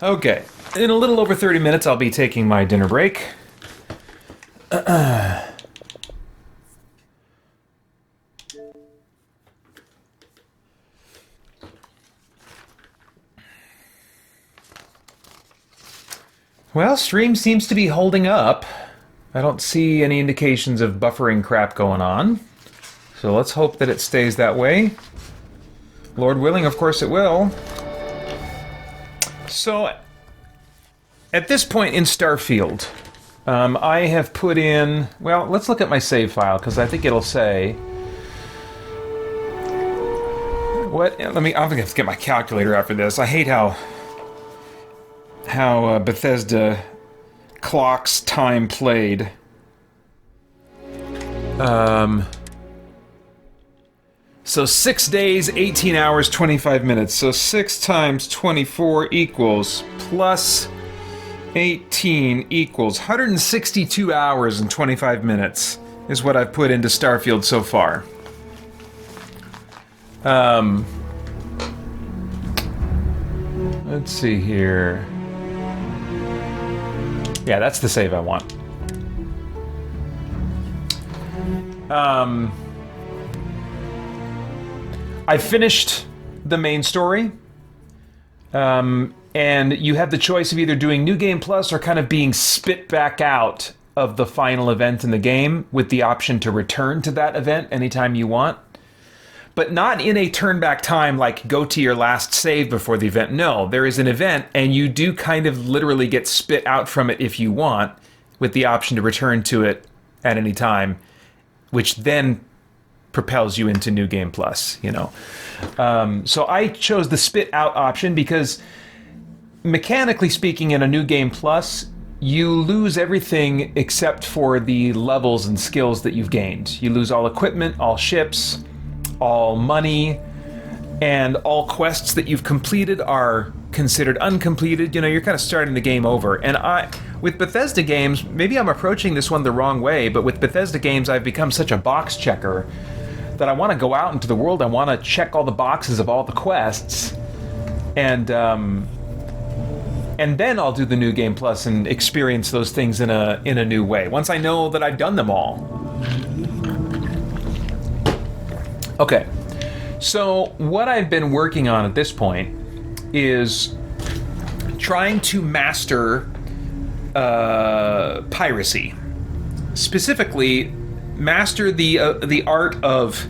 Okay, in a little over 30 minutes I'll be taking my dinner break. Well, stream seems to be holding up. I don't see any indications of buffering crap going on. So let's hope that it stays that way. Lord willing, of course it will. So, at this point in Starfield, I have put in... Well, let's look at my save file, because I think it'll say... What? I'm going to have to get my calculator after this. I hate how Bethesda clocks time played. So 6 days, 18 hours, 25 minutes. So 6 times 24 equals plus 18 equals 162 hours and 25 minutes is what I've put into Starfield so far. Let's see here. Yeah, that's the save I want. I finished the main story, and you have the choice of either doing New Game Plus or kind of being spit back out of the final event in the game with the option to return to that event anytime you want. But not in a turn-back time like go to your last save before the event. No, there is an event, and you do kind of literally get spit out from it if you want, with the option to return to it at any time, which then propels you into New Game Plus, you know. So I chose the spit out option because, mechanically speaking, in a New Game Plus, you lose everything except for the levels and skills that you've gained. You lose all equipment, all ships, all money, and all quests that you've completed are considered uncompleted. You know, you're kind of starting the game over. And with Bethesda games, maybe I'm approaching this one the wrong way, but with Bethesda games, I've become such a box checker that I want to go out into the world. I want to check all the boxes of all the quests, and then I'll do the New Game Plus and experience those things in a new way. Once I know that I've done them all. Okay, so what I've been working on at this point is trying to master piracy. Specifically, master the art of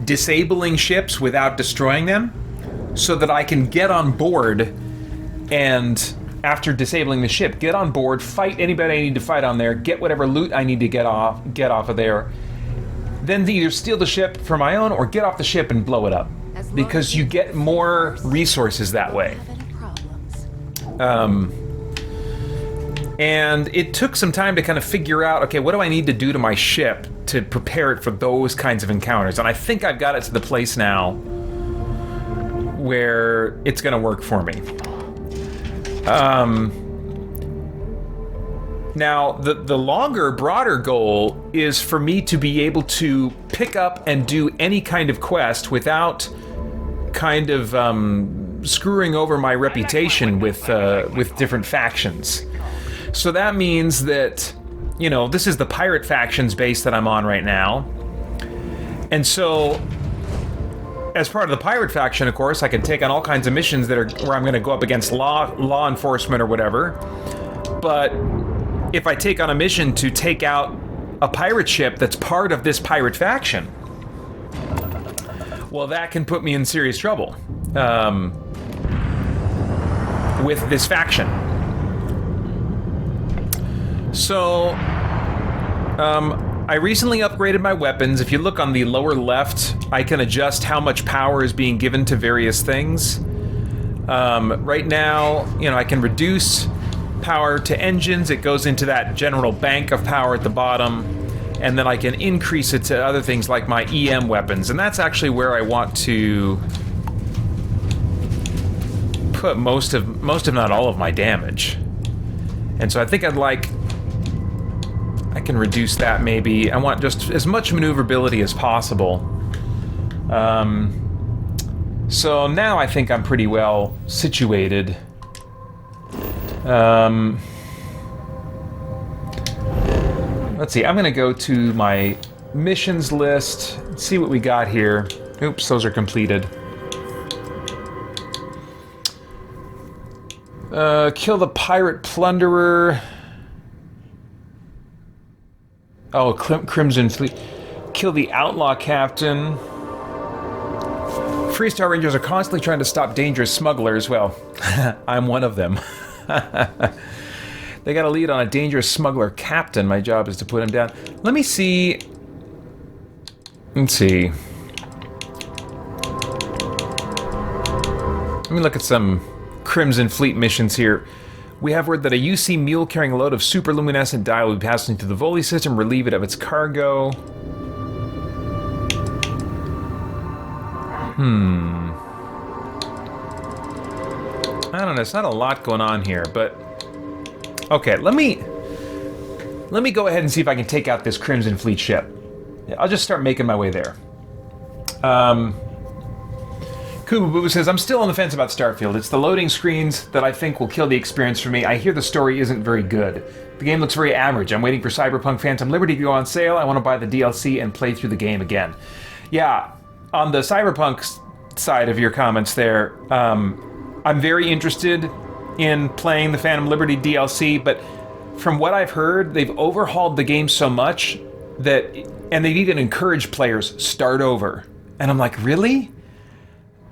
disabling ships without destroying them, so that I can get on board and, after disabling the ship, get on board, fight anybody I need to fight on there, get whatever loot I need to get off of there, then either steal the ship for my own or get off the ship and blow it up, because you get more resources that way. And it took some time to kind of figure out, okay, what do I need to do to my ship to prepare it for those kinds of encounters? And I think I've got it to the place now where it's going to work for me. Now, the longer, broader goal is for me to be able to pick up and do any kind of quest without kind of screwing over my reputation with different factions. So that means that, you know, this is the pirate factions base that I'm on right now. And so, as part of the pirate faction, of course, I can take on all kinds of missions that are where I'm going to go up against law enforcement or whatever. But if I take on a mission to take out a pirate ship that's part of this pirate faction, well, that can put me in serious trouble with this faction. So, I recently upgraded my weapons. If you look on the lower left, I can adjust how much power is being given to various things. Right now, you know, I can reduce power to engines. It goes into that general bank of power at the bottom, and then I can increase it to other things like my EM weapons, and that's actually where I want to put most of not all of my damage. And so I think I can reduce that maybe. I want just as much maneuverability as possible. So now I think I'm pretty well situated Let's see, I'm gonna go to my missions list, see what we got here. Oops, those are completed. Kill the pirate plunderer. Oh, Crimson Fleet. Kill the outlaw captain. Freestar Rangers are constantly trying to stop dangerous smugglers. Well, I'm one of them. They got a lead on a dangerous smuggler captain. My job is to put him down. Let me see. Let's see. Let me look at some Crimson Fleet missions here. We have word that a UC mule carrying a load of superluminescent dye will be passing through the Voli system, relieve it of its cargo. I don't know, it's not a lot going on here, but... Okay, let me go ahead and see if I can take out this Crimson Fleet ship. I'll just start making my way there. Kubu says, I'm still on the fence about Starfield. It's the loading screens that I think will kill the experience for me. I hear the story isn't very good. The game looks very average. I'm waiting for Cyberpunk Phantom Liberty to go on sale. I want to buy the DLC and play through the game again. Yeah, on the Cyberpunk side of your comments there, I'm very interested in playing the Phantom Liberty DLC, but from what I've heard, they've overhauled the game so much that, and they've even encouraged players start over. And I'm like, really?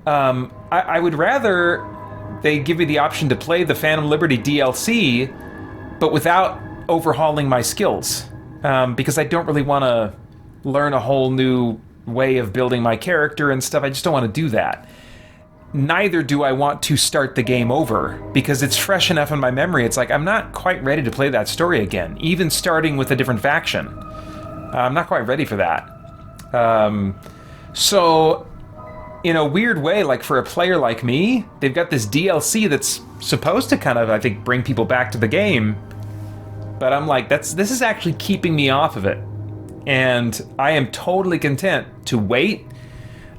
I would rather they give me the option to play the Phantom Liberty DLC, but without overhauling my skills, because I don't really want to learn a whole new way of building my character and stuff. I just don't want to do that. Neither do I want to start the game over, because it's fresh enough in my memory. It's like, I'm not quite ready to play that story again, even starting with a different faction. I'm not quite ready for that. So, in a weird way, like for a player like me, they've got this DLC that's supposed to kind of, I think, bring people back to the game. But I'm like, this is actually keeping me off of it. And I am totally content to wait,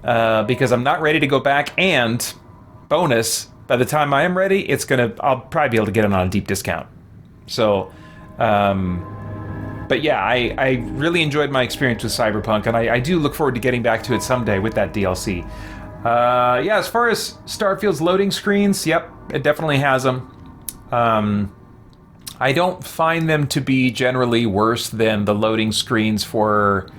because I'm not ready to go back, and bonus, by the time I am ready, I'll probably be able to get it on a deep discount. So, but yeah, I really enjoyed my experience with Cyberpunk, and I do look forward to getting back to it someday with that DLC. Yeah, as far as Starfield's loading screens, yep, it definitely has them. I don't find them to be generally worse than the loading screens for...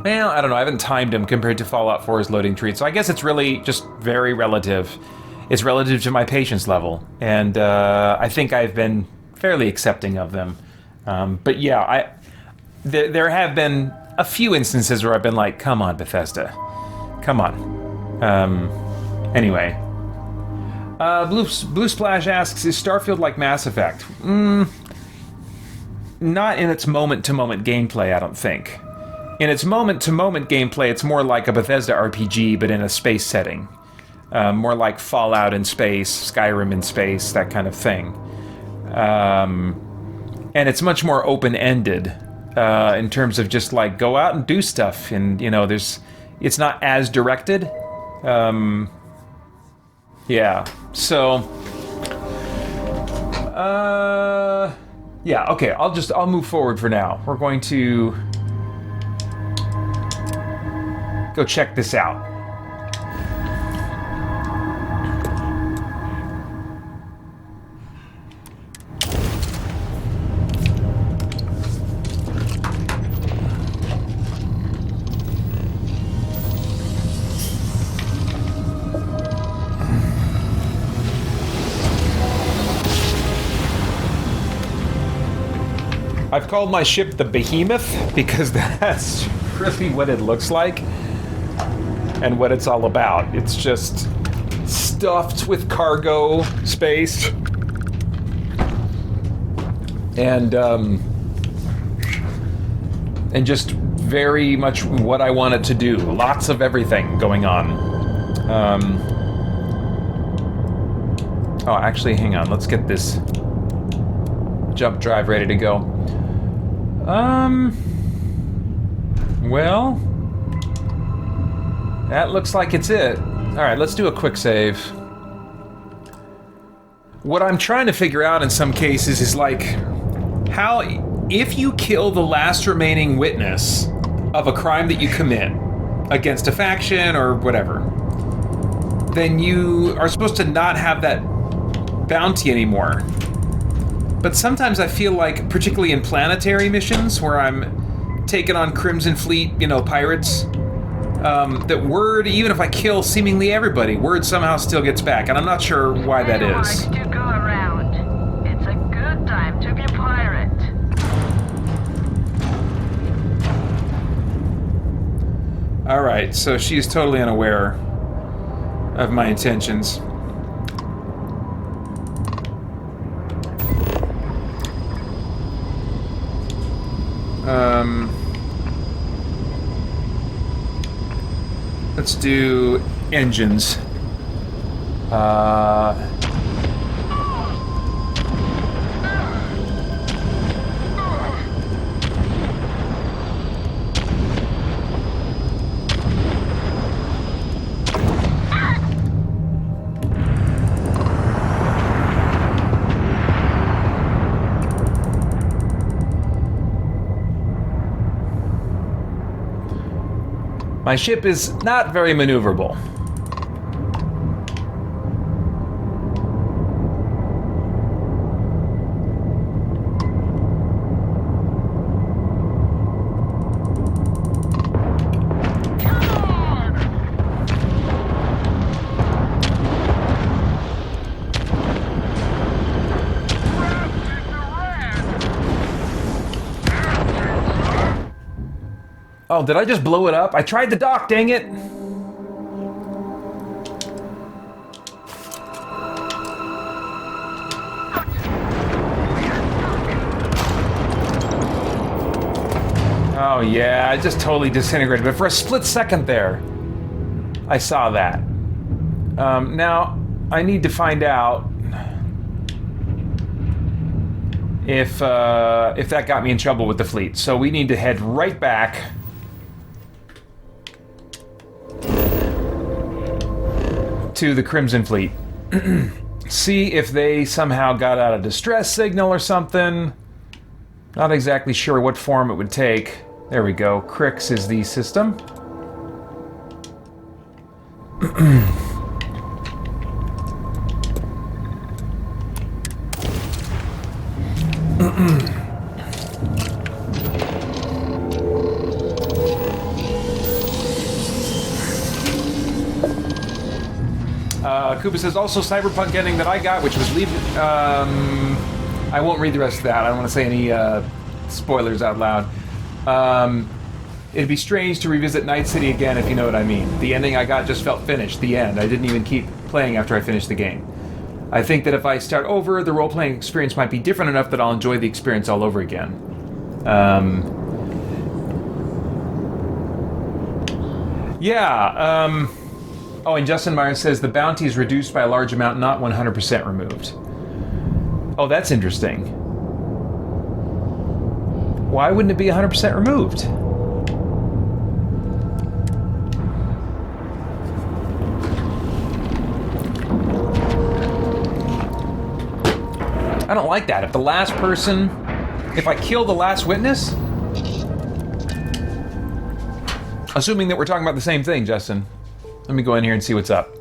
Well, I don't know, I haven't timed them compared to Fallout 4's loading trees, so I guess it's really just very relative. It's relative to my patience level, and I think I've been fairly accepting of them. But yeah, there have been a few instances where I've been like, come on, Bethesda. Come on. Anyway. Blue Splash asks, is Starfield like Mass Effect? Not in its moment-to-moment gameplay, I don't think. In its moment-to-moment gameplay, it's more like a Bethesda RPG, but in a space setting. More like Fallout in space, Skyrim in space, that kind of thing. And it's much more open-ended in terms of just like, go out and do stuff, and you know, it's not as directed. Yeah, so yeah, okay, I'll move forward for now. We're going to go check this out. I've called my ship the Behemoth because that's really what it looks like and what it's all about. It's just stuffed with cargo space and just very much what I want it to do. Lots of everything going on. Oh, actually, hang on. Let's get this jump drive ready to go. Well, that looks like it's it. Alright, let's do a quick save. what I'm trying to figure out in some cases is like how, if you kill the last remaining witness of a crime that you commit against a faction or whatever, then you are supposed to not have that bounty anymore. But sometimes I feel like, particularly in planetary missions where I'm taking on Crimson Fleet, you know, pirates, that word, even if I kill seemingly everybody, word somehow still gets back, and I'm not sure why that is. To go around. It's a good time to be a pirate. Alright, so she is totally unaware of my intentions. Let's do engines. My ship is not very maneuverable. Oh, did I just blow it up? I tried to dock, dang it! Oh yeah, I just totally disintegrated, but for a split second there, I saw that. Now, I need to find out if that got me in trouble with the fleet. So we need to head right back to the Crimson Fleet. See if they somehow got out a distress signal or something. Not exactly sure what form it would take. There we go. Crix is the system. Koopa says also Cyberpunk ending that I got, which was I won't read the rest of that. I don't want to say any spoilers out loud. It'd be strange to revisit Night City again, if you know what I mean. The ending I got just felt finished. The end. I didn't even keep playing after I finished the game. I think that if I start over, the role-playing experience might be different enough that I'll enjoy the experience all over again. Oh, and Justin Myers says the bounty is reduced by a large amount, not 100% removed. Oh, that's interesting. Why wouldn't it be 100% removed? I don't like that. If the last person... If I kill the last witness... Assuming that we're talking about the same thing, Justin. Let me go in here and see what's up.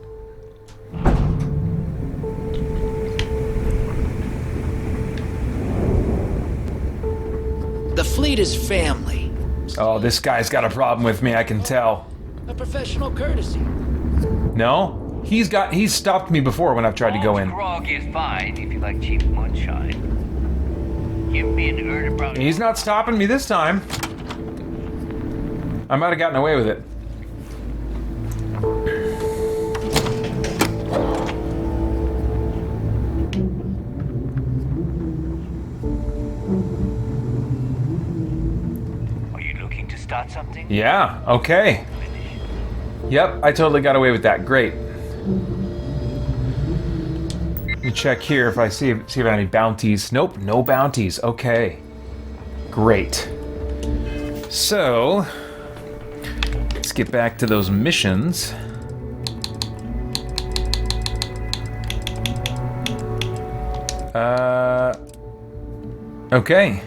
The fleet is family. Oh, this guy's got a problem with me, I can tell. A professional courtesy. No? He's stopped me before when I've tried to go in. Grog is fine if you like cheap moonshine. Give me an Erda Brown. He's not stopping me this time. I might have gotten away with it. Are you looking to start something? Yeah, okay. Yep, I totally got away with that. Great. Let me check here if I see if I have any bounties. Nope, no bounties. Okay. Great. So, let's get back to those missions. Okay.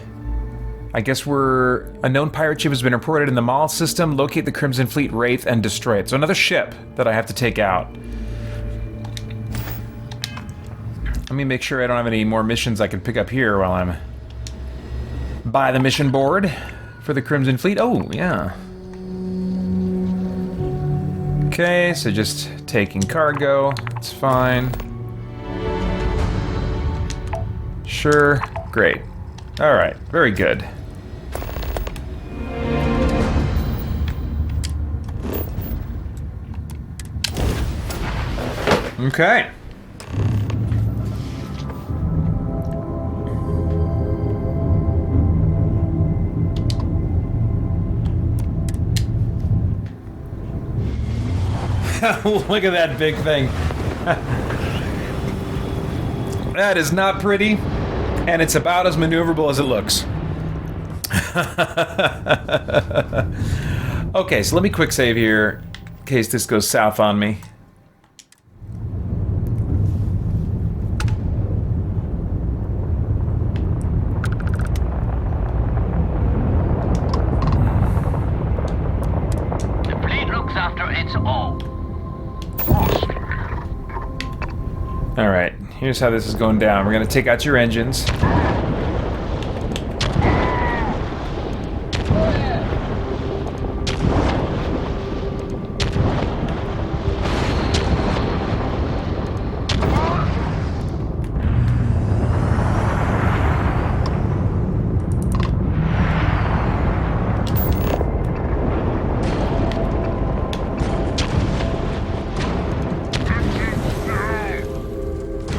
I guess a known pirate ship has been reported in the Maul system. Locate the Crimson Fleet Wraith and destroy it. So another ship that I have to take out. Let me make sure I don't have any more missions I can pick up here while I'm by the mission board for the Crimson Fleet. Oh, yeah. Okay, so just taking cargo. It's fine. Sure. Great. All right. Very good. Okay. Look at that big thing. That is not pretty, and it's about as maneuverable as it looks. Okay, so let me quick save here in case this goes south on me. The fleet looks after its own. Alright, here's how this is going down. We're gonna take out your engines.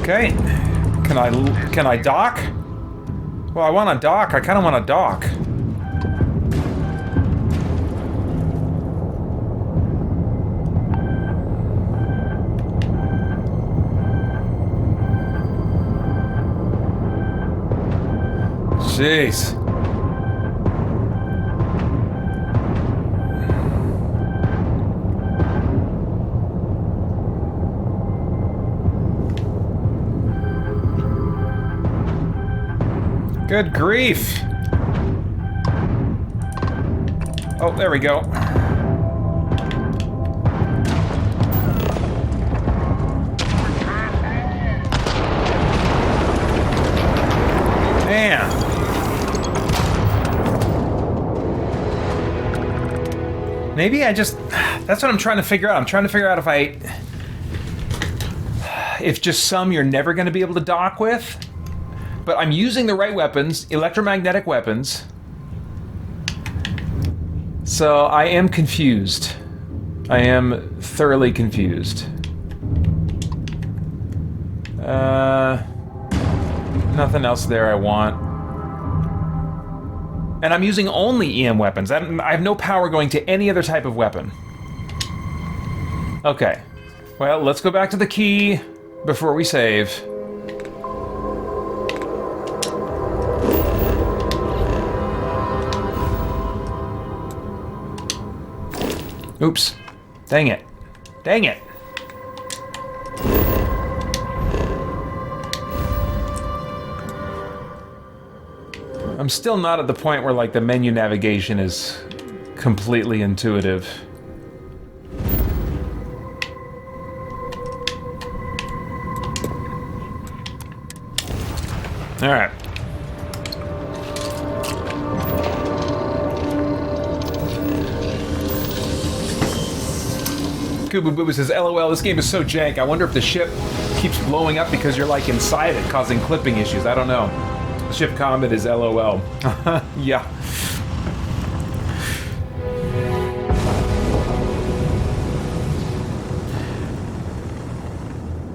Okay. Can I dock? Well, I want to dock. I kind of want to dock. Jeez. Good grief! Oh, there we go. Man! Maybe I just... That's what I'm trying to figure out. I'm trying to figure out if just some you're never going to be able to dock with. But I'm using the right weapons, electromagnetic weapons. So I am confused. I am thoroughly confused. Nothing else there I want. And I'm using only EM weapons. I have no power going to any other type of weapon. Okay. Well, let's go back to the key before we save. Oops. Dang it. Dang it. I'm still not at the point where, like, the menu navigation is completely intuitive. All right. Kubu Boo says, LOL, this game is so jank. I wonder if the ship keeps blowing up because you're, like, inside it, causing clipping issues. I don't know. The ship combat is LOL. Yeah.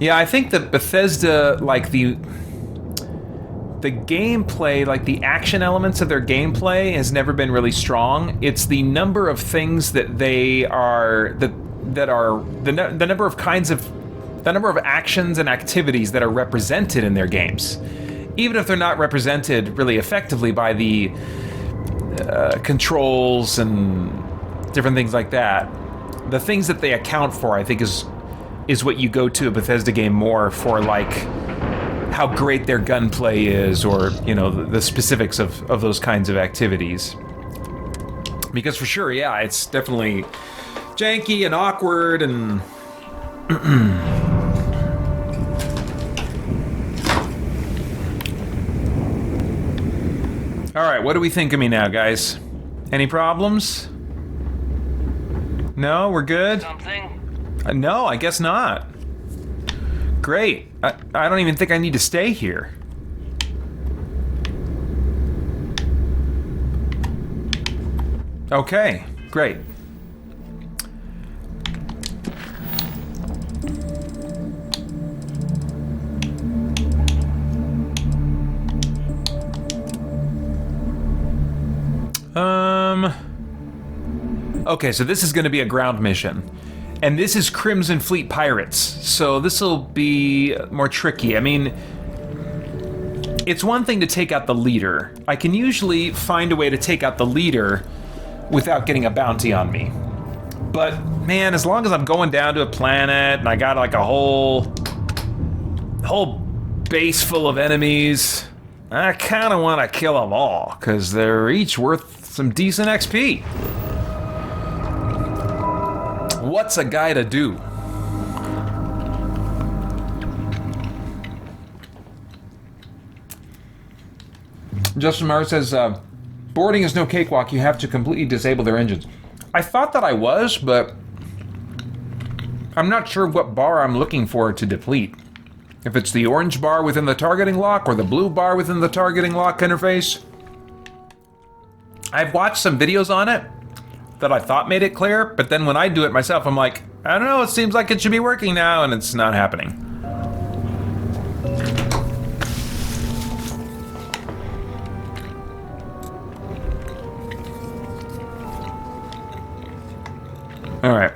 Yeah, I think that Bethesda, like, the gameplay, like the action elements of their gameplay has never been really strong. It's the number of things that they are... the number of actions and activities that are represented in their games, even if they're not represented really effectively by the controls and different things like that. The things that they account for, I think, is what you go to a Bethesda game more for, like how great their gunplay is, or, you know, the specifics of those kinds of activities. Because for sure, yeah, it's definitely janky and awkward and... Alright, what do we think of me now, guys? Any problems? No, we're good? Something? No, I guess not. Great. I don't even think I need to stay here. Okay, great. Okay, so this is going to be a ground mission. And this is Crimson Fleet Pirates, so this will be more tricky. I mean, it's one thing to take out the leader. I can usually find a way to take out the leader without getting a bounty on me. But, man, as long as I'm going down to a planet and I got like a whole base full of enemies, I kind of want to kill them all, because they're each worth some decent XP. What's a guy to do? Justin Mars says, boarding is no cakewalk. You have to completely disable their engines. I thought that I was, but I'm not sure what bar I'm looking for to deplete. If it's the orange bar within the targeting lock or the blue bar within the targeting lock interface. I've watched some videos on it that I thought made it clear, but then when I do it myself, I'm like, I don't know, it seems like it should be working now, and it's not happening. All right,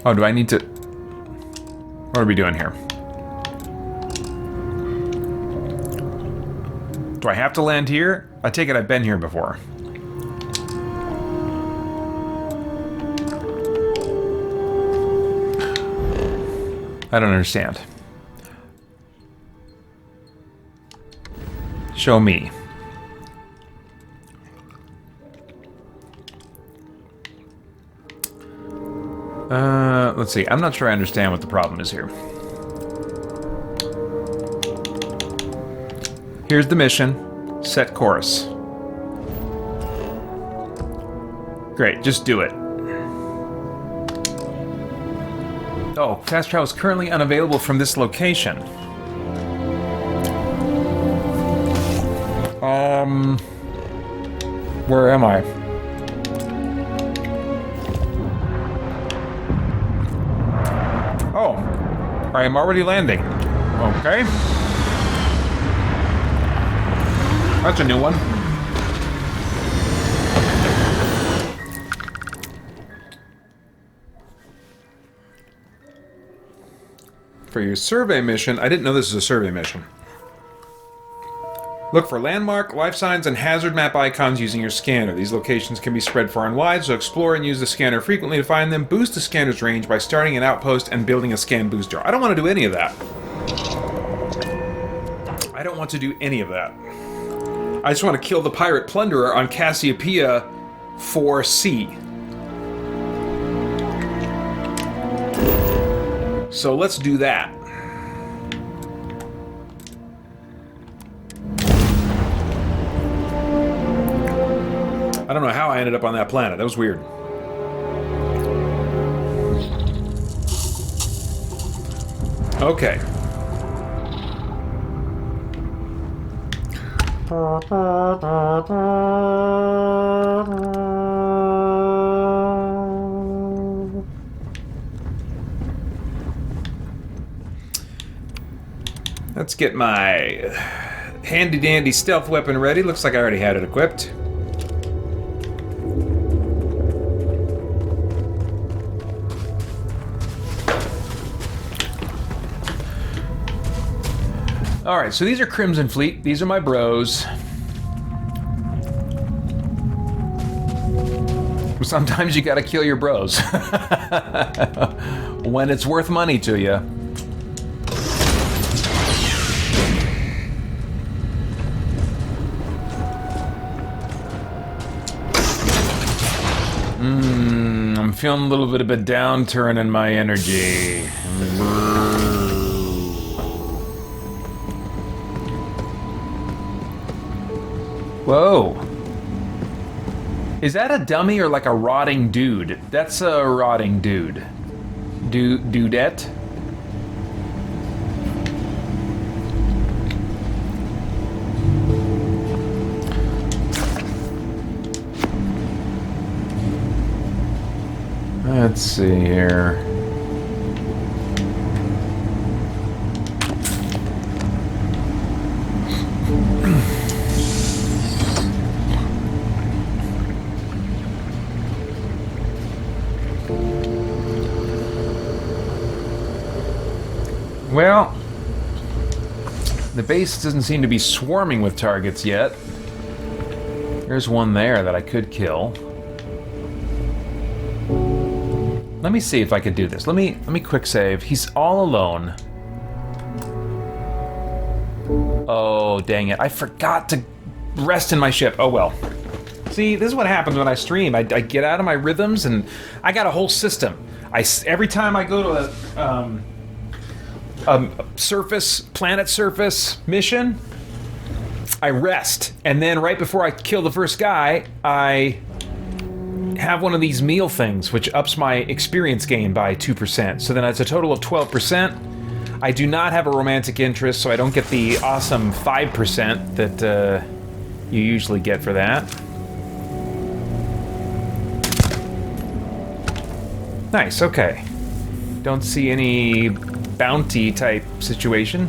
oh, do I need to... What are we doing here? Do I have to land here? I take it I've been here before. I don't understand. Show me. Let's see. I'm not sure I understand what the problem is here. Here's the mission. Set course. Great, just do it. Oh, fast travel is currently unavailable from this location. Where am I? Oh, I am already landing. Okay. That's a new one. For your survey mission, I didn't know this was a survey mission. Look for landmark, life signs, and hazard map icons using your scanner. These locations can be spread far and wide, so explore and use the scanner frequently to find them. Boost the scanner's range by starting an outpost and building a scan booster. I don't want to do any of that. I don't want to do any of that. I just want to kill the pirate plunderer on Cassiopeia 4C. So let's do that. I don't know how I ended up on that planet. That was weird. Okay. Let's get my handy-dandy stealth weapon ready. Looks like I already had it equipped. Alright, so these are Crimson Fleet. These are my bros. Sometimes you gotta kill your bros. When it's worth money to you. I'm feeling a little bit of a downturn in my energy. Whoa. Is that a dummy or like a rotting dude? That's a rotting dude. Dudette? Let's see here. Well, the base doesn't seem to be swarming with targets yet. There's one there that I could kill. Let me see if I could do this. Let me quick save. He's all alone. Oh, dang it. I forgot to rest in my ship. Oh, well. See, this is what happens when I stream. I get out of my rhythms, and I got a whole system. Every time I go to a planet surface mission, I rest. And then right before I kill the first guy, I have one of these meal things, which ups my experience gain by 2%. So then it's a total of 12%. I do not have a romantic interest, so I don't get the awesome 5% that you usually get for that. Nice, okay. Don't see any bounty type situation.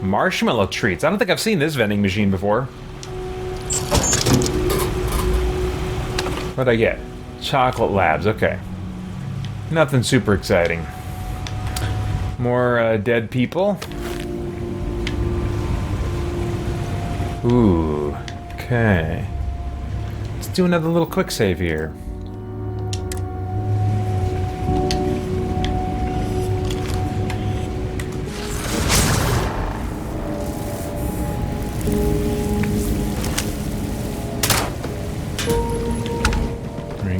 Marshmallow treats. I don't think I've seen this vending machine before. What'd I get? Chocolate Labs, okay. Nothing super exciting. More dead people. Ooh, okay. Let's do another little quick save here.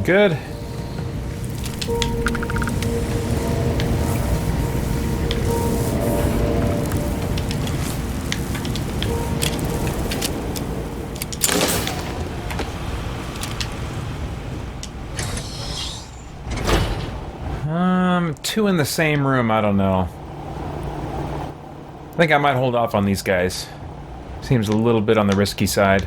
Good. Two in the same room, I don't know. I think I might hold off on these guys. Seems a little bit on the risky side.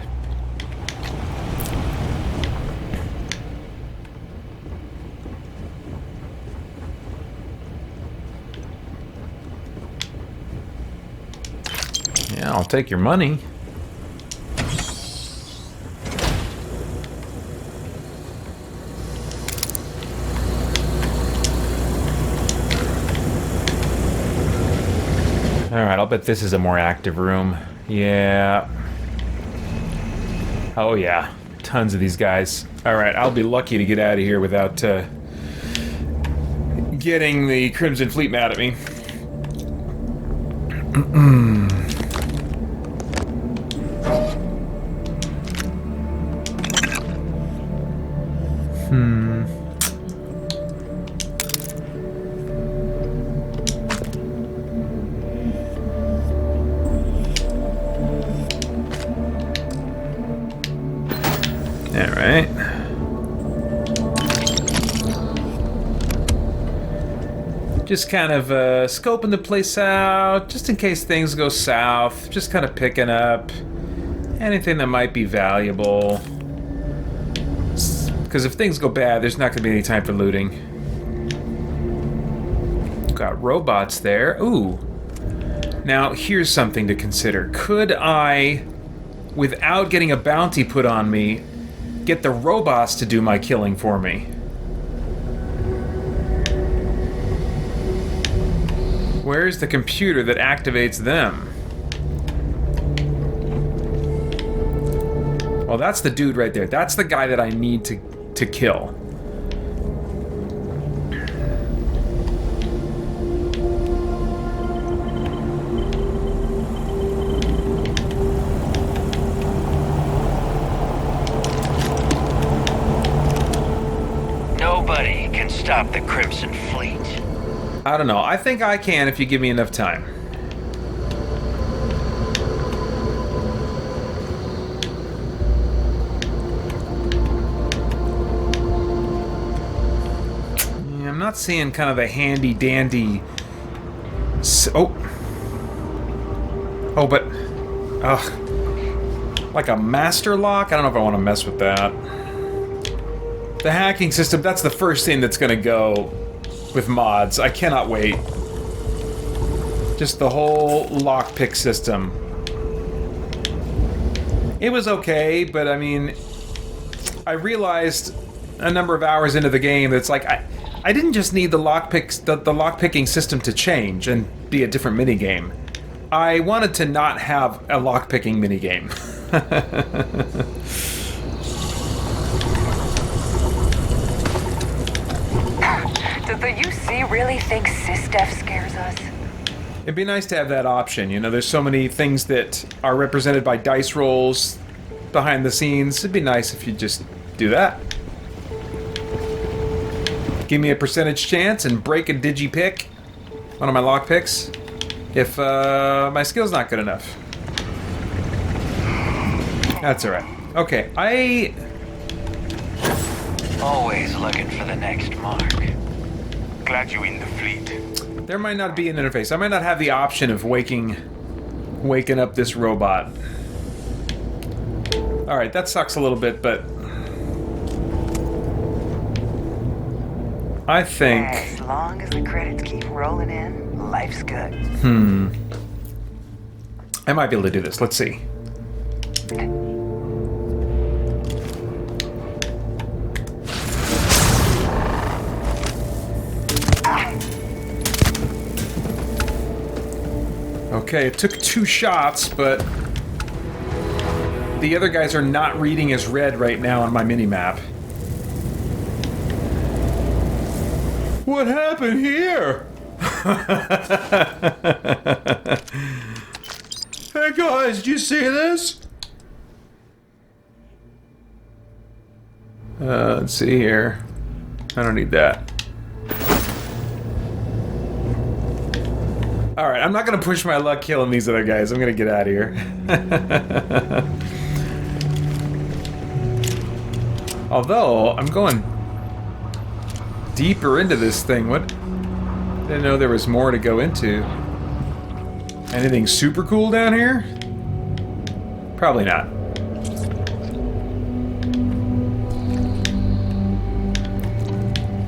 Yeah, I'll take your money. Alright, I'll bet this is a more active room. Yeah. Oh yeah, tons of these guys. Alright, I'll be lucky to get out of here without getting the Crimson Fleet mad at me. Alright. Just kind of scoping the place out, just in case things go south. Just kind of picking up anything that might be valuable. Because if things go bad, there's not going to be any time for looting. got robots there. Ooh. Now, here's something to consider. Could I, without getting a bounty put on me, get the robots to do my killing for me? Where's the computer that activates them? Well, that's the dude right there. That's the guy that I need to kill. Nobody can stop the Crimson Fleet. I don't know. I think I can if you give me enough time. Yeah, I'm not seeing kind of a handy-dandy... Oh, but... Ugh. Like a master lock? I don't know if I want to mess with that. The hacking system, that's the first thing that's going to go with mods. I cannot wait. Just the whole lockpick system. It was okay, but I mean, I realized a number of hours into the game that it's like, I didn't just need the lockpicking system to change and be a different minigame. I wanted to not have a lockpicking minigame. Does the UC really think SysDef scares us? It'd be nice to have that option. You know, there's so many things that are represented by dice rolls behind the scenes. It'd be nice if you just do that. Give me a percentage chance and break a digipick, one of my lockpicks, if my skill's not good enough. That's alright. Okay, Always looking for the next mark. Glad you're in the fleet. there might not be an interface. I might not have the option of waking up this robot. Alright, that sucks a little bit, but I think... As long as the credits keep rolling in, life's good. I might be able to do this. Let's see. Okay, it took 2 shots, but the other guys are not reading as red right now on my minimap. What happened here? Hey guys, did you see this? Let's see here. I don't need that. Alright, I'm not gonna push my luck killing these other guys. I'm gonna get out of here. Although, I'm going deeper into this thing. What? Didn't know there was more to go into. Anything super cool down here? Probably not.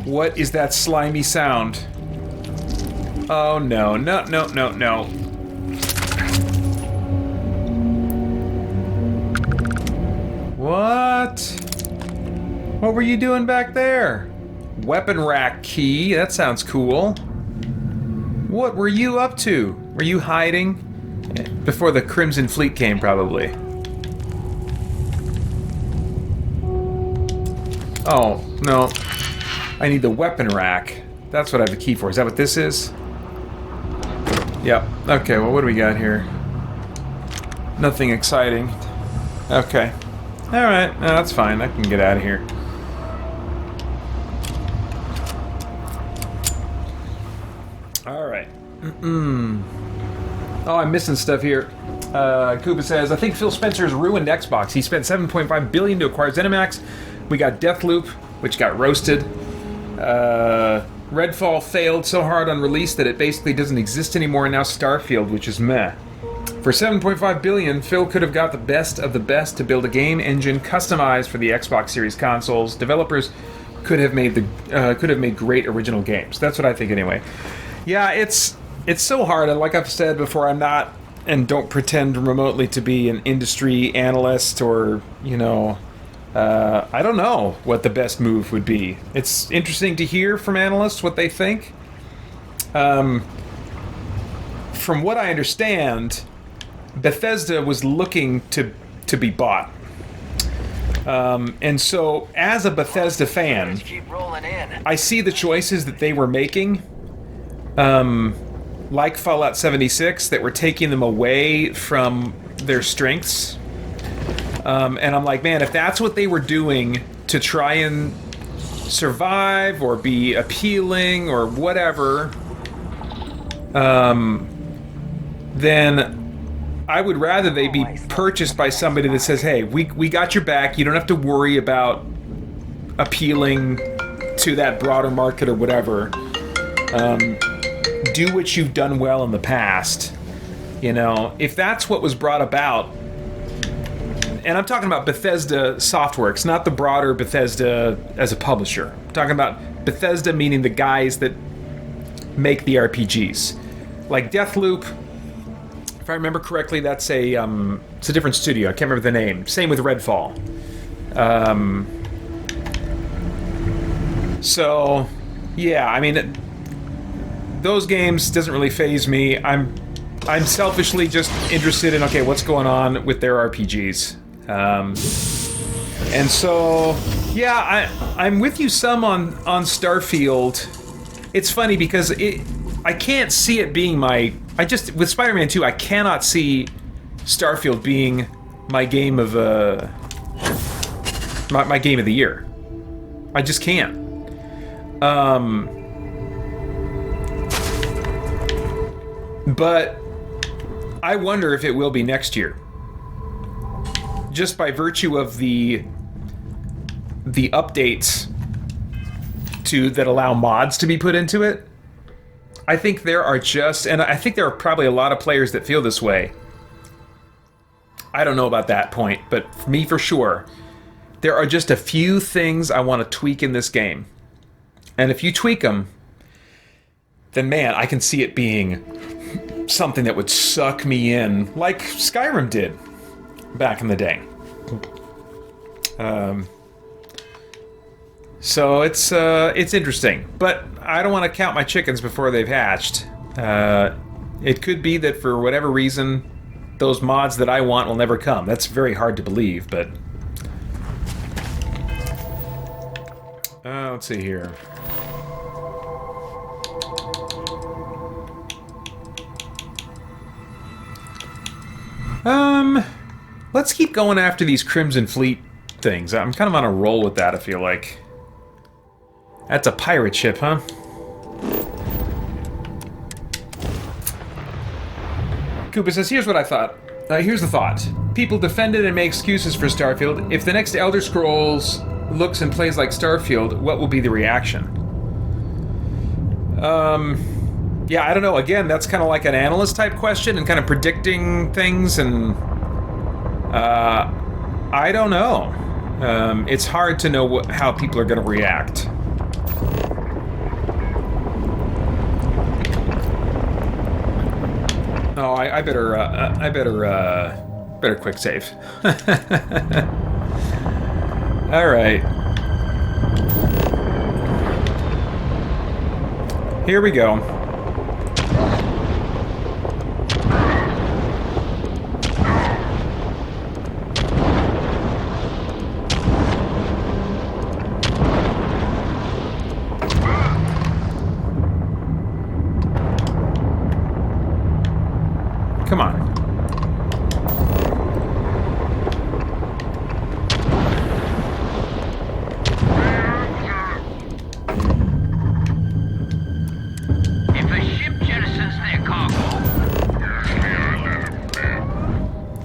What is that slimy sound? Oh no, no, no, no, no. What? What were you doing back there? Weapon rack key, that sounds cool. What were you up to? Were you hiding? Before the Crimson Fleet came, probably. Oh, no. I need the weapon rack. That's what I have the key for. Is that what this is? Yep. Okay, well, what do we got here? Nothing exciting. Okay. Alright, no, that's fine. I can get out of here. Alright. Oh, I'm missing stuff here. Koopa says, I think Phil Spencer's ruined Xbox. He spent $7.5 billion to acquire ZeniMax. We got Deathloop, which got roasted. Redfall failed so hard on release that it basically doesn't exist anymore, and now Starfield, which is meh. For $7.5 billion, Phil could have got the best of the best to build a game engine customized for the Xbox Series consoles. Developers could have made great original games. That's what I think, anyway. Yeah, it's so hard. And like I've said before, I'm not and don't pretend remotely to be an industry analyst or, I don't know what the best move would be. It's interesting to hear from analysts what they think. From what I understand, Bethesda was looking to be bought. And so, as a Bethesda fan, Keep rolling in. I see the choices that they were making, like Fallout 76, that were taking them away from their strengths. And I'm like, man, if that's what they were doing to try and survive or be appealing or whatever, then I would rather they be purchased by somebody that says, hey, we got your back, you don't have to worry about appealing to that broader market or whatever. Do what you've done well in the past. If that's what was brought about, and I'm talking about Bethesda Softworks, not the broader Bethesda as a publisher. I'm talking about Bethesda meaning the guys that make the RPGs. Like Deathloop, if I remember correctly, that's it's a different studio. I can't remember the name. Same with Redfall. So, yeah, I mean, those games doesn't really faze me. I'm selfishly just interested in, okay, what's going on with their RPGs. And so, yeah, I'm with you some on Starfield. It's funny because I can't see it being with Spider-Man 2, I cannot see Starfield being my game of my game of the year. I just can't. But I wonder if it will be next year. Just by virtue of the updates that allow mods to be put into it. I think there are and I think there are probably a lot of players that feel this way. I don't know about that point, but for me, for sure, there are just a few things I want to tweak in this game. And if you tweak them, then man, I can see it being something that would suck me in, like Skyrim did back in the day. So it's interesting, but I don't want to count my chickens before they've hatched. It could be that for whatever reason, those mods that I want will never come. That's very hard to believe, but let's see here. Let's keep going after these Crimson Fleet things. I'm kind of on a roll with that, I feel like. That's a pirate ship, huh? Koopa says, here's what I thought. Here's the thought. People defended and make excuses for Starfield. If the next Elder Scrolls looks and plays like Starfield, what will be the reaction? Yeah, I don't know. Again, that's kind of like an analyst type question and kind of predicting things, and I don't know. It's hard to know how people are going to react. Oh, I better quick save. All right. Here we go. Come on. If a ship jettisons their cargo...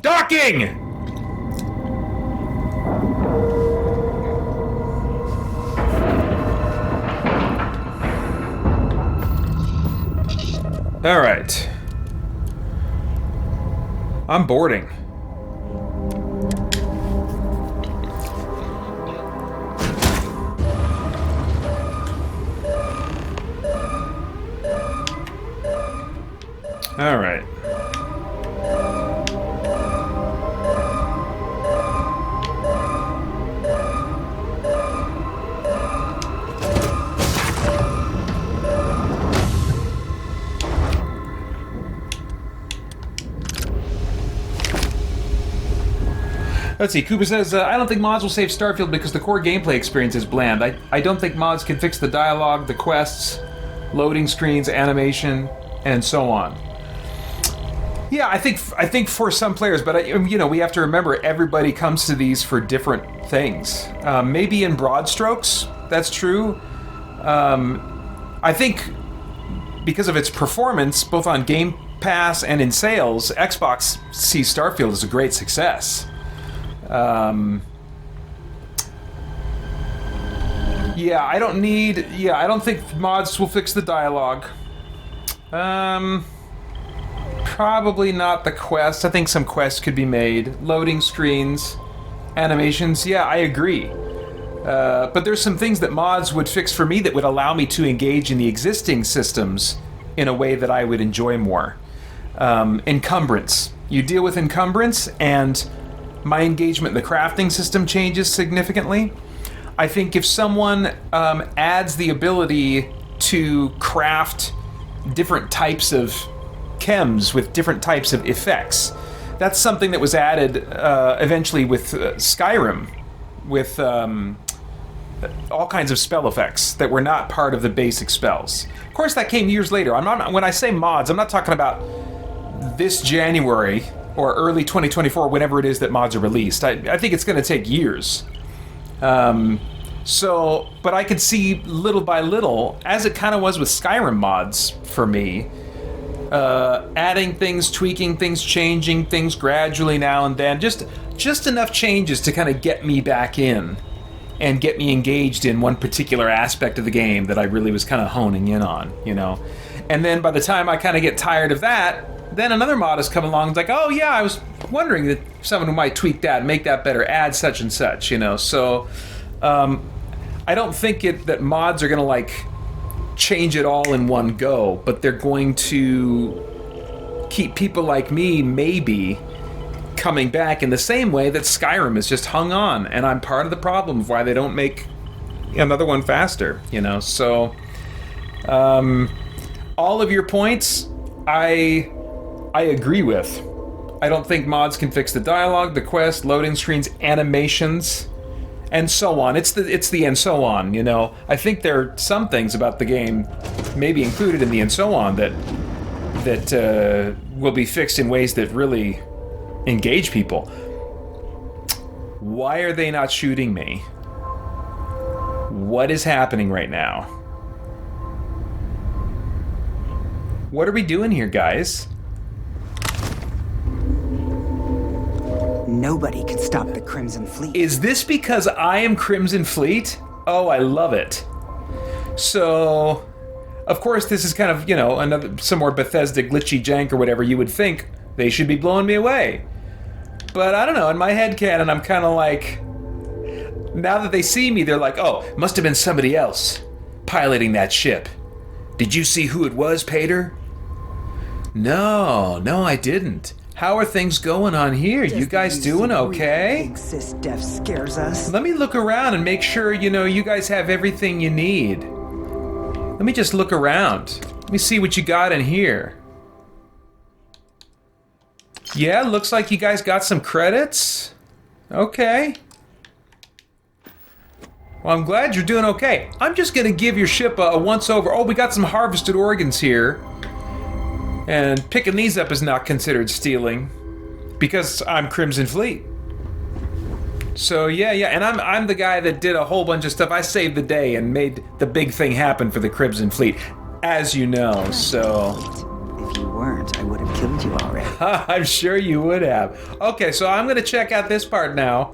Docking! All right. I'm boarding. All right. Let's see, Koopa says, I don't think mods will save Starfield because the core gameplay experience is bland. I don't think mods can fix the dialogue, the quests, loading screens, animation, and so on. Yeah, I think for some players, but you know, we have to remember everybody comes to these for different things. Maybe in broad strokes, that's true. I think because of its performance, both on Game Pass and in sales, Xbox sees Starfield as a great success. Yeah, I don't think mods will fix the dialogue. Probably not the quests. I think some quests could be made. Loading screens, animations, yeah, I agree. But there's some things that mods would fix for me that would allow me to engage in the existing systems in a way that I would enjoy more. Encumbrance. You deal with encumbrance, and my engagement in the crafting system changes significantly. I think if someone adds the ability to craft different types of chems with different types of effects, that's something that was added eventually with Skyrim, with all kinds of spell effects that were not part of the basic spells. Of course, that came years later. When I say mods, I'm not talking about this January or early 2024, whenever it is that mods are released. I think it's going to take years. But I could see little by little, as it kind of was with Skyrim mods for me, adding things, tweaking things, changing things gradually now and then, just enough changes to kind of get me back in and get me engaged in one particular aspect of the game that I really was kind of honing in on, you know. And then by the time I kind of get tired of that, then another mod has come along. It's like, oh yeah, I was wondering that someone who might tweak that, make that better, add such and such, you know. So I don't think that mods are going to like change it all in one go, but they're going to keep people like me maybe coming back in the same way that Skyrim has just hung on, and I'm part of the problem of why they don't make another one faster, you know. So all of your points I agree with. I don't think mods can fix the dialogue, the quest, loading screens, animations, and so on. It's the and so on, you know. I think there are some things about the game, maybe included in the and so on, that will be fixed in ways that really engage people. Why are they not shooting me? What is happening right now? What are we doing here, guys? Nobody can stop the Crimson Fleet. Is this because I am Crimson Fleet? Oh, I love it. So, of course, this is kind of, you know, some more Bethesda glitchy jank or whatever. You would think they should be blowing me away. But I don't know, in my headcanon, I'm kind of like, now that they see me, they're like, oh, must have been somebody else piloting that ship. Did you see who it was, Pater? No, I didn't. How are things going on here? You guys doing okay? Sysdef scares us. Let me look around and make sure, you know, you guys have everything you need. Let me just look around. Let me see what you got in here. Yeah, looks like you guys got some credits. Okay. Well, I'm glad you're doing okay. I'm just gonna give your ship a once-over. Oh, we got some harvested organs here. And picking these up is not considered stealing, because I'm Crimson Fleet. So yeah, and I'm the guy that did a whole bunch of stuff. I saved the day and made the big thing happen for the Crimson Fleet, as you know, so... If you weren't, I would have killed you already. I'm sure you would have. Okay, so I'm gonna check out this part now.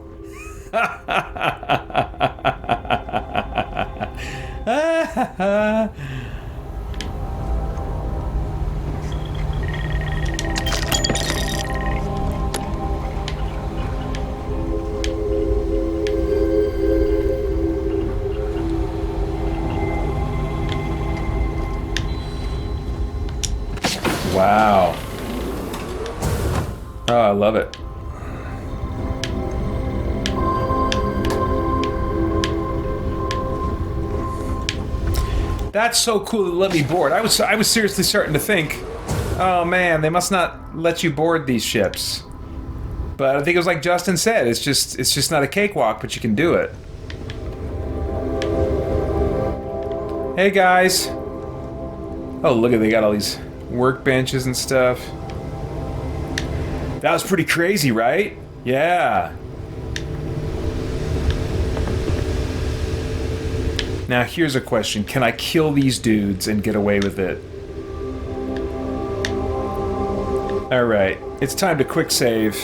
Wow. Oh, I love it. That's so cool to let me board. I was seriously starting to think, oh man, they must not let you board these ships. But I think it was like Justin said, it's just not a cakewalk, but you can do it. Hey guys. Oh, look at, they got all these workbenches and stuff. That was pretty crazy, right? Yeah. Now here's a question. Can I kill these dudes and get away with it? Alright. It's time to quick save.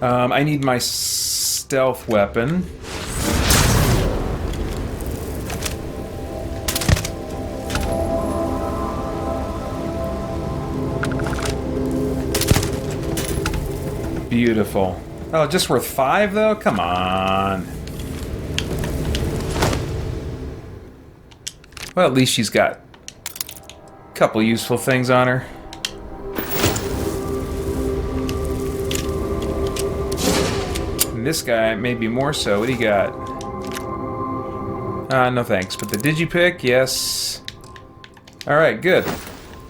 I need my stealth weapon. Beautiful. Oh, just worth 5 though? Come on. Well, at least she's got a couple useful things on her. And this guy, maybe more so. What do you got? No thanks. But the digipick, yes. Alright, good.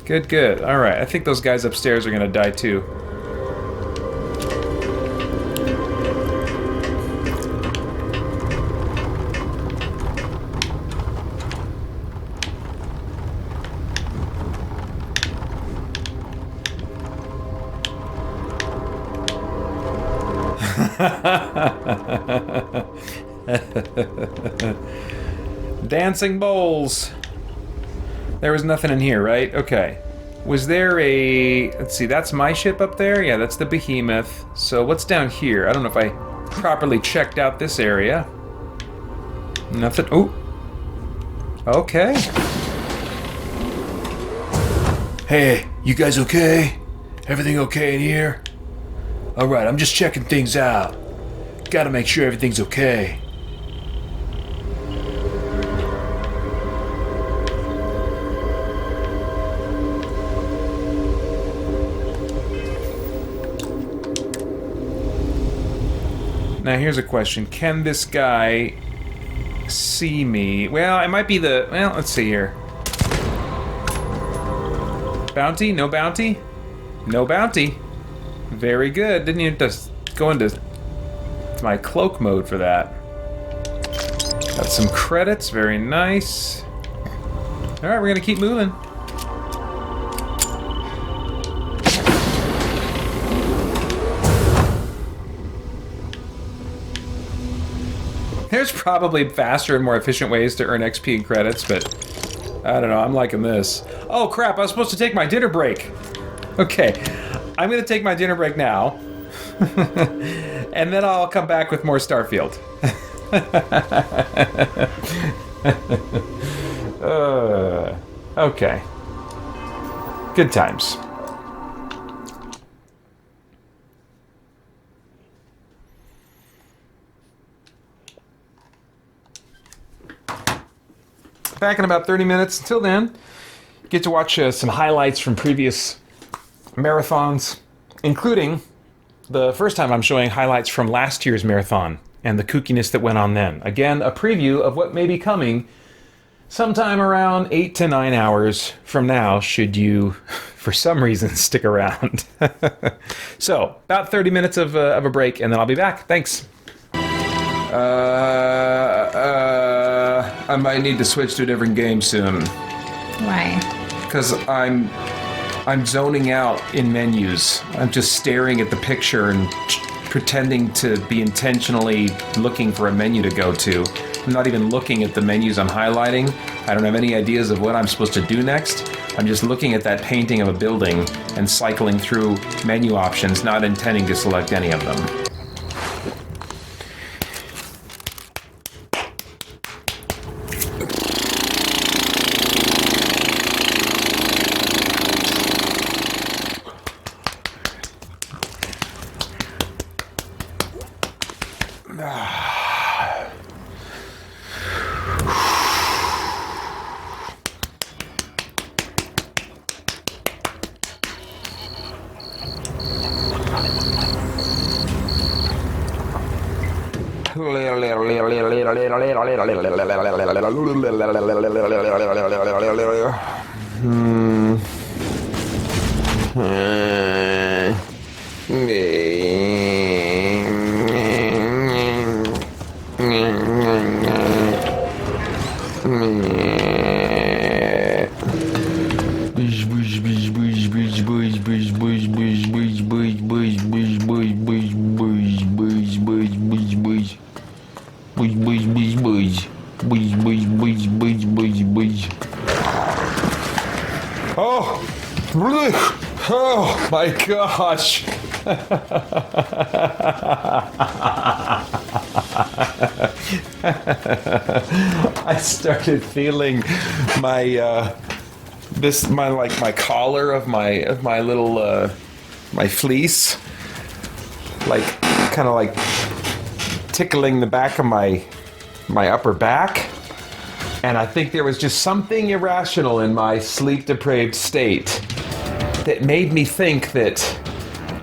Good, good. Alright, I think those guys upstairs are gonna die too. Dancing bowls. There was nothing in here, right? Okay. Was there a... Let's see, that's my ship up there? Yeah, that's the Behemoth. So what's down here? I don't know if I properly checked out this area. Nothing... Oh. Okay. Hey, you guys okay? Everything okay in here? Alright, I'm just checking things out. Gotta make sure everything's okay. Now here's a question. Can this guy see me? Well, it might be the... Well, let's see here. Bounty? No bounty? No bounty. Very good. Didn't even just go into my cloak mode for that. Got some credits. Very nice. Alright, we're gonna keep moving. There's probably faster and more efficient ways to earn XP and credits, but I don't know, I'm liking this. Oh crap, I was supposed to take my dinner break. Okay, I'm gonna take my dinner break now. And then I'll come back with more Starfield. Okay. Good times. Back in about 30 minutes. Until then, get to watch some highlights from previous marathons, including the first time I'm showing highlights from last year's marathon and the kookiness that went on then. Again, a preview of what may be coming sometime around 8 to 9 hours from now, should you, for some reason, stick around. So, about 30 minutes of a break, and then I'll be back. Thanks. I might need to switch to a different game soon. Why? Because I'm zoning out in menus. I'm just staring at the picture and pretending to be intentionally looking for a menu to go to. I'm not even looking at the menus I'm highlighting. I don't have any ideas of what I'm supposed to do next. I'm just looking at that painting of a building and cycling through menu options, not intending to select any of them. Oh my gosh. I started feeling my my collar of my little my fleece, like kind of like tickling the back of my upper back, and I think there was just something irrational in my sleep deprived state that made me think that,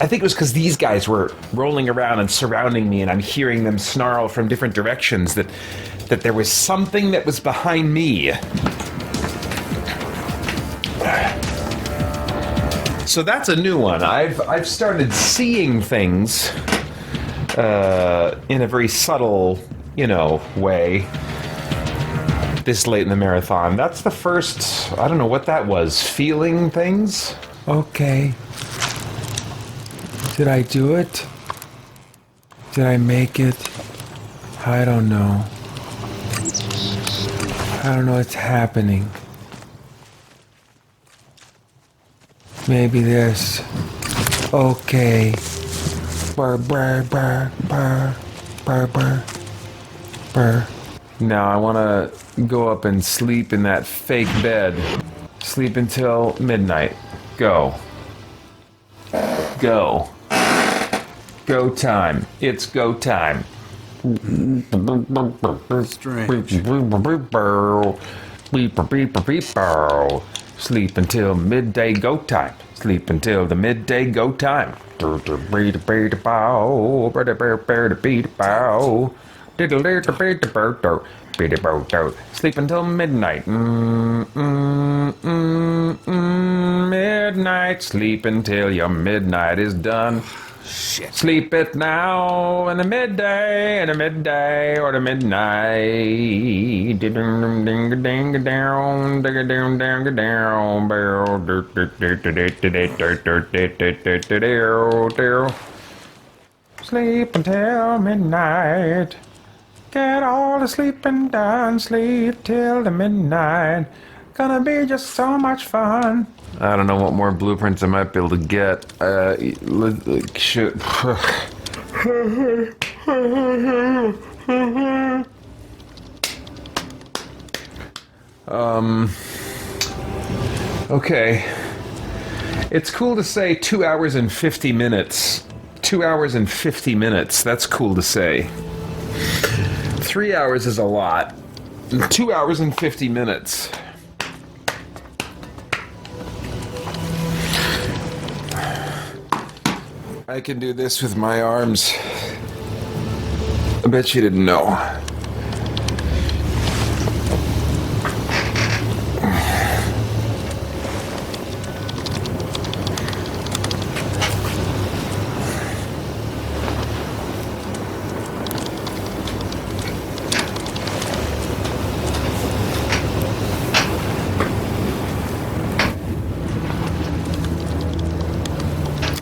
I think it was because these guys were rolling around and surrounding me and I'm hearing them snarl from different directions, that there was something that was behind me. So that's a new one. I've started seeing things in a very subtle, way this late in the marathon. That's the first, I don't know what that was, feeling things? Okay. Did I do it? Did I make it? I don't know. I don't know what's happening. Maybe this. Okay. Burr, burr, burr, burr, burr, burr, burr. Now I want to go up and sleep in that fake bed. Sleep until midnight. Go. Go. Go time. It's go time. Strange. Sleep until midday go time. Sleep until the midday go time. Sleep until midnight. Midnight. Sleep until your midnight is done. Shit. Sleep it now in the midday, or the midnight. Sleep until midnight. Get all the sleeping done. Sleep till the midnight. Gonna be just so much fun. I don't know what more blueprints I might be able to get. Shoot. Okay. It's cool to say 2 hours and 50 minutes. 2 hours and 50 minutes. That's cool to say. 3 hours is a lot. 2 hours and 50 minutes. I can do this with my arms. I bet you didn't know.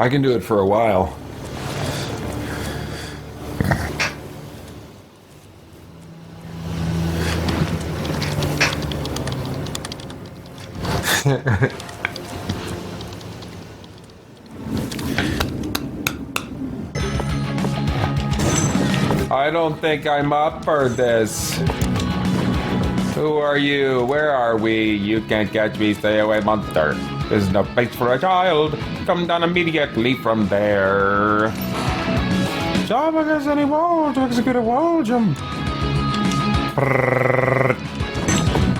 I can do it for a while. I don't think I'm up for this. Who are you? Where are we? You can't catch me. Stay away, monster. There's no place for a child. Come down immediately from there. Jump against any wall to execute a wall jump.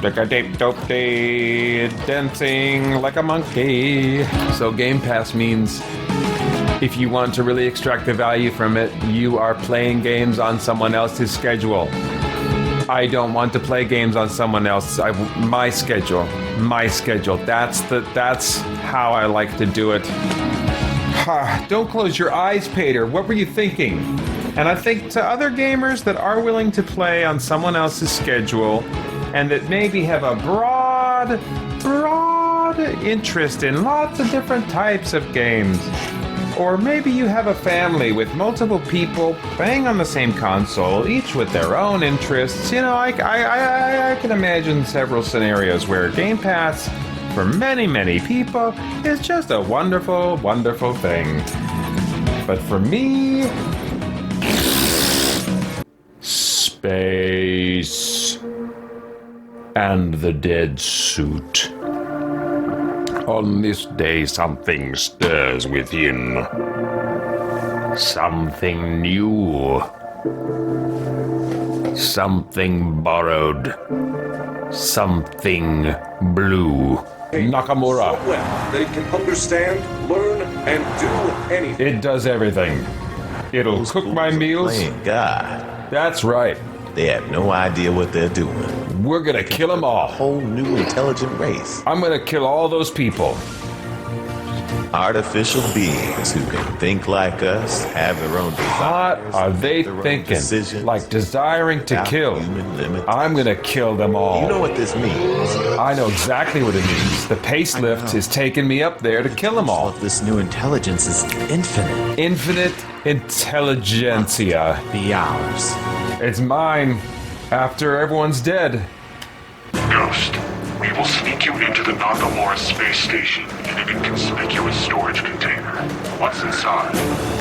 Take a deep dope day, dancing like a monkey. So Game Pass means if you want to really extract the value from it, you are playing games on someone else's schedule. I don't want to play games on someone else. My schedule. That's how I like to do it. Don't close your eyes, Pater. What were you thinking? And I think to other gamers that are willing to play on someone else's schedule and that maybe have a broad interest in lots of different types of games. Or maybe you have a family with multiple people playing on the same console, each with their own interests. You know, I can imagine several scenarios where Game Pass, for many people, is just a wonderful, wonderful thing. But for me... Space... and the dead suit. On this day, something stirs within. Something new. Something borrowed. Something blue. Nakamura. Well, they can understand, learn, and do anything. It does everything. It'll cook my meals. Playing God. That's right. They have no idea what they're doing. We're gonna kill them all. A whole new intelligent race. I'm gonna kill all those people. Artificial beings who can think like us, have their own desires. What are they their own thinking? decisions, Like desiring to without kill. human limits. I'm gonna kill them all. You know what this means? I know exactly what it means. The pace lift is taking me up there to kill them all. This new intelligence is infinite. Infinite intelligentsia. Be ours. It's mine. After everyone's dead. Ghost, we will sneak you into the Nakamura space station in an inconspicuous storage container. Once inside,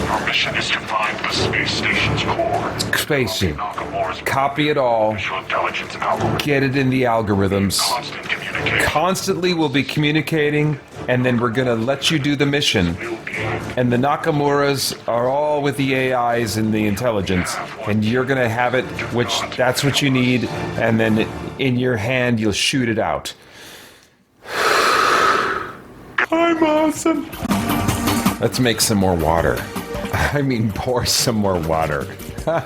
our mission is to find the space station's core. Spaceship. Nakamura's Copy it all. artificial intelligence algorithm. Get it in the algorithms. Constant communication. Constantly we'll be communicating, and then we're gonna let you do the mission. And the Nakamuras are all with the AIs and the intelligence, and you're gonna have it, which that's what you need, and then in your hand you'll shoot it out. I'm awesome. Let's make some more water. I mean, pour some more water. I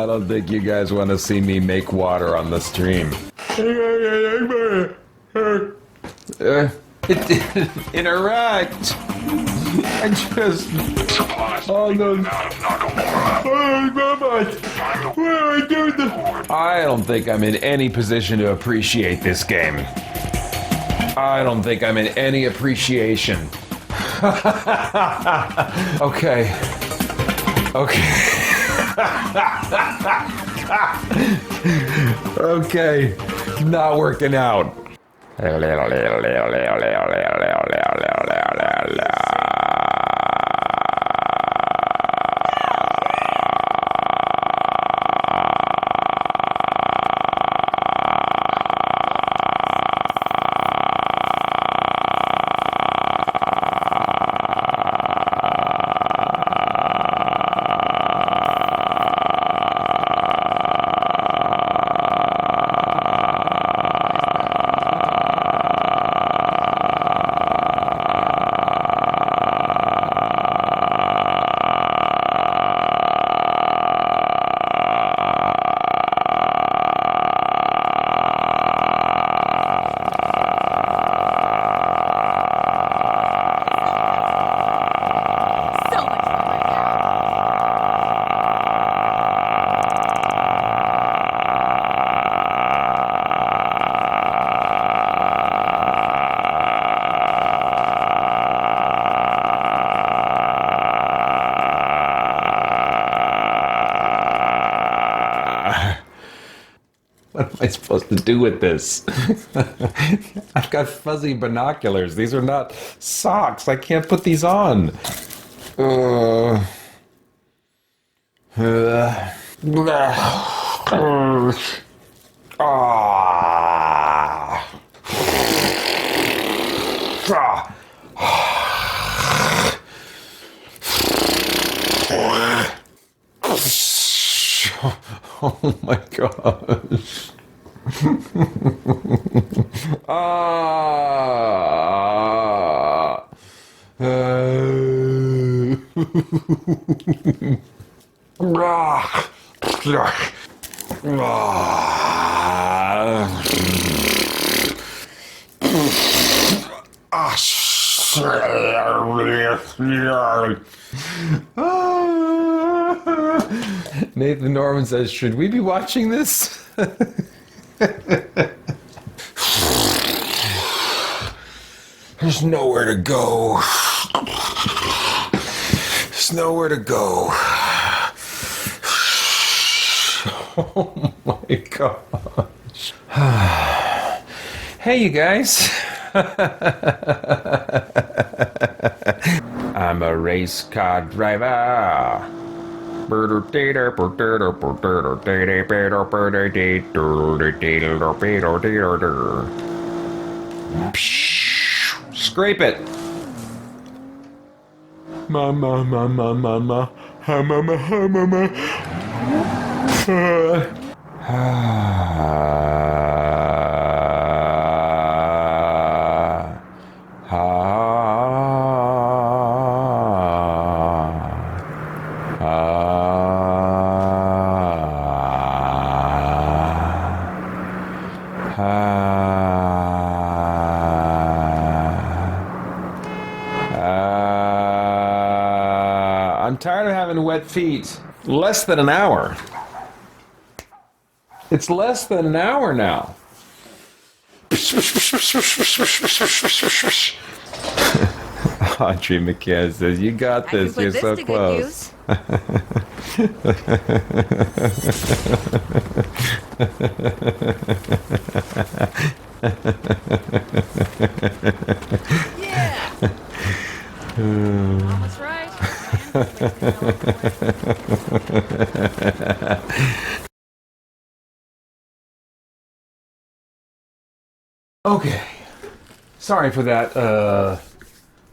don't think you guys want to see me make water on the stream. It didn't interact. I just... Supplies Oh no. out of Nakamura. I don't think I'm in any position to appreciate this game. I don't think I'm in any appreciation. Okay. Okay. Not working out. What am I supposed to do with this? I've got fuzzy binoculars. These are not socks. I can't put these on. Oh my gosh. Nathan Norman says, should we be watching this? There's nowhere to go. There's nowhere to go. Oh my gosh. Hey, you guys. I'm a race car driver. Scrape it. Mama, mama, mama. Ha, mama, ha, mama. I'm tired of having wet feet. Less than an hour. It's less than an hour now. Audrey McKay says, you got this. You're so close. Yeah. Almost right. Okay. Sorry for that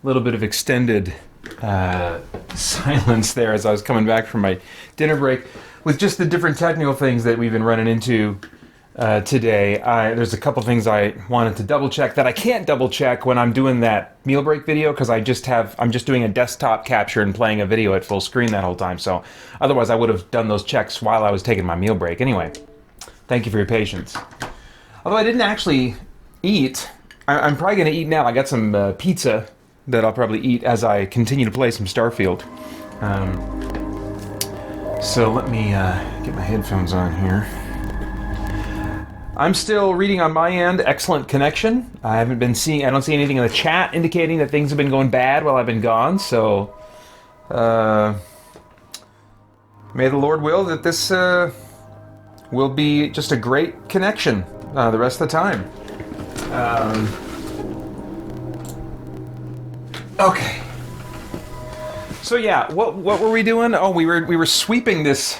little bit of extended silence there as I was coming back from my dinner break with just the different technical things that we've been running into today. There's a couple things I wanted to double check that I can't double check when I'm doing that meal break video because I'm just doing a desktop capture and playing a video at full screen that whole time. So otherwise I would have done those checks while I was taking my meal break. Anyway, thank you for your patience. Although I didn't actually eat, I'm probably going to eat now. I got some pizza that I'll probably eat as I continue to play some Starfield. So let me get my headphones on here. I'm still reading on my end, excellent connection. I don't see anything in the chat indicating that things have been going bad while I've been gone, so may the Lord will that this will be just a great connection the rest of the time. Okay. So yeah, what were we doing? Oh, we were sweeping this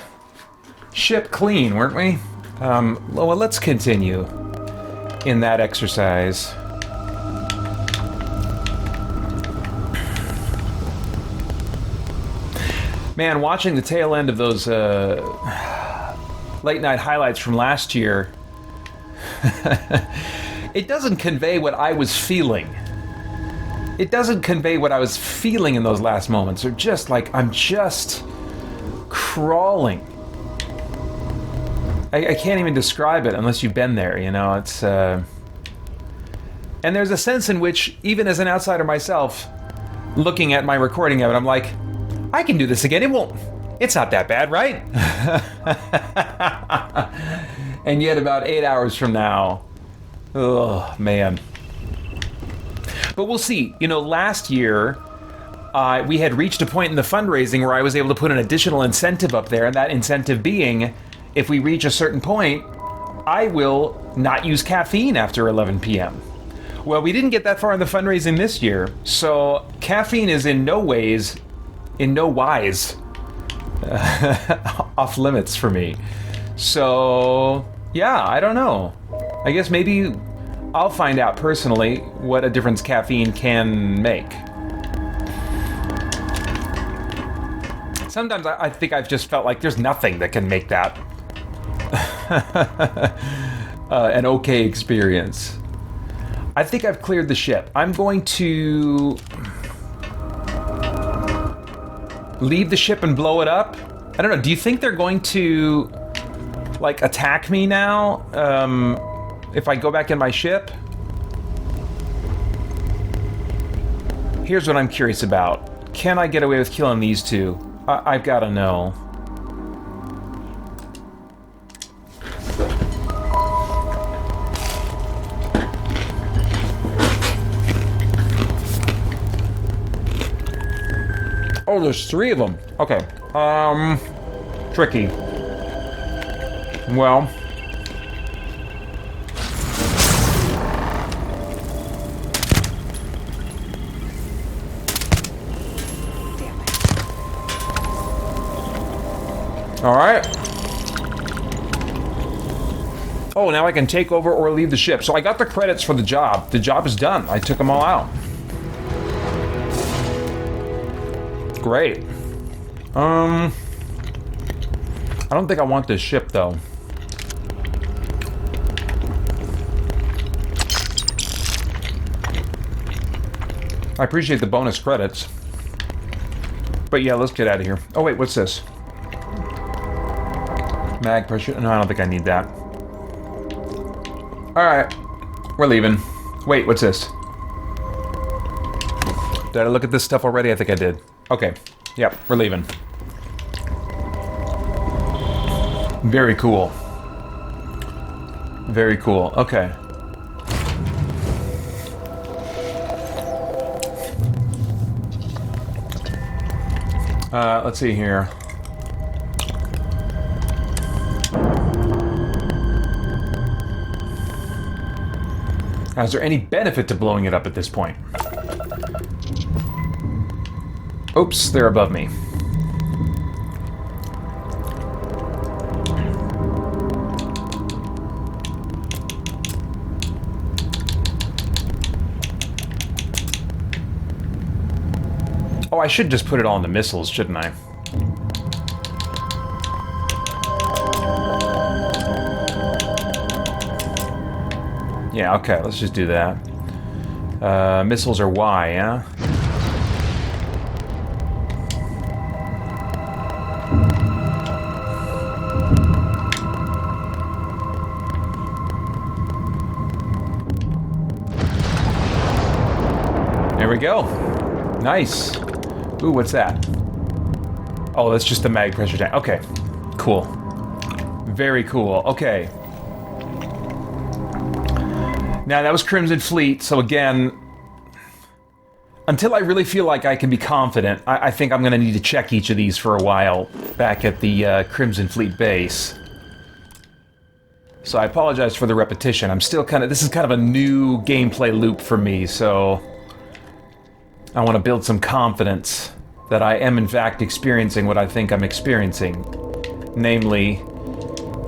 ship clean, weren't we? Well, let's continue in that exercise. Man, watching the tail end of those late night highlights from last year, it doesn't convey what I was feeling. It doesn't convey what I was feeling in those last moments. They're just like, I'm just crawling. I can't even describe it unless you've been there, you know, it's... And there's a sense in which, even as an outsider myself, looking at my recording of it, I'm like, I can do this again, it's not that bad, right? And yet about 8 hours from now, oh, man. But we'll see. You know, last year, we had reached a point in the fundraising where I was able to put an additional incentive up there, and that incentive being, if we reach a certain point, I will not use caffeine after 11 p.m. Well, we didn't get that far in the fundraising this year, so caffeine is in no wise off limits for me. So, yeah, I don't know. I guess maybe I'll find out personally what a difference caffeine can make. Sometimes I think I've just felt like there's nothing that can make that an okay experience. I think I've cleared the ship. I'm going to leave the ship and blow it up I don't know, do you think they're going to, like, attack me now? If I go back in my ship? Here's what I'm curious about. Can I get away with killing these two? I've got to know. Oh, there's 3 of them. Okay. Tricky. Well. Alright. Oh, now I can take over or leave the ship. So I got the credits for the job. The job is done. I took them all out. Great. I don't think I want this ship, though. I appreciate the bonus credits. But yeah, let's get out of here. Oh, wait, what's this? Mag pressure? No, I don't think I need that. Alright. We're leaving. Wait, what's this? Did I look at this stuff already? I think I did. Okay. Yep, we're leaving. Very cool. Very cool. Okay. Let's see here. Is there any benefit to blowing it up at this point? Oops, they're above me. Oh, I should just put it all in the missiles, shouldn't I? Yeah, okay, let's just do that. Missiles are Y, yeah? There we go. Nice. Ooh, what's that? Oh, that's just the mag pressure tank. Okay, cool. Very cool. Okay. Now, that was Crimson Fleet, so again, until I really feel like I can be confident, I think I'm going to need to check each of these for a while back at the Crimson Fleet base. So I apologize for the repetition. I'm still this is kind of a new gameplay loop for me, so I want to build some confidence that I am in fact experiencing what I think I'm experiencing. Namely,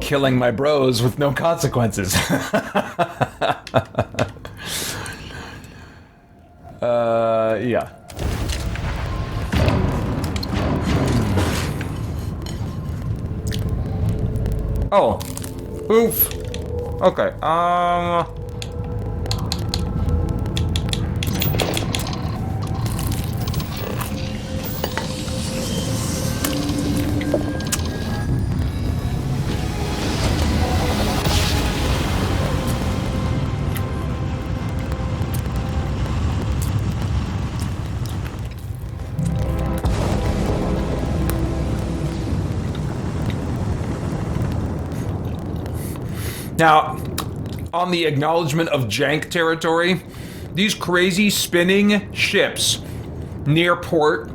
killing my bros with no consequences. Yeah. Oh. Oof. Okay, now, on the acknowledgement of jank territory, these crazy spinning ships near port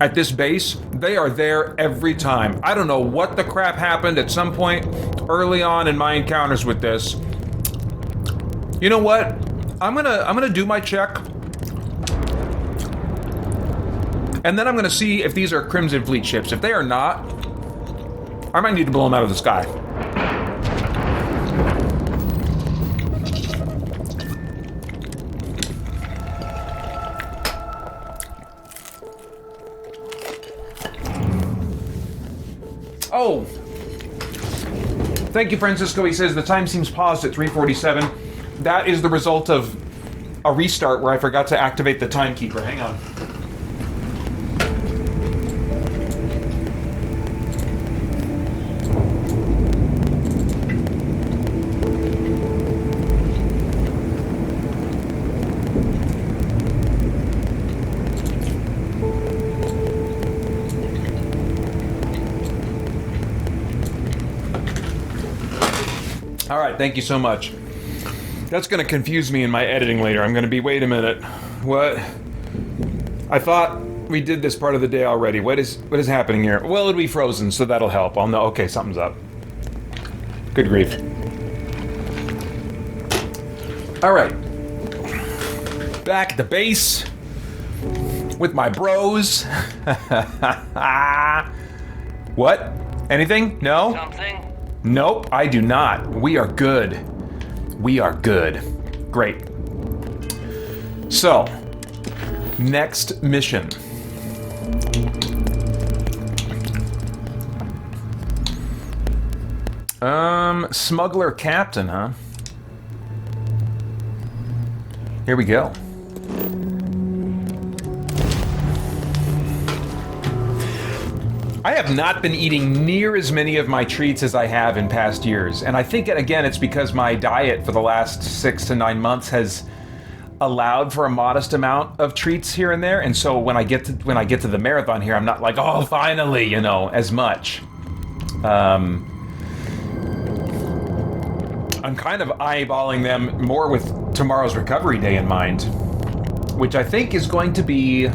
at this base, they are there every time. I don't know what the crap happened at some point early on in my encounters with this. You know what? I'm gonna do my check. And then I'm gonna see if these are Crimson Fleet ships. If they are not, I might need to blow them out of the sky. Oh! Thank you, Francisco. He says the time seems paused at 3:47. That is the result of a restart where I forgot to activate the timekeeper. Hang on. All right, thank you so much. That's going to confuse me in my editing later. I'm going to be, wait a minute. What? I thought we did this part of the day already. What is happening here? Well, it'll be frozen, so that'll help. I'll know. Okay, something's up. Good grief. All right. Back at the base with my bros. What? Anything? No? Something? Nope, I do not. We are good. We are good. Great. So, next mission. Smuggler Captain, huh? Here we go. I have not been eating near as many of my treats as I have in past years, and I think, again, it's because my diet for the last 6 to 9 months has allowed for a modest amount of treats here and there, and so when I get to the marathon here, I'm not like, oh, finally, you know, as much. I'm kind of eyeballing them more with tomorrow's recovery day in mind, which I think is going to be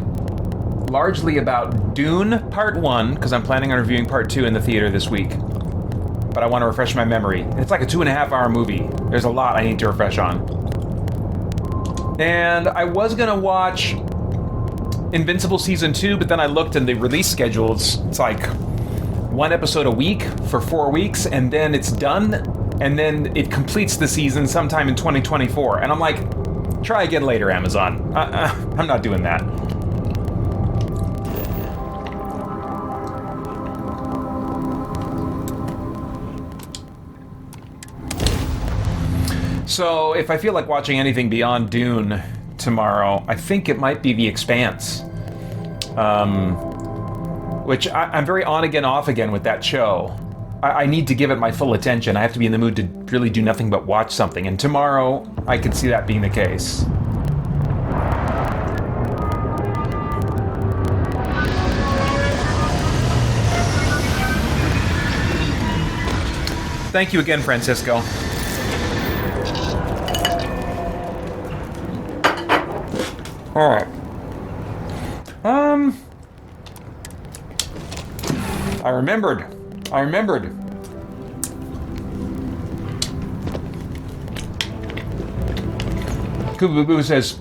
largely about Dune Part 1, because I'm planning on reviewing Part 2 in the theater this week. But I want to refresh my memory. It's like a 2.5-hour movie. There's a lot I need to refresh on. And I was going to watch Invincible Season 2, but then I looked and the release schedules, it's like 1 episode a week for 4 weeks, and then it's done, and then it completes the season sometime in 2024. And I'm like, try again later, Amazon. I'm not doing that. So, if I feel like watching anything beyond Dune tomorrow, I think it might be The Expanse. Which I'm very on again, off again with that show. I need to give it my full attention. I have to be in the mood to really do nothing but watch something. And tomorrow, I could see that being the case. Thank you again, Francisco. All right. I remembered. Kubu says,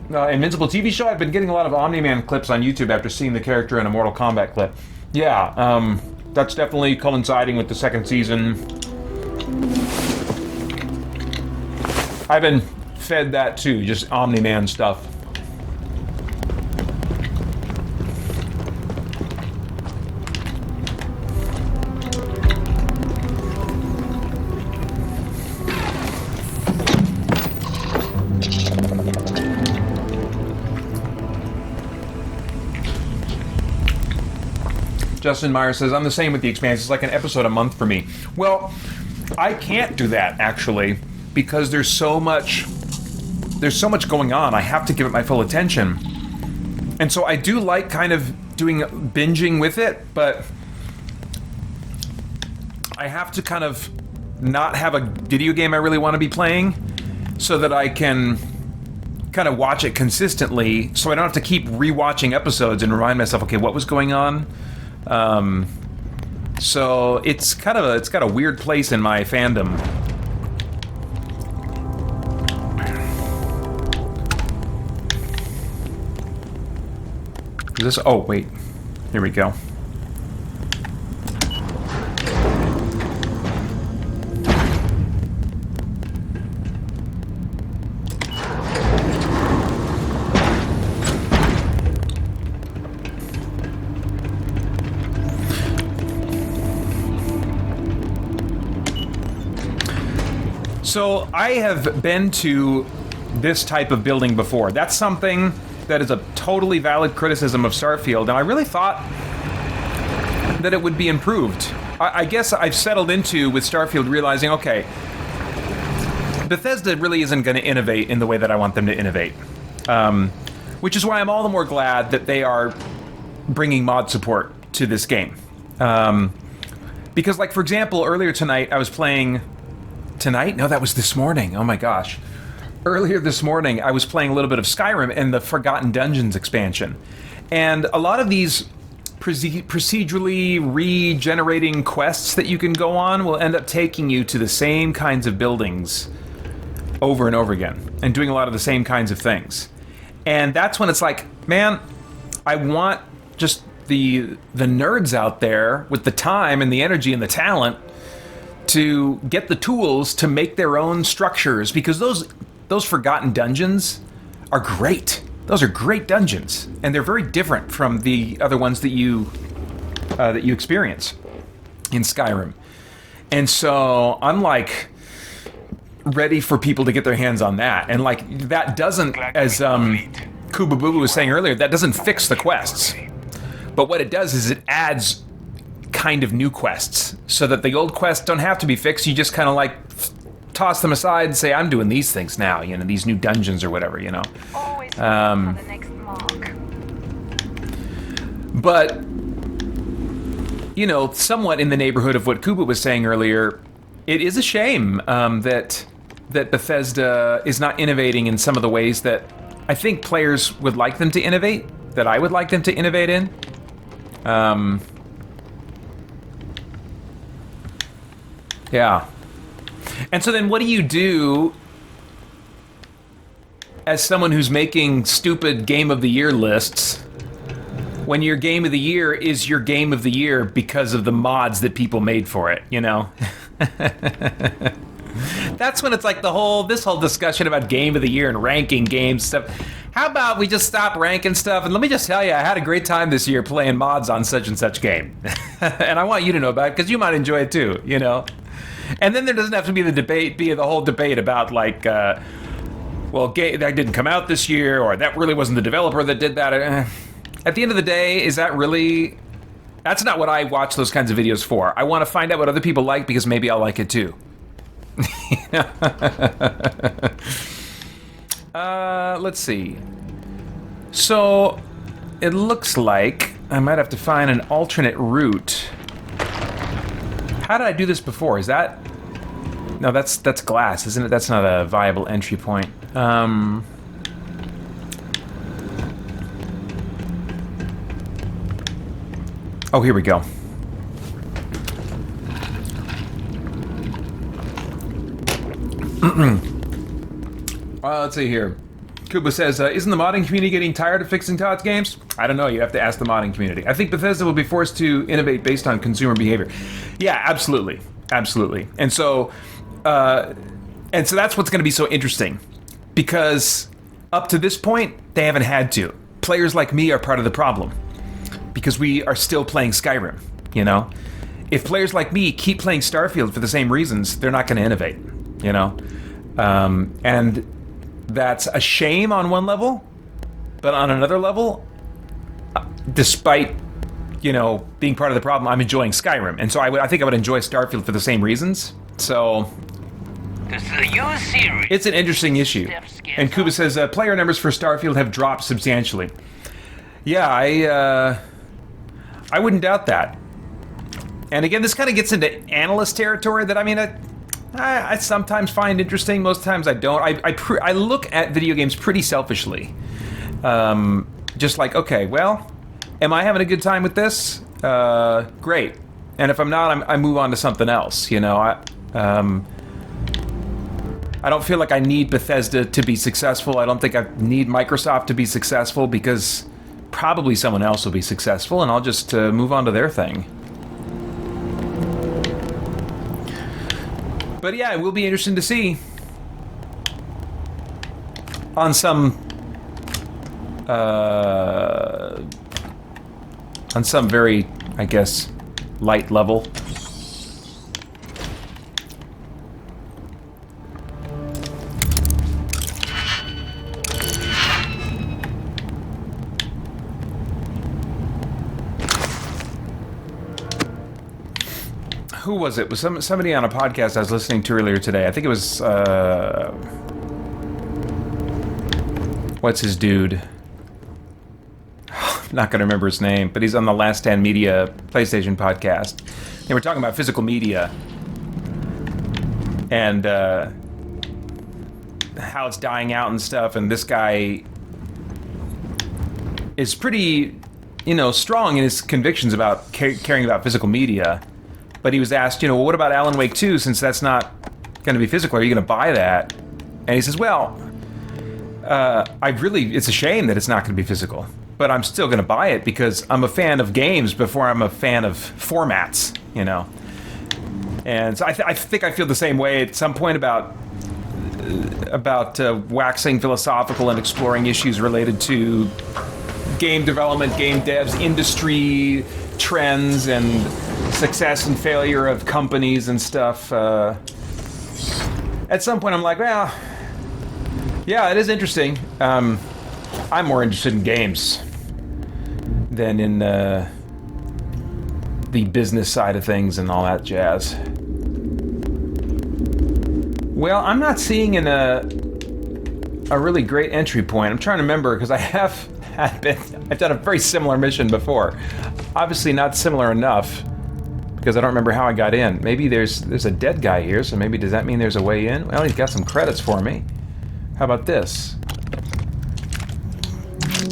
Invincible TV show? I've been getting a lot of Omni-Man clips on YouTube after seeing the character in a Mortal Kombat clip. Yeah, that's definitely coinciding with the second season. I've been fed that too, just Omni-Man stuff. Justin Meyer says, I'm the same with The Expanse. It's like an episode a month for me. Well, I can't do that, actually, because there's so much going on. I have to give it my full attention. And so I do like kind of doing binging with it, but I have to kind of not have a video game I really want to be playing so that I can kind of watch it consistently, so I don't have to keep rewatching episodes and remind myself, okay, what was going on? So it's got a weird place in my fandom. Is this? Oh wait, here we go. So I have been to this type of building before. That's something that is a totally valid criticism of Starfield, and I really thought that it would be improved. I guess I've settled into, with Starfield, realizing, okay, Bethesda really isn't going to innovate in the way that I want them to innovate. Which is why I'm all the more glad that they are bringing mod support to this game. Because, like, for example, earlier tonight I was playing tonight? No, that was this morning. Oh my gosh. Earlier this morning, I was playing a little bit of Skyrim and the Forgotten Dungeons expansion. And a lot of these procedurally regenerating quests that you can go on will end up taking you to the same kinds of buildings over and over again and doing a lot of the same kinds of things. And that's when it's like, man, I want just the nerds out there with the time and the energy and the talent to get the tools to make their own structures, because those Forgotten Dungeons are great. Those are great dungeons, and they're very different from the other ones that you experience in Skyrim. And so I'm like ready for people to get their hands on that. And like that doesn't, as Kuba Boo was saying earlier, that doesn't fix the quests. But what it does is it adds kind of new quests, so that the old quests don't have to be fixed. You just kind of like toss them aside and say, I'm doing these things now, you know, these new dungeons or whatever, you know. Always for the next mark. But, you know, somewhat in the neighborhood of what Kuba was saying earlier, it is a shame that Bethesda is not innovating in some of the ways that I think players would like them to innovate, that I would like them to innovate in. Yeah. And so then what do you do as someone who's making stupid Game of the Year lists when your Game of the Year is your Game of the Year because of the mods that people made for it, you know? That's when it's like this whole discussion about Game of the Year and ranking games stuff. How about we just stop ranking stuff? And let me just tell you, I had a great time this year playing mods on such and such game. And I want you to know about it because you might enjoy it too, you know? And then there doesn't have to be the whole debate about like, well, that didn't come out this year, or that really wasn't the developer that did that. At the end of the day, is that really... That's not what I watch those kinds of videos for. I want to find out what other people like because maybe I'll like it too. Let's see. So, it looks like I might have to find an alternate route. How did I do this before? Is that... No, that's glass, isn't it? That's not a viable entry point. Oh, here we go. Let's see here. Kuba says, isn't the modding community getting tired of fixing Todd's games? I don't know. You have to ask the modding community. I think Bethesda will be forced to innovate based on consumer behavior. Yeah, absolutely. Absolutely. And so that's what's going to be so interesting. Because up to this point, they haven't had to. Players like me are part of the problem. Because we are still playing Skyrim, you know? If players like me keep playing Starfield for the same reasons, they're not going to innovate, you know? And that's a shame on one level, but on another level, despite, you know, being part of the problem, I'm enjoying Skyrim. And so I think I would enjoy Starfield for the same reasons. So it's an interesting issue. And Kuba says, player numbers for Starfield have dropped substantially. Yeah, I wouldn't doubt that. And again, this kind of gets into analyst territory that, I mean, I sometimes find interesting. Most times I don't. I look at video games pretty selfishly. Just like, okay, well, am I having a good time with this? Great. And if I'm not, I move on to something else, you know? I don't feel like I need Bethesda to be successful. I don't think I need Microsoft to be successful, because probably someone else will be successful, and I'll just move on to their thing. But yeah, it will be interesting to see on some very, I guess, light level. Who was it? It was somebody on a podcast I was listening to earlier today. I think it was, what's his dude? I'm not going to remember his name, but he's on the Last Stand Media PlayStation podcast. They were talking about physical media. and how it's dying out and stuff. And this guy is pretty, strong in his convictions about caring about physical media. But he was asked, well, what about Alan Wake 2, since that's not going to be physical? Are you going to buy that? And he says, well, it's a shame that it's not going to be physical, but I'm still going to buy it because I'm a fan of games before I'm a fan of formats, And so I think I feel the same way at some point about waxing philosophical and exploring issues related to game development, game devs, industry trends, and success and failure of companies and stuff. At some point I'm like, well, yeah, it is interesting. I'm more interested in games than in the business side of things and all that jazz. Well, I'm not seeing a really great entry point. I'm trying to remember, because I've done a very similar mission before. Obviously not similar enough, because I don't remember how I got in. Maybe there's a dead guy here, so maybe does that mean there's a way in? Well, he's got some credits for me. How about this?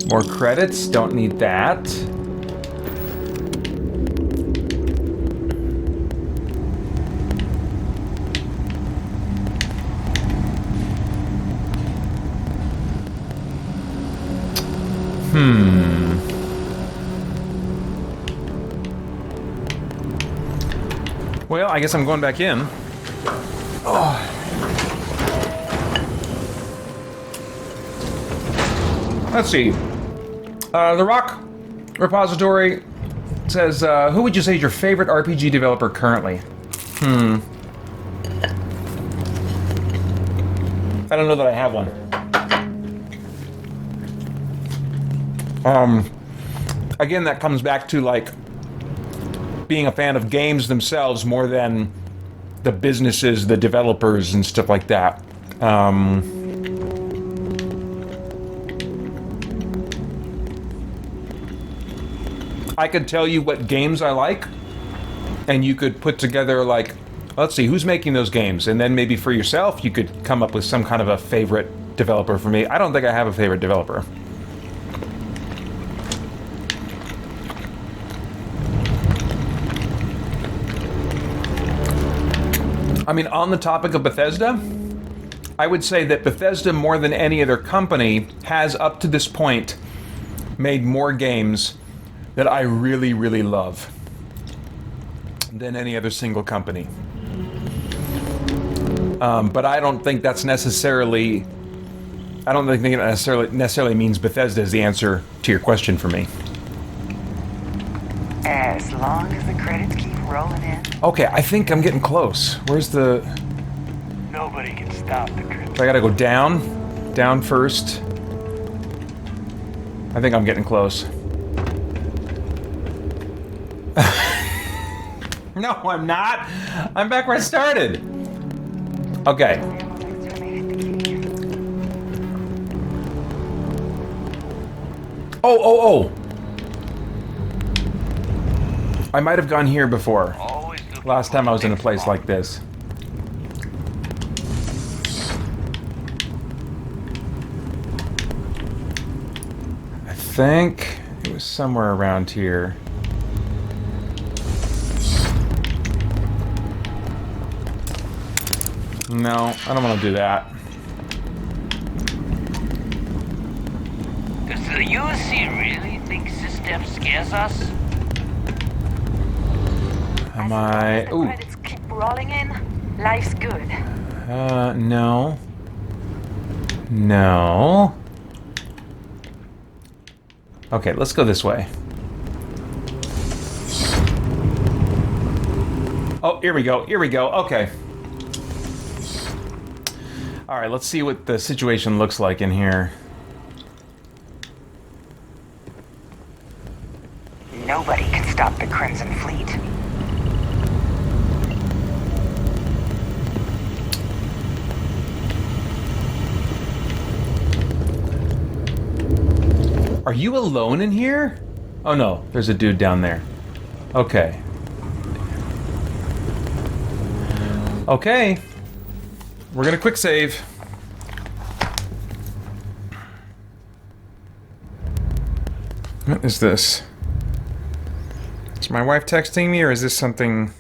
More credits, don't need that. Well, I guess I'm going back in. Oh. Let's see. The Rock repository says, who would you say is your favorite RPG developer currently? I don't know that I have one. Again, that comes back to, like, being a fan of games themselves more than the businesses, the developers, and stuff like that. I could tell you what games I like, and you could put together, like, let's see, who's making those games? And then maybe for yourself, you could come up with some kind of a favorite developer for me. I don't think I have a favorite developer. I mean, on the topic of Bethesda, I would say that Bethesda, more than any other company, has up to this point made more games that I really, really love than any other single company. But I don't think that's necessarily... I don't think it necessarily means Bethesda is the answer to your question for me. As long as the credits keep rolling in. Okay, I think I'm getting close. Where's the... Nobody can stop the credits. So I gotta go down? Down first. I think I'm getting close. No, I'm not. I'm back where I started. Okay. Oh. I might have gone here before. Last time I was in a place like this. I think it was somewhere around here. No, I don't want to do that. Does the USC really think System scares us? As long as the credits keep rolling in, life's good. No. No. Okay, let's go this way. Oh, here we go. Okay. All right, let's see what the situation looks like in here. Nobody can stop the Crimson Fleet. Are you alone in here? Oh no, there's a dude down there. Okay. Okay. We're gonna quick save. What is this? Is my wife texting me, or is this something...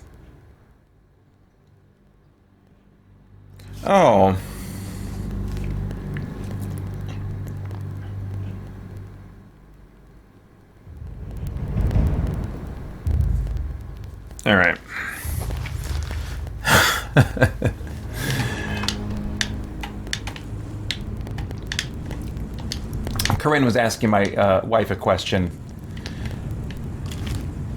Oh. All right. Corinne was asking my wife a question.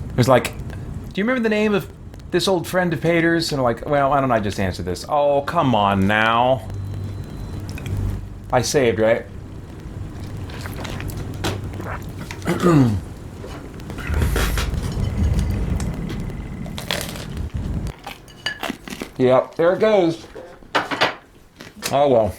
It was like, do you remember the name of this old friend of Pater's? And I'm like, well, why don't I just answer this? Oh, come on now. I saved, right? Yep, there it goes. Oh well.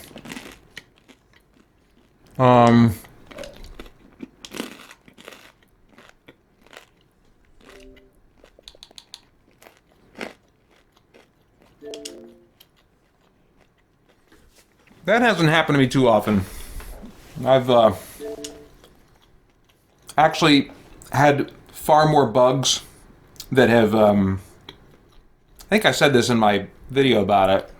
That hasn't happened to me too often. I've actually had far more bugs that have I think I said this in my video about it.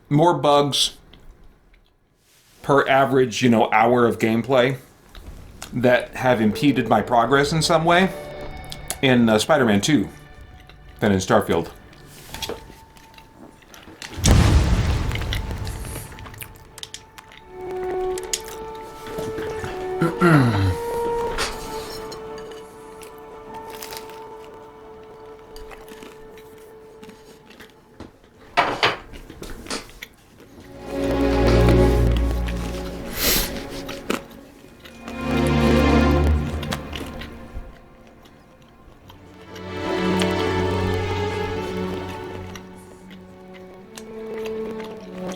More bugs per average, hour of gameplay that have impeded my progress in some way in Spider-Man 2 than in Starfield.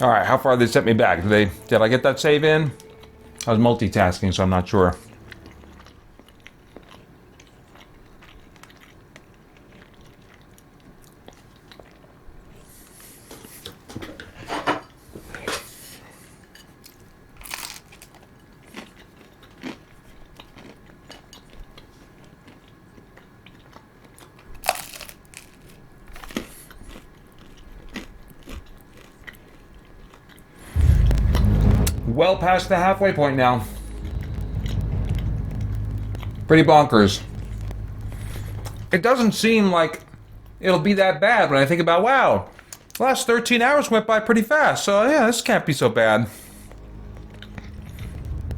Alright, how far did they set me back? Did I get that save in? I was multitasking, so I'm not sure. Well past the halfway point now. Pretty bonkers. It doesn't seem like it'll be that bad when I think about, wow, the last 13 hours went by pretty fast, so yeah, this can't be so bad.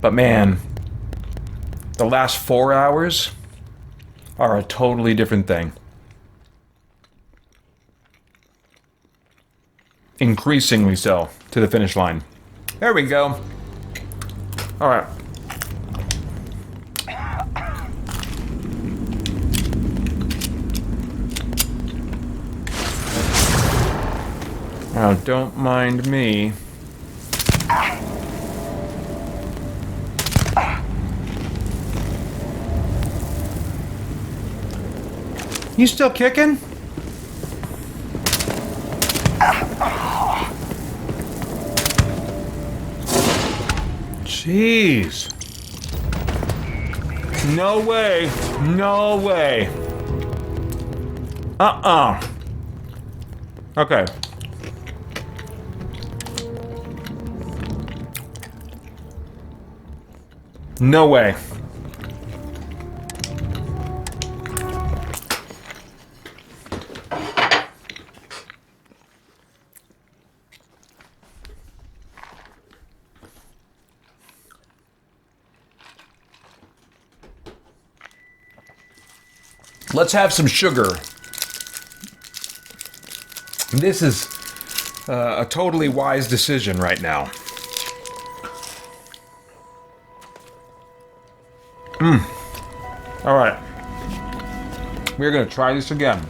But man, the last 4 hours are a totally different thing. Increasingly so, to the finish line. There we go. All right. Now, don't mind me. You still kicking? Jeez. No way. No way. Okay. No way. Let's have some sugar. This is a totally wise decision right now. All right. We're going to try this again.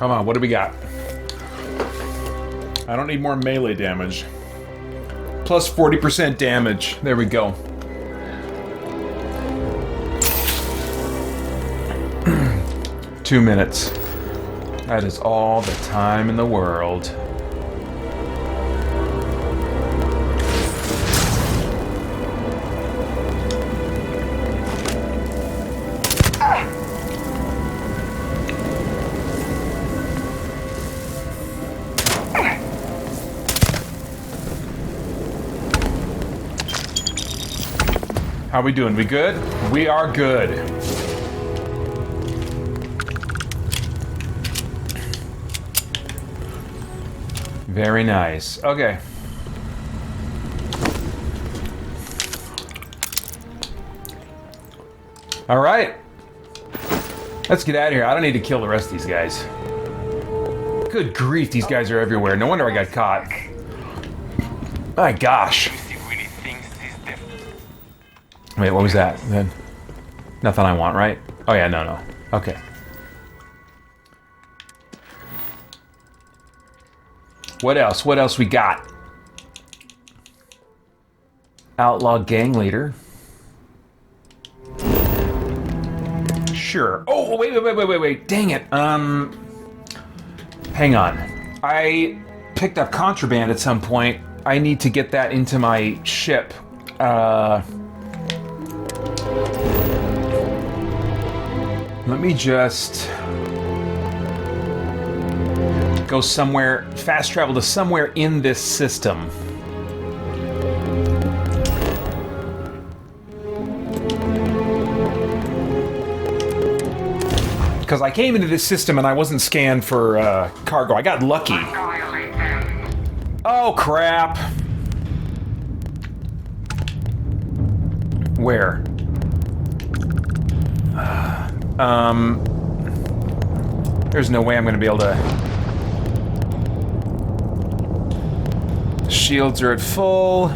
Come on, what do we got? I don't need more melee damage. Plus 40% damage. There we go. Two minutes. That is all the time in the world. How we doing? We good? We are good. Very nice. Okay. All right. Let's get out of here. I don't need to kill the rest of these guys. Good grief, these guys are everywhere. No wonder I got caught. My gosh. Wait, what was that? Then nothing I want, right? Oh yeah, no. Okay. What else? What else we got? Outlaw gang leader. Sure. Oh, wait. Dang it. Hang on. I picked up contraband at some point. I need to get that into my ship. Let me just go somewhere, fast travel to somewhere in this system. Because I came into this system and I wasn't scanned for cargo. I got lucky. Oh, crap. Where? There's no way I'm gonna be able to... Shields are at full.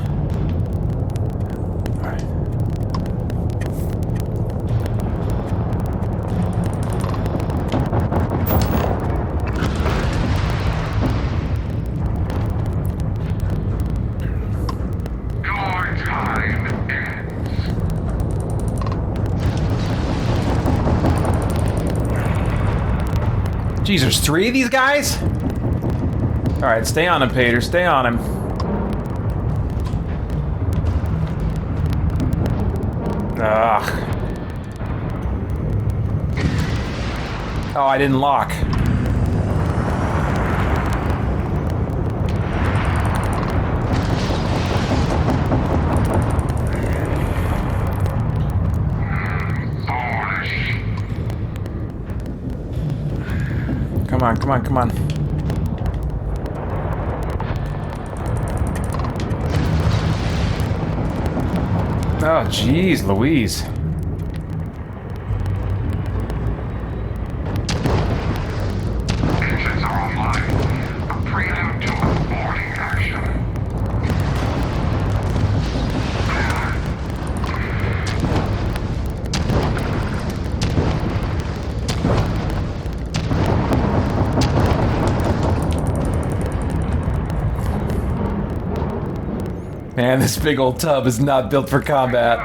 Alright. Jeez, there's 3 of these guys? Alright, stay on him, Pater. Stay on him. Ugh. Oh, I didn't lock. Come on. Oh, jeez, Louise. Engines are online. A prelude to boarding action. Man, this big old tub is not built for combat.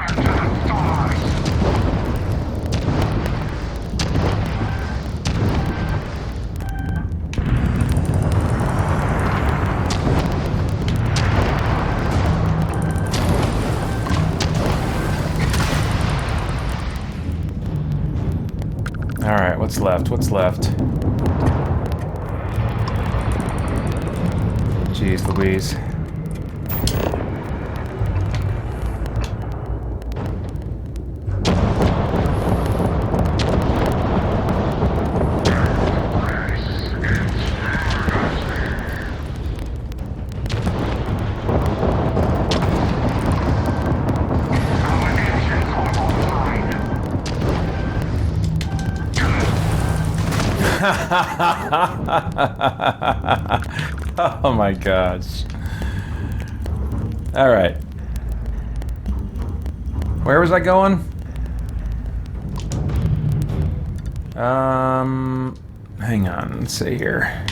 Alright, what's left? Jeez Louise. Oh my gosh. Alright. Where was I going? hang on, let's see here.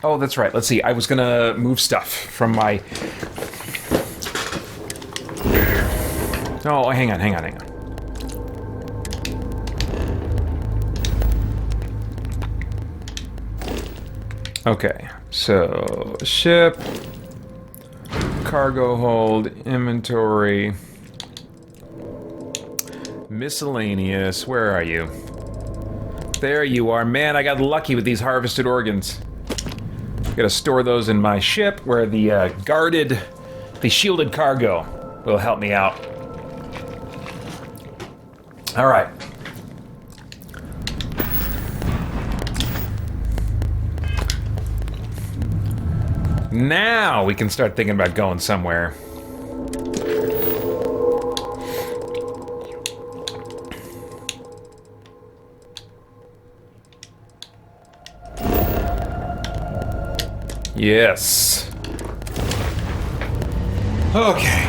Oh, that's right. Let's see. I was gonna move stuff from my... Oh, hang on. Okay, so ship, cargo hold, inventory, miscellaneous. Where are you? There you are. Man, I got lucky with these harvested organs. Gotta store those in my ship where the shielded cargo will help me out. All right. Now we can start thinking about going somewhere. Yes. Okay.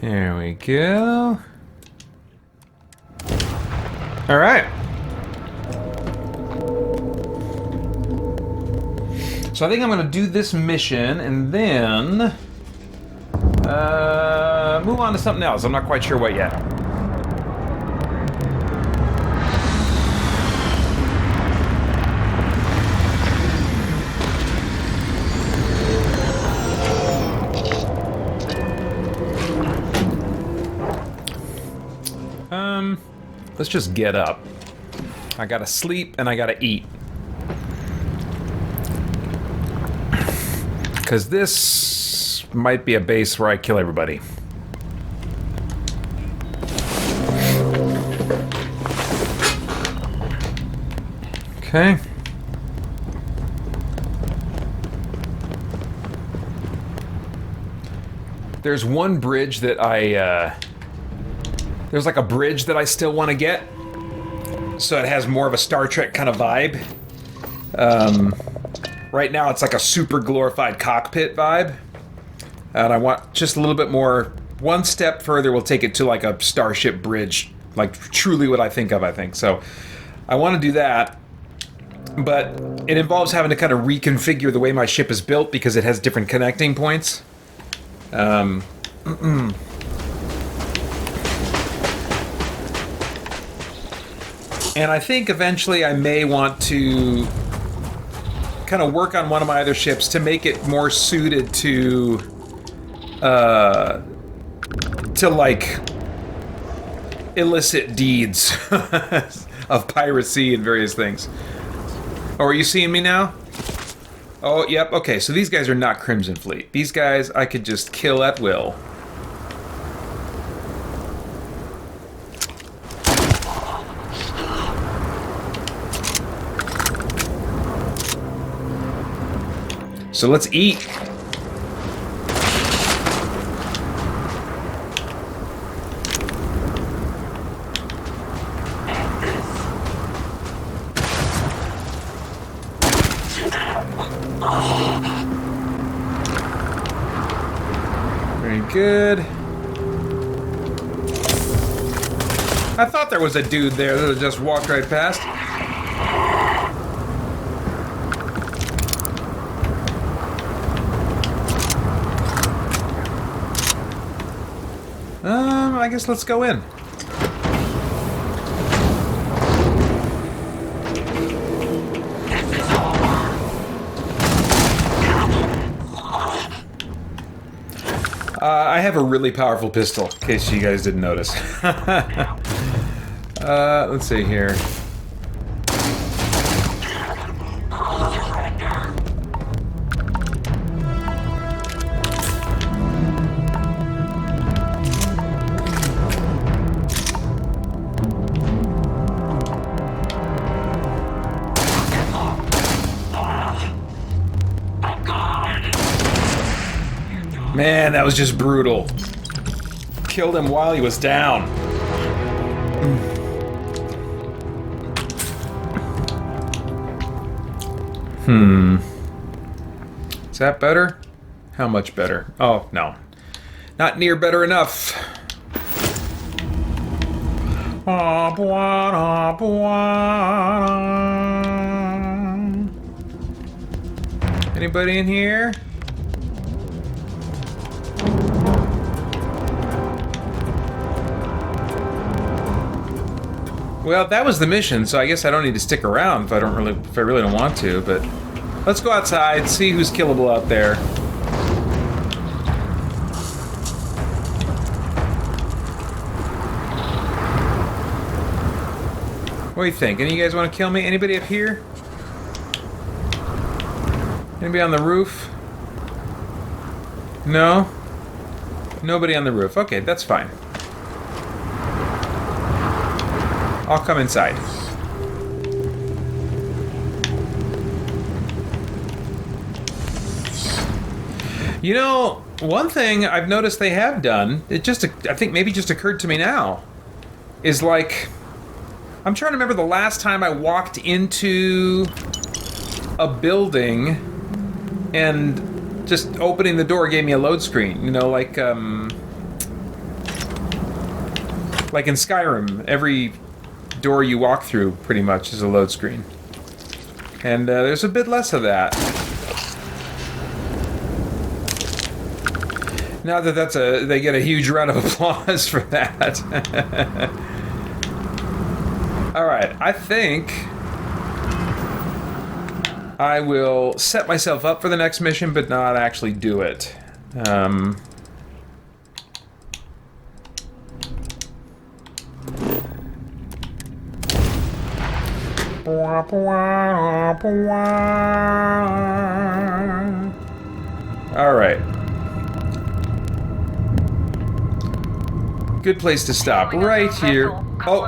There we go. All right. So I think I'm going to do this mission and then move on to something else. I'm not quite sure what yet. Let's just get up. I gotta sleep and I gotta eat. Because this might be a base where I kill everybody. Okay. There's one bridge that there's like a bridge that I still want to get. So it has more of a Star Trek kind of vibe. Right now it's like a super glorified cockpit vibe. And I want just a little bit more, one step further will take it to like a starship bridge. Like truly what I think of, I think. So I want to do that. But it involves having to kind of reconfigure the way my ship is built because it has different connecting points. And I think eventually I may want to kind of work on one of my other ships to make it more suited to like illicit deeds of piracy and various things. Oh, are you seeing me now? Oh, yep, okay, so these guys are not Crimson Fleet. These guys I could just kill at will. So let's eat. Very good. I thought there was a dude there that just walked right past. I guess let's go in. I have a really powerful pistol, in case you guys didn't notice. Let's see here. Man, that was just brutal. Killed him while he was down. Is that better? How much better? Oh, no. Not near better enough. Anybody in here? Well, that was the mission, so I guess I don't need to stick around if I really don't want to, but let's go outside, see who's killable out there. What do you think? Any of you guys want to kill me? Anybody up here? Anybody on the roof? No? Nobody on the roof. Okay, that's fine. I'll come inside. You know, one thing I've noticed they have done, I think maybe just occurred to me now, is like, I'm trying to remember the last time I walked into a building and just opening the door gave me a load screen. You know, like in Skyrim, every door you walk through pretty much is a load screen. And there's a bit less of that. Not that they get a huge round of applause for that. Alright, I think I will set myself up for the next mission, but not actually do it. Alright. Good place to stop, right here. Oh.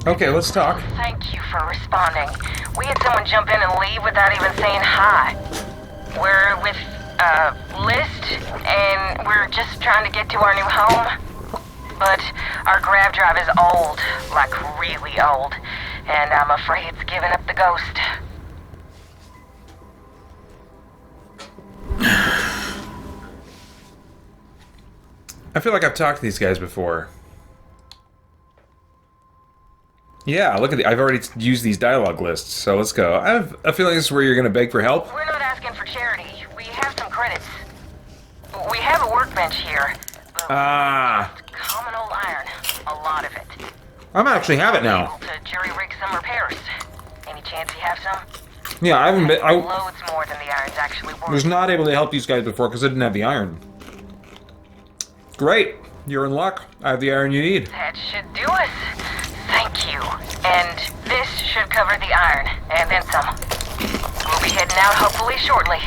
Okay, let's talk. Thank you for responding. We had someone jump in and leave without even saying hi. We're with, List, and we're just trying to get to our new home. But our grab drive is old, like really old, and I'm afraid it's giving up the ghost. I feel like I've talked to these guys before. Yeah, look at I've already used these dialogue lists, so let's go. I have a feeling this is where you're gonna beg for help. We're not asking for charity. We have some credits. We have a workbench here. Common old iron. A lot of it. I might actually have it now. To jury rig some repairs. Any chance you have some? Yeah, I haven't been. Loads more than the iron's actually worth. Was not able to help these guys before because I didn't have the iron. Great, you're in luck. I have the iron you need. That should do us. Thank you. And this should cover the iron, and then some. We'll be heading out hopefully shortly.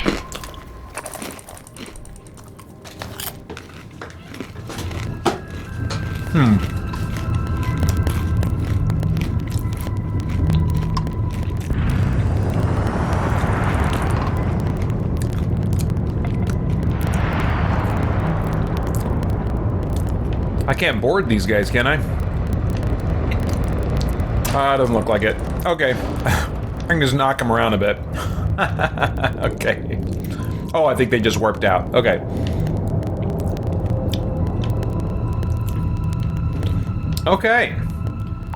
I can't board these guys, can I? Doesn't look like it. Okay. I can just knock them around a bit. Okay. Oh, I think they just warped out. Okay. Okay.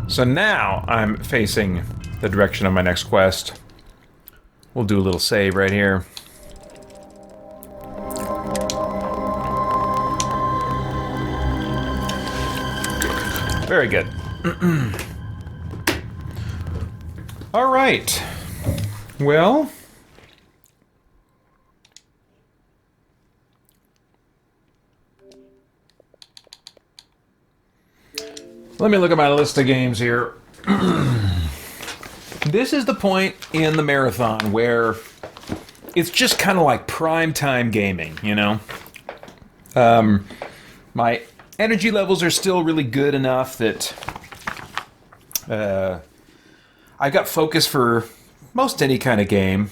So now I'm facing the direction of my next quest. We'll do a little save right here. Very good. All right. Well, let me look at my list of games here. This is the point in the marathon where it's just kind of like prime time gaming, you know? My energy levels are still really good enough that I've got focus for most any kind of game.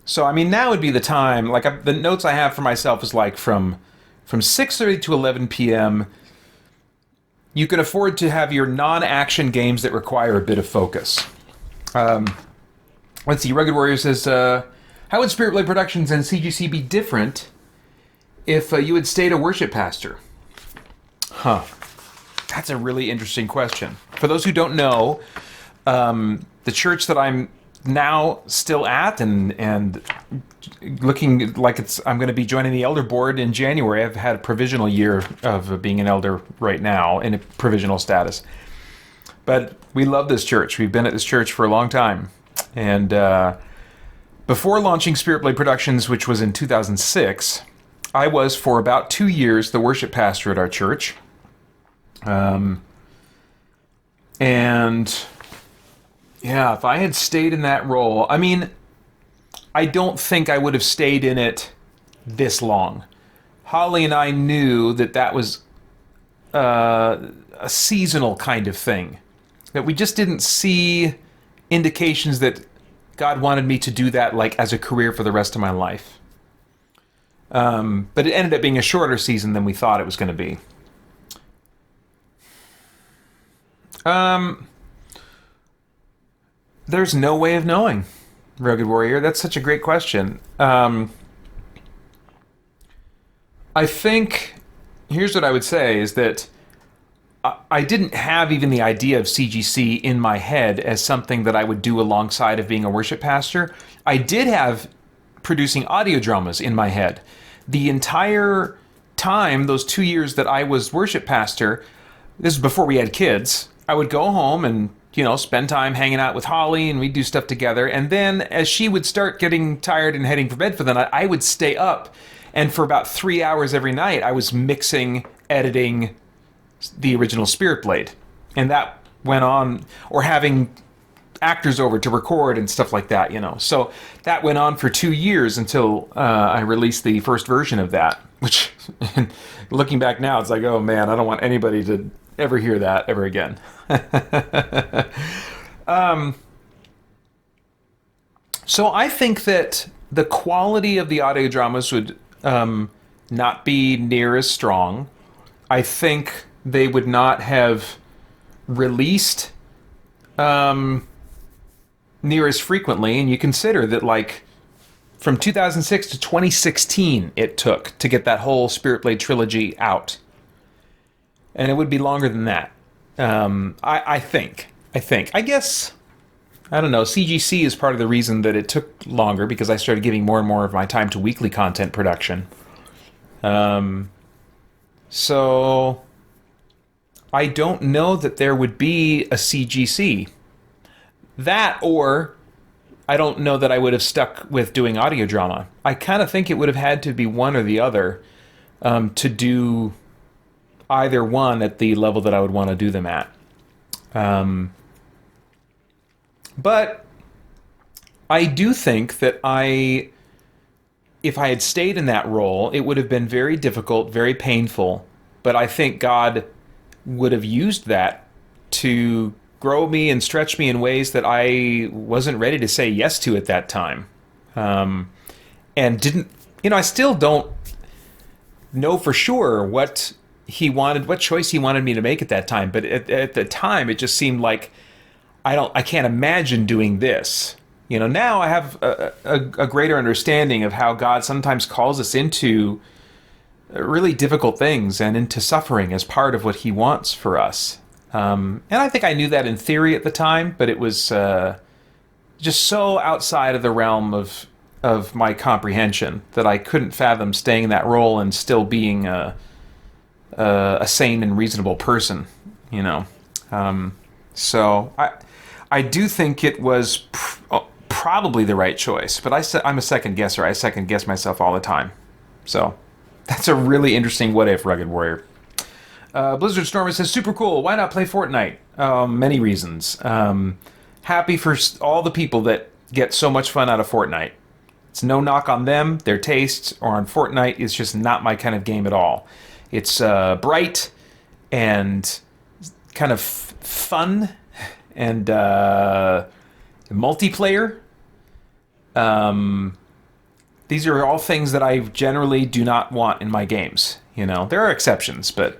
So, I mean, now would be the time. Like, the notes I have for myself is like from 6:30 to 11 p.m., you can afford to have your non-action games that require a bit of focus. Let's see, Rugged Warrior says, how would Spirit Blade Productions and CGC be different if you had stayed a worship pastor? Huh. That's a really interesting question. For those who don't know, the church that I'm now still at and looking like I'm going to be joining the elder board in January. I've had a provisional year of being an elder right now in a provisional status. But we love this church. We've been at this church for a long time. And before launching Spirit Blade Productions, which was in 2006, I was for about 2 years the worship pastor at our church. And yeah, if I had stayed in that role, I mean, I don't think I would have stayed in it this long. Holly and I knew that was a seasonal kind of thing. That we just didn't see indications that God wanted me to do that like as a career for the rest of my life. But it ended up being a shorter season than we thought it was going to be. There's no way of knowing, Rugged Warrior. That's such a great question. I think, here's what I would say, is that I didn't have even the idea of CGC in my head as something that I would do alongside of being a worship pastor. I did have producing audio dramas in my head. The entire time, those 2 years that I was worship pastor, this is before we had kids, I would go home and spend time hanging out with Holly, and we'd do stuff together. And then as she would start getting tired and heading for bed for the night, I would stay up. And for about 3 hours every night, I was mixing, editing the original Spirit Blade. And that went on, or having actors over to record and stuff like that, So that went on for 2 years until I released the first version of that, which, looking back now, it's like, oh man, I don't want anybody to ever hear that ever again. So I think that the quality of the audio dramas would not be near as strong. I think they would not have released near as frequently. And you consider that, like, from 2006 to 2016 it took to get that whole Spirit Blade trilogy out. And it would be longer than that. I think. I guess, I don't know, CGC is part of the reason that it took longer, because I started giving more and more of my time to weekly content production. So I don't know that there would be a CGC. That, or I don't know that I would have stuck with doing audio drama. I kind of think it would have had to be one or the other to do either one at the level that I would want to do them at. But I do think that if I had stayed in that role, it would have been very difficult, very painful, but I think God would have used that to grow me and stretch me in ways that I wasn't ready to say yes to at that time. And didn't, I still don't know for sure what choice he wanted me to make at that time. But at the time, it just seemed like I can't imagine doing this. Now I have a greater understanding of how God sometimes calls us into really difficult things and into suffering as part of what he wants for us. And I think I knew that in theory at the time, but it was just so outside of the realm of my comprehension that I couldn't fathom staying in that role and still being a sane and reasonable person, So I do think it was probably the right choice, but I'm a second guesser. I second guess myself all the time. So that's a really interesting what if, Rugged Warrior. Blizzard Stormer says, super cool. Why not play Fortnite? Many reasons. Happy for all the people that get so much fun out of Fortnite. It's no knock on them, their tastes, or on Fortnite. It's just not my kind of game at all. It's bright and kind of fun and multiplayer. these are all things that I generally do not want in my games. You know, there are exceptions, but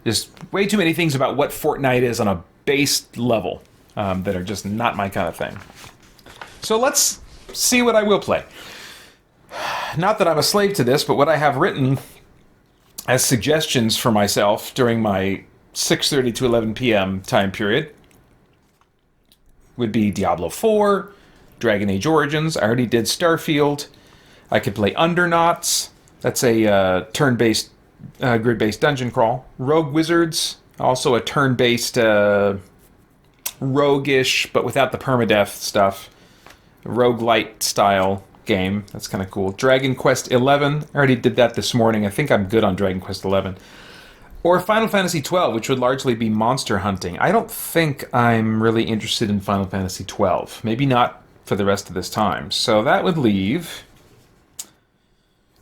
there's way too many things about what Fortnite is on a base level that are just not my kind of thing. So let's see what I will play. Not that I'm a slave to this, but what I have written as suggestions for myself during my 6:30 to 11 p.m. time period would be Diablo 4, Dragon Age Origins. I already did Starfield. I could play Undernauts. That's a turn-based, grid-based dungeon crawl. Rogue Wizards, also a turn-based, roguish, but without the permadeath stuff. Roguelite style game. That's kind of cool. Dragon Quest XI. I already did that this morning. I think I'm good on Dragon Quest XI. Or Final Fantasy XII, which would largely be monster hunting. I don't think I'm really interested in Final Fantasy XII. Maybe not for the rest of this time. So that would leave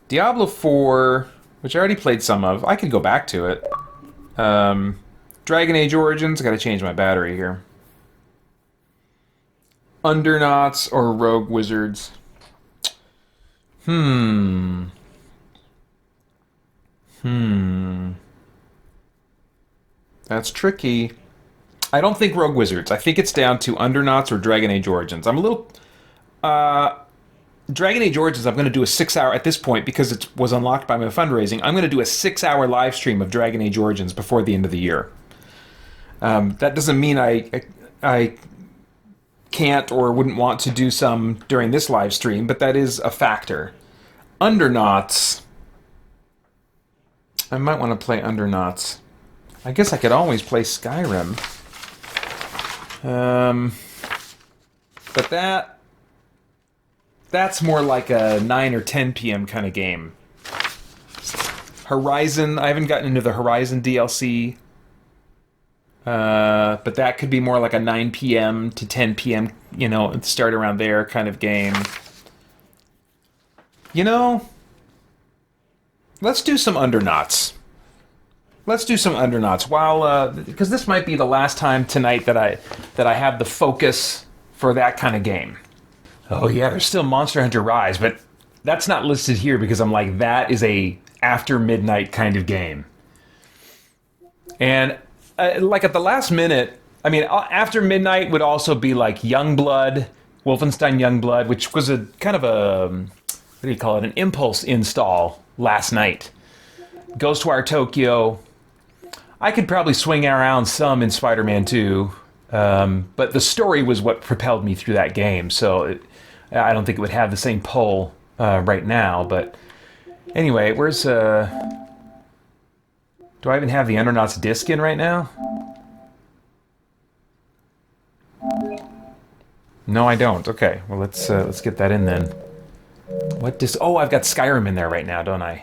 Diablo 4, which I already played some of. I could go back to it. Dragon Age Origins. I gotta change my battery here. Undernauts or Rogue Wizards. That's tricky. I don't think Rogue Wizards. I think it's down to Undernauts or Dragon Age Origins. I'm a little... Dragon Age Origins, I'm going to do a 6-hour... At this point, because it was unlocked by my fundraising, I'm going to do a 6-hour live stream of Dragon Age Origins before the end of the year. That doesn't mean I can't or wouldn't want to do some during this live stream, but that is a factor. Undernauts. I might want to play Undernauts. I guess I could always play Skyrim. But that's more like a 9 or 10 p.m. kind of game. Horizon, I haven't gotten into the Horizon DLC. But that could be more like a 9 p.m. to 10 p.m., you know, start around there kind of game. You know, let's do some Undernauts. Let's do some Undernauts while, because this might be the last time tonight that I have the focus for that kind of game. Oh yeah, there's still Monster Hunter Rise, but that's not listed here because I'm like, that is a after midnight kind of game. And like at the last minute, I mean, after midnight would also be like Youngblood, Wolfenstein Youngblood, which was a kind of a, what do you call it, an impulse install last night. Ghostwire Tokyo. I could probably swing around some in Spider-Man 2, but the story was what propelled me through that game, so I don't think it would have the same pull right now, but anyway, where's... Do I even have the Undernauts disc in right now? No, I don't. Okay, well let's get that in then. What disc? Oh, I've got Skyrim in there right now, don't I?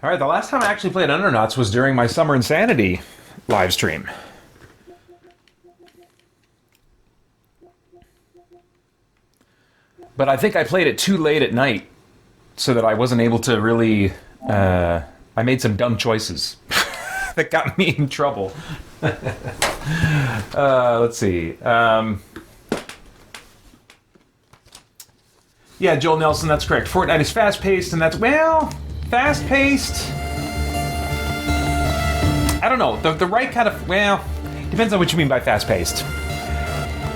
Alright, the last time I actually played Undernauts was during my Summer Insanity live stream. But I think I played it too late at night, so that I wasn't able to really... I made some dumb choices that got me in trouble. Let's see. Yeah, Joel Nelson, that's correct. Fortnite is fast-paced, and that's... Well... Fast-paced? I don't know. The right kind of... Well, depends on what you mean by fast-paced.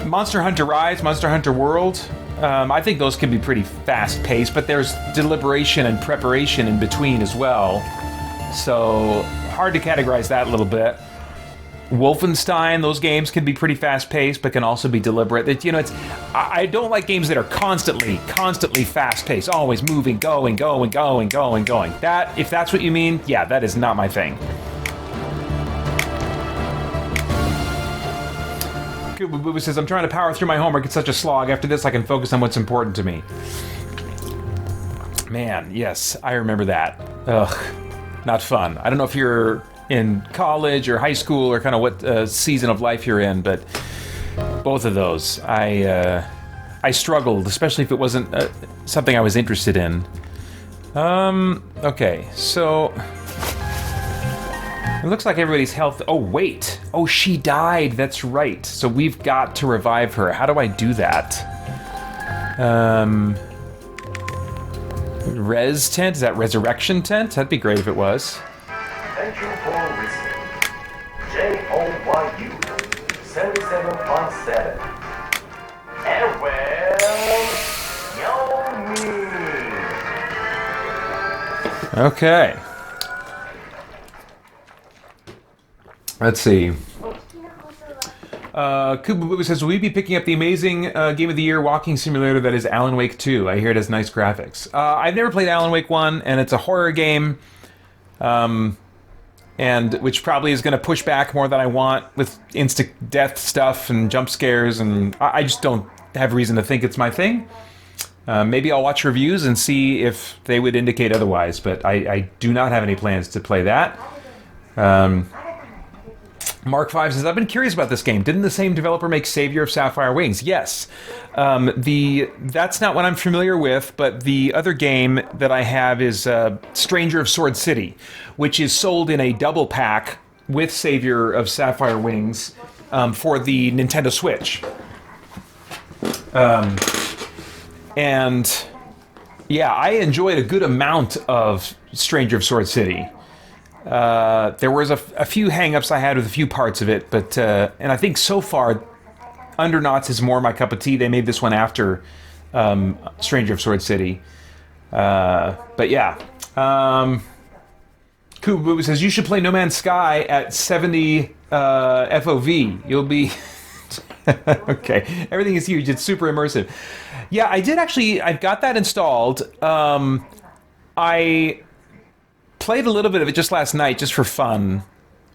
Monster Hunter Rise, Monster Hunter World, I think those can be pretty fast-paced, but there's deliberation and preparation in between as well. So, hard to categorize that a little bit. Wolfenstein, those games can be pretty fast-paced, but can also be deliberate. You know, I don't like games that are constantly fast-paced, always moving, going. That, if that's what you mean, yeah, that is not my thing. Boo says, I'm trying to power through my homework. It's such a slog. After this, I can focus on what's important to me. Man, yes, I remember that. Ugh, not fun. I don't know if you're in college or high school or kind of what season of life you're in, but both of those I struggled, especially if it wasn't something I was interested in. Okay, so it looks like everybody's health. Oh wait, oh she died. That's right. So we've got to revive her. How do I do that? Res tent? Is that resurrection tent? That'd be great if it was. Thank you for listening. JOYU 77.7. And well, Yomi. Okay. Let's see. Kubu says, will we be picking up the amazing Game of the Year walking simulator that is Alan Wake 2? I hear it has nice graphics. I've never played Alan Wake 1, and it's a horror game, and which probably is going to push back more than I want with insta-death stuff and jump scares, and I just don't have reason to think it's my thing. Maybe I'll watch reviews and see if they would indicate otherwise, but I do not have any plans to play that. Mark 5 says, I've been curious about this game. Didn't the same developer make Savior of Sapphire Wings? Yes. That's not what I'm familiar with, but the other game that I have is Stranger of Sword City, which is sold in a double pack with Savior of Sapphire Wings for the Nintendo Switch. And yeah, I enjoyed a good amount of Stranger of Sword City. There was a few hang-ups I had with a few parts of it, but and I think so far Undernauts is more my cup of tea. They made this one after Stranger of Sword City. But yeah. Kubu says, you should play No Man's Sky at 70 FOV. You'll be... Okay, everything is huge. It's super immersive. Yeah, I did actually... I've got that installed. I played a little bit of it just last night, just for fun.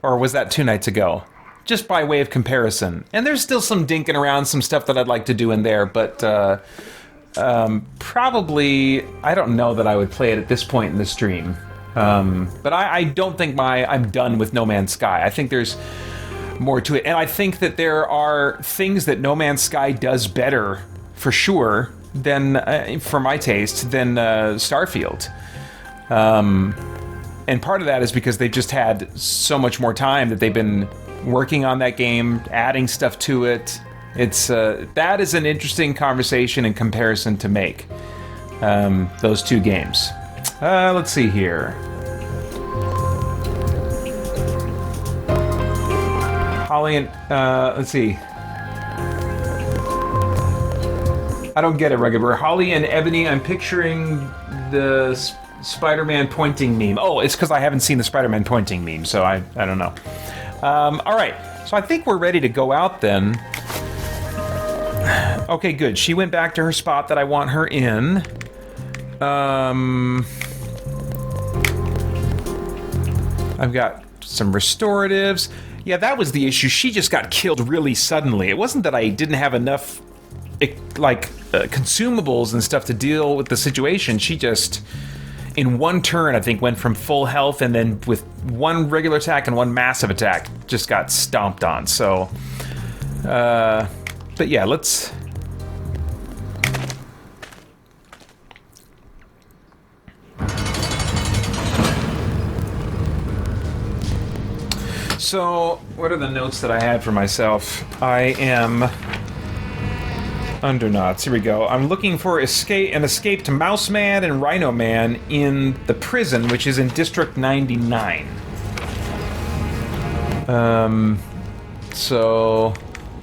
Or was that 2 nights ago? Just by way of comparison. And there's still some dinking around, some stuff that I'd like to do in there, but probably... I don't know that I would play it at this point in the stream. But I don't think I'm done with No Man's Sky. I think there's more to it. And I think that there are things that No Man's Sky does better, for sure, than, for my taste, than Starfield. And part of that is because they've just had so much more time that they've been working on that game, adding stuff to it. It's that is an interesting conversation and comparison to make, those two games. Let's see here. Holly and, let's see. I don't get it, Rugged. We're Holly and Ebony. I'm picturing the Spider-Man pointing meme. Oh, it's because I haven't seen the Spider-Man pointing meme, so I don't know. All right, so I think we're ready to go out then. Okay, good. She went back to her spot that I want her in. I've got some restoratives. Yeah, that was the issue. She just got killed really suddenly. It wasn't that I didn't have enough, consumables and stuff to deal with the situation. She just, in one turn, I think, went from full health and then with one regular attack and one massive attack, just got stomped on. So, but yeah, let's... So, what are the notes that I had for myself? I am... Undernauts, here we go. I'm looking for an escape to Mouse Man and Rhino Man in the prison, which is in District 99. So...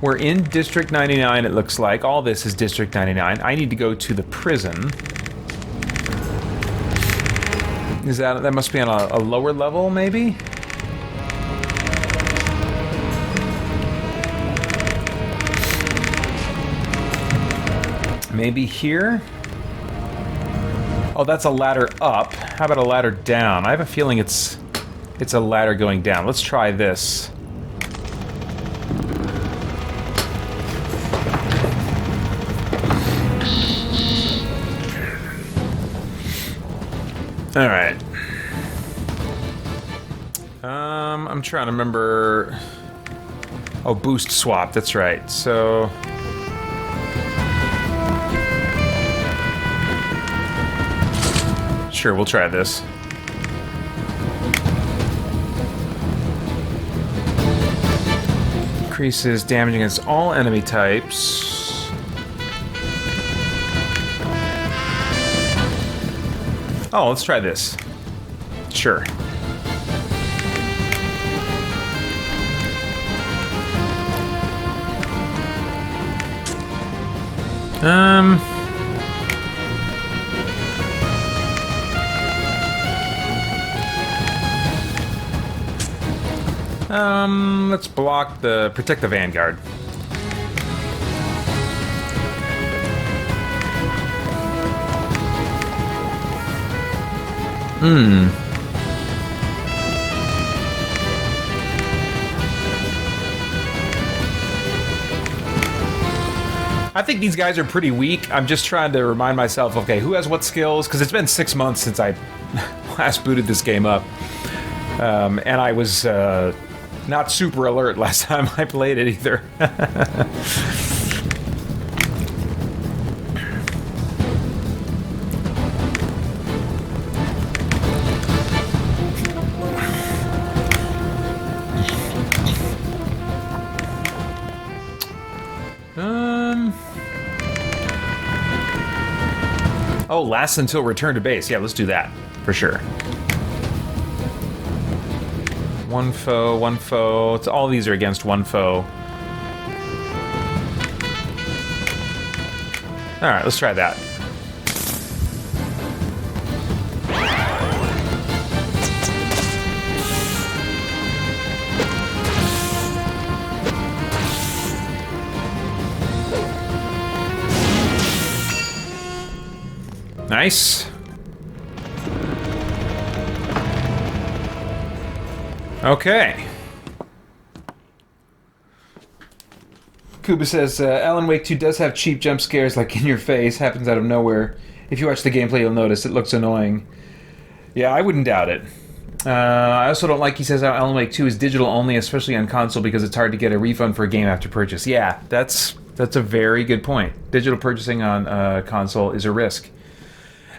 We're in District 99, it looks like. All this is District 99. I need to go to the prison. Is that must be on a lower level, maybe? Maybe here? Oh, that's a ladder up. How about a ladder down? I have a feeling it's a ladder going down. Let's try this. All right. I'm trying to remember. Oh, boost swap, that's right. So... Sure, we'll try this. Increases damage against all enemy types. Oh, let's try this. Sure. Let's protect the Vanguard. I think these guys are pretty weak. I'm just trying to remind myself, okay, who has what skills? Because it's been 6 months since I last booted this game up. And I was not super alert last time I played it either. Oh, lasts until return to base. Yeah, let's do that for sure. One foe. It's, all these are against one foe. Alright, let's try that. Nice. Okay. Kuba says, Alan Wake 2 does have cheap jump scares, like in your face, happens out of nowhere. If you watch the gameplay, you'll notice it looks annoying. Yeah, I wouldn't doubt it. I also don't like, he says, how Alan Wake 2 is digital only, especially on console, because it's hard to get a refund for a game after purchase. Yeah, that's a very good point. Digital purchasing on console is a risk.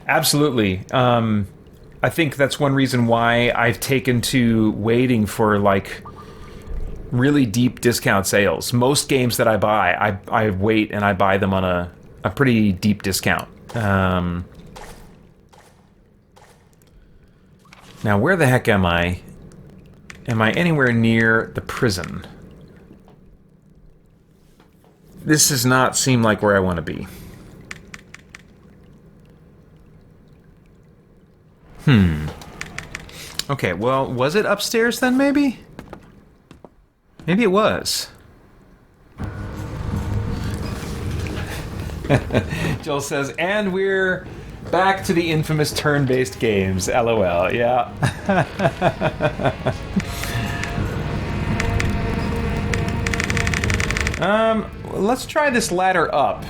Absolutely. I think that's one reason why I've taken to waiting for, like, really deep discount sales. Most games that I buy, I wait and I buy them on a pretty deep discount. Now, where the heck am I? Am I anywhere near the prison? This does not seem like where I want to be. Okay, well, was it upstairs then, maybe? Maybe it was. Joel says, and we're back to the infamous turn-based games. LOL, yeah. Let's try this ladder up.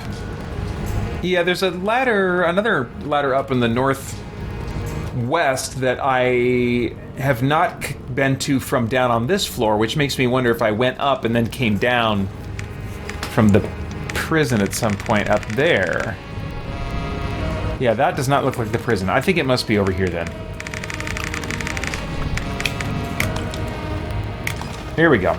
Yeah, there's a ladder, another ladder up in the northwest that I have not been to from down on this floor, which makes me wonder if I went up and then came down from the prison at some point up there. Yeah, that does not look like the prison. I think it must be over here then. Here we go.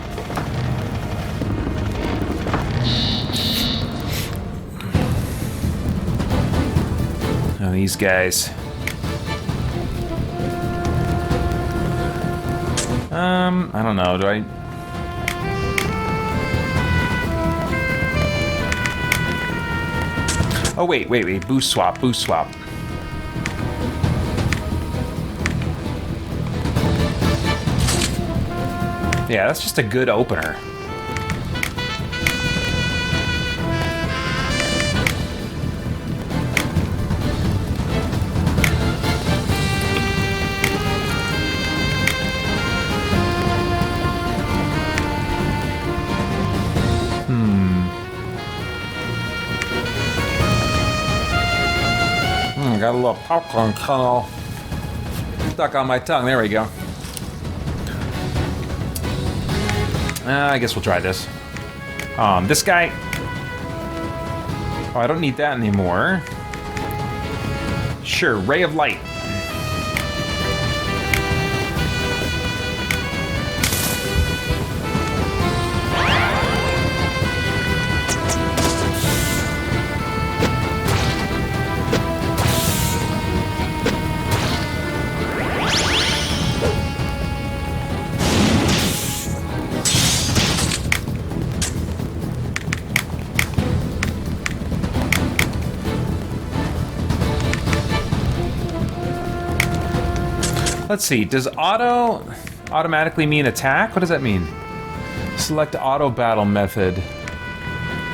Oh, these guys. I don't know, do I... Oh, wait, boost swap. Yeah, that's just a good opener. Got a little popcorn kernel stuck on my tongue. There we go. I guess we'll try this. This guy... Oh, I don't need that anymore. Sure, Ray of Light. Let's see, does auto automatically mean attack? What does that mean? Select auto battle method.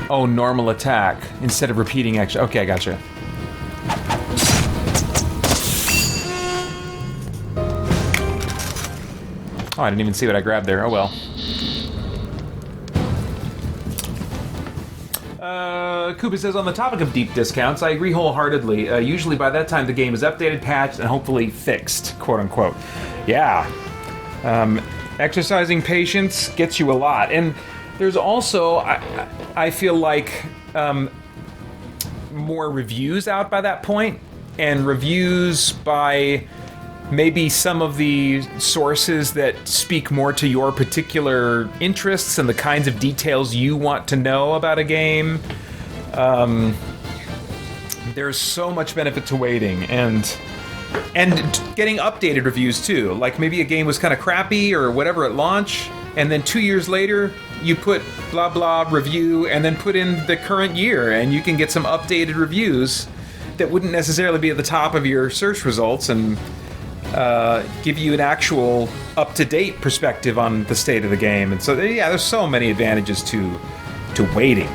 Oh, normal attack instead of repeating action. Okay, I gotcha. Oh, I didn't even see what I grabbed there. Oh well. Koopa says, on the topic of deep discounts, I agree wholeheartedly. Usually by that time the game is updated, patched, and hopefully fixed, quote-unquote. Yeah. Exercising patience gets you a lot. And there's also, I feel like, more reviews out by that point, and reviews by maybe some of the sources that speak more to your particular interests and the kinds of details you want to know about a game. There's so much benefit to waiting and getting updated reviews too. Like maybe a game was kind of crappy or whatever at launch, and then 2 years later you put blah blah review and then put in the current year, and you can get some updated reviews that wouldn't necessarily be at the top of your search results and give you an actual up-to-date perspective on the state of the game. And so yeah, there's so many advantages to waiting.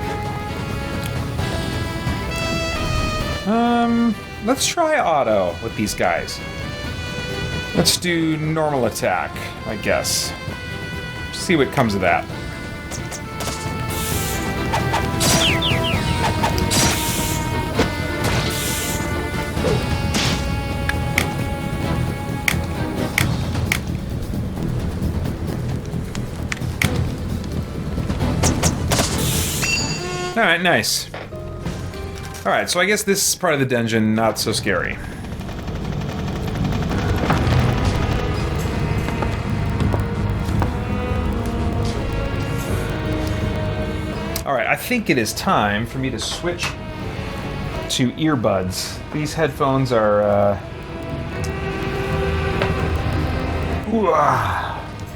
Let's try auto with these guys. Let's do normal attack, I guess. See what comes of that. Alright, nice. Alright, so I guess this part of the dungeon, not so scary. Alright, I think it is time for me to switch to earbuds. These headphones are,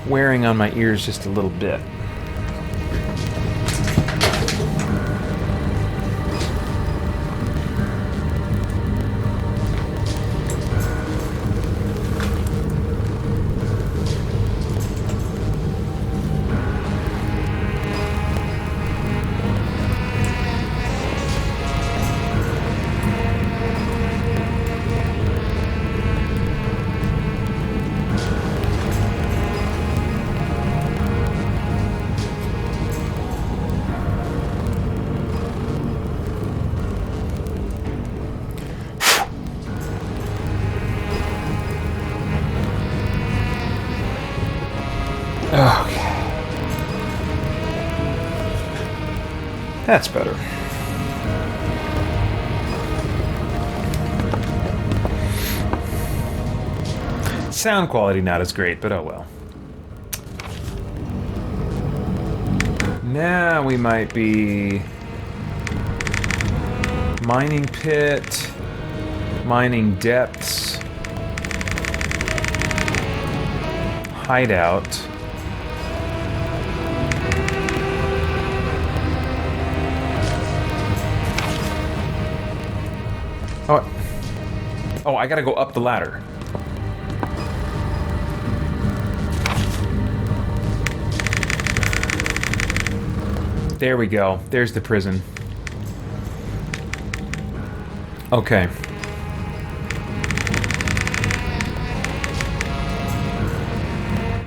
wearing on my ears just a little bit. That's better. Sound quality not as great, but oh well. Now we might be mining pit, mining depths, hideout. Oh, I gotta go up the ladder. There we go. There's the prison. Okay.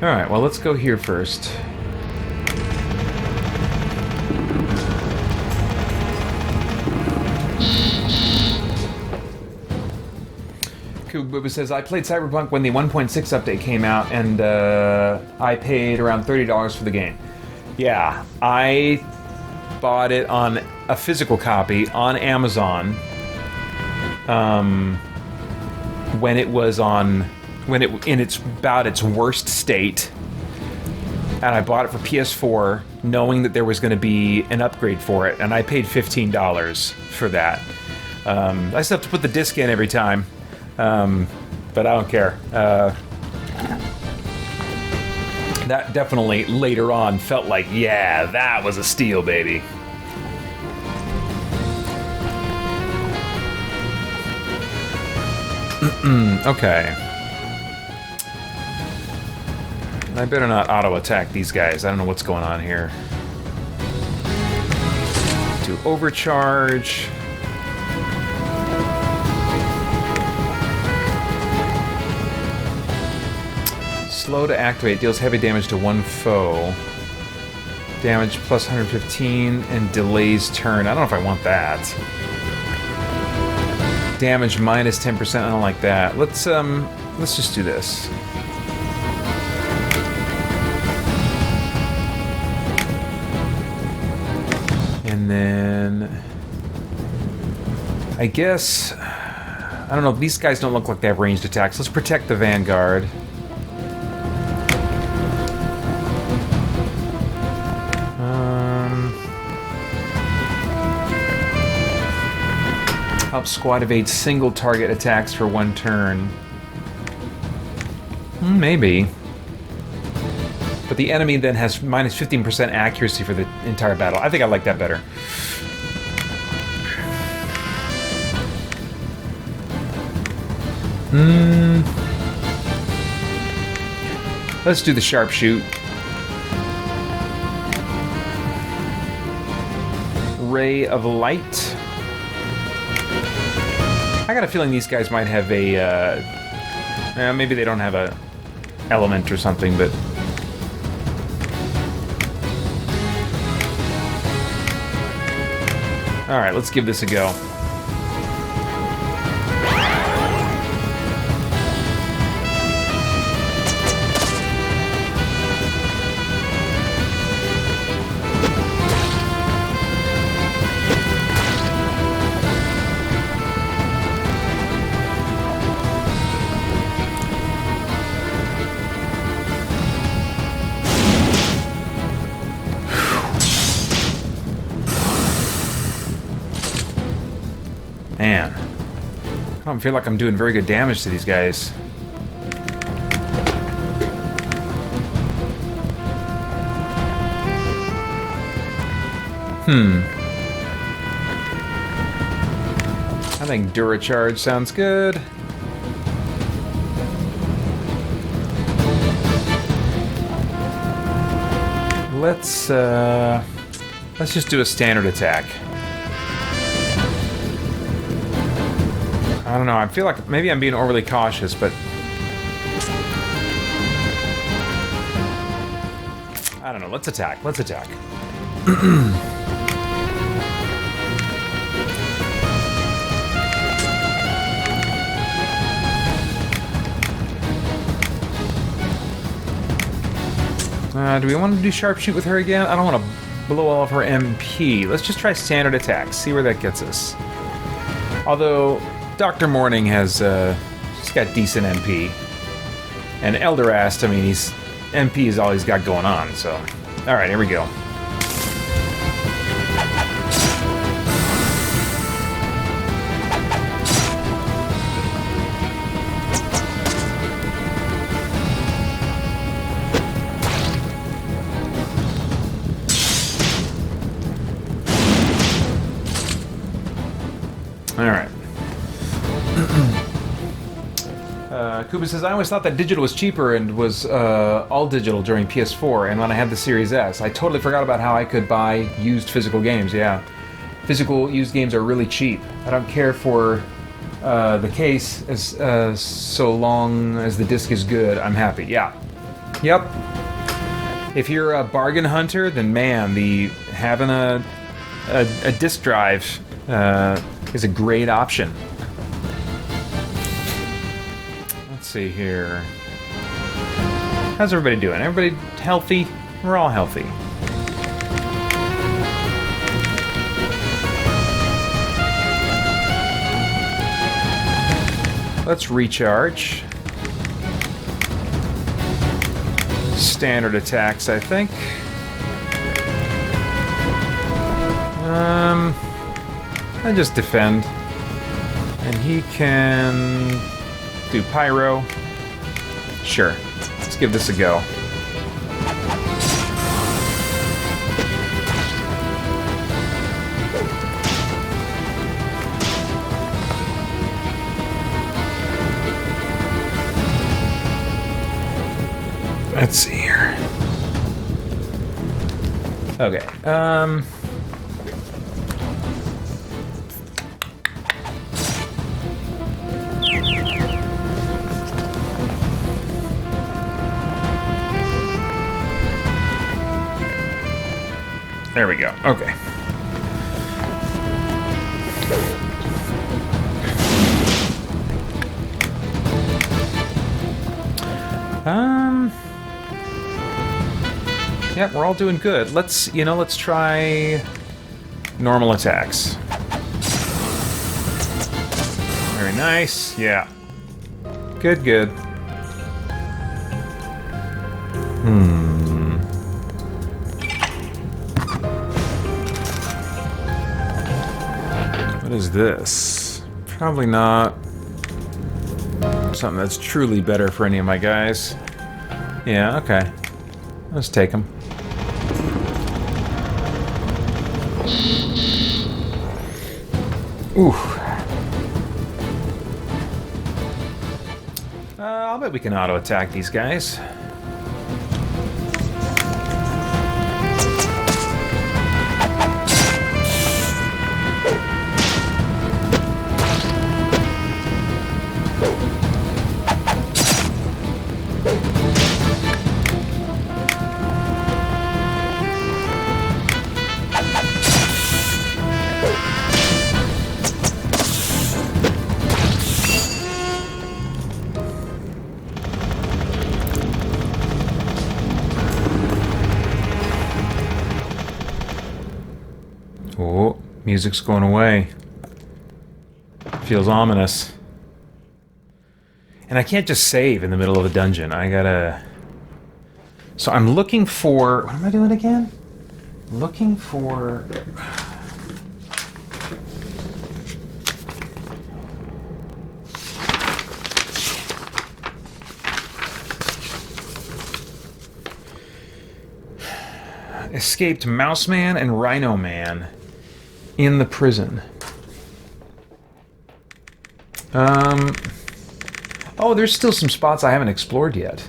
Alright, well, let's go here first. Booba says, I played Cyberpunk when the 1.6 update came out, and I paid around $30 for the game. Yeah, I bought it on a physical copy on Amazon. When it was in its about its worst state, and I bought it for PS4, knowing that there was going to be an upgrade for it, and I paid $15 for that. I still have to put the disc in every time, but I don't care. That definitely later on felt like, yeah, that was a steal, baby. Okay. I better not auto-attack these guys. I don't know what's going on here. Do overcharge. Slow to activate. Deals heavy damage to one foe. Damage plus 115 and delays turn. I don't know if I want that. Damage minus 10%. I don't like that. Let's just do this. And then I guess I don't know. These guys don't look like they have ranged attacks. Let's protect the Vanguard. Help squad evade single target attacks for one turn. Maybe. But the enemy then has minus 15% accuracy for the entire battle. I think I like that better. Let's do the sharpshoot. Ray of Light. I got a feeling these guys might have a... maybe they don't have a element or something, but... Alright, let's give this a go. Man, I don't feel like I'm doing very good damage to these guys. I think Duracharge sounds good. Let's just do a standard attack. I don't know, I feel like maybe I'm being overly cautious, but... I don't know, let's attack, let's attack. Do we want to do sharpshoot with her again? I don't want to blow all of her MP. Let's just try standard attack, see where that gets us. Although... Dr. Morning has, he's got decent MP. And Elderast, I mean, MP is all he's got going on, so... Alright, here we go. Alright. Kuba says, I always thought that digital was cheaper and was all digital during PS4, and when I had the Series S. I totally forgot about how I could buy used physical games, yeah. Physical used games are really cheap. I don't care for the case as so long as the disc is good, I'm happy, yeah. Yep. If you're a bargain hunter, then man, having a disc drive is a great option. Let's see here. How's everybody doing? Everybody healthy? We're all healthy. Let's recharge. Standard attacks, I think. I just defend. And he can do pyro. Sure. Let's give this a go. Let's see here. Okay, there we go. Okay. Yeah, we're all doing good. Let's try normal attacks. Very nice. Yeah. Good, good. What is this? Probably not something that's truly better for any of my guys. Yeah, okay. Let's take them. Ooh. I'll bet we can auto-attack these guys. Oh, music's going away. Feels ominous. And I can't just save in the middle of a dungeon. I gotta... So I'm looking for... What am I doing again? Looking for... Escaped Mouse Man and Rhino Man in the prison. Oh, there's still some spots I haven't explored yet.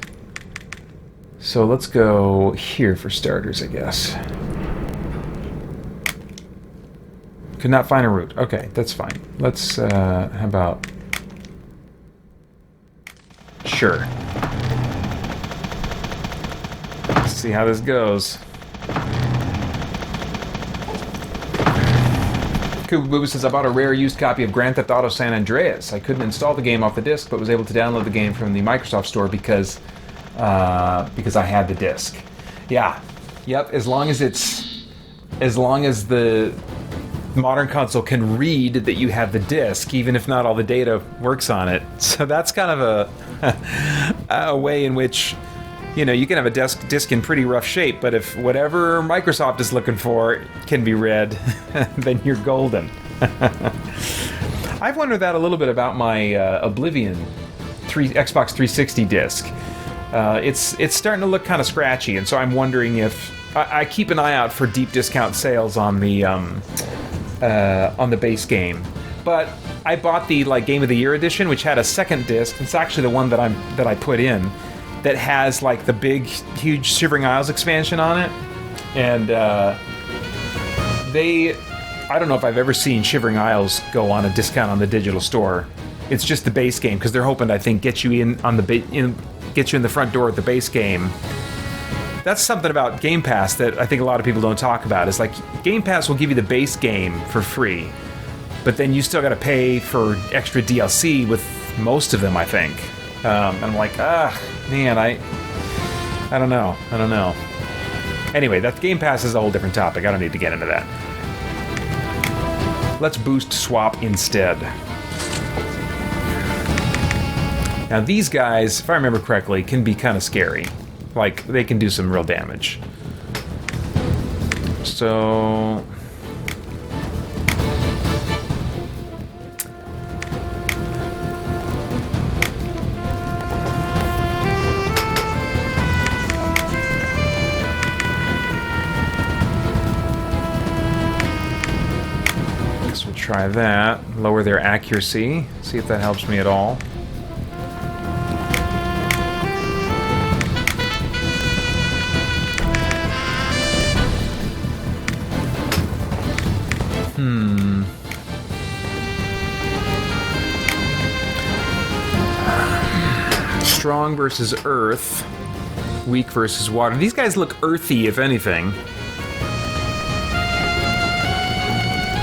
So let's go here for starters, I guess. Could not find a route. Okay, that's fine. Let's, how about... Sure. Let's see how this goes. Kubu says, I bought a rare used copy of Grand Theft Auto San Andreas. I couldn't install the game off the disc, but was able to download the game from the Microsoft Store because I had the disc. Yeah. Yep, as long as the modern console can read that you have the disc, even if not all the data works on it. So that's kind of a way in which, you know, you can have a disc in pretty rough shape, but if whatever Microsoft is looking for can be read, then you're golden. I've wondered that a little bit about my Oblivion Xbox 360 disc. It's starting to look kind of scratchy, and so I'm wondering if I keep an eye out for deep discount sales on the base game. But I bought the Game of the Year edition, which had a second disc. It's actually the one that I put in, that has the big, huge Shivering Isles expansion on it, and I don't know if I've ever seen Shivering Isles go on a discount on the digital store. It's just the base game, because they're hoping, I think, get you in the front door at the base game. That's something about Game Pass that I think a lot of people don't talk about. Is Game Pass will give you the base game for free, but then you still got to pay for extra DLC with most of them, I think. And I'm like, man, I don't know. Anyway, that Game Pass is a whole different topic. I don't need to get into that. Let's boost swap instead. Now these guys, if I remember correctly, can be kind of scary. Like, they can do some real damage. So... guess we'll try that. Lower their accuracy. See if that helps me at all. Strong versus earth. Weak versus water. These guys look earthy, if anything.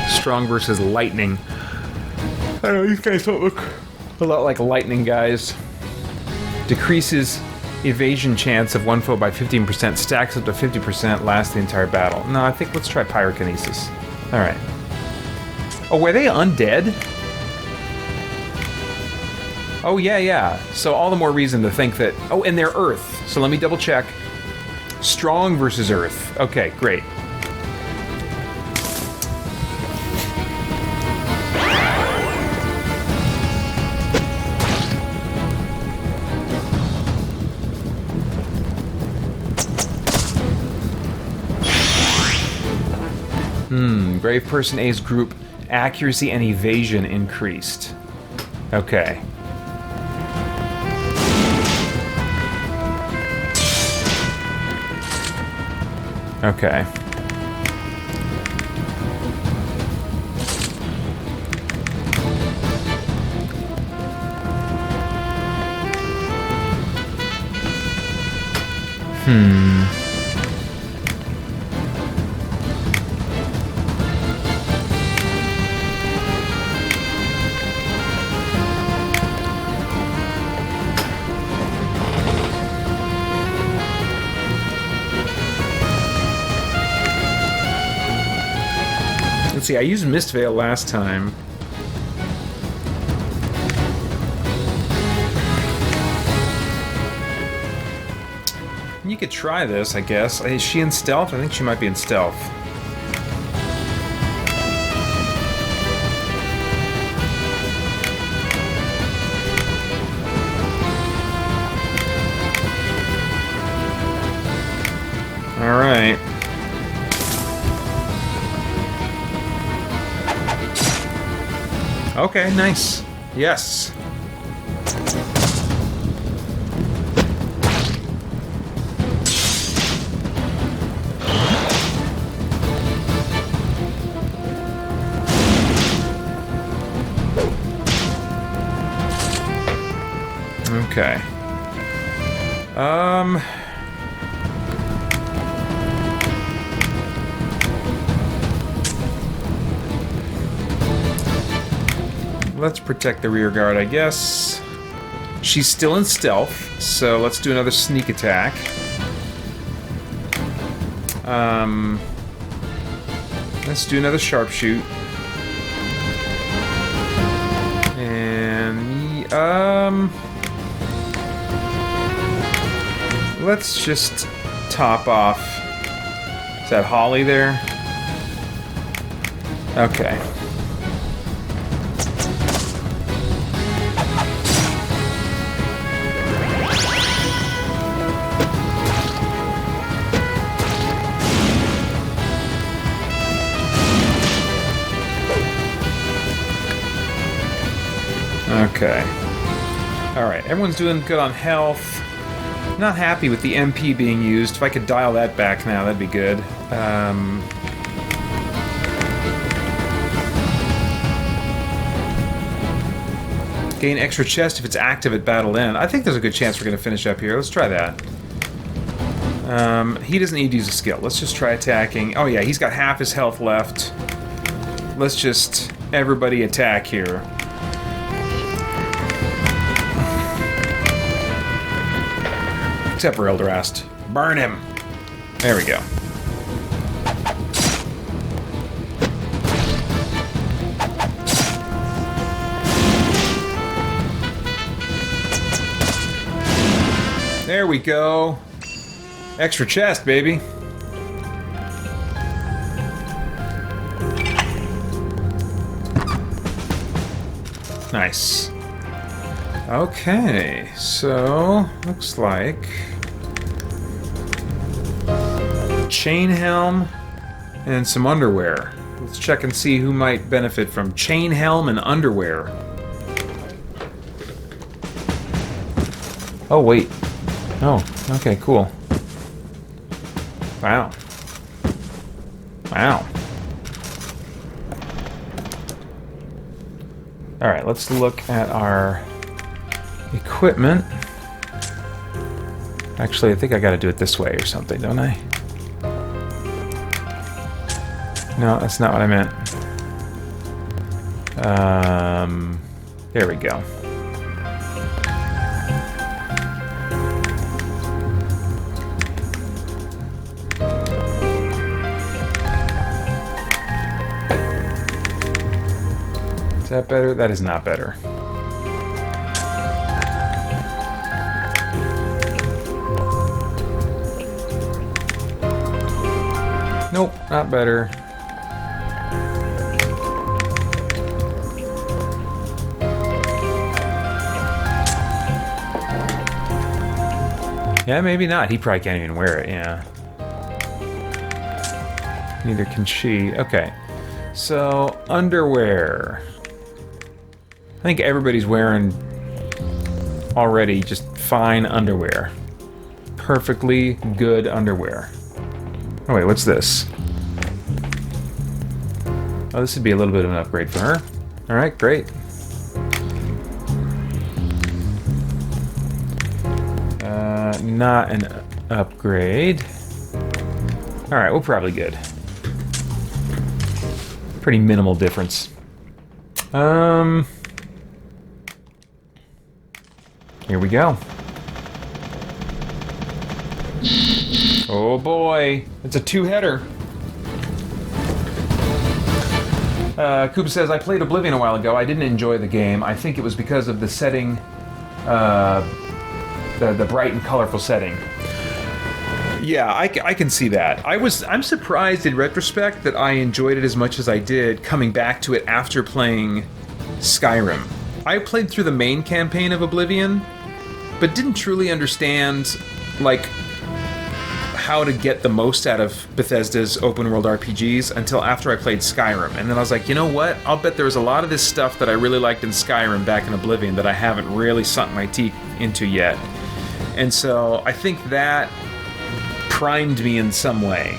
Strong versus lightning. I don't know, these guys don't look a lot like lightning guys. Decreases evasion chance of one foe by 15%. Stacks up to 50%. Lasts the entire battle. No, I think let's try pyrokinesis. Alright. Oh, were they undead? Oh, yeah. So all the more reason to think that... Oh, and they're Earth. So let me double check. Strong versus Earth. Okay, great. Brave Person A's group accuracy and evasion increased. Okay. Okay. Let's see, I used Mist Veil last time. You could try this, I guess. Is she in stealth? I think she might be in stealth. All right. Okay, nice. Yes. Okay. Let's protect the rear guard, I guess. She's still in stealth, so let's do another sneak attack. Let's do another sharpshoot. And let's just top off. Is that Holly there? Okay. Okay. Alright, everyone's doing good on health. Not happy with the MP being used. If I could dial that back now, that'd be good. Gain extra chest if it's active at battle end. I think there's a good chance we're going to finish up here. Let's try that. He doesn't need to use a skill. Let's just try attacking. Oh yeah, he's got half his health left. Let's just everybody attack here. Except for Elderast. Burn him! There we go. There we go. Extra chest, baby. Nice. Okay, so looks like chain helm and some underwear. Let's check and see who might benefit from chain helm and underwear. Oh, wait. Oh, okay, cool. Wow. Wow. Alright, let's look at our equipment. Actually, I think I gotta do it this way or something, don't I? No, that's not what I meant. There we go. Is that better? That is not better. Nope, not better. Yeah, maybe not. He probably can't even wear it, yeah. Neither can she. Okay. So, underwear. I think everybody's wearing already just fine underwear. Perfectly good underwear. Oh wait, what's this? Oh, this would be a little bit of an upgrade for her. Alright, great. Not an upgrade. Alright, we're probably good. Pretty minimal difference. Here we go. Oh boy, it's a two-header. Koopa says, I played Oblivion a while ago. I didn't enjoy the game. I think it was because of the setting, the bright and colorful setting. Yeah, I can see that. I'm surprised in retrospect that I enjoyed it as much as I did coming back to it after playing Skyrim. I played through the main campaign of Oblivion, but didn't truly understand, like, how to get the most out of Bethesda's open world RPGs until after I played Skyrim. And then I was like, you know what? I'll bet there was a lot of this stuff that I really liked in Skyrim back in Oblivion that I haven't really sunk my teeth into yet. And so I think that primed me in some way.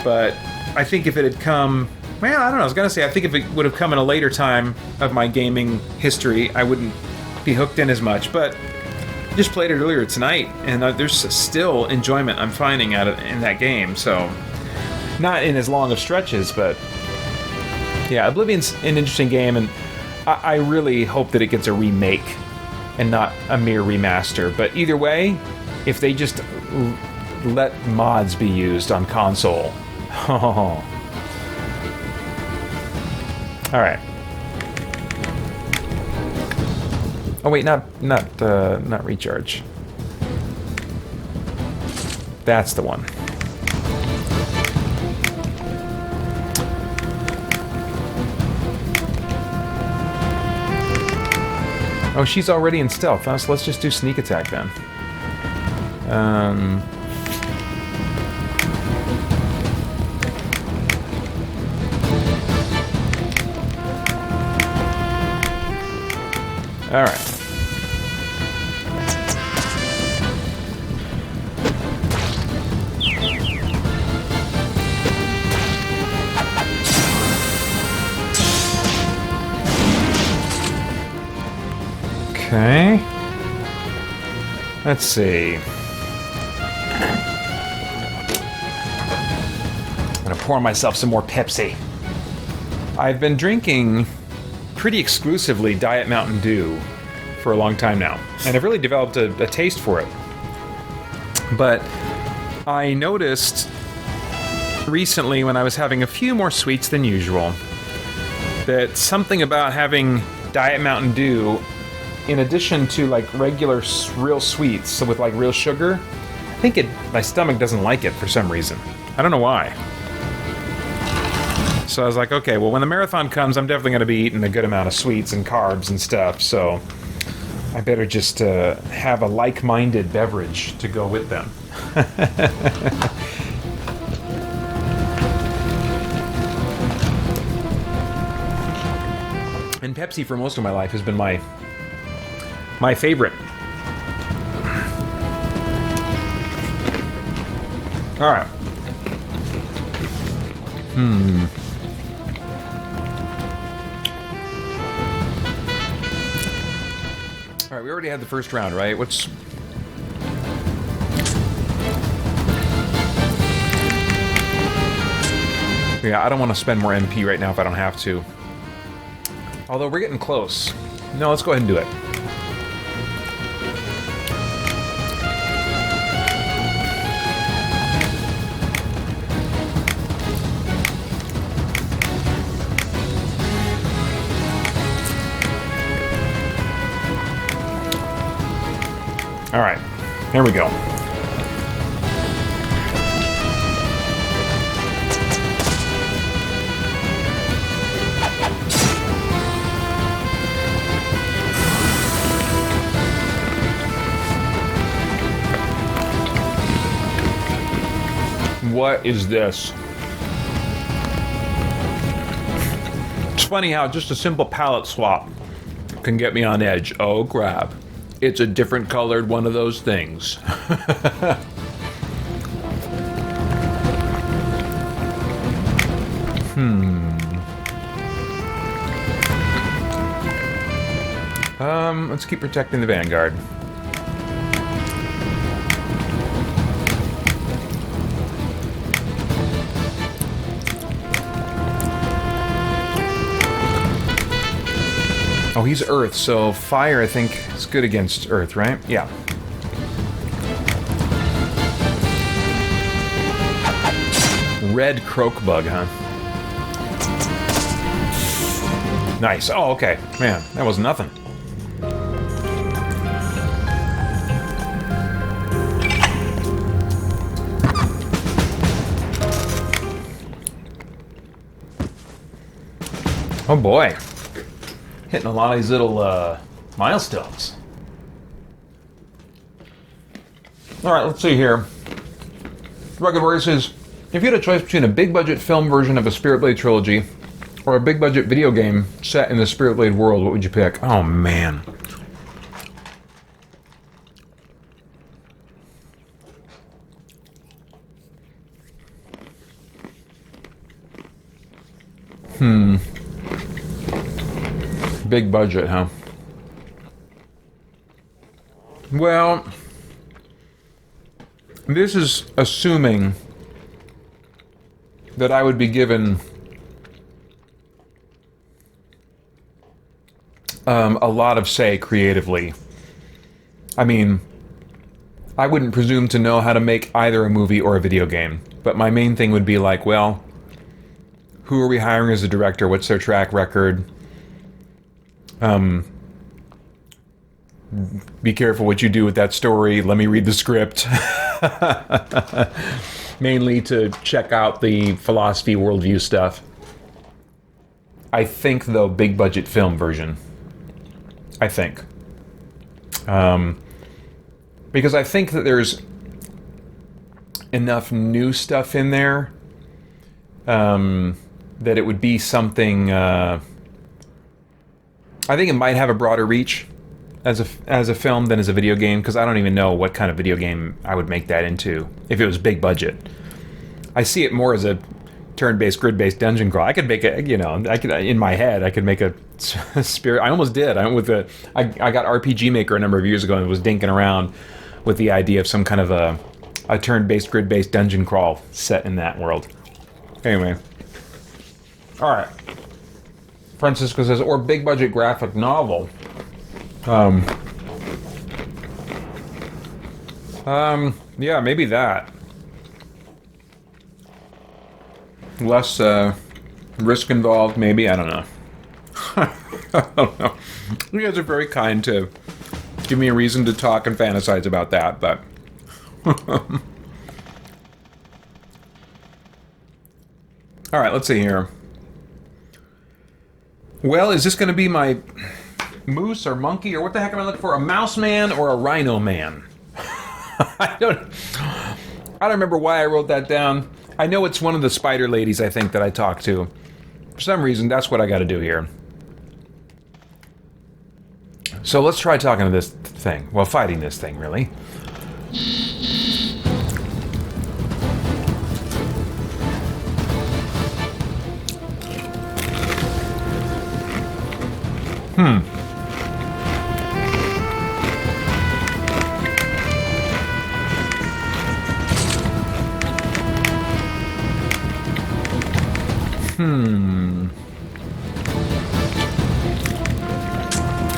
But I think if it had come... Well, I don't know. I was going to say, I think if it would have come in a later time of my gaming history, I wouldn't be hooked in as much. But I just played it earlier tonight, and there's still enjoyment I'm finding out of in that game. So, not in as long of stretches, but yeah, Oblivion's an interesting game, and I really hope that it gets a remake and not a mere remaster. But either way, if they just let mods be used on console, all right. Oh wait, not recharge. That's the one. Oh, she's already in stealth, huh? So let's just do sneak attack then. All right. Okay. Let's see. I'm gonna pour myself some more Pepsi. I've been drinking pretty exclusively Diet Mountain Dew for a long time now, and I've really developed a taste for it. But I noticed recently, when I was having a few more sweets than usual, that something about having Diet Mountain Dew in addition to like regular real sweets, so with like real sugar, I think my stomach doesn't like it for some reason. I don't know why. So I was like, okay, well when the marathon comes, I'm definitely going to be eating a good amount of sweets and carbs and stuff, so I better just have a like-minded beverage to go with them. And Pepsi for most of my life has been my favorite. All right. All right, we already had the first round, right? Yeah, I don't want to spend more MP right now if I don't have to. Although we're getting close. No, let's go ahead and do it. All right, here we go. What is this? It's funny how just a simple palette swap can get me on edge. Oh crap. It's a different colored one of those things. Let's keep protecting the Vanguard. Oh, he's Earth, so fire, I think, is good against Earth, right? Yeah. Red Croakbug, huh? Nice. Oh, okay. Man, that was nothing. Oh boy. Hitting a lot of these little milestones. Alright, let's see here. Rugged Warrior says, if you had a choice between a big budget film version of a Spirit Blade trilogy or a big budget video game set in the Spirit Blade world, what would you pick? Oh man. Big budget, huh? Well, this is assuming that I would be given a lot of say creatively. I mean, I wouldn't presume to know how to make either a movie or a video game, but my main thing would be like, well, who are we hiring as a director? What's their track record? Be careful what you do with that story. Let me read the script. Mainly to check out the philosophy, worldview stuff. I think, though, big budget film version. I think. Because I think that there's enough new stuff in there that it would be something... I think it might have a broader reach as a film than as a video game, because I don't even know what kind of video game I would make that into if it was big budget. I see it more as a turn-based, grid-based dungeon crawl. I could make a, in my head, I could make a spirit. I almost did. I got RPG Maker a number of years ago and was dinking around with the idea of some kind of a turn-based, grid-based dungeon crawl set in that world. Anyway. All right. Francisco says, or big budget graphic novel. Yeah, maybe that. Less risk involved, maybe. I don't know. I don't know. You guys are very kind to give me a reason to talk and fantasize about that, but... Alright, let's see here. Well, is this going to be my moose or monkey, or what the heck am I looking for? A mouse man or a rhino man? I don't remember why I wrote that down. I know it's one of the spider ladies, I think, that I talked to. For some reason, that's what I got to do here. So let's try talking to this thing. Well, fighting this thing, really.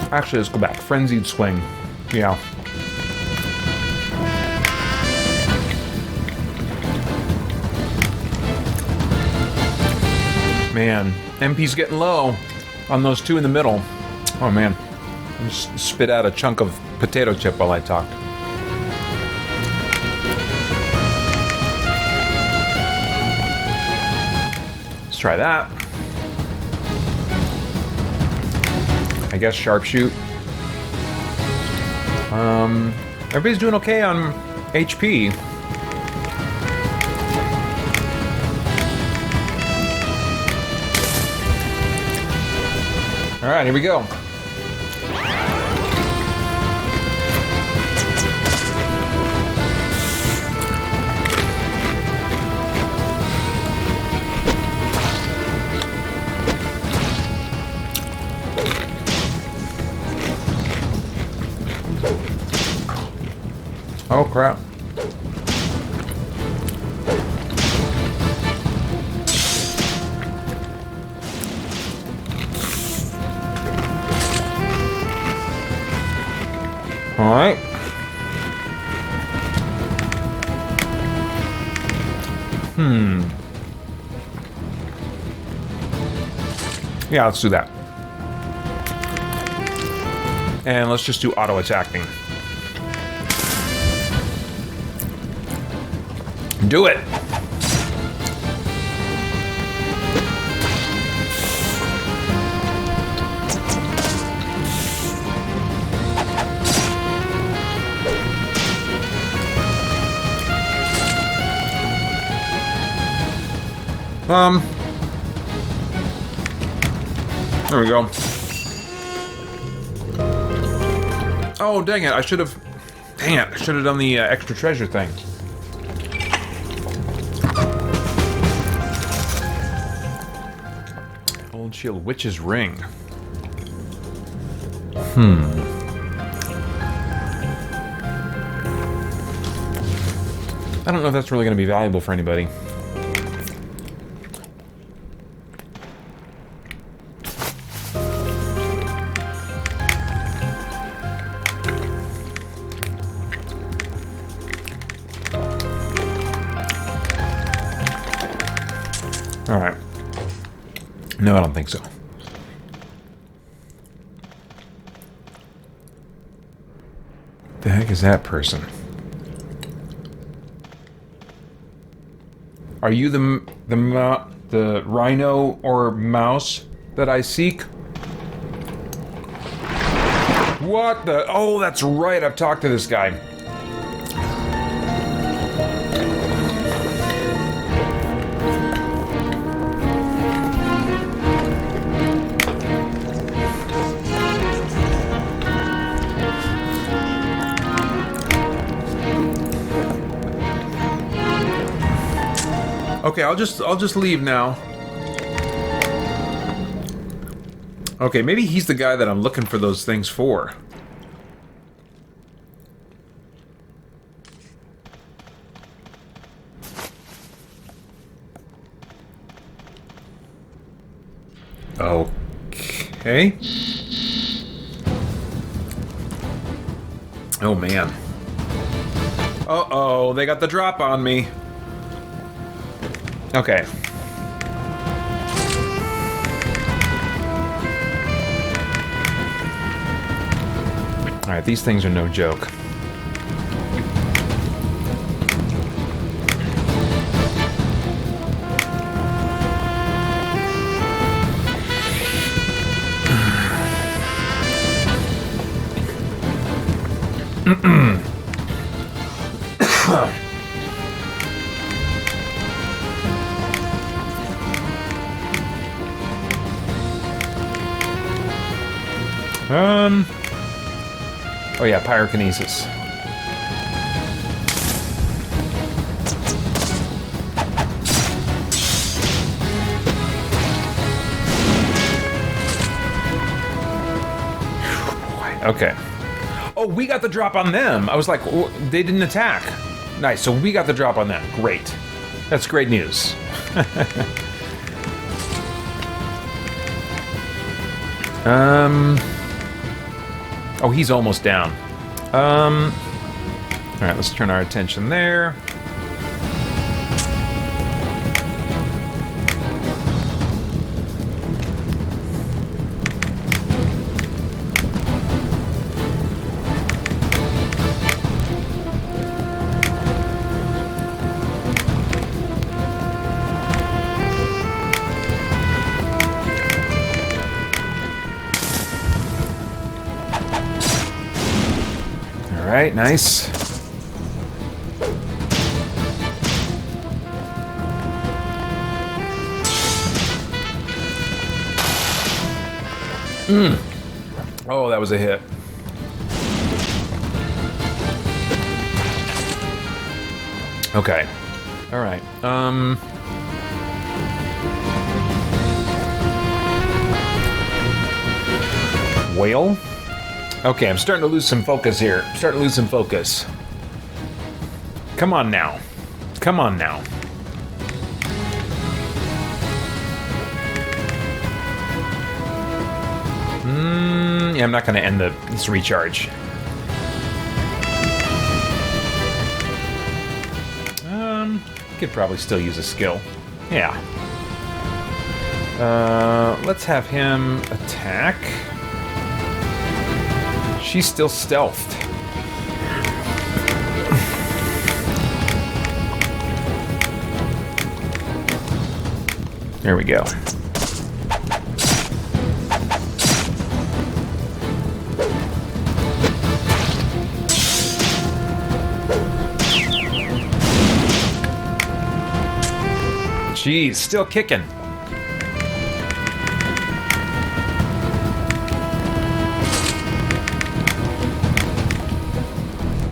Actually, let's go back. Frenzied Swing. Yeah. Man, MP's getting low on those two in the middle. Oh man. I just spit out a chunk of potato chip while I talked. Let's try that. I guess sharpshoot. Everybody's doing okay on HP. Alright, here we go. Oh crap. All right. Yeah, let's do that. And let's just do auto attacking. Do it! There we go. Oh, dang it, I should have... Dang it, I should have done the extra treasure thing. Old Shield Witch's Ring. I don't know if that's really going to be valuable for anybody. Alright. No, I don't think so. The heck is that person? Are you the rhino or mouse that I seek? What the? Oh, that's right. I've talked to this guy. Okay, I'll just leave now. Okay, maybe he's the guy that I'm looking for those things for. Okay. Oh man. Uh-oh, they got the drop on me. Okay. Alright, these things are no joke. Oh yeah, pyrokinesis. Okay. Oh, we got the drop on them. I was like, oh, they didn't attack. Nice, so we got the drop on them. Great. That's great news. Oh, he's almost down. Alright, let's turn our attention there. Alright, nice. Oh, that was a hit. Okay. Alright. Whale? Okay, I'm starting to lose some focus here. Starting to lose some focus. Come on now. Come on now. Yeah, I'm not going to end this recharge. Could probably still use a skill. Yeah. Let's have him attack. She's still stealthed. There we go. Jeez, still kicking.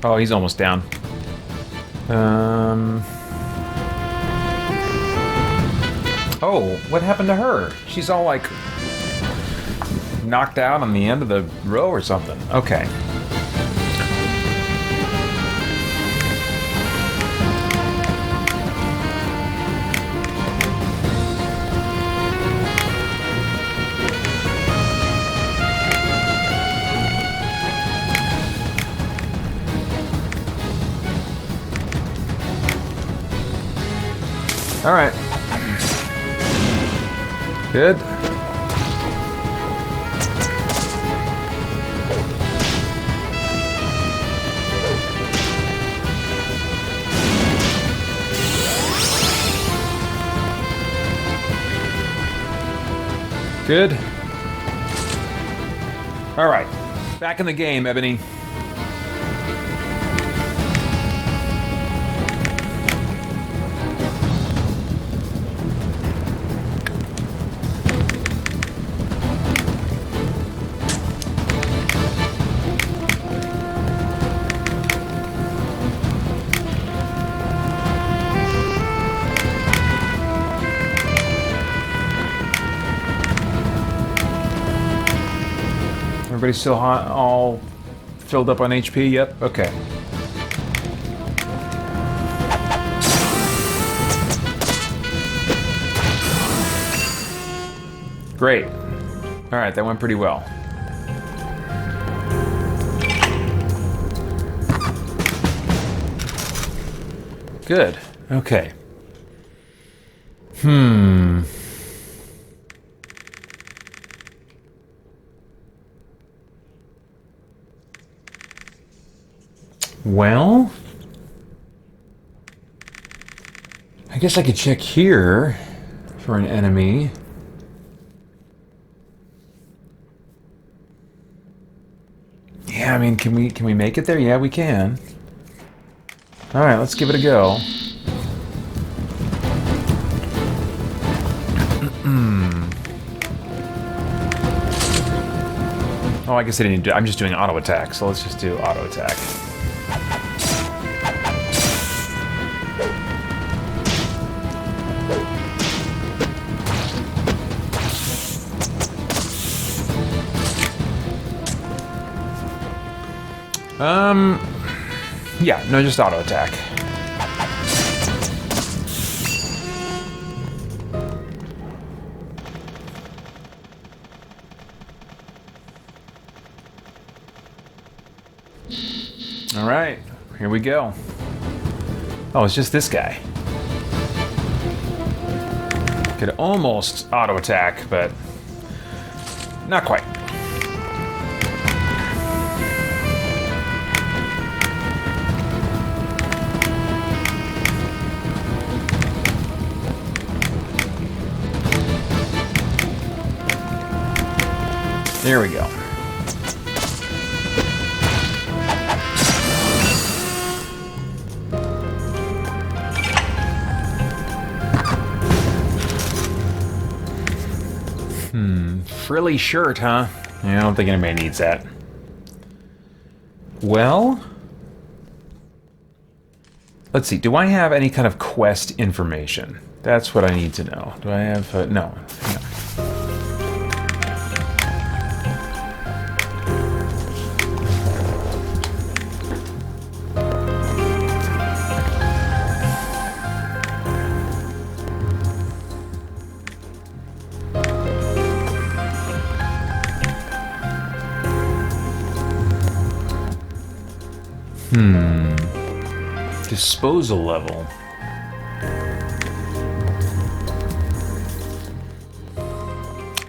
Oh, he's almost down. Oh, what happened to her? She's all like knocked out on the end of the row or something. Okay. All right. Good. Good. All right. Back in the game, Ebony. Everybody still all filled up on HP? Yep, okay. Great. Alright, that went pretty well. Good. Okay. Well, I guess I could check here for an enemy. Yeah, I mean, can we make it there? Yeah, we can. All right, let's give it a go. Oh, I guess I didn't do. I'm just doing auto attack, so let's just do auto attack. Yeah, no, just auto attack. All right, here we go. Oh, it's just this guy. Could almost auto attack, but not quite. There we go. Frilly shirt, huh? Yeah, I don't think anybody needs that. Well, let's see. Do I have any kind of quest information? That's what I need to know. Do I have... no. Disposal level.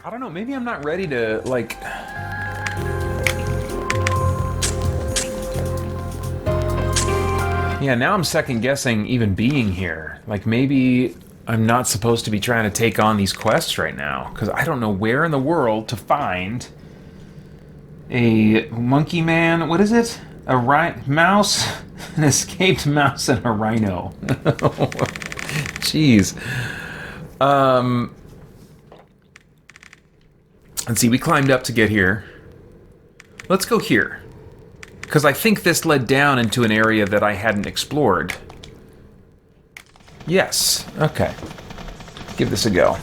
I don't know, maybe I'm not ready to, like... Yeah, now I'm second guessing even being here. Like, maybe I'm not supposed to be trying to take on these quests right now, because I don't know where in the world to find a monkey man. What is it? A mouse? An escaped mouse and a rhino. Jeez. Let's see, we climbed up to get here. Let's go here. Because I think this led down into an area that I hadn't explored. Yes. Okay. Give this a go.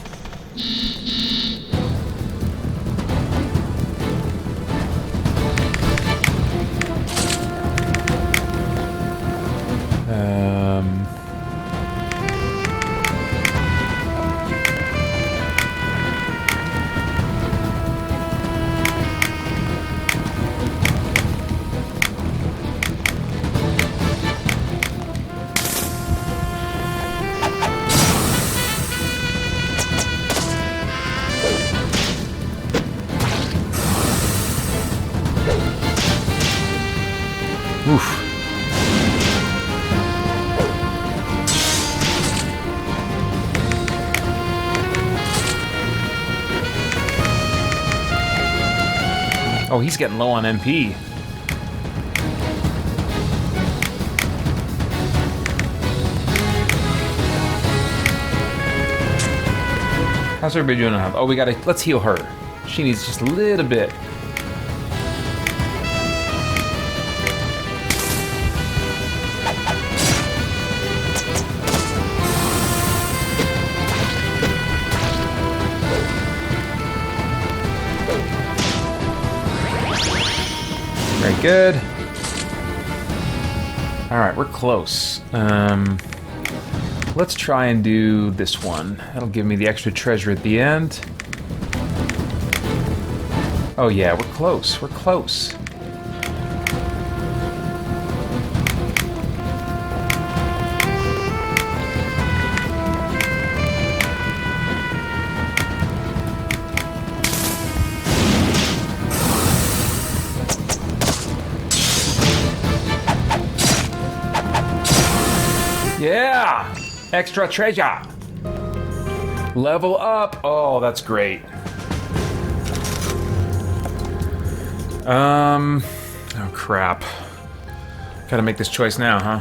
Oof. Oh, he's getting low on MP. How's everybody doing? Oh, we gotta... Let's heal her. She needs just a little bit. Very good. Alright, we're close. Let's try and do this one. That'll give me the extra treasure at the end. Oh yeah, we're close. We're close. treasure! Extra treasure! Level up! Oh, that's great. Oh crap. Gotta make this choice now, huh?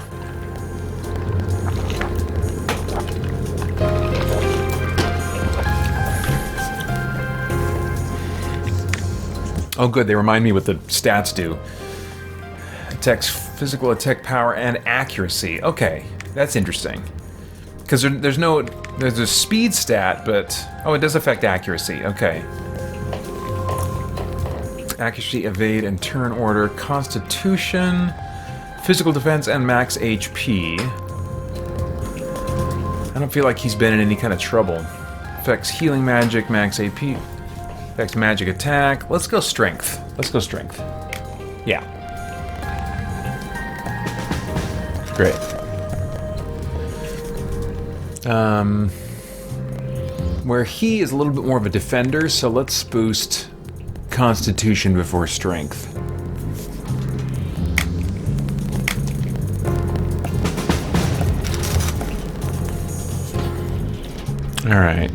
Oh good, they remind me what the stats do. Attacks, physical attack power, and accuracy. Okay, that's interesting. Because there's a speed stat, but... Oh, it does affect accuracy, okay. Accuracy, evade, and turn order. Constitution, physical defense, and max HP. I don't feel like he's been in any kind of trouble. Affects healing magic, max AP. Affects magic attack. Let's go strength. Let's go strength. Yeah. Great. Where he is a little bit more of a defender, so let's boost Constitution before Strength. All right.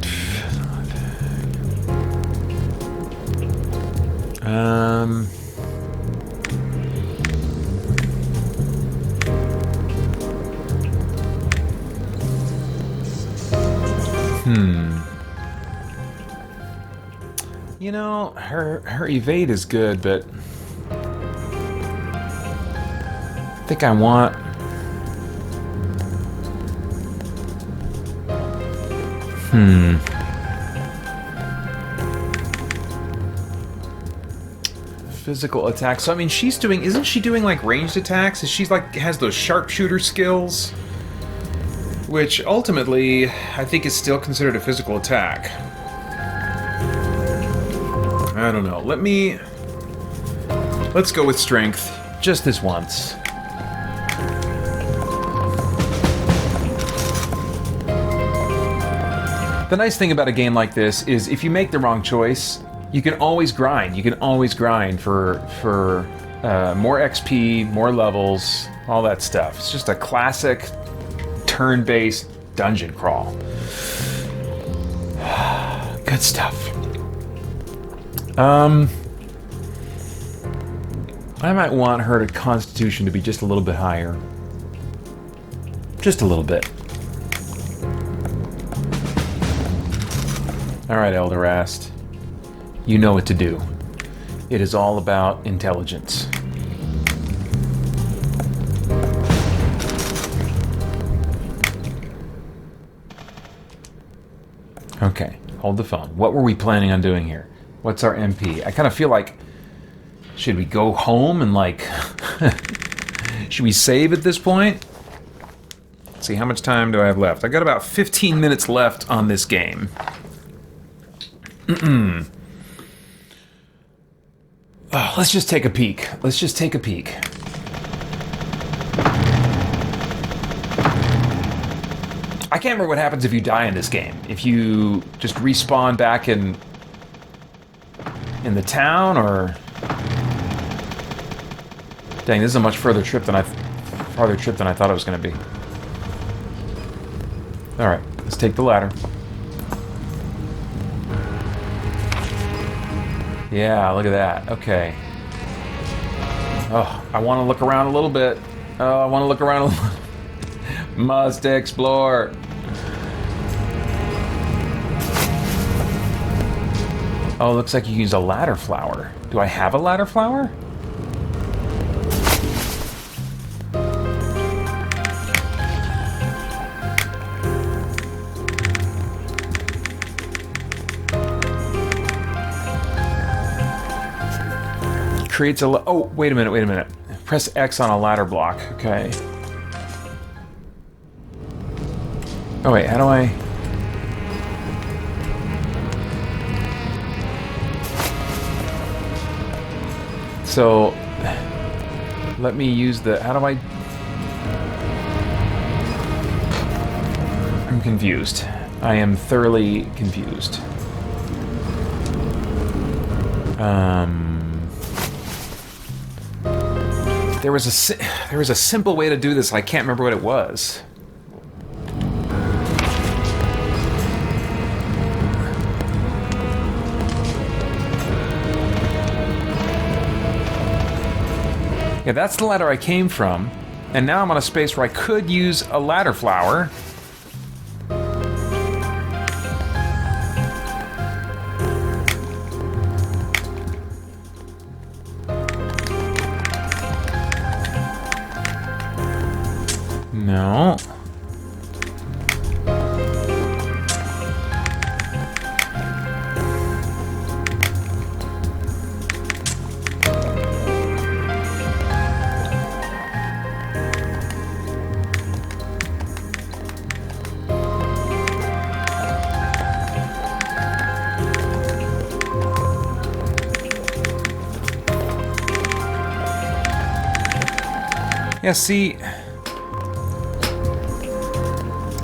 You know, her evade is good, but I think I want... Physical attack. So I mean, she's doing... Isn't she doing like ranged attacks? Is she's like has those sharpshooter skills, which ultimately I think is still considered a physical attack. I don't know. Let's go with strength just this once. The nice thing about a game like this is if you make the wrong choice, you can always grind. You can always grind for more XP, more levels, all that stuff. It's just a classic turn-based dungeon crawl. Good stuff. I might want her Constitution to be just a little bit higher. Just a little bit. Alright, Elderast. You know what to do. It is all about intelligence. Okay, hold the phone. What were we planning on doing here? What's our MP? I kind of feel like... Should we go home and, like... Should we save at this point? Let's see, how much time do I have left? I got about 15 minutes left on this game. Oh, let's just take a peek. Let's just take a peek. I can't remember what happens if you die in this game. If you just respawn back in the town, or... Dang, this is a much farther trip than I thought it was going to be. All right, let's take the ladder. Yeah, look at that. Okay. Oh, I want to look around a little bit. Oh, I want to look around a little. Must explore. Oh, looks like you use a ladder flower. Do I have a ladder flower? Creates a... Oh, wait a minute. Press X on a ladder block. Okay. Oh, wait, how do I... So... Let me use the... How do I... I'm confused. I am thoroughly confused. There was a simple way to do this. I can't remember what it was. Yeah, that's the ladder I came from. And now I'm on a space where I could use a ladder flower. No. Yeah, see,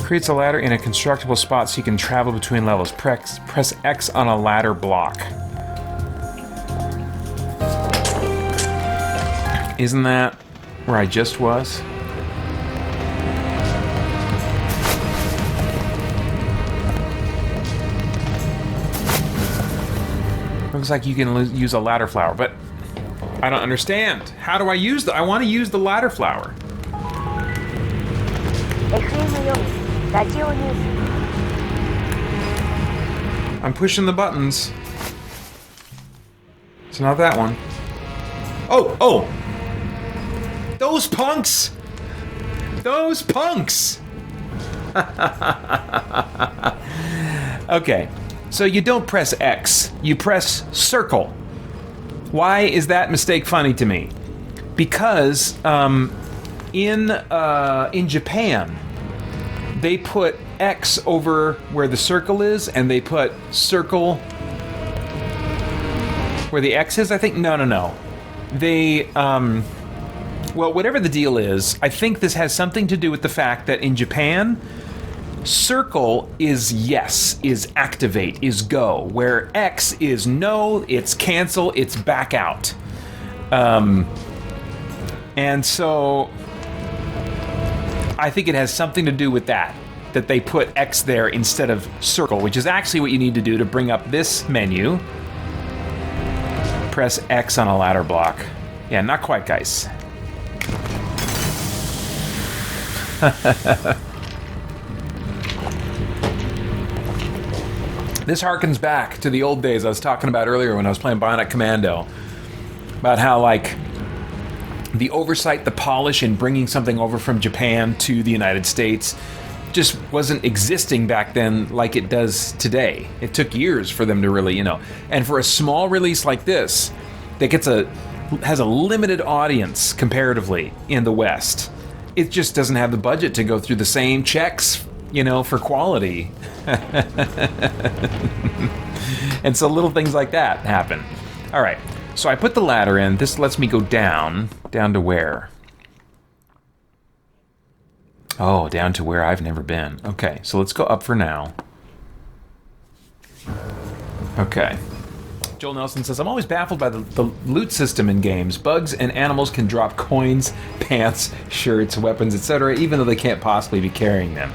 creates a ladder in a constructible spot so you can travel between levels. Press X on a ladder block. Isn't that where I just was? Looks like you can use a ladder flower, but I don't understand. How do I use I want to use the ladder flower. I'm pushing the buttons. It's not that one. Oh! Those punks! Those punks! Okay, so you don't press X, you press circle. Why is that mistake funny to me? Because in Japan, they put X over where the circle is, and they put circle where the X is, I think? No. They, well, whatever the deal is, I think this has something to do with the fact that in Japan, circle is yes, is activate, is go, where X is no, it's cancel, it's back out. And so I think it has something to do with that they put X there instead of circle, which is actually what you need to do to bring up this menu. Press X on a ladder block. Yeah, not quite, guys. This harkens back to the old days I was talking about earlier when I was playing Bionic Commando. About how, like, the oversight, the polish in bringing something over from Japan to the United States just wasn't existing back then like it does today. It took years for them to really, and for a small release like this that has a limited audience comparatively in the West, it just doesn't have the budget to go through the same checks, for quality. And so little things like that happen. All right, so I put the ladder in. This lets me go down to where? Oh, down to where I've never been. Okay, so let's go up for now. Okay. Joel Nelson says, I'm always baffled by the loot system in games. Bugs and animals can drop coins, pants, shirts, weapons, etc., even though they can't possibly be carrying them.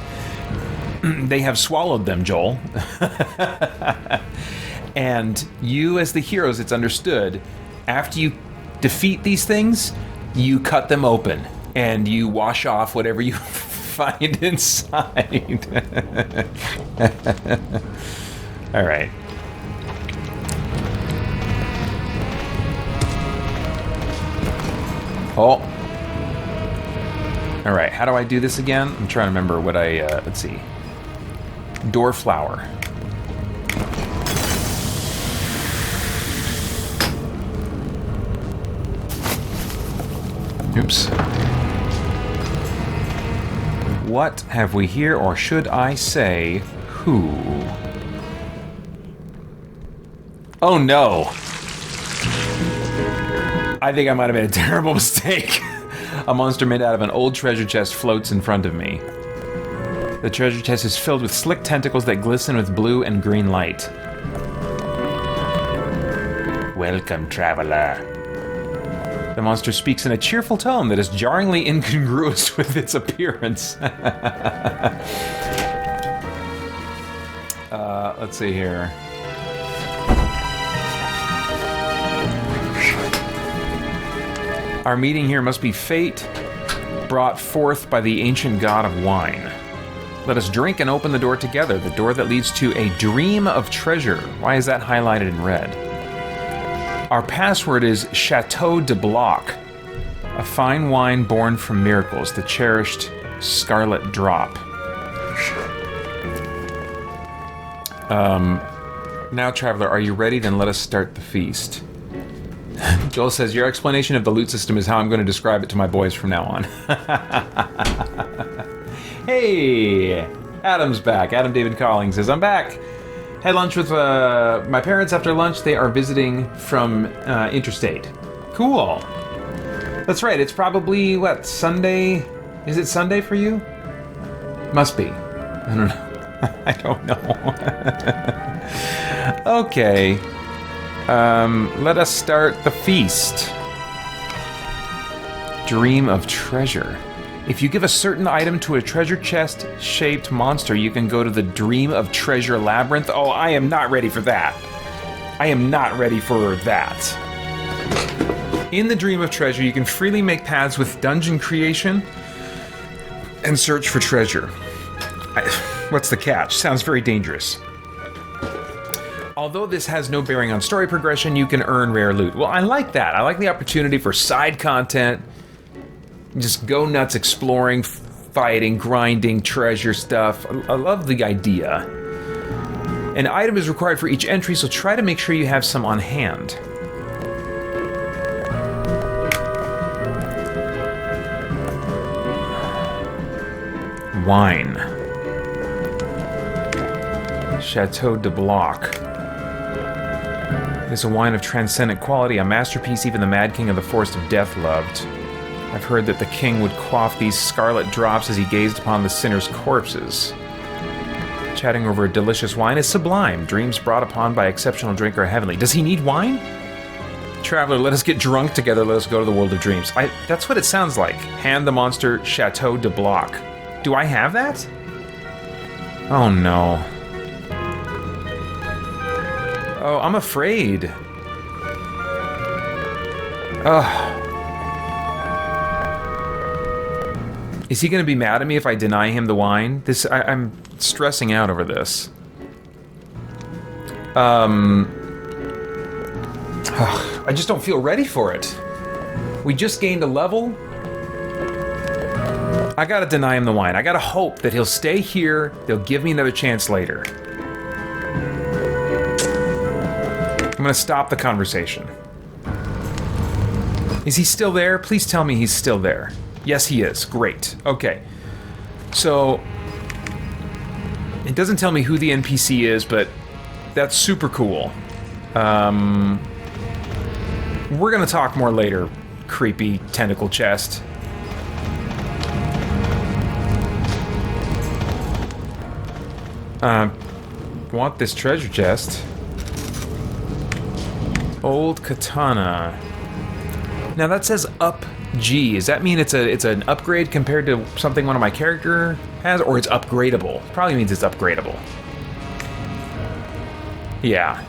They have swallowed them, Joel. And you, as the heroes, it's understood, after you defeat these things, you cut them open, and you wash off whatever you find inside. All right. Oh. All right, how do I do this again? I'm trying to remember what let's see. Door flower. Oops. What have we here, or should I say, who? Oh no! I think I might have made a terrible mistake. A monster made out of an old treasure chest floats in front of me. The treasure chest is filled with slick tentacles that glisten with blue and green light. Welcome, traveler. The monster speaks in a cheerful tone that is jarringly incongruous with its appearance. Let's see here. Our meeting here must be fate brought forth by the ancient god of wine. Let us drink and open the door together, the door that leads to a dream of treasure. Why is that highlighted in red? Our password is Chateau de Bloc, a fine wine born from miracles, the cherished scarlet drop. Now, Traveler, are you ready? Then let us start the feast. Joel says, your explanation of the loot system is how I'm going to describe it to my boys from now on. Hey! Adam's back. Adam David Calling says, I'm back. Had lunch with my parents after lunch. They are visiting from interstate. Cool. That's right. It's probably, what, Sunday? Is it Sunday for you? Must be. I don't know. I don't know. Okay. Let us start the feast. Dream of treasure. If you give a certain item to a treasure chest-shaped monster, you can go to the Dream of Treasure Labyrinth. Oh, I am not ready for that. I am not ready for that. In the Dream of Treasure, you can freely make paths with dungeon creation and search for treasure. What's the catch? Sounds very dangerous. Although this has no bearing on story progression, you can earn rare loot. Well, I like that. I like the opportunity for side content. Just go nuts exploring, fighting, grinding, treasure stuff. I love the idea. An item is required for each entry, so try to make sure you have some on hand. Wine. Chateau de Bloc. It is a wine of transcendent quality, a masterpiece even the Mad King of the Forest of Death loved. I've heard that the king would quaff these scarlet drops as he gazed upon the sinners' corpses. Chatting over a delicious wine is sublime. Dreams brought upon by exceptional drink are heavenly. Does he need wine? Traveler, let us get drunk together. Let us go to the world of dreams. That's what it sounds like. Hand the monster Chateau de Bloc. Do I have that? Oh no. Oh, I'm afraid. Ugh. Is he going to be mad at me if I deny him the wine? I'm stressing out over this. I just don't feel ready for it. We just gained a level. I gotta deny him the wine. I gotta hope that he'll stay here. They'll give me another chance later. I'm gonna stop the conversation. Is he still there? Please tell me he's still there. Yes, he is. Great. Okay. So, it doesn't tell me who the NPC is, but that's super cool. We're gonna talk more later, creepy tentacle chest. Want this treasure chest. Old katana. Now that says up G. Does that mean it's an upgrade compared to something one of my character has, or it's upgradable? Probably means it's upgradable. Yeah.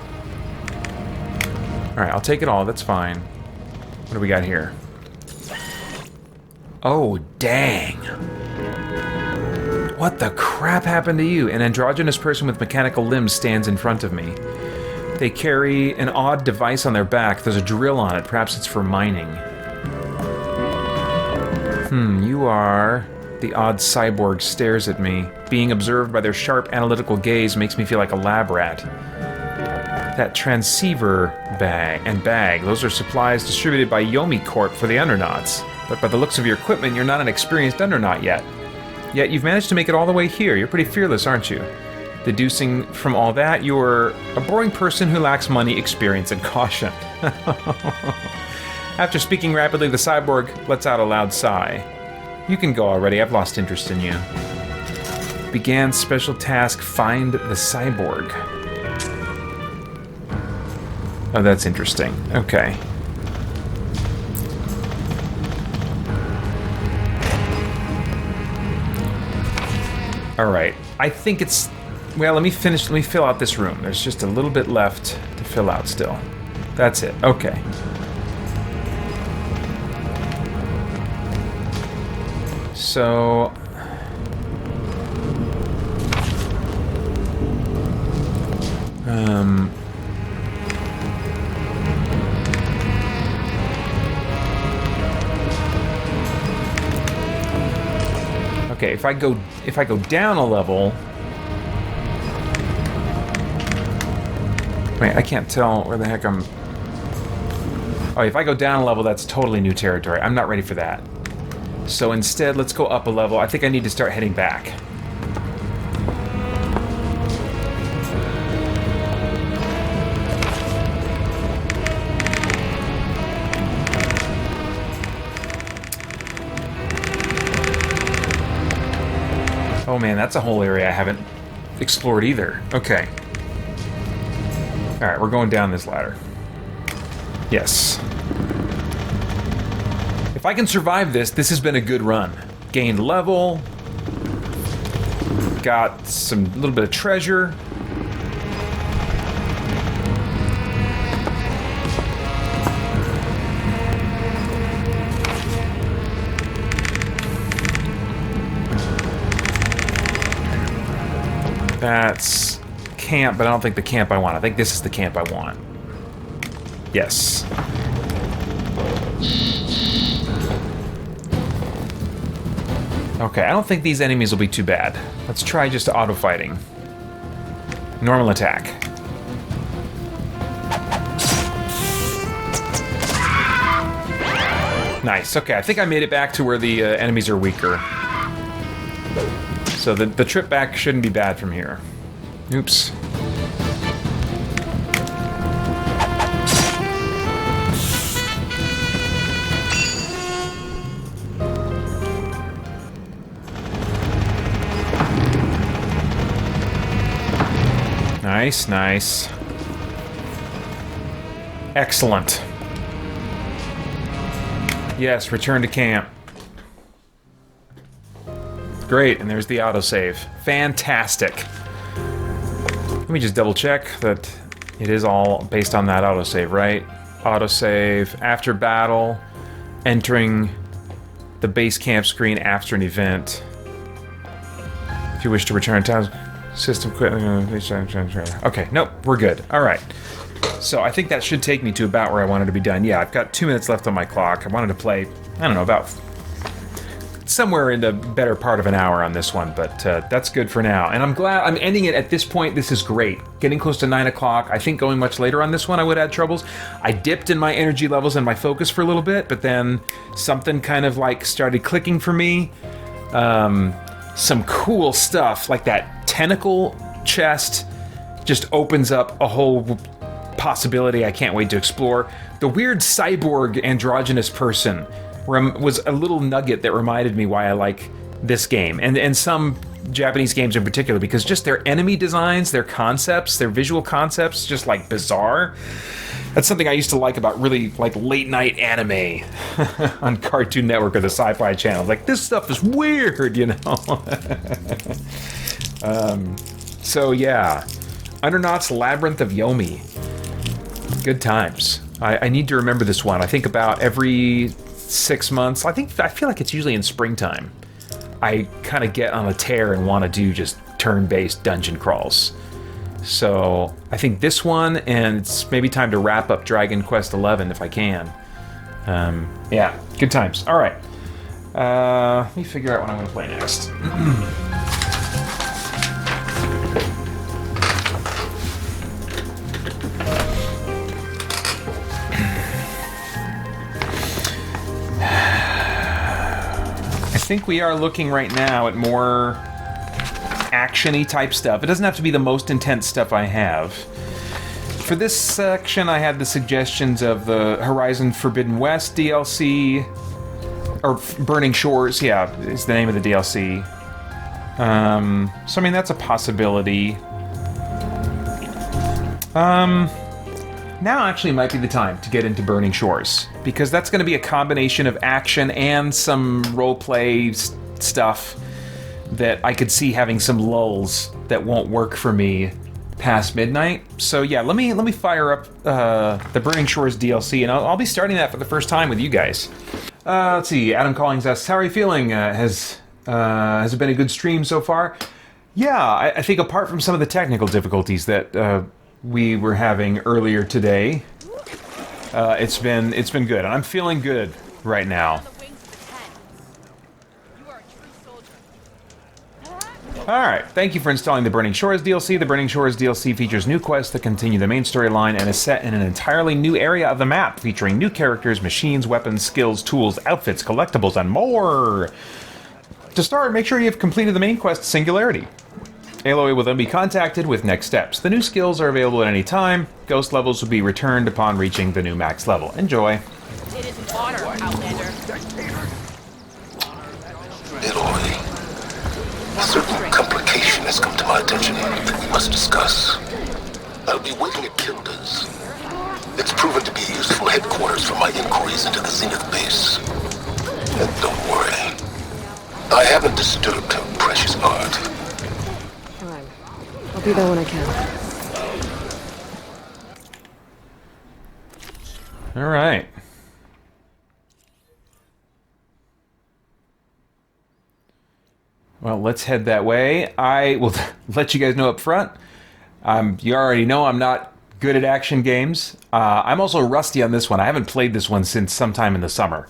All right, I'll take it all. That's fine. What do we got here? Oh, dang. What the crap happened to you? An androgynous person with mechanical limbs stands in front of me. They carry an odd device on their back. There's a drill on it. Perhaps it's for mining. You are... The odd cyborg stares at me. Being observed by their sharp analytical gaze makes me feel like a lab rat. That transceiver bag, those are supplies distributed by Yomi Corp for the Undernauts. But by the looks of your equipment, you're not an experienced Undernaut yet. Yet you've managed to make it all the way here. You're pretty fearless, aren't you? Deducing from all that, you're a boring person who lacks money, experience, and caution. After speaking rapidly, the cyborg lets out a loud sigh. You can go already. I've lost interest in you. Began special task, find the cyborg. Oh, that's interesting. Okay. All right. I think it's... Well, let me fill out this room. There's just a little bit left to fill out still. That's it. Okay. So... Okay, if I go down a level... Wait, I can't tell where the heck I'm... Oh, if I go down a level, that's totally new territory. I'm not ready for that. So instead, let's go up a level. I think I need to start heading back. Oh man, that's a whole area I haven't explored either. Okay. Alright, we're going down this ladder. Yes. If I can survive this, this has been a good run. Gained level. Got some little bit of treasure. That's camp, but I don't think the camp I want. I think this is the camp I want. Yes. Okay, I don't think these enemies will be too bad. Let's try just auto-fighting. Normal attack. Nice, okay, I think I made it back to where the enemies are weaker. So the trip back shouldn't be bad from here. Oops. Nice, nice. Excellent. Yes, return to camp. Great, and there's the autosave. Fantastic. Let me just double check that it is all based on that autosave, right? Autosave after battle, entering the base camp screen after an event. If you wish to return to system quit. Okay, nope, we're good. All right. So I think that should take me to about where I wanted to be done. Yeah, I've got 2 minutes left on my clock. I wanted to play, I don't know, about somewhere in the better part of an hour on this one, but that's good for now. And I'm glad I'm ending it at this point. This is great. Getting close to 9 o'clock. I think going much later on this one I would have had troubles. I dipped in my energy levels and my focus for a little bit, but then something kind of like started clicking for me. Some cool stuff like that tentacle chest just opens up a whole possibility I can't wait to explore. The weird cyborg androgynous person was a little nugget that reminded me why I like this game, and some Japanese games in particular, because just their enemy designs, their concepts, their visual concepts, just like bizarre. That's something I used to like about really like late night anime on Cartoon Network or the Sci-Fi Channel. Like, this stuff is weird, you know. So yeah, Undernauts Labyrinth of Yomi. Good times. I need to remember this one. I think about every 6 months. I feel like it's usually in springtime. I kind of get on a tear and want to do just turn-based dungeon crawls. So I think this one, and it's maybe time to wrap up Dragon Quest XI if I can. Yeah, good times. All right. Let me figure out what I'm going to play next. I think we are looking right now at more action-y type stuff. It doesn't have to be the most intense stuff I have. For this section, I had the suggestions of the Horizon Forbidden West DLC, or Burning Shores, yeah, is the name of the DLC. So I mean, that's a possibility. Now actually might be the time to get into Burning Shores, because that's going to be a combination of action and some roleplay stuff that I could see having some lulls that won't work for me past midnight. So yeah, let me fire up the Burning Shores DLC, and I'll be starting that for the first time with you guys. Let's see. Adam Collings asks, "How are you feeling? Has it been a good stream so far?" Yeah, I think apart from some of the technical difficulties that we were having earlier today, it's been good. I'm feeling good right now. Alright, thank you for installing the Burning Shores DLC. The Burning Shores DLC features new quests that continue the main storyline and is set in an entirely new area of the map, featuring new characters, machines, weapons, skills, tools, outfits, collectibles, and more! To start, make sure you have completed the main quest, Singularity. Aloy will then be contacted with next steps. The new skills are available at any time. Ghost levels will be returned upon reaching the new max level. Enjoy. It is an honor, Outlander. Aloy, a certain complication has come to my attention that we must discuss. I'll be waiting at Kilda's. It's proven to be a useful headquarters for my inquiries into the Zenith base. And don't worry, I haven't disturbed her precious art. Fine. I'll be there when I can. Alright. Well, let's head that way. I will let you guys know up front. You already know I'm not good at action games. I'm also rusty on this one. I haven't played this one since sometime in the summer.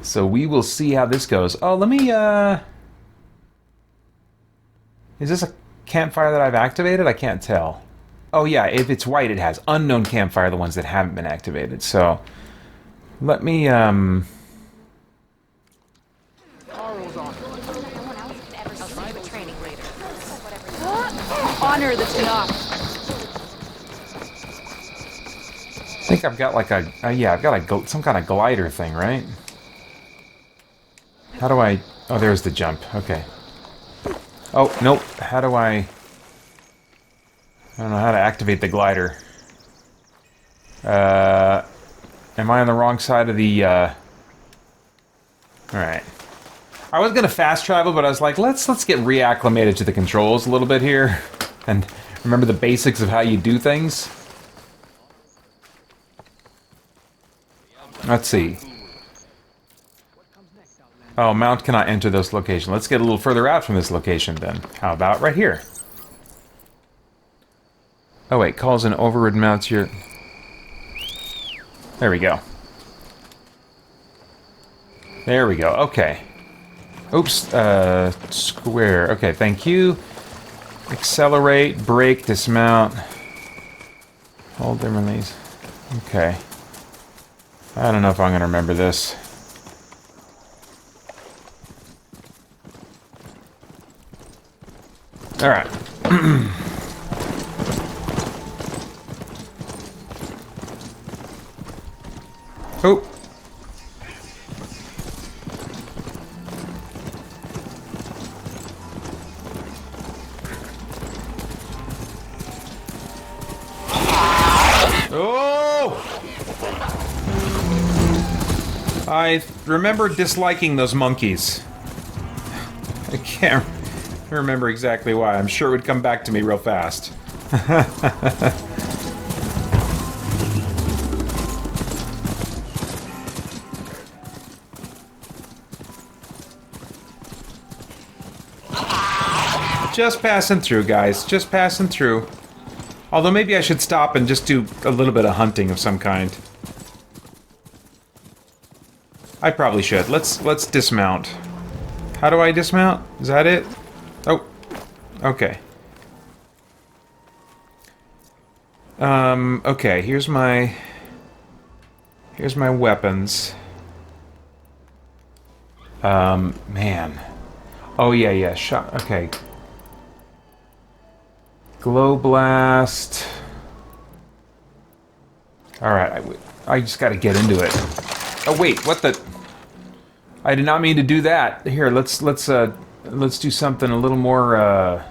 So we will see how this goes. Oh, let me, is this a campfire that I've activated? I can't tell. Oh yeah, if it's white it has. Unknown campfire, the ones that haven't been activated. So, let me, Honor the Tanakh. I think I've got like a, yeah, I've got some kind of glider thing, right? How do I, oh, there's the jump, okay. Oh, nope, how do I don't know how to activate the glider. Am I on the wrong side of the, Alright. I was gonna fast travel, but I was like, let's get reacclimated to the controls a little bit here. And remember the basics of how you do things. Let's see. Oh, mount cannot enter this location. Let's get a little further out from this location then. How about right here? Oh wait, calls an overrid mounts here. There we go. There we go, okay. Oops, square. Okay, thank you. Accelerate, brake, dismount. Hold them, release. Okay. I don't know if I'm going to remember this. Alright. Oh. I remember disliking those monkeys. I can't remember exactly why. I'm sure it would come back to me real fast. Just passing through, guys. Just passing through. Although maybe I should stop and just do a little bit of hunting of some kind. I probably should. Let's dismount. How do I dismount? Is that it? Oh. Okay. Okay, here's my weapons. Man. Oh yeah, shot. Okay. Glow blast. Alright, I just gotta get into it. Oh wait, what the? I did not mean to do that. Here, let's do something a little more, I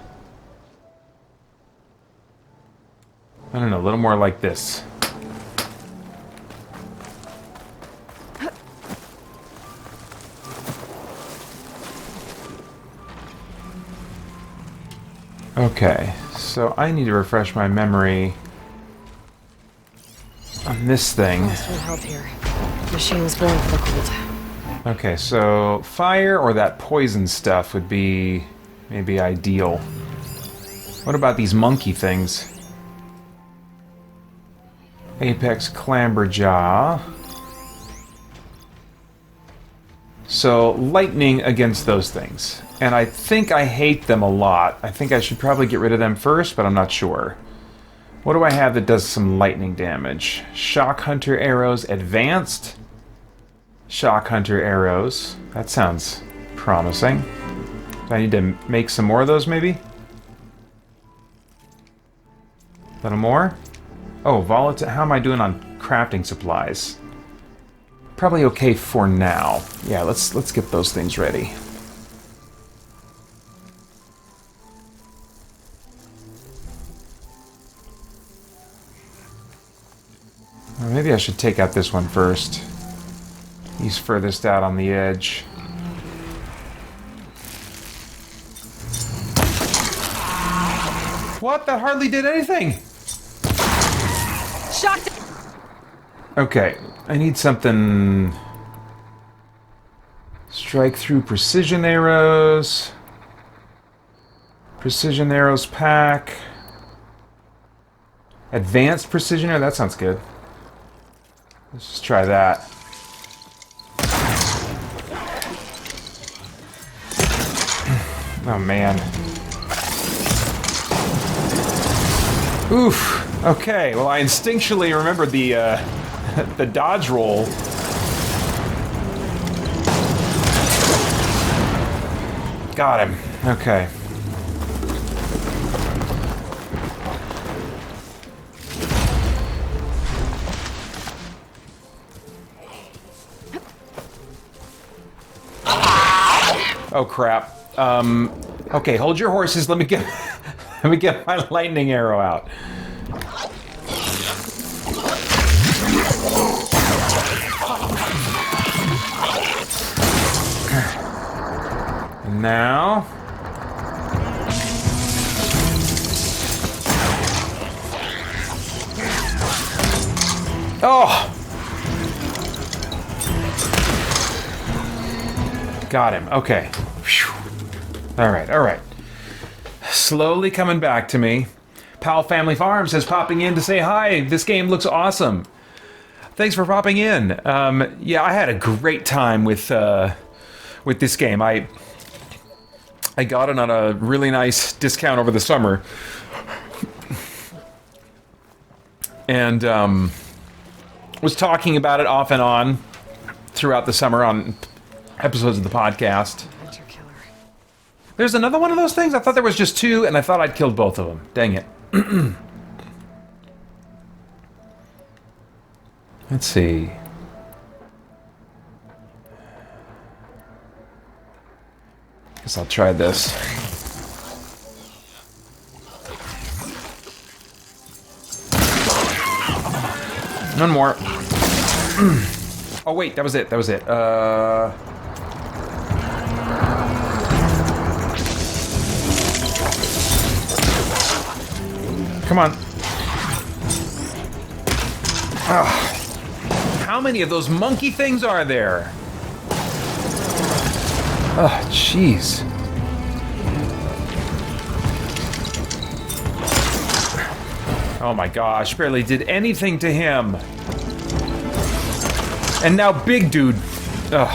don't know, a little more like this. Okay, so I need to refresh my memory. on this thing. Lost would help here. Machine was born for the cold. Okay, so fire or that poison stuff would be maybe ideal. What about these monkey things? Apex Clamberjaw. So, lightning against those things. And I think I hate them a lot. I think I should probably get rid of them first, but I'm not sure. What do I have that does some lightning damage? Shock Hunter arrows, advanced Shock Hunter arrows. That sounds promising. Do I need to make some more of those, maybe? A little more? Oh, volatile. How am I doing on crafting supplies? Probably okay for now. Yeah, let's get those things ready. Or maybe I should take out this one first. He's furthest out on the edge. What? That hardly did anything! Shocked. Okay, I need something... Strike through precision arrows. Precision arrows pack. Advanced precision arrow, that sounds good. Let's just try that. Oh man. Oof. Okay. Well, I instinctually remembered the the dodge roll. Got him. Okay. Oh crap. Okay, hold your horses. Let me get my lightning arrow out. And now oh! Got him. Okay. Alright, alright. Slowly coming back to me. Pal Family Farms is popping in to say hi. This game looks awesome. Thanks for popping in. Yeah, I had a great time with this game. I got it on a really nice discount over the summer. And was talking about it off and on throughout the summer on episodes of the podcast. There's another one of those things? I thought there was just two, and I thought I'd killed both of them. Dang it. Let's see. Guess I'll try this. One more. Oh wait, that was it. That was it. Come on. How many of those monkey things are there? Oh, jeez. Oh my gosh, barely did anything to him. And now big dude. Ugh.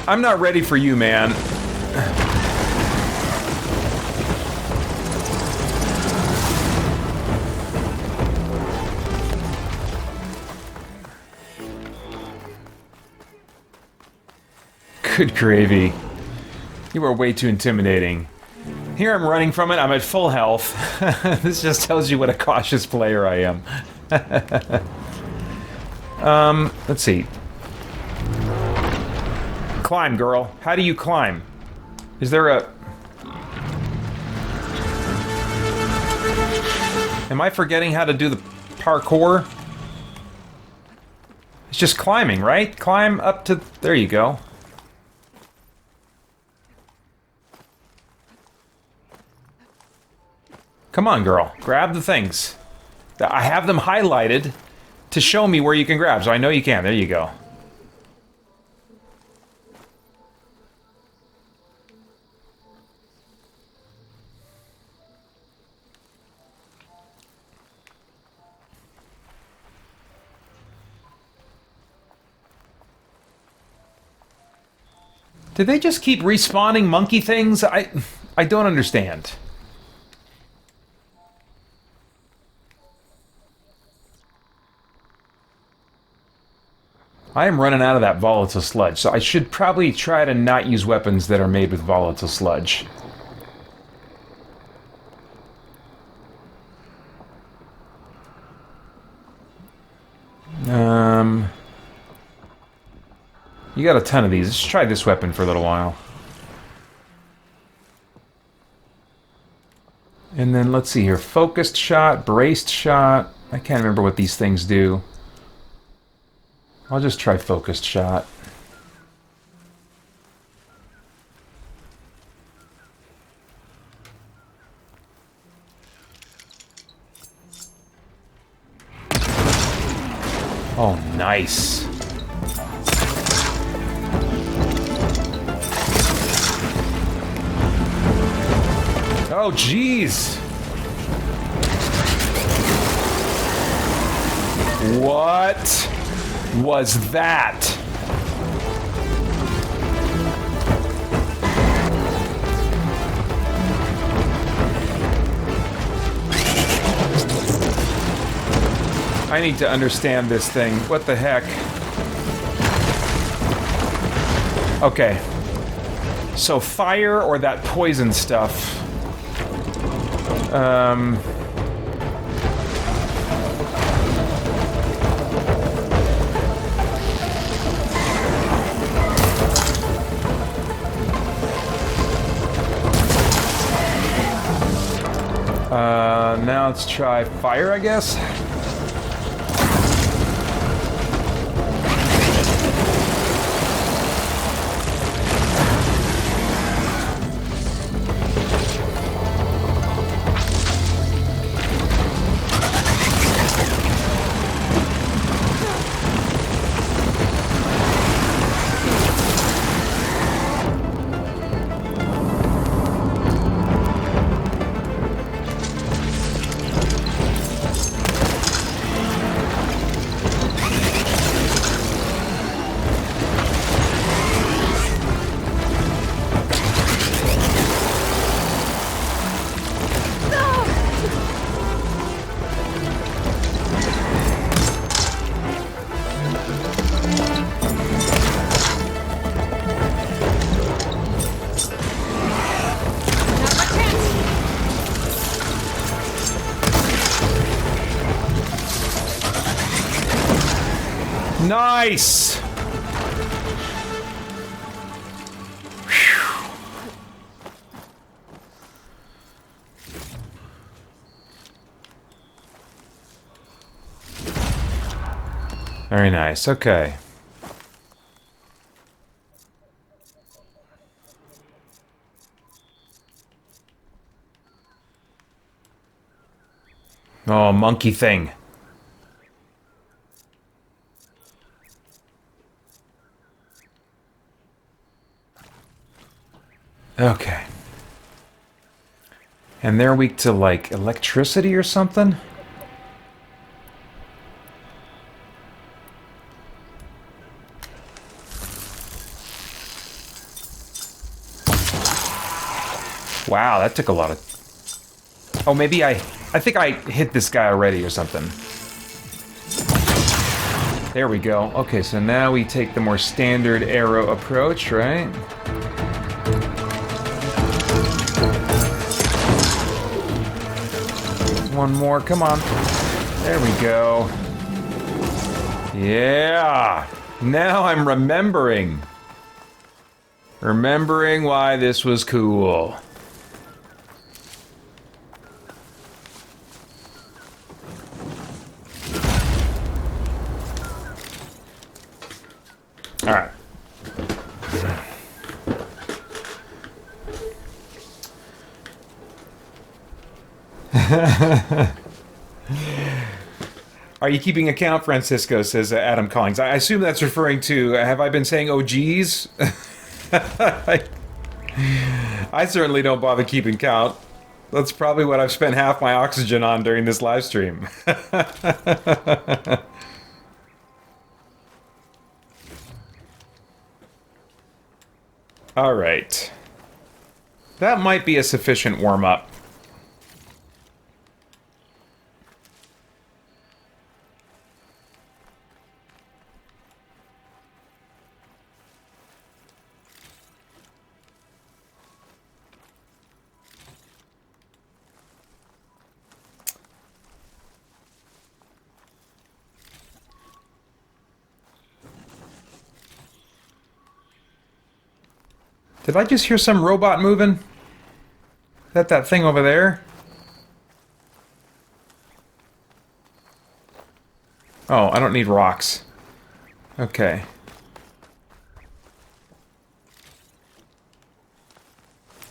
I'm not ready for you, man. Good gravy. You are way too intimidating. Here I'm running from it, I'm at full health. This just tells you what a cautious player I am. Let's see. Climb, girl. How do you climb? Is there a... Am I forgetting how to do the parkour? It's just climbing, right? Climb up to... There you go. Come on, girl. Grab the things. I have them highlighted to show me where you can grab, so I know you can. There you go. Did they just keep respawning monkey things? I don't understand. I am running out of that volatile sludge, so I should probably try to not use weapons that are made with volatile sludge. You got a ton of these. Let's try this weapon for a little while. And then let's see here. Focused shot, braced shot. I can't remember what these things do. I'll just try focused shot. Oh, nice. Oh, jeez. What was that? I need to understand this thing. What the heck? Okay. So fire or that poison stuff. Now let's try fire, I guess. Nice! Whew. Very nice, okay. Oh, monkey thing. Okay. And they're weak to, like, electricity or something? Wow, that took a lot of... Oh, maybe I think I hit this guy already or something. There we go. Okay, so now we take the more standard arrow approach, right? One more, come on. There we go. Yeah! Now I'm remembering. Remembering why this was cool. Alright. Are you keeping account, Francisco, says Adam Collins. I assume that's referring to, have I been saying oh geez? I certainly don't bother keeping count. That's probably what I've spent half my oxygen on during this live stream. All right. That might be a sufficient warm-up. Did I just hear some robot moving? Is that thing over there? Oh, I don't need rocks. Okay.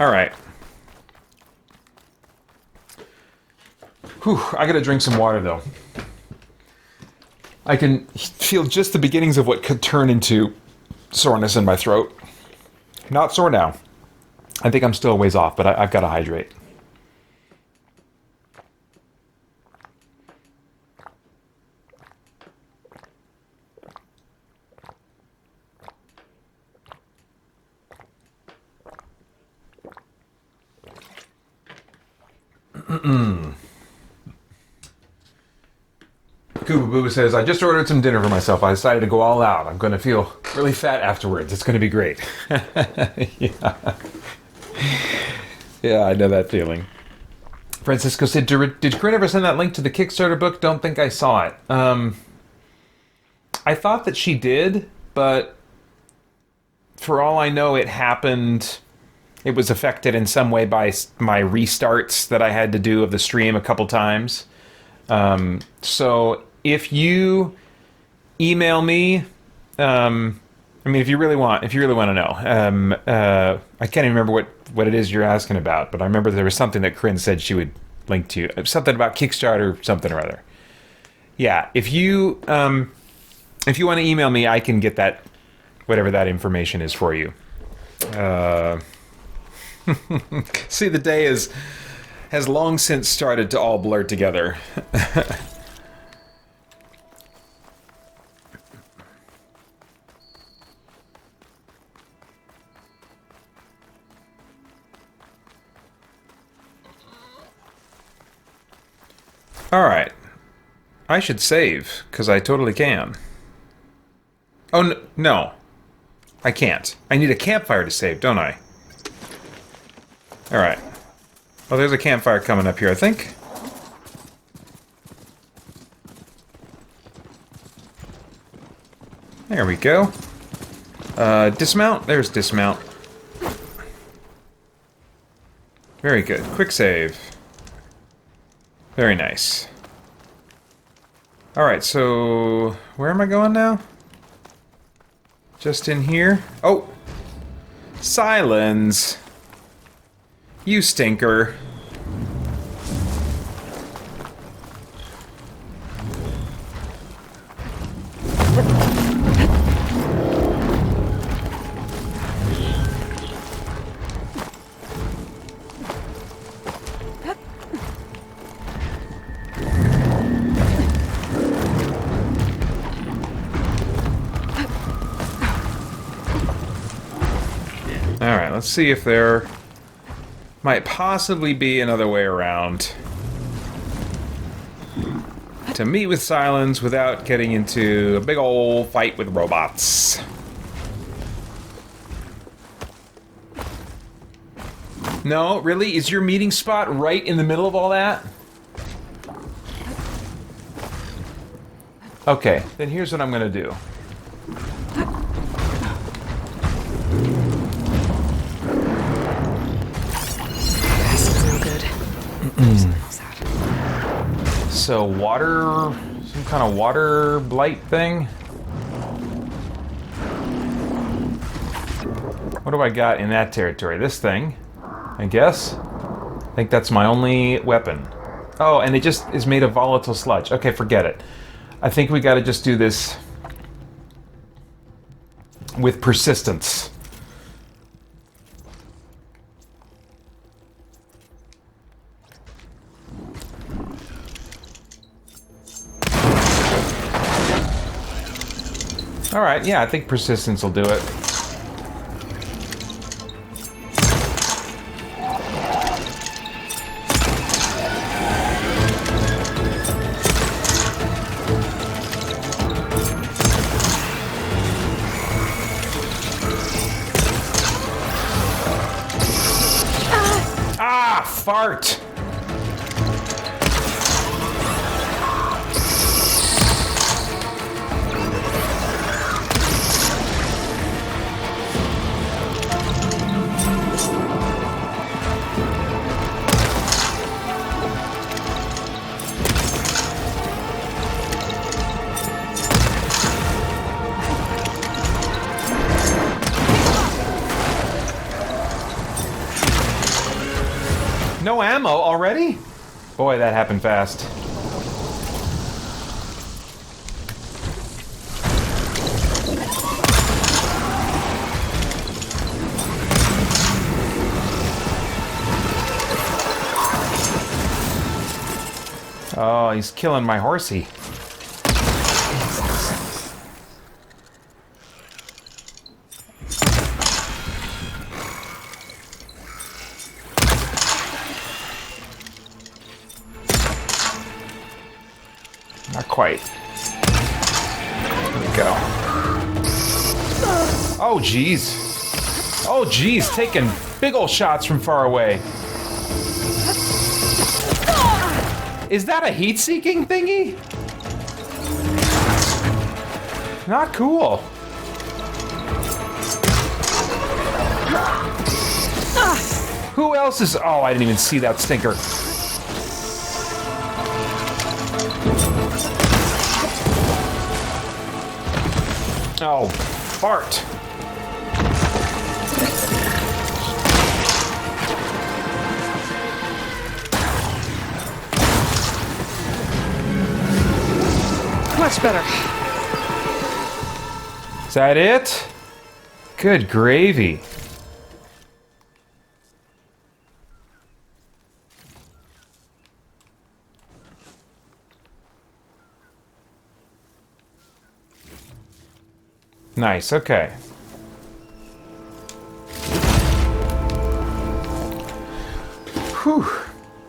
Alright. Whew, I gotta drink some water, though. I can feel just the beginnings of what could turn into soreness in my throat. Not sore now. I think I'm still a ways off, but I've got to hydrate. Kuba Boo says, I just ordered some dinner for myself. I decided to go all out. I'm going to feel really fat afterwards. It's going to be great. Yeah, I know that feeling. Francisco said, did Corinne ever send that link to the Kickstarter book? Don't think I saw it. I thought that she did, but for all I know, it happened... It was affected in some way by my restarts that I had to do of the stream a couple times. So if you email me, I mean, if you really want to know, I can't even remember what it is you're asking about, but I remember there was something that Corinne said she would link to, something about Kickstarter, something or other. Yeah, if you want to email me, I can get that, whatever that information is for you. See, the day has long since started to all blur together. Alright. I should save, because I totally can. Oh, no. I can't. I need a campfire to save, don't I? Alright. Well, there's a campfire coming up here, I think. There we go. Dismount? There's dismount. Very good. Quick save. Very nice. Alright, so... where am I going now? Just in here? Oh! Silence! You stinker. Alright, let's see if there might possibly be another way around to meet with Silence without getting into a big old fight with robots. No, really? Is your meeting spot right in the middle of all that? Okay, then here's what I'm gonna do. So water, some kind of water blight thing. What do I got in that territory? This thing, I guess. I think that's my only weapon. Oh, and it just is made of volatile sludge. Okay, forget it. I think we gotta just do this with persistence. Alright, yeah, I think persistence will do it. Ah, fart! No ammo already? Boy, that happened fast. Oh, he's killing my horsey. Not quite. Here we go. Oh, jeez. Oh, jeez. Taking big ol' shots from far away. Is that a heat-seeking thingy? Not cool. Who else is... Oh, I didn't even see that stinker. Oh, fart. Much better. Is that it? Good gravy. Nice, okay. Whew.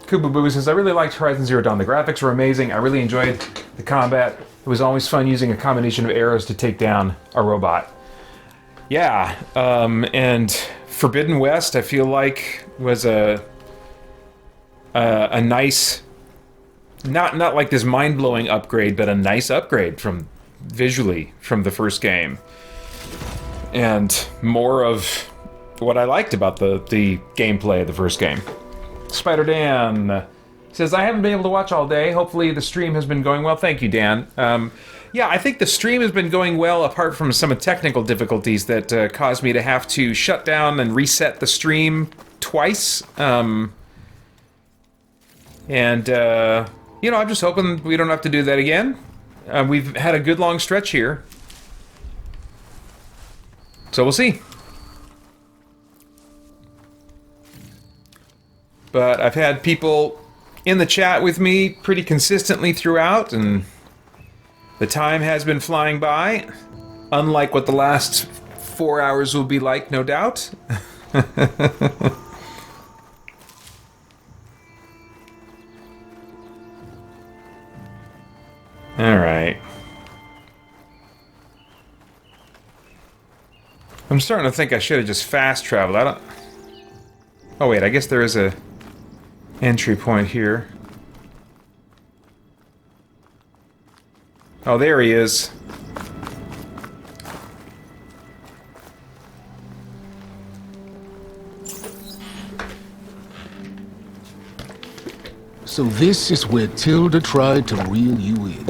Kuba says, I really liked Horizon Zero Dawn. The graphics were amazing. I really enjoyed the combat. It was always fun using a combination of arrows to take down a robot. Yeah, and Forbidden West, I feel like, was a nice, not like this mind-blowing upgrade, but a nice upgrade from visually from the first game. And more of what I liked about the gameplay of the first game. Spider Dan says, I haven't been able to watch all day. Hopefully the stream has been going well. Thank you, Dan. Yeah, I think the stream has been going well, apart from some technical difficulties that caused me to have to shut down and reset the stream twice. You know, I'm just hoping we don't have to do that again. We've had a good long stretch here. So we'll see. But I've had people in the chat with me pretty consistently throughout, and the time has been flying by. Unlike what the last 4 hours will be like, no doubt. Alright. I'm starting to think I should have just fast traveled. I don't... Oh wait, I guess there is a entry point here. Oh, there he is. So this is where Tilda tried to reel you in.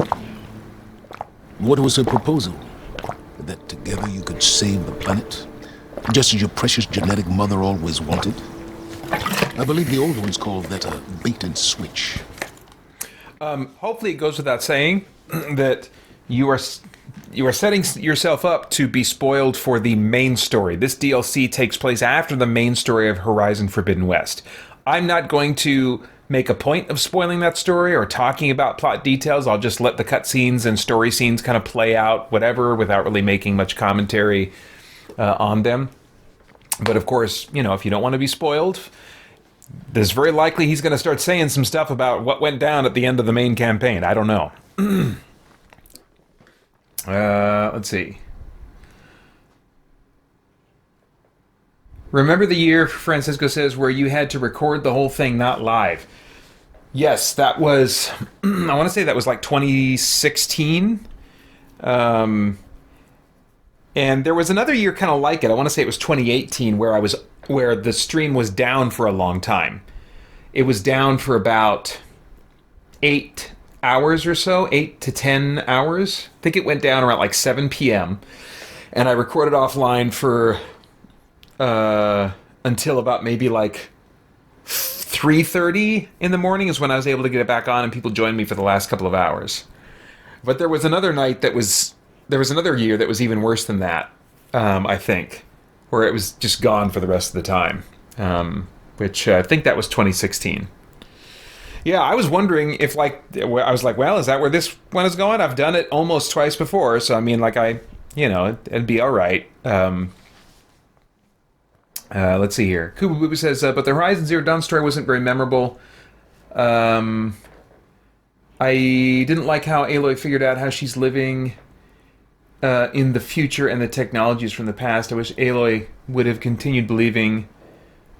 What was her proposal? That together you could save the planet? Just as your precious genetic mother always wanted? I believe the old ones called that a bait and switch. Hopefully it goes without saying that you are setting yourself up to be spoiled for the main story. This DLC takes place after the main story of Horizon Forbidden West. I'm not going to make a point of spoiling that story or talking about plot details. I'll just let the cutscenes and story scenes kind of play out, whatever, without really making much commentary on them. But of course, you know, if you don't want to be spoiled, there's very likely he's going to start saying some stuff about what went down at the end of the main campaign. I don't know. Let's see. Remember the year, Francisco says, where you had to record the whole thing not live? Yes, that was, I want to say that was like 2016. And there was another year kind of like it. I want to say it was 2018 where the stream was down for a long time. It was down for about 8 hours or so, 8 to 10 hours. I think it went down around like 7 p.m. And I recorded offline for until about maybe like 3:30 in the morning is when I was able to get it back on, and people joined me for the last couple of hours. But there was another night there was another year that was even worse than that, I think, where it was just gone for the rest of the time, which I think that was 2016. Yeah, I was wondering if, like, I was like, well, is that where this one is going? I've done it almost twice before, so I mean, like, it'd be all right. Let's see here. Kubu says, but the Horizon Zero Dawn story wasn't very memorable. I didn't like how Aloy figured out how she's living in the future and the technologies from the past. I wish Aloy would have continued believing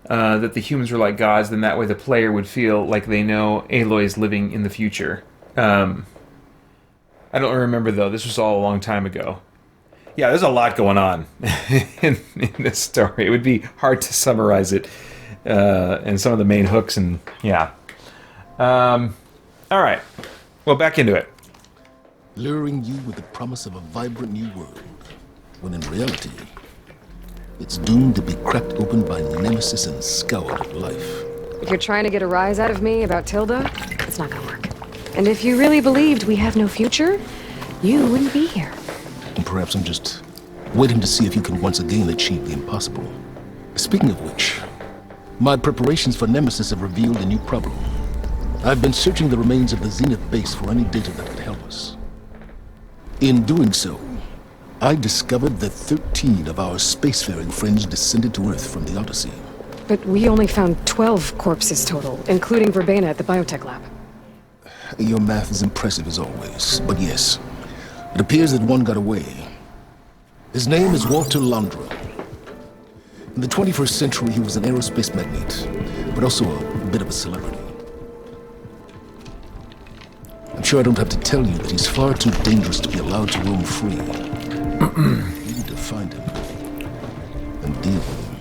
that the humans were like gods, then that way the player would feel like they know Aloy is living in the future. I don't remember, though. This was all a long time ago. Yeah, there's a lot going on in this story. It would be hard to summarize it and some of the main hooks, and yeah. All right. Well, back into it. Luring you with the promise of a vibrant new world, when in reality, it's doomed to be cracked open by nemesis and scoured of life. If you're trying to get a rise out of me about Tilda, it's not gonna work. And if you really believed we have no future, you wouldn't be here. And perhaps I'm just waiting to see if you can once again achieve the impossible. Speaking of which, my preparations for Nemesis have revealed a new problem. I've been searching the remains of the Zenith base for any data that could help us. In doing so, I discovered that 13 of our spacefaring friends descended to Earth from the Odyssey. But we only found 12 corpses total, including Verbena at the biotech lab. Your math is impressive as always, but yes, it appears that one got away. His name is Walter Landra. In the 21st century, he was an aerospace magnate, but also a bit of a celebrity. I'm sure I don't have to tell you that he's far too dangerous to be allowed to roam free. We need to find him and deal with him.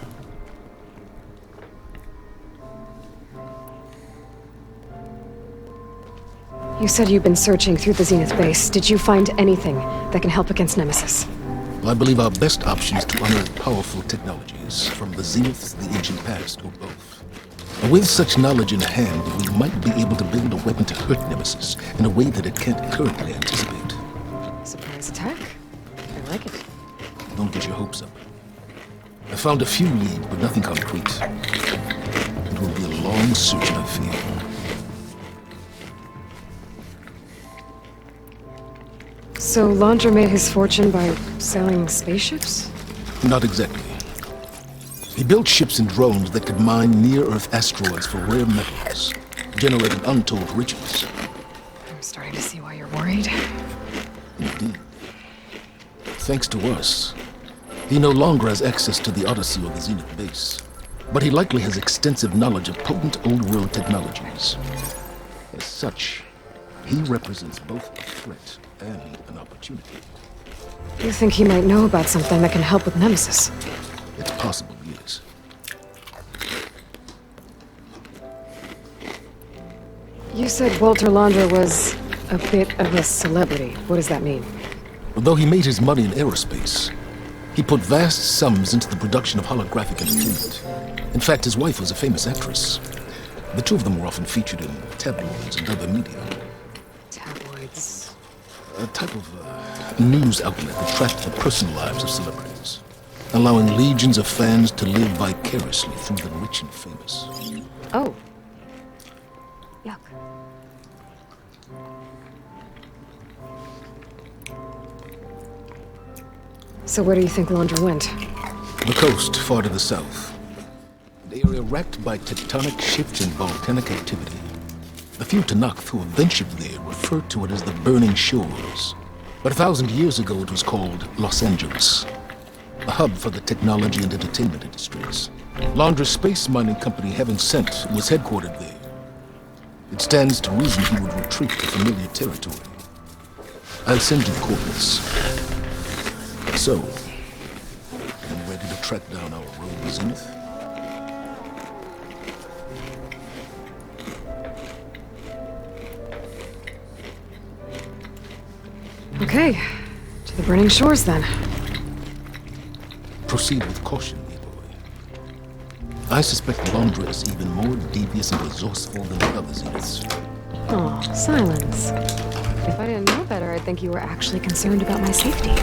You said you've been searching through the Zenith base. Did you find anything that can help against Nemesis? I believe our best option is to unearth powerful technologies from the Zenith, the ancient past, or both. And with such knowledge in hand, we might be able to build a weapon to hurt Nemesis in a way that it can't currently anticipate. Surprise attack? I like it. Don't get your hopes up. I found a few leads, but nothing concrete. It will be a long search, I fear. So Landra made his fortune by selling spaceships? Not exactly. He built ships and drones that could mine near-Earth asteroids for rare metals, generating untold riches. I'm starting to see why you're worried. Indeed. Thanks to us, he no longer has access to the Odyssey or the Zenith base, but he likely has extensive knowledge of potent old-world technologies. As such, he represents both a threat and an opportunity. You think he might know about something that can help with Nemesis? It's possible, yes. You said Walter Landra was a bit of a celebrity. What does that mean? Although he made his money in aerospace, he put vast sums into the production of holographic entertainment. In fact, his wife was a famous actress. The two of them were often featured in tabloids and other media. a type of news outlet that tracked the personal lives of celebrities, allowing legions of fans to live vicariously through the rich and famous. Oh. Yuck. So where do you think Laundra went? The coast, far to the south. An area wrecked by tectonic shifts and volcanic activity. The few Tanakh who have ventured there refer to it as the Burning Shores. But 1,000 years ago it was called Los Angeles, a hub for the technology and entertainment industries. Laundra's space mining company, Heaven Sent, was headquartered there. It stands to reason he would retreat to familiar territory. I'll send you the coordinates. So, are you ready to track down our rogue Zenith? Okay, to the Burning Shores then. Proceed with caution, Aloy. I suspect Laundra is even more devious and resourceful than the other Zeniths. Oh, silence. If I didn't know better, I'd think you were actually concerned about my safety.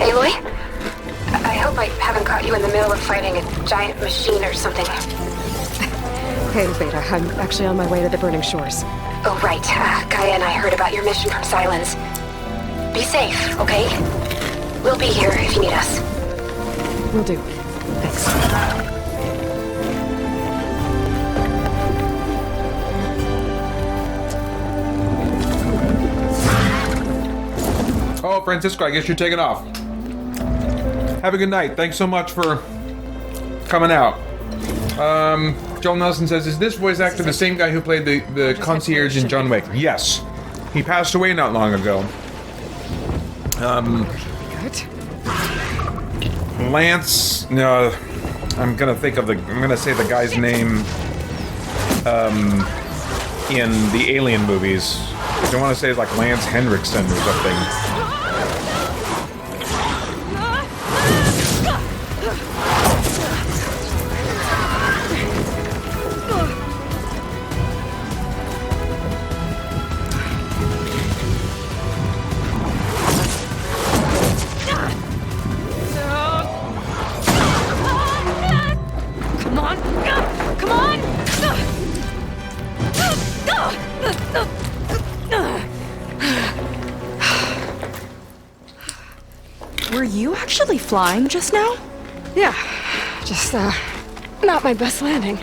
Aloy? I hope I haven't caught you in the middle of fighting a giant machine or something. Hey, Beta, I'm actually on my way to the Burning Shores. Oh, right. Gaia and I heard about your mission from Silence. Be safe, okay? We'll be here if you need us. Will do. Thanks. Oh, Francisco, I guess you're taking off. Have a good night. Thanks so much for coming out. Joel Nelson says, is this voice actor the same guy who played the concierge in John Wick? Yes. He passed away not long ago. Lance, no, I'm gonna say the guy's name in the Alien movies. I don't want to say it's like Lance Henriksen or something. Were you actually flying just now? Yeah, just, not my best landing.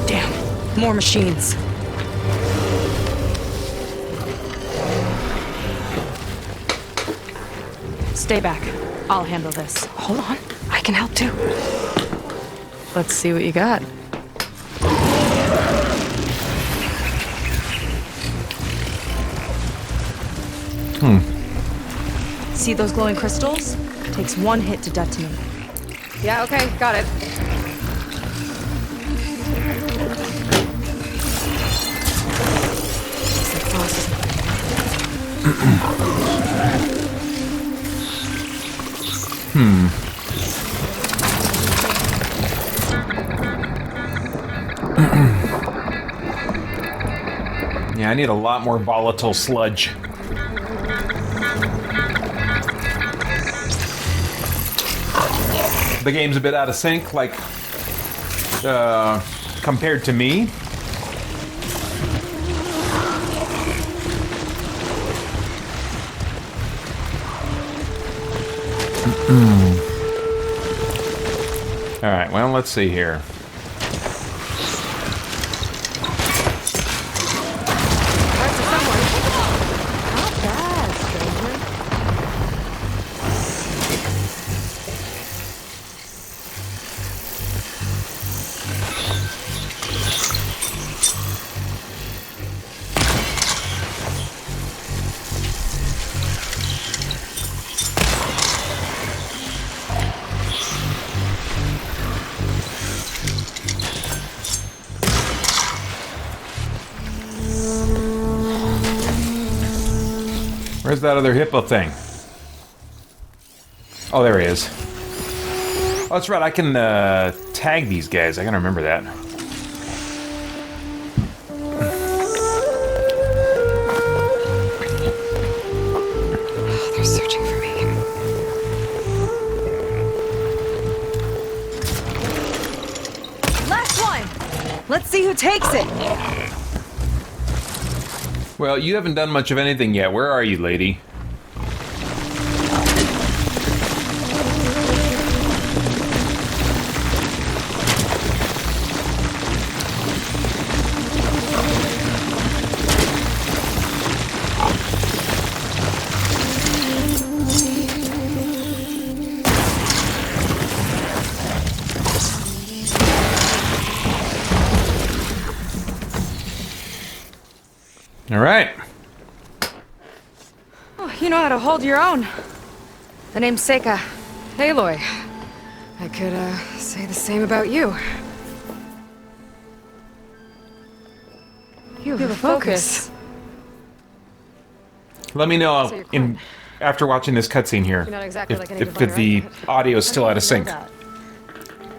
Damn, more machines. Stay back. I'll handle this. Hold on, I can help too. Let's see what you got. See those glowing crystals? Takes one hit to detonate. Yeah, okay, got it. Yeah, I need a lot more volatile sludge. The game's a bit out of sync, like, compared to me. Alright, well, let's see here. Where's that other hippo thing? Oh, there he is. Oh, that's right. I can tag these guys. I gotta remember that. They're searching for me. Last one! Let's see who takes it! Well, you haven't done much of anything yet. Where are you, lady? All right. Oh, you know how to hold your own. The name's Seika. Aloy. I could, say the same about you. You have a focus. Let me know after watching this cutscene here You're not exactly like if anybody, the audio is still out of sync.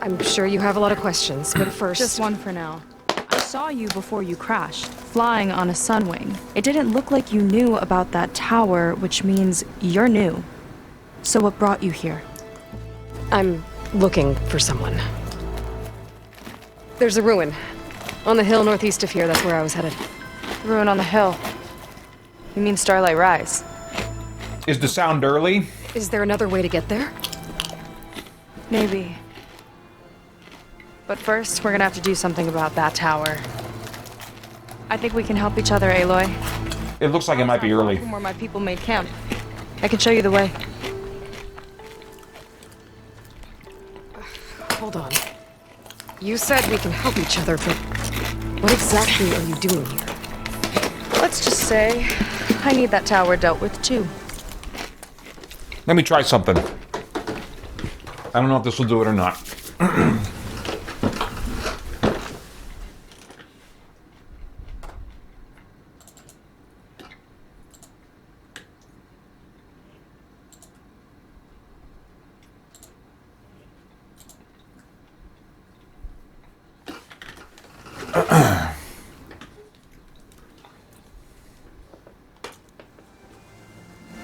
I'm sure you have a lot of questions, but first... Just one for now. I saw you before you crashed, flying on a sunwing. It didn't look like you knew about that tower, which means you're new. So what brought you here? I'm looking for someone. There's a ruin. On the hill northeast of here, that's where I was headed. Ruin on the hill. You mean Starlight Rise? Is the sound early? Is there another way to get there? Maybe. But first, we're gonna have to do something about that tower. I think we can help each other, Aloy. It looks like it might be early. Where my people made camp. I can show you the way. Hold on. You said we can help each other, but what exactly are you doing here? Let's just say I need that tower dealt with too. Let me try something. I don't know if this will do it or not.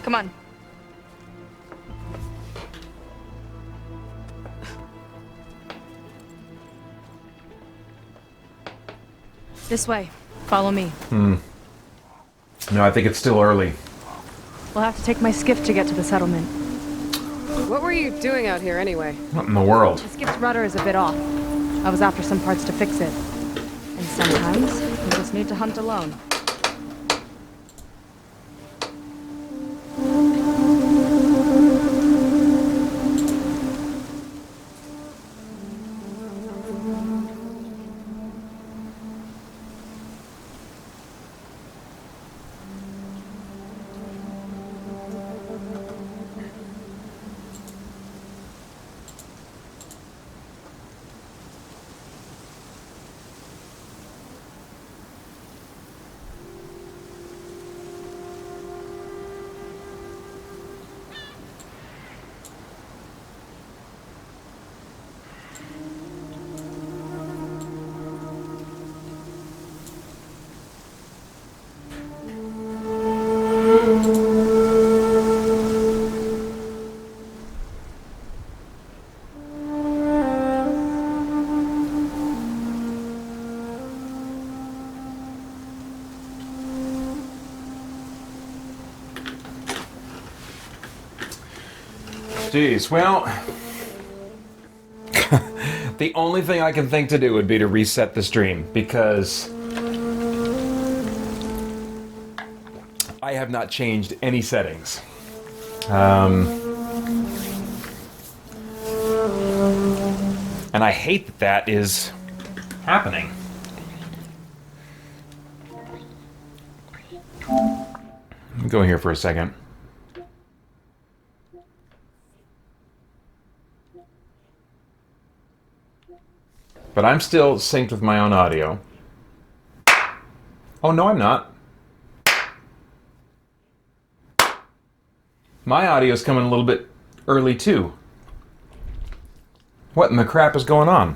Come on. This way. Follow me. No, I think it's still early. We'll have to take my skiff to get to the settlement. What were you doing out here anyway? What in the world? The skiff's rudder is a bit off. I was after some parts to fix it. And sometimes, you just need to hunt alone. Jeez, well... the only thing I can think to do would be to reset the stream, because... I have not changed any settings. And I hate that that is happening. Let me go here for a second. But I'm still synced with my own audio. Oh, no, I'm not. My audio is coming a little bit early too. What in the crap is going on?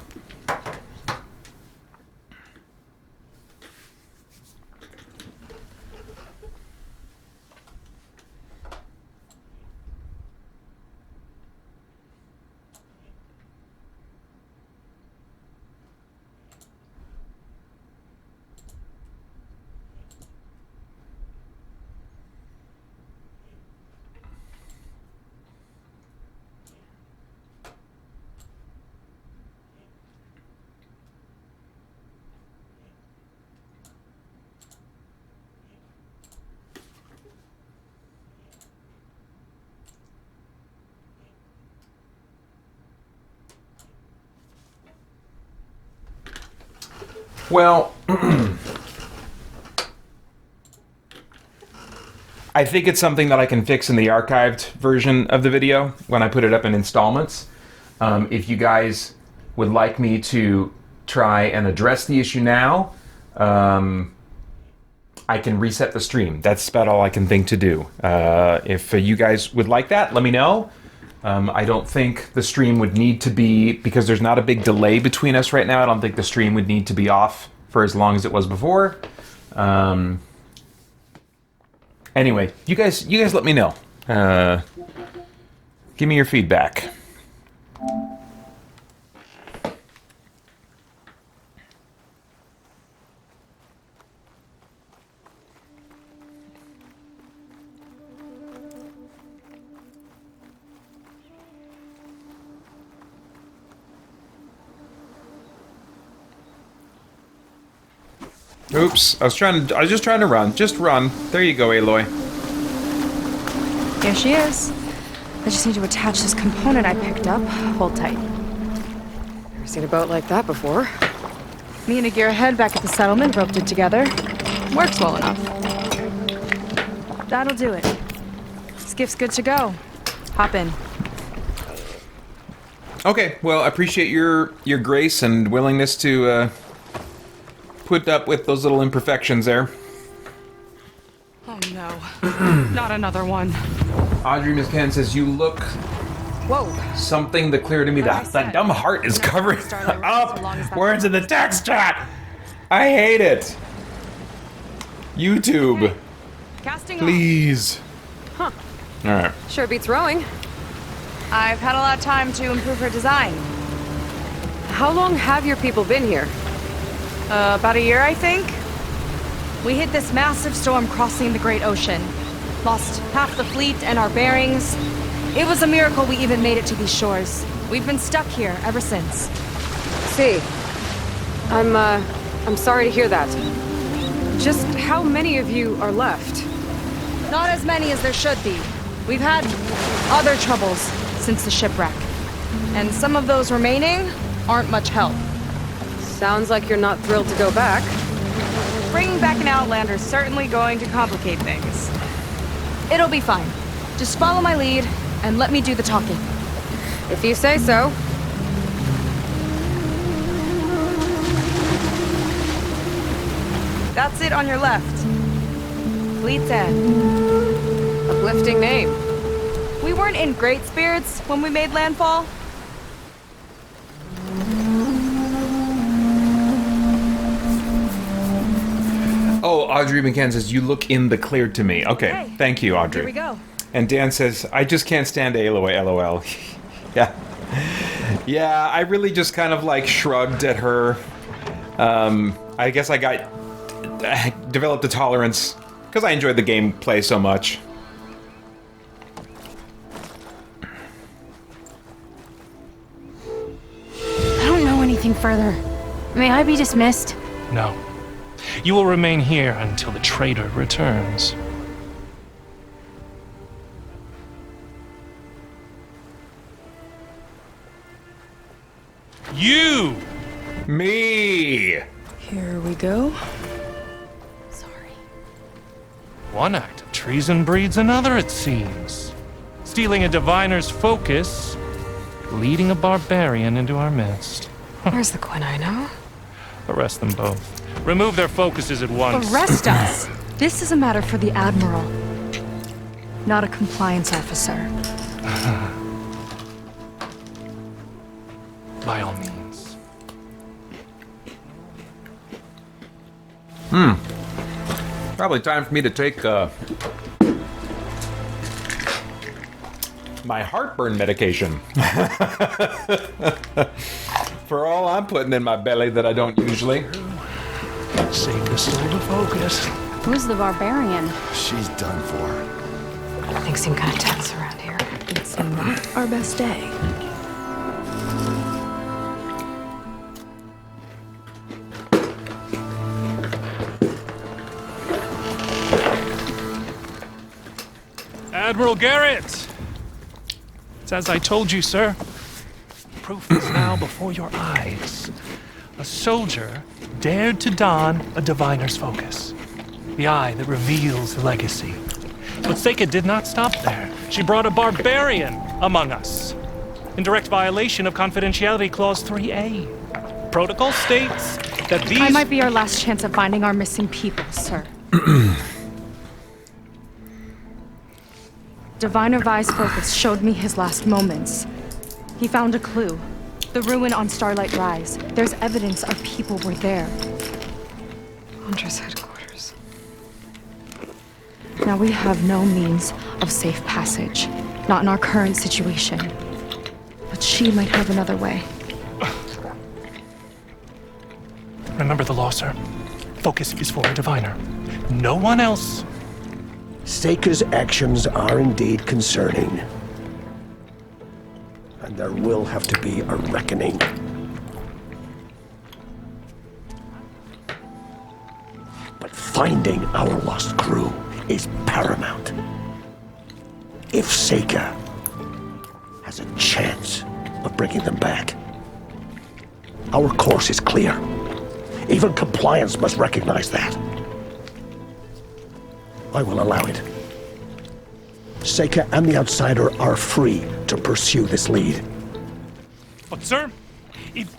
Well, I think it's something that I can fix in the archived version of the video when I put it up in installments. If you guys would like me to try and address the issue now, I can reset the stream. That's about all I can think to do. If you guys would like that, let me know. I don't think the stream would need to be, because there's not a big delay between us right now, I don't think the stream would need to be off for as long as it was before. Anyway, you guys let me know. Give me your feedback. Oops, I was just trying to run. Just run. There you go, Aloy. Here she is. I just need to attach this component I picked up. Hold tight. Never seen a boat like that before. Me and a gearhead back at the settlement roped it together. Works well enough. That'll do it. Skiff's good to go. Hop in. Okay, well, I appreciate your grace and willingness to put up with those little imperfections there. Oh no. Not another one. Audrey Miscan says, you look... Whoa. Something that clear to me that dumb heart is covering up words in the text chat. I hate it. YouTube. Hey, casting please. Huh. Alright. Sure beats rowing. I've had a lot of time to improve her design. How long have your people been here? About a year, I think. We hit this massive storm crossing the Great Ocean. Lost half the fleet and our bearings. It was a miracle we even made it to these shores. We've been stuck here ever since. See, I'm sorry to hear that. Just how many of you are left? Not as many as there should be. We've had other troubles since the shipwreck. And some of those remaining aren't much help. Sounds like you're not thrilled to go back. Bringing back an Outlander's certainly going to complicate things. It'll be fine. Just follow my lead and let me do the talking. If you say so. That's it on your left. Fleet's End. Uplifting name. We weren't in great spirits when we made landfall. Oh, Audrey McCann says, you look in the clear to me. Okay, hey, thank you, Audrey. Here we go. And Dan says, I just can't stand Aloy, LOL. Yeah. Yeah, I really just kind of like shrugged at her. I guess I developed a tolerance because I enjoyed the gameplay so much. I don't know anything further. May I be dismissed? No. You will remain here until the traitor returns. You! Me! Here we go. One act of treason breeds another, it seems. Stealing a diviner's focus, leading a barbarian into our midst. Where's the Quinino? Arrest them both. Remove their focuses at once. Arrest us! This is a matter for the Admiral, not a compliance officer. by all means. Probably time for me to take my heartburn medication. For all I'm putting in my belly that I don't usually. Save the soul to focus. Who's the barbarian? She's done for. Things seem kind of tense around here. It's not our best day. Admiral Garrett! It's as I told you, sir. Proof is now before your eyes. A soldier dared to don a diviner's focus. The eye that reveals the legacy. But Seika did not stop there. She brought a barbarian among us. In direct violation of Confidentiality Clause 3A. Protocol states that these... I might be our last chance of finding our missing people, sir. Diviner Vi's focus showed me his last moments. He found a clue. The ruin on Starlight Rise. There's evidence our people were there. Hunter's headquarters. Now we have no means of safe passage. Not in our current situation. But she might have another way. Remember the law, sir. Focus is for a diviner. No one else. Seika's actions are indeed concerning. And there will have to be a reckoning. But finding our lost crew is paramount. If Seika has a chance of bringing them back, our course is clear. Even compliance must recognize that. I will allow it. Seika and the Outsider are free to pursue this lead. But, sir, if...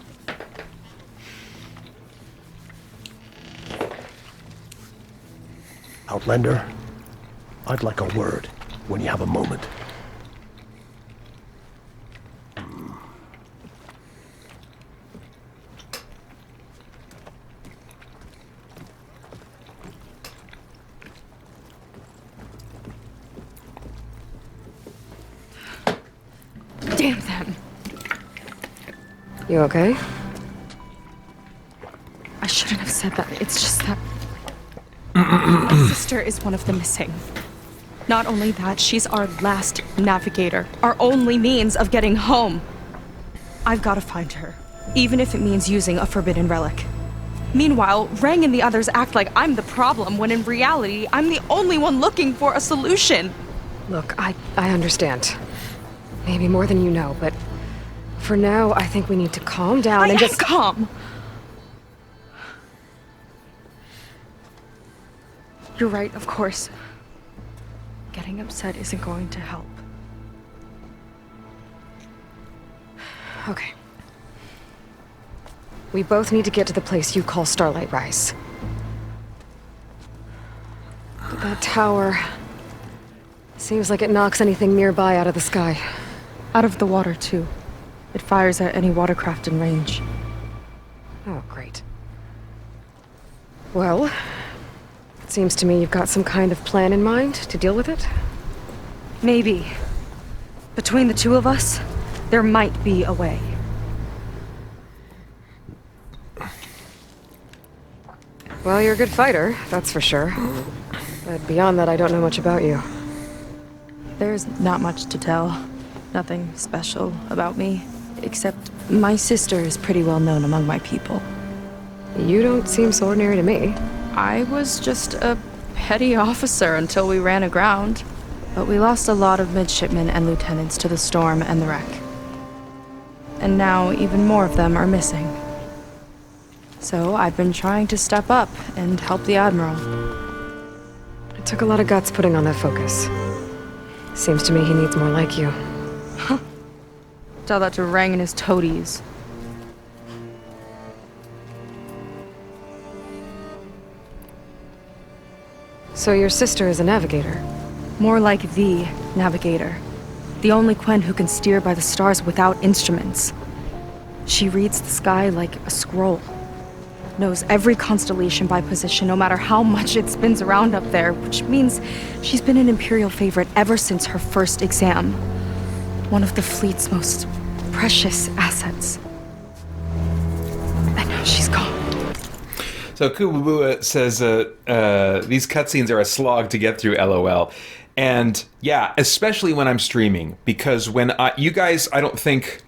Outlander, I'd like a word when you have a moment. Damn them. You okay? I shouldn't have said that. It's just that... my sister is one of the missing. Not only that, she's our last navigator. Our only means of getting home. I've got to find her. Even if it means using a forbidden relic. Meanwhile, Rang and the others act like I'm the problem, when in reality, I'm the only one looking for a solution. Look, I understand. Maybe more than you know, but for now, I think we need to calm down and just... calm! You're right, of course. Getting upset isn't going to help. Okay. We both need to get to the place you call Starlight Rise. But that tower... seems like it knocks anything nearby out of the sky. Out of the water, too. It fires at any watercraft in range. Oh, great. Well, it seems to me you've got some kind of plan in mind to deal with it. Maybe. Between the two of us, there might be a way. Well, you're a good fighter, that's for sure. But beyond that, I don't know much about you. There's not much to tell. Nothing special about me. Except my sister is pretty well known among my people. You don't seem so ordinary to me. I was just a petty officer until we ran aground. But we lost a lot of midshipmen and lieutenants to the storm and the wreck. And now even more of them are missing. So I've been trying to step up and help the Admiral. It took a lot of guts putting on that focus. Seems to me he needs more like you. Huh. Tell that to Rang and his toadies. So your sister is a navigator? More like the navigator. The only Quen who can steer by the stars without instruments. She reads the sky like a scroll. Knows every constellation by position, no matter how much it spins around up there, which means she's been an Imperial favorite ever since her first exam. One of the fleet's most precious assets. And now she's gone. So Kubabua says these cutscenes are a slog to get through, LOL. And yeah, especially when I'm streaming, because when you guys, I think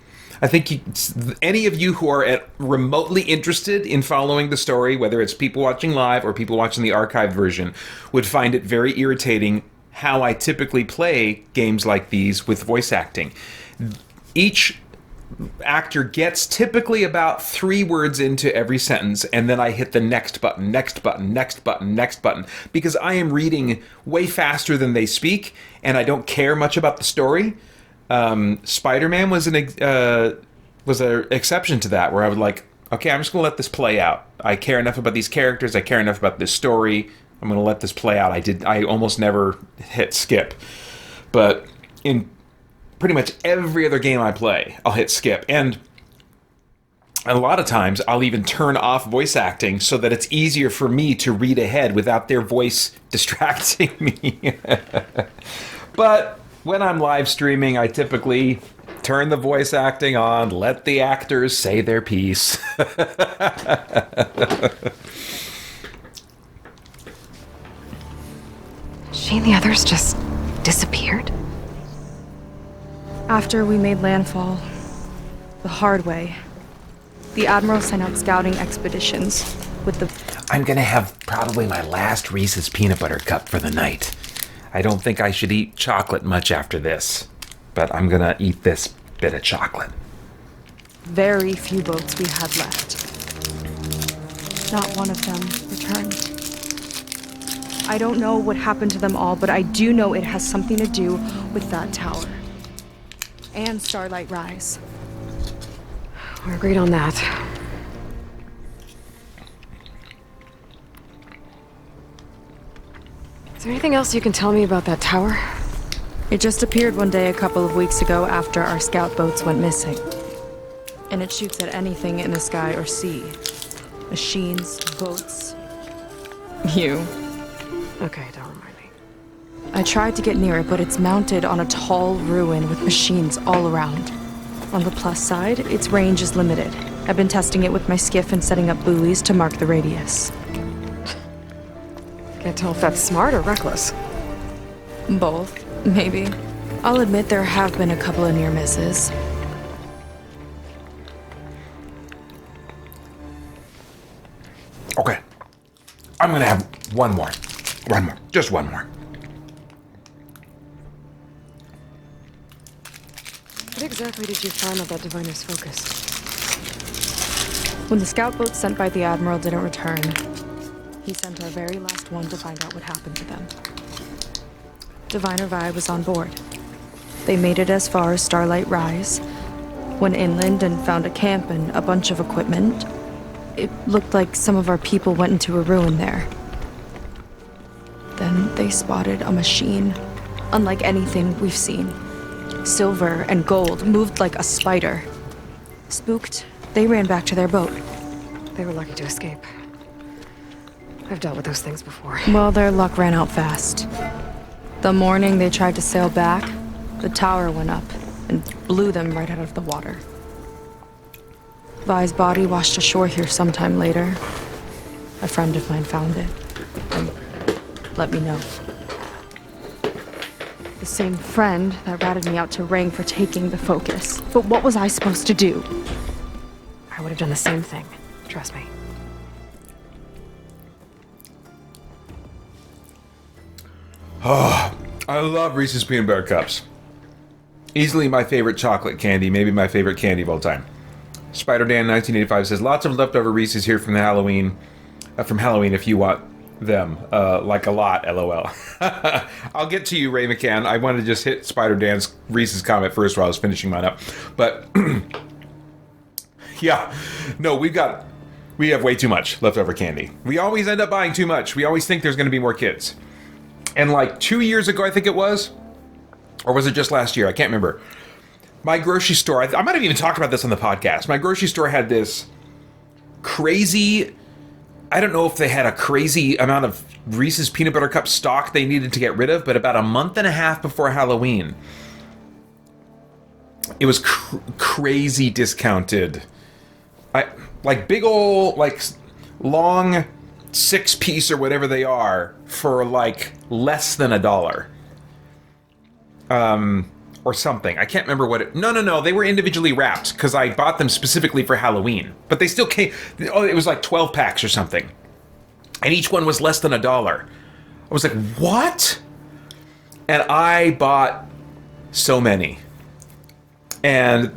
any of you who are remotely interested in following the story, whether it's people watching live or people watching the archived version, would find it very irritating how I typically play games like these with voice acting. Each actor gets typically about 3 words into every sentence, and then I hit the next button, next button, next button, next button, because I am reading way faster than they speak, and I don't care much about the story. Spider-Man was an exception to that, where I would like, okay, I'm just gonna let this play out. I care enough about these characters, I care enough about this story, I'm gonna let this play out. I almost never hit skip. But in pretty much every other game I play, I'll hit skip. And a lot of times I'll even turn off voice acting so that it's easier for me to read ahead without their voice distracting me. But when I'm live streaming, I typically turn the voice acting on, let the actors say their piece. She and the others just disappeared? After we made landfall, the hard way, the Admiral sent out scouting expeditions with the... I'm gonna have probably my last Reese's peanut butter cup for the night. I don't think I should eat chocolate much after this, but I'm gonna eat this bit of chocolate. Very few boats we had left. Not one of them returned. I don't know what happened to them all, but I do know it has something to do with that tower. And Starlight Rise. We're agreed on that. Is there anything else you can tell me about that tower? It just appeared one day a couple of weeks ago after our scout boats went missing. And it shoots at anything in the sky or sea. Machines, boats. You. Okay, don't remind me. I tried to get near it, but it's mounted on a tall ruin with machines all around. On the plus side, its range is limited. I've been testing it with my skiff and setting up buoys to mark the radius. Can't tell if that's smart or reckless. Both, maybe. I'll admit there have been a couple of near misses. Okay. I'm gonna have one more. One more. Just one more. What exactly did you find out that Diviner's focus? When the scout boats sent by the Admiral didn't return, he sent our very last one to find out what happened to them. Diviner Vi was on board. They made it as far as Starlight Rise, went inland and found a camp and a bunch of equipment. It looked like some of our people went into a ruin there. Then they spotted a machine, unlike anything we've seen. Silver and gold, moved like a spider. Spooked, they ran back to their boat. They were lucky to escape. I've dealt with those things before. Well, their luck ran out fast. The morning they tried to sail back, the tower went up and blew them right out of the water. Vi's body washed ashore here sometime later. A friend of mine found it and let me know. The same friend that ratted me out to Ring for taking the focus. But what was I supposed to do? I would have done the same thing. Trust me. Oh, I love Reese's Peanut Butter Cups. Easily my favorite chocolate candy, maybe my favorite candy of all time. Spider-Dan 1985 says, lots of leftover Reese's here from Halloween if you want them. Like a lot, LOL. I'll get to you, Ray McCann. I wanted to just hit Spider-Dan's Reese's comment first while I was finishing mine up. But, yeah. No, we have way too much leftover candy. We always end up buying too much. We always think there's going to be more kids. And like 2 years ago, I think it was, or was it just last year? I can't remember. My grocery store, I might have even talked about this on the podcast. My grocery store had this crazy, I don't know if they had a crazy amount of Reese's Peanut Butter Cup stock they needed to get rid of, but about a month and a half before Halloween, it was crazy discounted. Like big old, like long 6-piece or whatever they are for like less than $1. Or something. I can't remember what it... No. They were individually wrapped because I bought them specifically for Halloween. But they still came... Oh, it was like 12 packs or something. And each one was less than $1. I was like, what? And I bought so many. And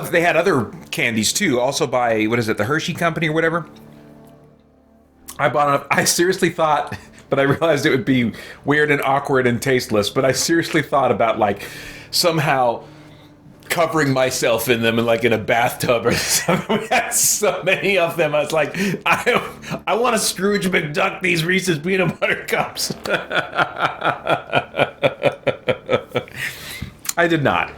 they had other candies too. Also by, what is it, the Hershey Company or whatever? I seriously thought... But I realized it would be weird and awkward and tasteless. But I seriously thought about like... somehow covering myself in them and like in a bathtub or something. We had so many of them. I was like, I want to Scrooge McDuck these Reese's Peanut Butter Cups. I did not.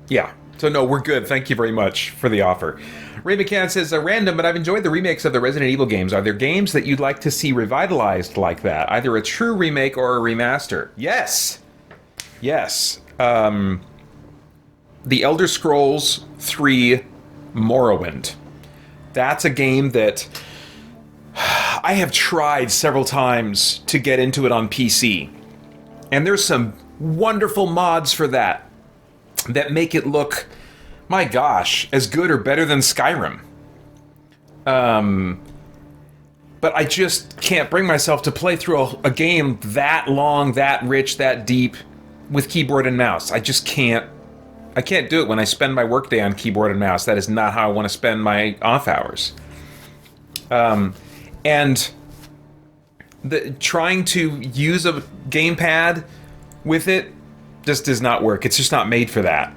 Yeah. So no, we're good. Thank you very much for the offer. Ray McCann says, random, but I've enjoyed the remakes of the Resident Evil games. Are there games that you'd like to see revitalized like that? Either a true remake or a remaster? Yes. Yes. The Elder Scrolls 3 Morrowind. That's a game that I have tried several times to get into it on PC. And there's some wonderful mods for that make it look... my gosh, as good or better than Skyrim. But I just can't bring myself to play through a game that long, that rich, that deep with keyboard and mouse. I just can't. I can't do it when I spend my workday on keyboard and mouse. That is not how I want to spend my off hours. And trying to use a gamepad with it just does not work. It's just not made for that.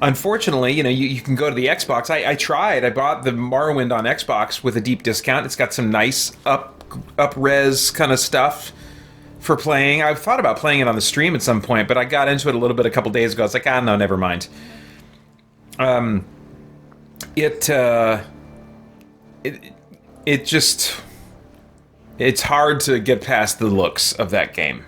Unfortunately, you can go to the Xbox. I tried. I bought the Morrowind on Xbox with a deep discount. It's got some nice up-res kind of stuff for playing. I've thought about playing it on the stream at some point, but I got into it a little bit a couple days ago. I was like, no, never mind. It's hard to get past the looks of that game.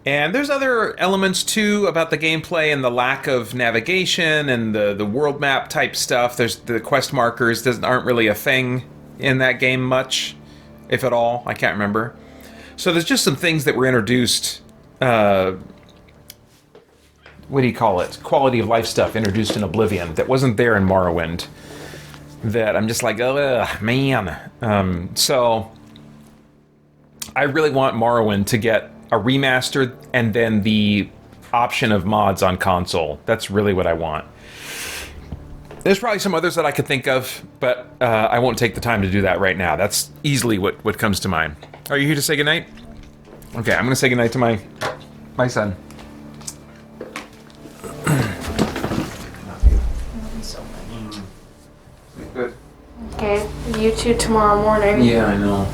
And there's other elements, too, about the gameplay and the lack of navigation and the world map type stuff. There's the quest markers aren't really a thing in that game much, if at all. I can't remember. So there's just some things that were introduced, what do you call it? Quality of life stuff introduced in Oblivion that wasn't there in Morrowind. That I'm just like, man. So I really want Morrowind to get a remaster and then the option of mods on console. That's really what I want. There's probably some others that I could think of, but I won't take the time to do that right now. That's easily what comes to mind. Are you here to say goodnight? Okay, I'm going to say goodnight to my son. Good. Okay, you two tomorrow morning. Yeah, I know.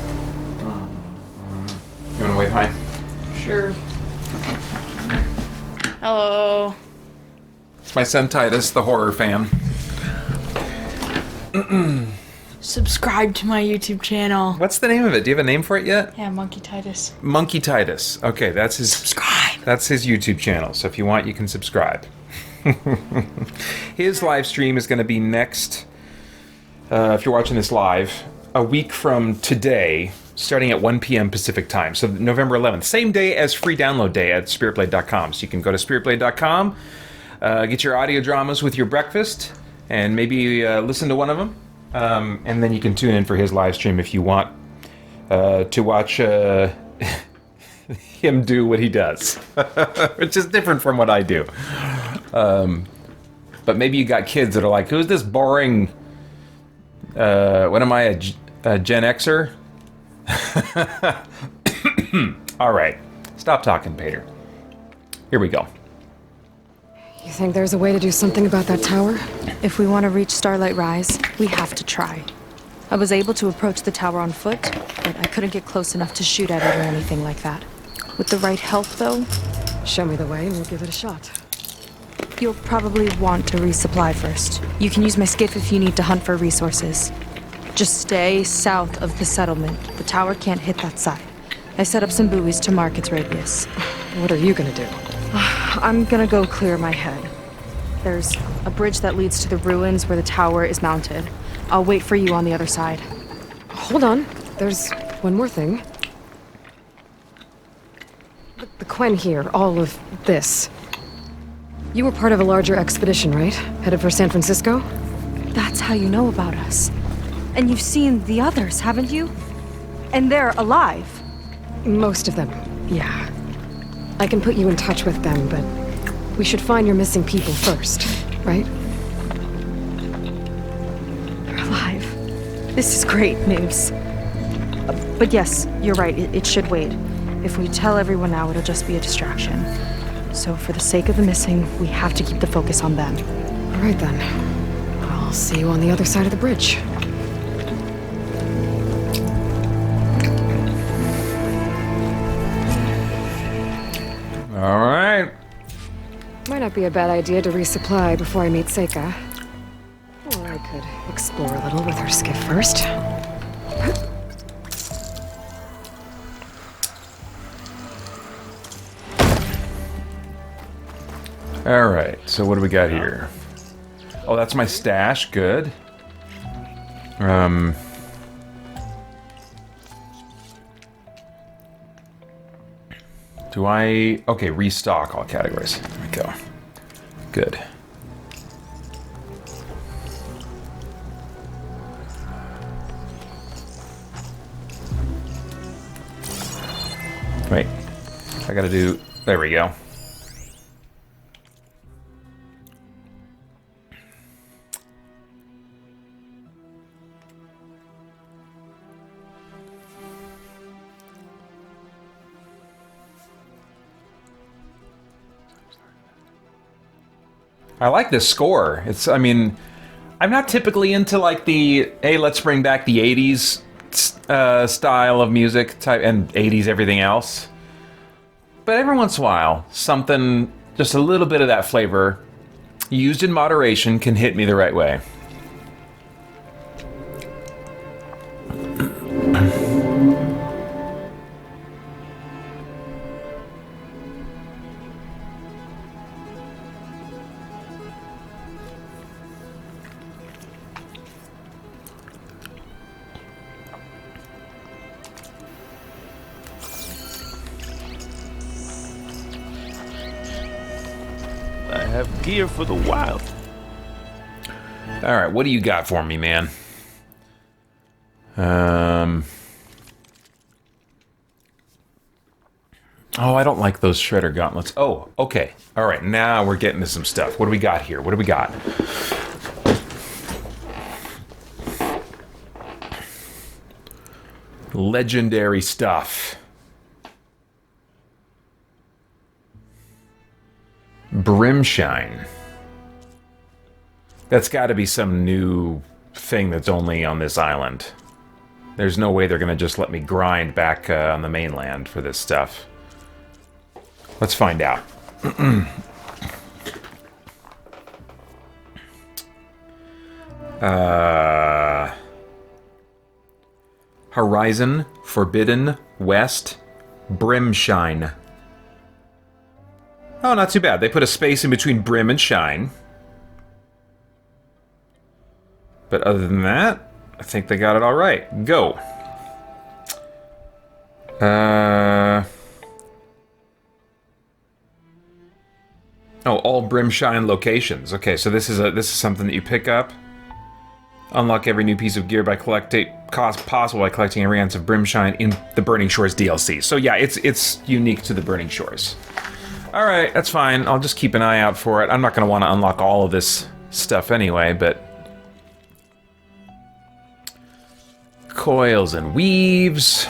You want to wave hi? Sure. Hello. It's my son Titus, the horror fan. Subscribe to my YouTube channel. What's the name of it? Do you have a name for it yet? Yeah, Monkey Titus. Monkey Titus. Okay, that's his... Subscribe! That's his YouTube channel, so if you want, you can subscribe. His live stream is going to be next, if you're watching this live, a week from today, starting at 1 p.m. Pacific time. So November 11th. Same day as free download day at spiritblade.com. So you can go to spiritblade.com, get your audio dramas with your breakfast, and maybe listen to one of them. And then you can tune in for his live stream if you want to watch him do what he does, which is different from what I do. But maybe you got kids that are like, who's this boring, what am I, a Gen Xer? All right, stop talking, Peter. Here we go. You think there's a way to do something about that tower? If we want to reach Starlight Rise, we have to try. I was able to approach the tower on foot, but I couldn't get close enough to shoot at it or anything like that. With the right help, though, Show me the way and we'll give it a shot. You'll probably want to resupply first. You can use my skiff if you need to hunt for resources. Just stay south of the settlement. The tower can't hit that side. I set up some buoys to mark its radius. What are you gonna do? I'm gonna go clear my head. There's a bridge that leads to the ruins where the tower is mounted. I'll wait for you on the other side. Hold on. There's one more thing. The Quen here, all of this. You were part of a larger expedition, right? Headed for San Francisco? That's how you know about us. And you've seen the others, haven't you? And they're alive. Most of them, yeah. I can put you in touch with them, but we should find your missing people first, right? They're alive. This is great news. But yes, you're right, it should wait. If we tell everyone now, it'll just be a distraction. So for the sake of the missing, we have to keep the focus on them. All right then. I'll see you on the other side of the bridge. All right. Might not be a bad idea to resupply before I meet Seika. Or I could explore a little with her skiff first. All right, so what do we got here? Oh, that's my stash. Good. Do I... Okay, restock all categories. There we go. Good. Wait. I gotta do... There we go. I like this score. It's, I mean, I'm not typically into like the, hey, let's bring back the 80s style of music type and 80s everything else. But every once in a while, something, just a little bit of that flavor, used in moderation, can hit me the right way. Gear for the wild. All right, what do you got for me, man? Oh, I don't like those shredder gauntlets. Oh, okay. All right, now we're getting to some stuff. What do we got here? What do we got? Legendary stuff. Brimshine. That's got to be some new thing that's only on this island. There's no way they're going to just let me grind back on the mainland for this stuff. Let's find out. Horizon, Forbidden, West, Brimshine. Oh, not too bad. They put a space in between brim and shine. But other than that, I think they got it all right. Go. Oh, all brimshine locations. Okay, so this is something that you pick up. Unlock every new piece of gear by collecting cost possible by collecting every ounce of brimshine in the Burning Shores DLC. So yeah, it's unique to the Burning Shores. Alright, that's fine. I'll just keep an eye out for it. I'm not going to want to unlock all of this stuff anyway, but... Coils and weaves.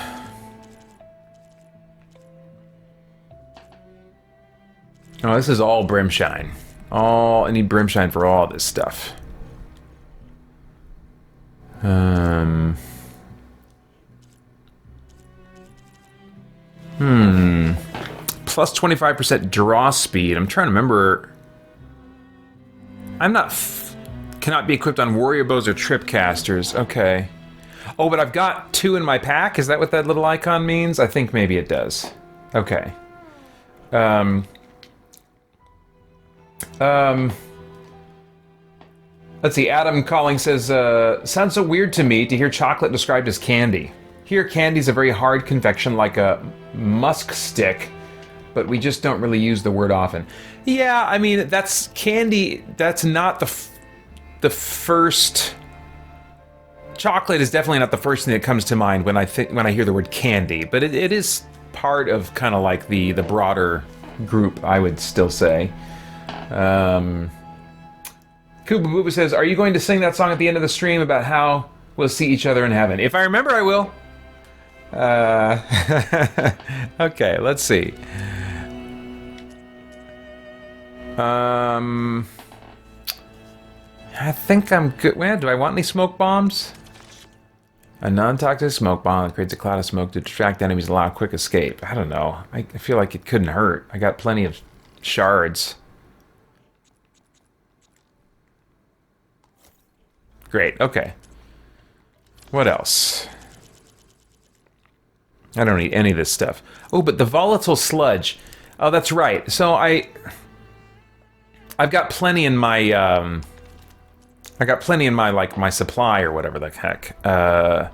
Oh, this is all brimshine. I need brimshine for all this stuff. Plus 25% draw speed. I'm trying to remember. I'm not... cannot be equipped on warrior bows or tripcasters. Okay. Oh, but I've got 2 in my pack? Is that what that little icon means? I think maybe it does. Okay. Let's see, Adam Calling says, sounds so weird to me to hear chocolate described as candy. Here, candy's a very hard confection like a musk stick, but we just don't really use the word often. Yeah, I mean, that's candy, that's not the first... Chocolate is definitely not the first thing that comes to mind when I hear the word candy, but it is part of kind of like the broader group, I would still say. Kuba Booba says, are you going to sing that song at the end of the stream about how we'll see each other in heaven? If I remember, I will. Okay, let's see. I think I'm good. Well, do I want any smoke bombs? A non-toxic smoke bomb that creates a cloud of smoke to distract enemies and allow a quick escape. I don't know. I feel like it couldn't hurt. I got plenty of shards. Great, okay. What else? I don't need any of this stuff. Oh, but the volatile sludge. Oh, that's right. So I've got plenty in my like my supply or whatever the heck. I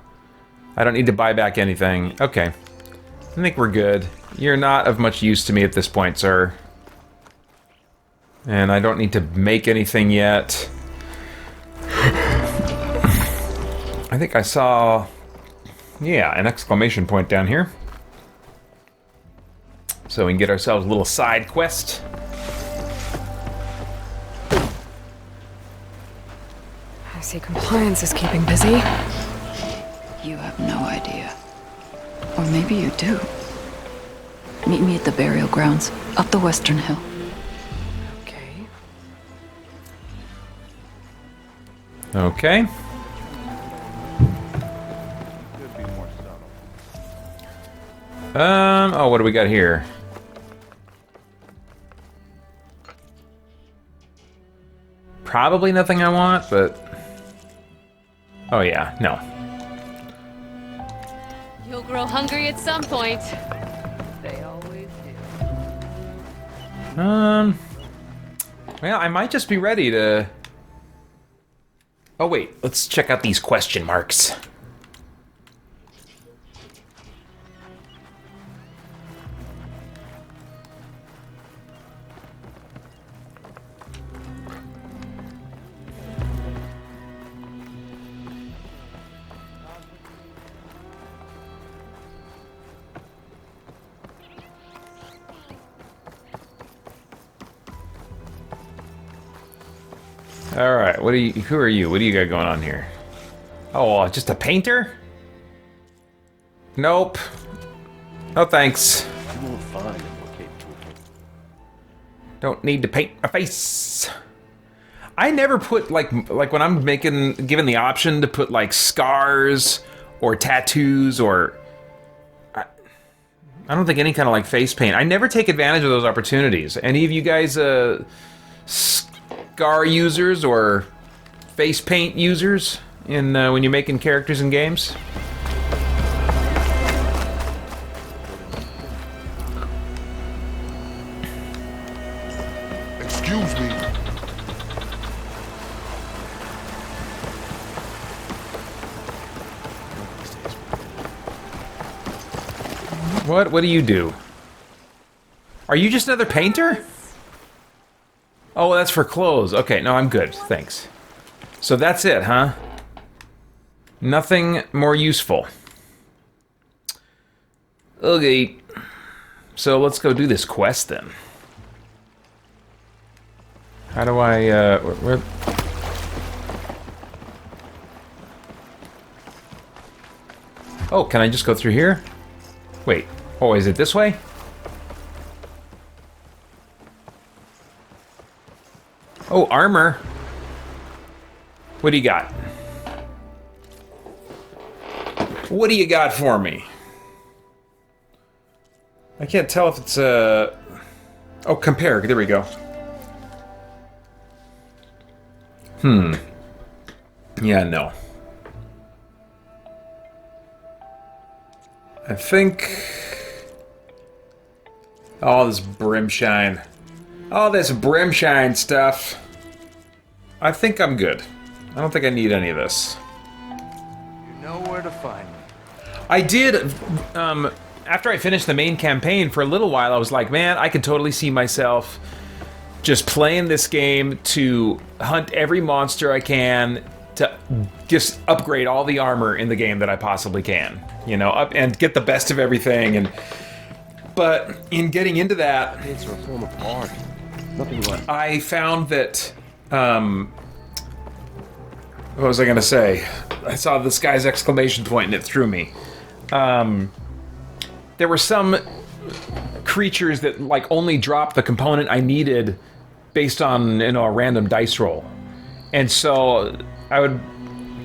don't need to buy back anything. Okay. I think we're good. You're not of much use to me at this point, sir. And I don't need to make anything yet. I think I saw... yeah, an exclamation point down here. So we can get ourselves a little side quest. I see compliance is keeping busy. You have no idea. Or maybe you do. Meet me at the burial grounds, up the western hill. Okay. Okay. Oh, what do we got here? Probably nothing I want, but... oh yeah, no. You'll grow hungry at some point. They always do. Well, I might just be ready to... oh wait, let's check out these question marks. All right, who are you? What do you got going on here? Oh, just a painter? Nope. No thanks. Don't need to paint my face. I never put like when I'm given the option to put like scars or tattoos or I don't think any kind of like face paint. I never take advantage of those opportunities. Any of you guys scar users or face paint users in when you're making characters in games? Excuse me. What do you do? Are you just another painter? Oh, that's for clothes. Okay, no, I'm good. Thanks. So that's it, huh? Nothing more useful. Okay. So let's go do this quest then. How do I, where... oh, can I just go through here? Wait. Oh, is it this way? Oh, armor. What do you got? What do you got for me? I can't tell if it's a... Oh, compare. There we go. Yeah, no. I think... All this brimshine. All this brimshine stuff. I think I'm good. I don't think I need any of this. You know where to find me. I did, after I finished the main campaign, for a little while, I was like, man, I could totally see myself just playing this game to hunt every monster I can, to just upgrade all the armor in the game that I possibly can, you know, and get the best of everything. But in getting into that, It's a form of art. Nothing but. I found that, what was I gonna say? I saw this guy's exclamation point and it threw me. There were some creatures that like only dropped the component I needed based on, you know, a random dice roll. And so I would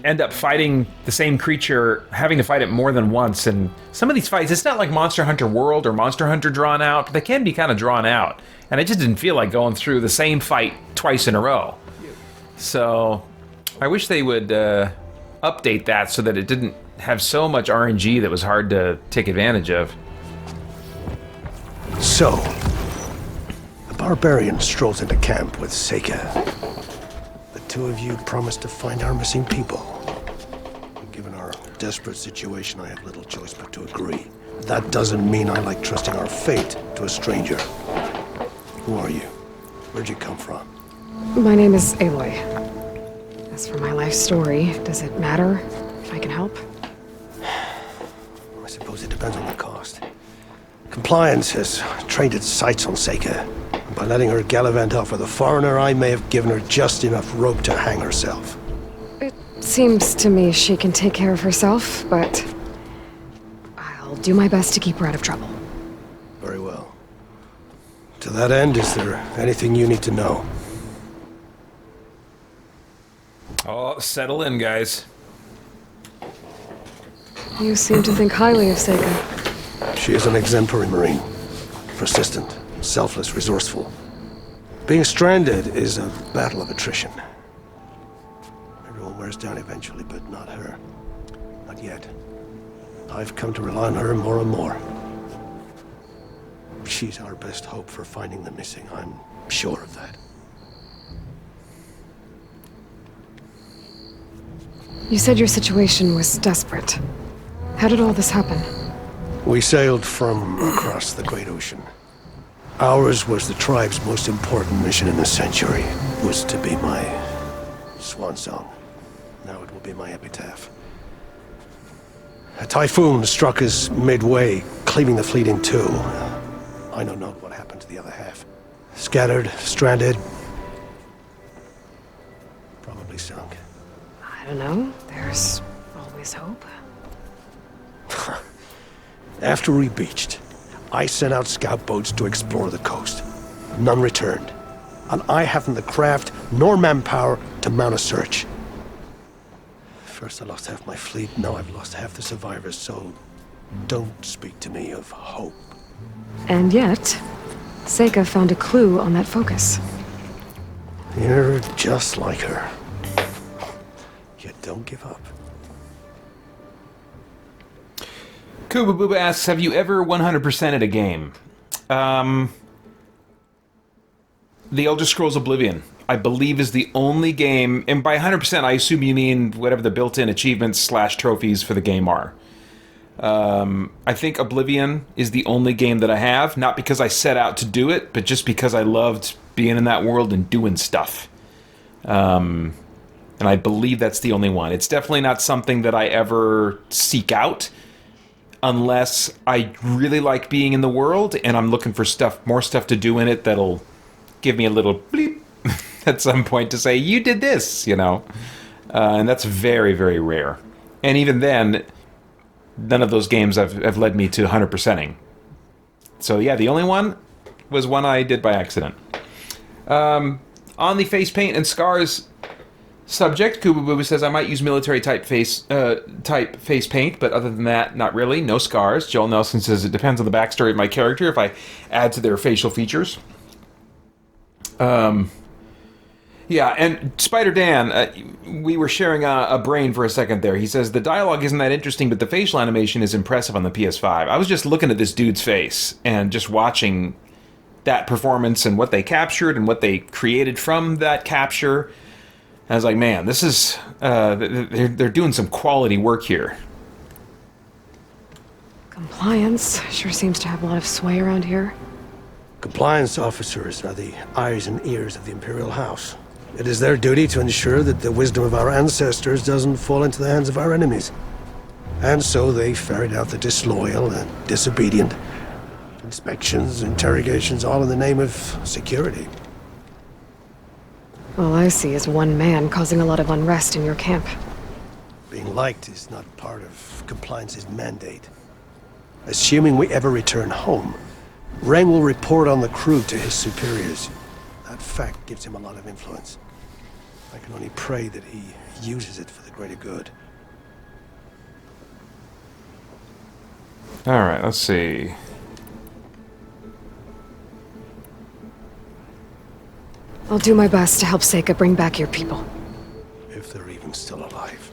end up fighting the same creature, having to fight it more than once. And some of these fights, it's not like Monster Hunter World or Monster Hunter Drawn Out, but they can be kind of drawn out. And I just didn't feel like going through the same fight twice in a row. So I wish they would update that so that it didn't have so much RNG that was hard to take advantage of. So, the barbarian strolls into camp with Seika. The two of you promised to find our missing people. Given our desperate situation, I have little choice but to agree. That doesn't mean I like trusting our fate to a stranger. Who are you? Where'd you come from? My name is Aloy. As for my life story, does it matter if I can help? I suppose it depends on the cost. Compliance has trained its sights on Seika. By letting her gallivant off with a foreigner, I may have given her just enough rope to hang herself. It seems to me she can take care of herself, but I'll do my best to keep her out of trouble. Very well. To that end, is there anything you need to know? Oh, settle in, guys. You seem to think highly of Seika. She is an exemplary Marine. Persistent, selfless, resourceful. Being stranded is a battle of attrition. Everyone wears down eventually, but not her. Not yet. I've come to rely on her more and more. She's our best hope for finding the missing. I'm sure of that. You said your situation was desperate. How did all this happen? We sailed from across the Great Ocean. Ours was the tribe's most important mission in the century. It was to be my swan song. Now it will be my epitaph. A typhoon struck us midway, cleaving the fleet in two. I know not what happened to the other half. Scattered, stranded, probably sunk. I don't know. There's always hope. After we beached, I sent out scout boats to explore the coast. None returned. And I haven't the craft nor manpower to mount a search. First I lost half my fleet, now I've lost half the survivors, so don't speak to me of hope. And yet, Seika found a clue on that focus. You're just like her. You don't give up. Kuba Booba asks, have you ever 100%ed a game? The Elder Scrolls Oblivion, I believe, is the only game, and by 100% I assume you mean whatever the built-in achievements / trophies for the game are. I think Oblivion is the only game that I have, not because I set out to do it, but just because I loved being in that world and doing stuff. And I believe that's the only one. It's definitely not something that I ever seek out, unless I really like being in the world and I'm looking for more stuff to do in it that'll give me a little bleep at some point to say, you did this, you know. And that's very, very rare. And even then, none of those games have led me to 100%ing. So yeah, the only one was one I did by accident. On the face paint and scars Subject, Kubabuba says, I might use military type face paint, but other than that, not really. No scars. Joel Nelson says, it depends on the backstory of my character if I add to their facial features. Yeah, and Spider Dan, we were sharing a brain for a second there. He says, the dialogue isn't that interesting, but the facial animation is impressive on the PS5. I was just looking at this dude's face and just watching that performance and what they captured and what they created from that capture. I was like, man, this is, they're doing some quality work here. Compliance sure seems to have a lot of sway around here. Compliance officers are the eyes and ears of the Imperial House. It is their duty to ensure that the wisdom of our ancestors doesn't fall into the hands of our enemies. And so they ferret out the disloyal and disobedient. Inspections, interrogations, all in the name of security. All I see is one man causing a lot of unrest in your camp. Being liked is not part of compliance's mandate. Assuming we ever return home, Rain will report on the crew to his superiors. That fact gives him a lot of influence. I can only pray that he uses it for the greater good. Alright, let's see. I'll do my best to help Seika bring back your people. If they're even still alive.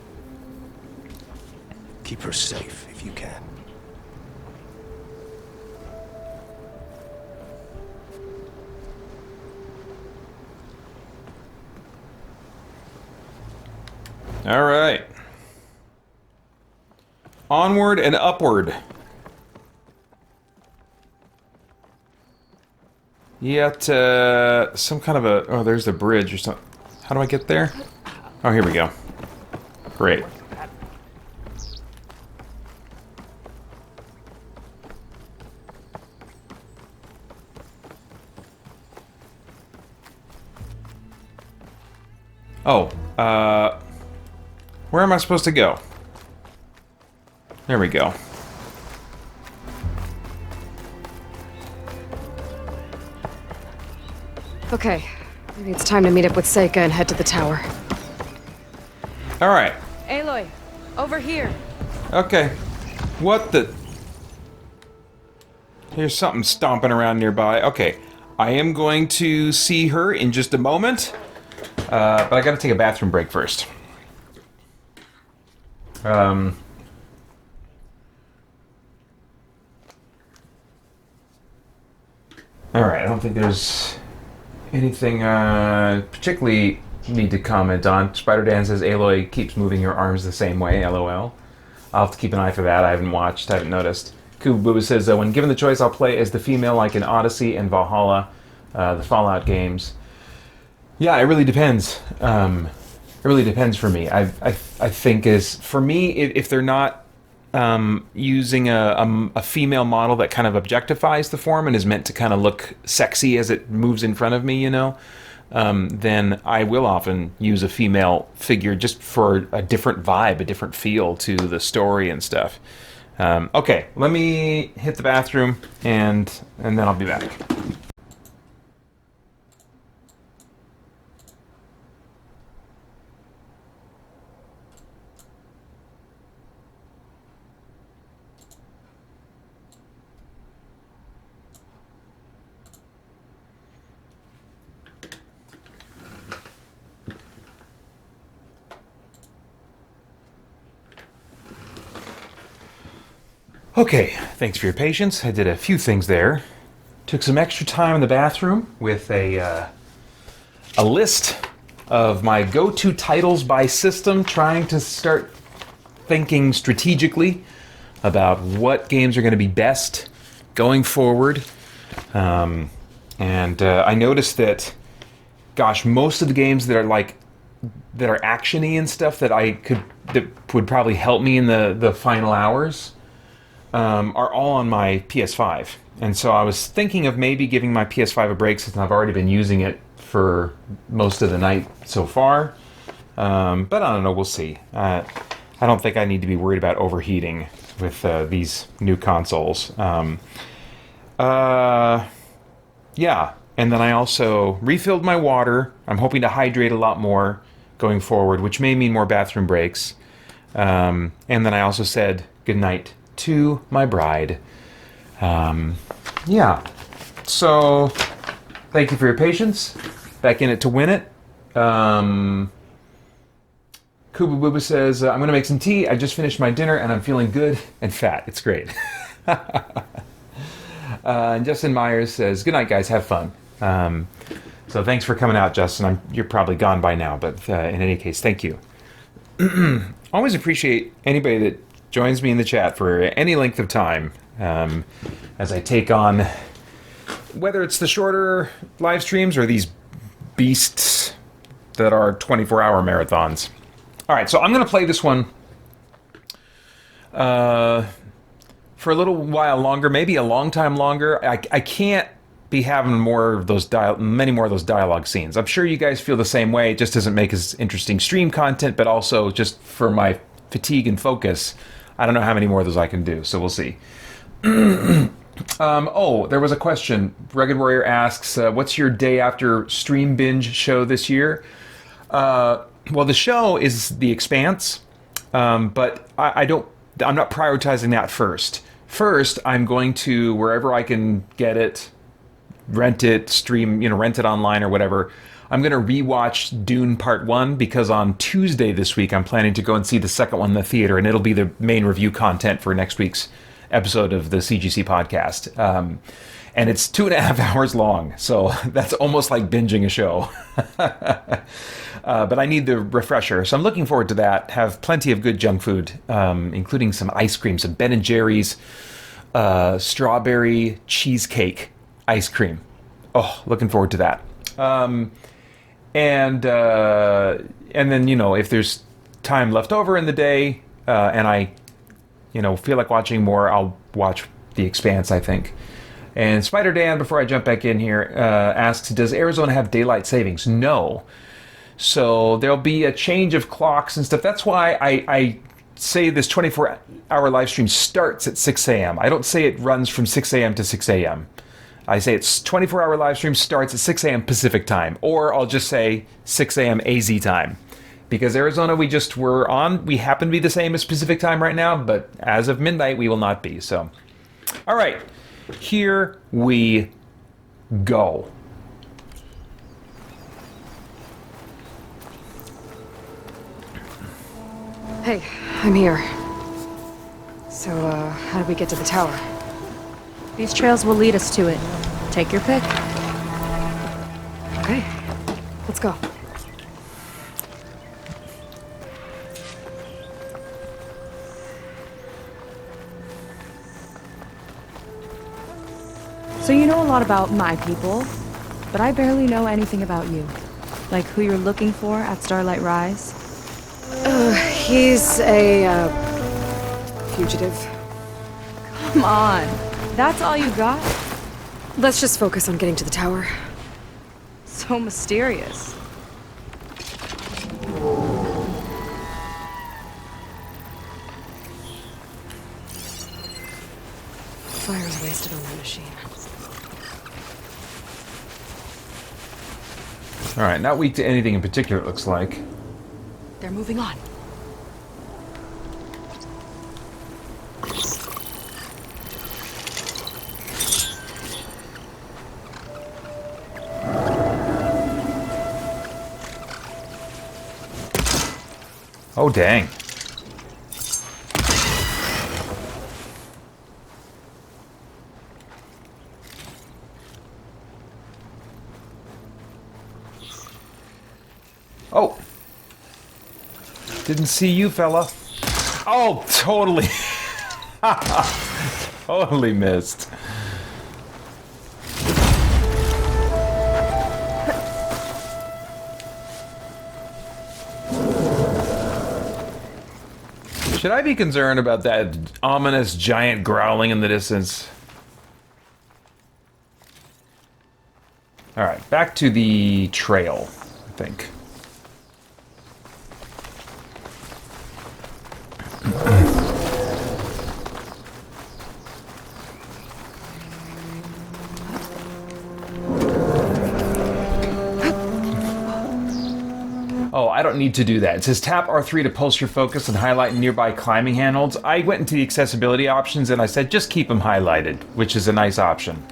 Keep her safe if you can. Alright. Onward and upward. Yet, some kind of a... Oh, there's the bridge or something. How do I get there? Oh, here we go. Great. Oh, where am I supposed to go? There we go. Okay, maybe it's time to meet up with Seika and head to the tower. Alright. Aloy, over here. Okay. What the... Here's something stomping around nearby. Okay. I am going to see her in just a moment. But I gotta take a bathroom break first. Alright, I don't think there's anything particularly need to comment on. Spider Dan says Aloy keeps moving her arms the same way, LOL. I'll have to keep an eye for that. I haven't watched, haven't noticed. Kububu says, when given the choice, I'll play as the female like in Odyssey and Valhalla, the Fallout games. Yeah, it really depends. It really depends for me. I think is for me if they're not using a female model that kind of objectifies the form and is meant to kind of look sexy as it moves in front of me, you know, then I will often use a female figure just for a different vibe, a different feel to the story and stuff. Okay, let me hit the bathroom and then I'll be back. Okay, thanks for your patience. I did a few things there. Took some extra time in the bathroom with a list of my go-to titles by system, trying to start thinking strategically about what games are going to be best going forward. And I noticed that, gosh, most of the games that are action-y and stuff that would probably help me in the final hours are all on my PS5. And so I was thinking of maybe giving my PS5 a break since I've already been using it for most of the night so far. But I don't know, we'll see. I don't think I need to be worried about overheating with these new consoles. Yeah, and then I also refilled my water. I'm hoping to hydrate a lot more going forward, which may mean more bathroom breaks. And then I also said goodnight to my bride. Yeah. So, thank you for your patience. Back in it to win it. Kubu Booba says, I'm going to make some tea. I just finished my dinner and I'm feeling good and fat. It's great. And Justin Myers says, good night, guys. Have fun. So thanks for coming out, Justin. You're probably gone by now, but in any case, thank you. Always appreciate anybody that joins me in the chat for any length of time as I take on, whether it's the shorter live streams or these beasts that are 24-hour marathons. All right, so I'm going to play this one for a little while longer, maybe a long time longer. I can't be having many more of those dialogue scenes. I'm sure you guys feel the same way. It just doesn't make as interesting stream content, but also just for my fatigue and focus, I don't know how many more of those I can do, so we'll see. Oh, there was a question. Rugged Warrior asks, what's your day after stream binge show this year? Well, the show is The Expanse, but I'm not prioritizing that first. First, I'm going to, wherever I can get it, rent it, stream, rent it online or whatever, I'm going to rewatch Dune Part 1 because on Tuesday this week I'm planning to go and see the second one in the theater, and it'll be the main review content for next week's episode of the CGC podcast. And it's 2.5 hours long, so that's almost like binging a show. But I need the refresher, so I'm looking forward to that. Have plenty of good junk food, including some ice cream, some Ben & Jerry's strawberry cheesecake ice cream. Oh, looking forward to that. And then, if there's time left over in the day, and I, feel like watching more, I'll watch The Expanse, I think. And Spider Dan, before I jump back in here, asks, does Arizona have daylight savings? No. So there'll be a change of clocks and stuff. That's why I say this 24-hour live stream starts at 6 a.m. I don't say it runs from 6 a.m. to 6 a.m. I say it's 24-hour live stream starts at 6 a.m. Pacific time. Or I'll just say 6 a.m. AZ time. Because Arizona, we happen to be the same as Pacific time right now, but as of midnight, we will not be. So, all right. Here we go. Hey, I'm here. So, how do we get to the tower? These trails will lead us to it. Take your pick. Okay, let's go. So you know a lot about my people, but I barely know anything about you. Like who you're looking for at Starlight Rise? He's a, fugitive. Come on, that's all you got? Let's just focus on getting to the tower. So mysterious. Fire's wasted on that machine. Alright, not weak to anything in particular, it looks like. They're moving on. Oh, dang. Oh. Didn't see you, fella. Oh, totally. Totally missed. Should I be concerned about that ominous giant growling in the distance? Alright, back to the trail, I think. Oh, I don't don't need to do that. It says tap R3 to pulse your focus and highlight nearby climbing handholds. I went into the accessibility options and I said just keep them highlighted, which is a nice option.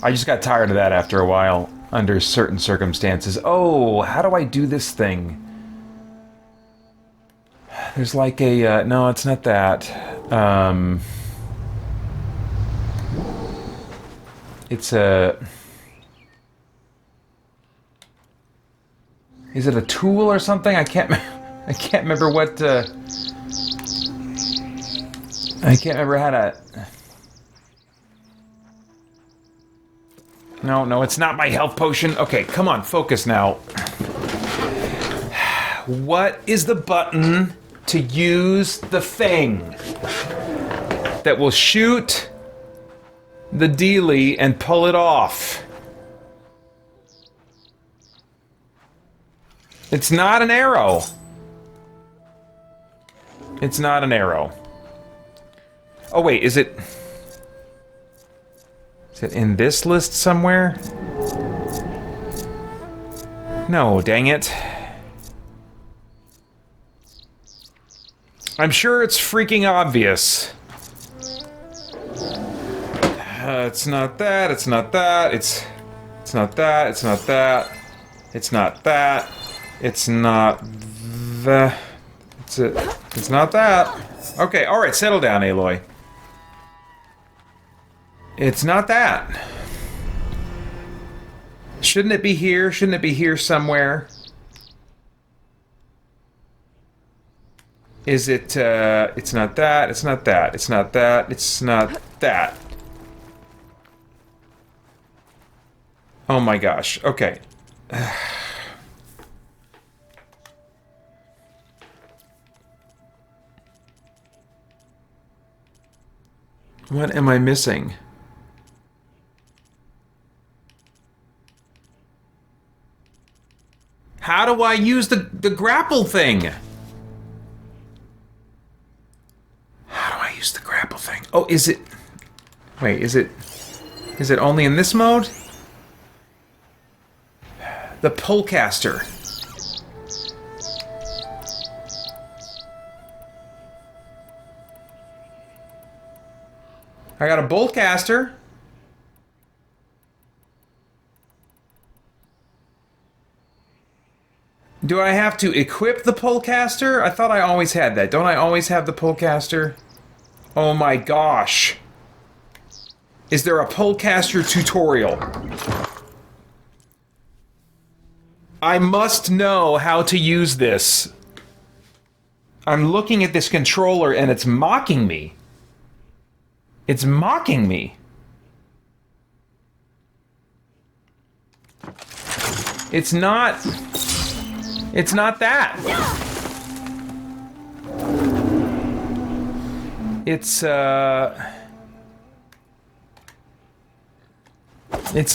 I just got tired of that after a while, under certain circumstances. Oh, how do I do this thing? There's like a... no, it's not that. It's a... Is it a tool or something? I can't remember what... I can't remember how to... No, it's not my health potion. Okay, come on, focus now. What is the button to use the thing that will shoot the dealie and pull it off? It's not an arrow. It's not an arrow. Oh wait, is it... Is it in this list somewhere? No, dang it. I'm sure it's freaking obvious. It's not that, it's not that, it's not that, it's not that, it's not that, it's not that, it's not that. Okay, alright, settle down, Aloy. It's not that. Shouldn't it be here? Shouldn't it be here somewhere? Is it, it's not that, it's not that, it's not that, it's not that. Oh my gosh, okay. What am I missing? How do I use the grapple thing? How do I use the grapple thing? Oh, is it... Wait, is it only in this mode? The polecaster. I got a boltcaster. Do I have to equip the polecaster? I thought I always had that. Don't I always have the polecaster? Oh my gosh. Is there a polecaster tutorial? I must know how to use this. I'm looking at this controller and it's mocking me. It's mocking me. It's not that. It's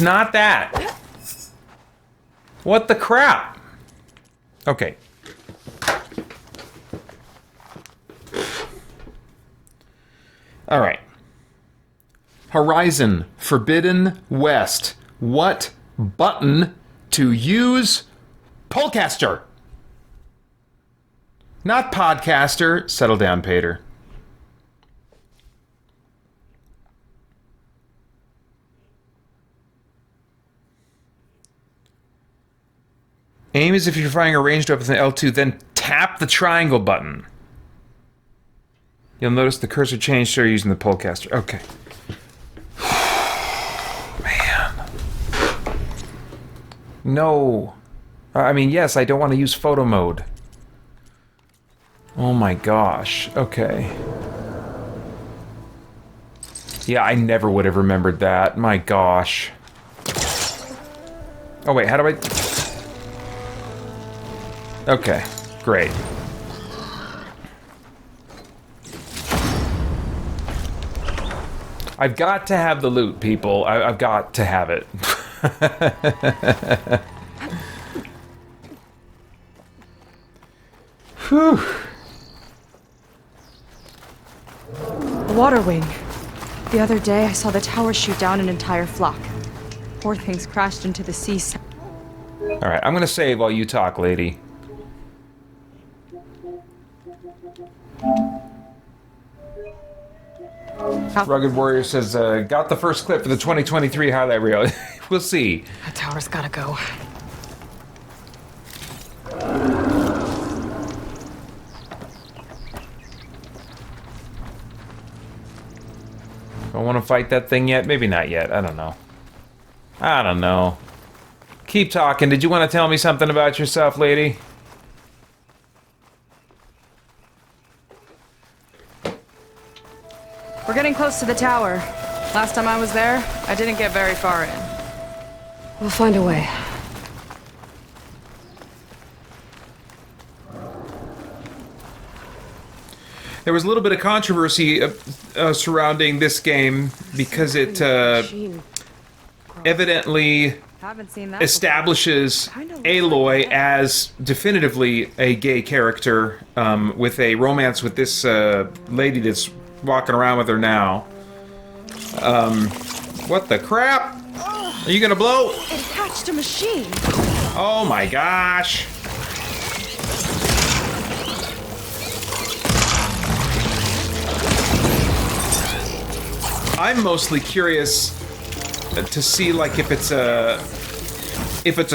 not that. What the crap? Okay. All right. Horizon Forbidden West. What button to use? Polecaster. Not podcaster. Settle down, Pater. Aim as if you're firing a ranged weapon with an L2, then tap the triangle button. You'll notice the cursor changed so you're using the polecaster. Okay. Man. No. I mean, yes, I don't want to use photo mode. Oh my gosh. Okay. Yeah, I never would have remembered that. My gosh. Oh wait, how do I... Okay, great. I've got to have the loot, people. I've got to have it. Whew. The water wing. The other day, I saw the tower shoot down an entire flock. Poor things crashed into the sea. Alright, I'm gonna save while you talk, lady. Rugged Warrior says, got the first clip for the 2023 highlight reel. We'll see. That tower's gotta go. Don't want to fight that thing yet? Maybe not yet. I don't know. I don't know. Keep talking. Did you want to tell me something about yourself, lady? We're getting close to the tower. Last time I was there, I didn't get very far in. We'll find a way. There was a little bit of controversy surrounding this game because it evidently establishes Aloy as definitively a gay character with a romance with this lady that's walking around with her now. What the crap? Are you gonna blow? It hatched a machine. Oh my gosh. I'm mostly curious to see like if it's a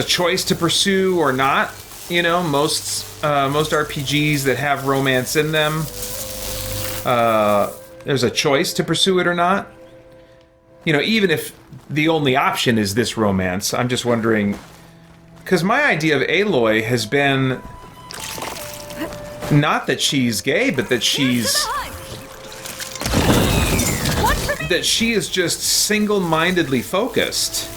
choice to pursue or not. You know, most RPGs that have romance in them, there's a choice to pursue it or not. You know, even if the only option is this romance, I'm just wondering, because my idea of Aloy has been not that she's gay, but that she is just single-mindedly focused.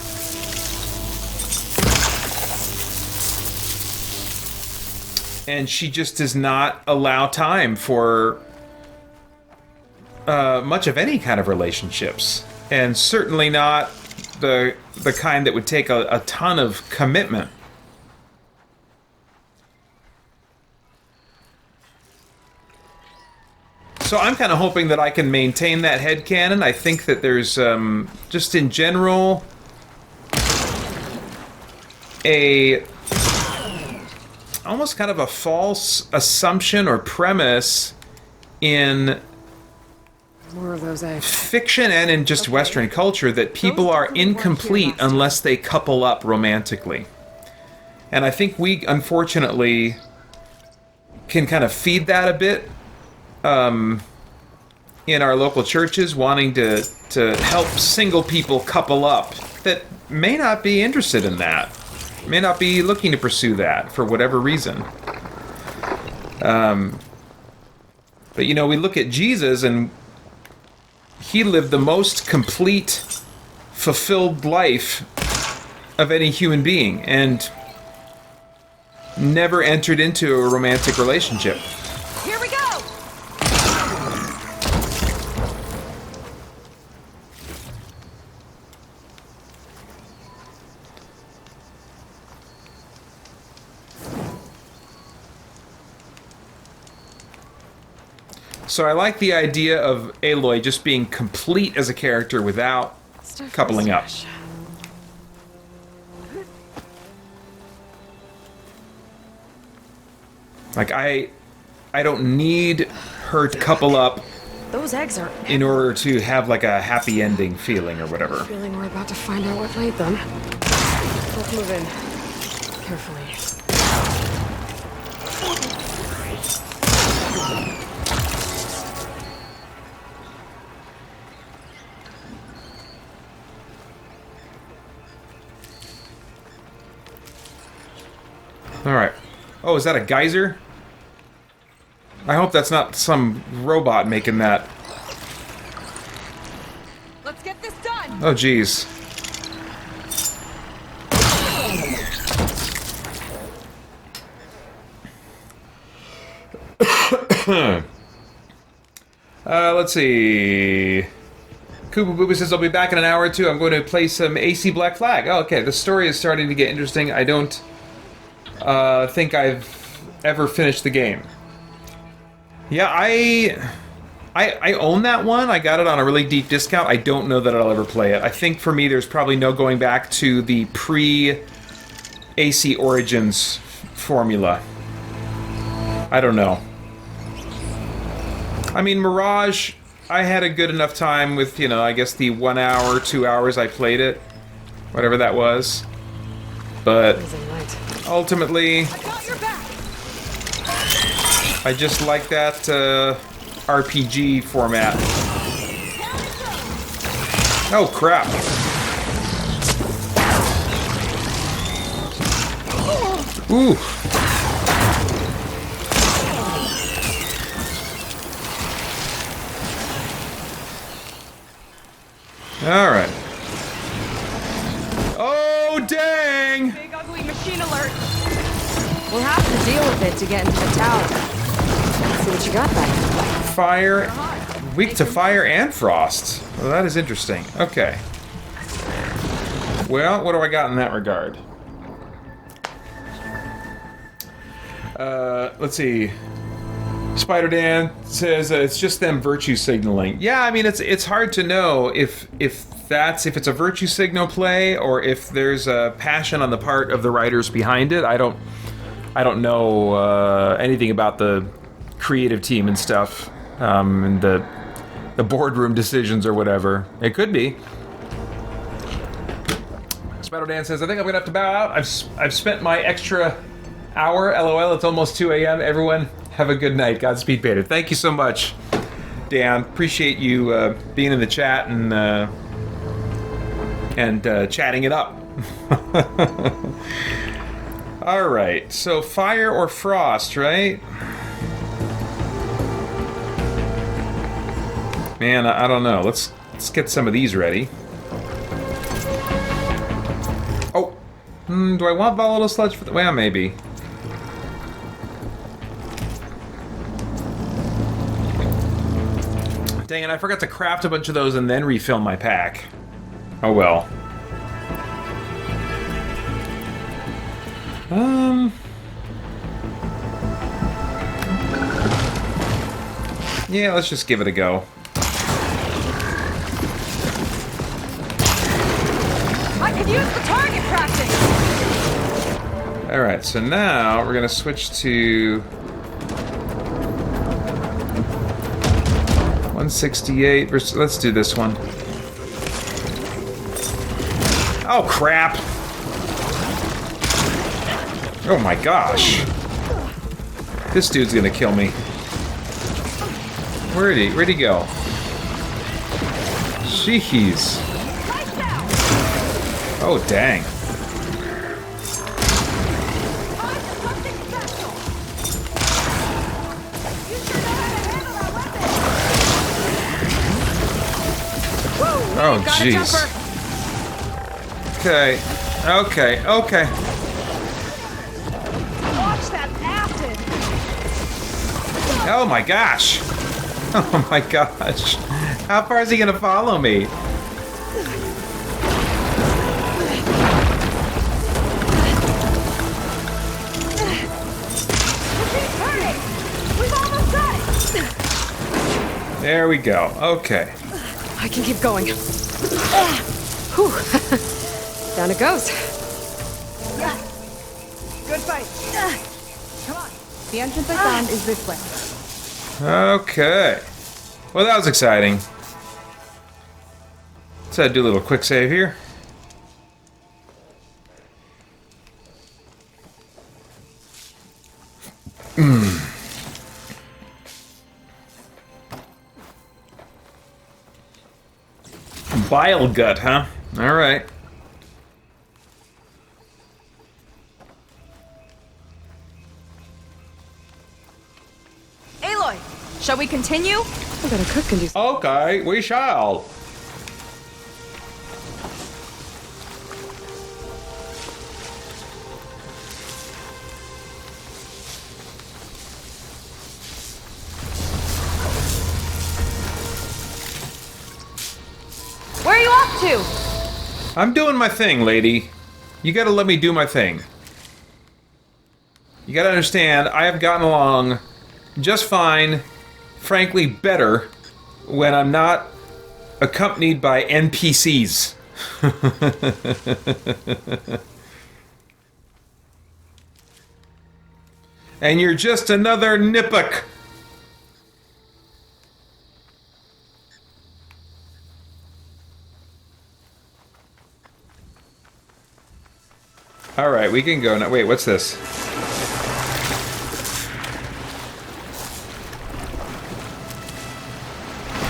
And she just does not allow time for much of any kind of relationships. And certainly not the kind that would take a ton of commitment. So I'm kind of hoping that I can maintain that headcanon. I think that there's, just in general, almost kind of a false assumption or premise in more of those eggs. Fiction and in just Western culture that people are incomplete unless they couple up romantically. And I think we, unfortunately, can kind of feed that a bit in our local churches, wanting to help single people couple up that may not be interested in that, may not be looking to pursue that for whatever reason. But you know, we look at Jesus and he lived the most complete, fulfilled life of any human being and never entered into a romantic relationship. Here we go! So I like the idea of Aloy just being complete as a character without coupling up. Like, I don't need her to couple up Those eggs are in order to have like a happy ending feeling or whatever. feeling we're about to find out what laid them. Let's move in. Carefully. Alright. Oh, is that a geyser? I hope that's not some robot making that. Let's get this done! Oh, jeez. Let's see. Koopa Booba says, I'll be back in an hour or two. I'm going to play some AC Black Flag. Oh, okay. The story is starting to get interesting. I don't think I've ever finished the game. Yeah, I own that one. I got it on a really deep discount. I don't know that I'll ever play it. I think for me there's probably no going back to the pre-AC Origins formula. I don't know. I mean, Mirage, I had a good enough time with, you know, I guess the 1 hour, 2 hours I played it. Whatever that was. But ultimately, I just like that RPG format. Oh, crap. Ooh. All right. Oh, dang! Big ugly machine alert. We'll have to deal with it to get into the tower. Let's see what you got back. Fire. Weak to fire and frost. Well, that is interesting. Okay. Well, what do I got in that regard? Let's see. Spider Dan says it's just them virtue signaling. Yeah, I mean it's hard to know if it's a virtue signal play or if there's a passion on the part of the writers behind it. I don't know anything about the creative team and stuff, and the boardroom decisions or whatever. It could be. Spider Dan says I think I'm gonna have to bow out. I've spent my extra hour. LOL. It's almost 2 a.m. Everyone. Have a good night. Godspeed, Peter. Thank you so much, Dan. Appreciate you being in the chat and chatting it up. All right. So fire or frost, right? Man, I don't know. Let's get some of these ready. Oh, do I want volatile sludge for the? Well, maybe. Dang it, I forgot to craft a bunch of those and then refill my pack. Oh well. Yeah, let's just give it a go. I could use the target practice! Alright, so now we're gonna switch to 168 versus, let's do this one. Oh crap! Oh my gosh! This dude's gonna kill me. Where'd he go? Jeez. Oh dang. Oh, jeez. Okay. Okay. Okay. Watch that acid! Oh my gosh. Oh my gosh. How far is he gonna follow me? We've almost got it! There we go. Okay. I can keep going. Whew. Down it goes. Yeah. Good fight. Come on. The entrance I found is this way. Okay. Well, that was exciting. So do a little quick save here. Bile gut, huh? All right. Aloy, shall we continue? I better cook and do. Okay, we shall. Where are you off to? I'm doing my thing, lady. You gotta let me do my thing. You gotta understand, I have gotten along just fine, frankly better, when I'm not accompanied by NPCs. And you're just another nipuk. Alright, we can go now. Wait, what's this?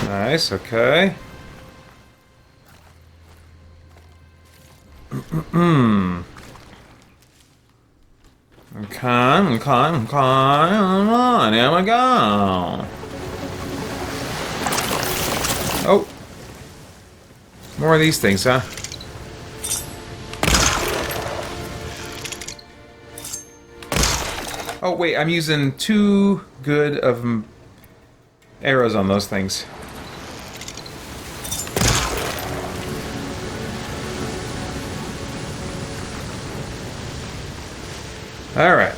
Nice, okay. Here we go. Oh. More of these things, huh? Oh, wait, I'm using too good of arrows on those things. Alright.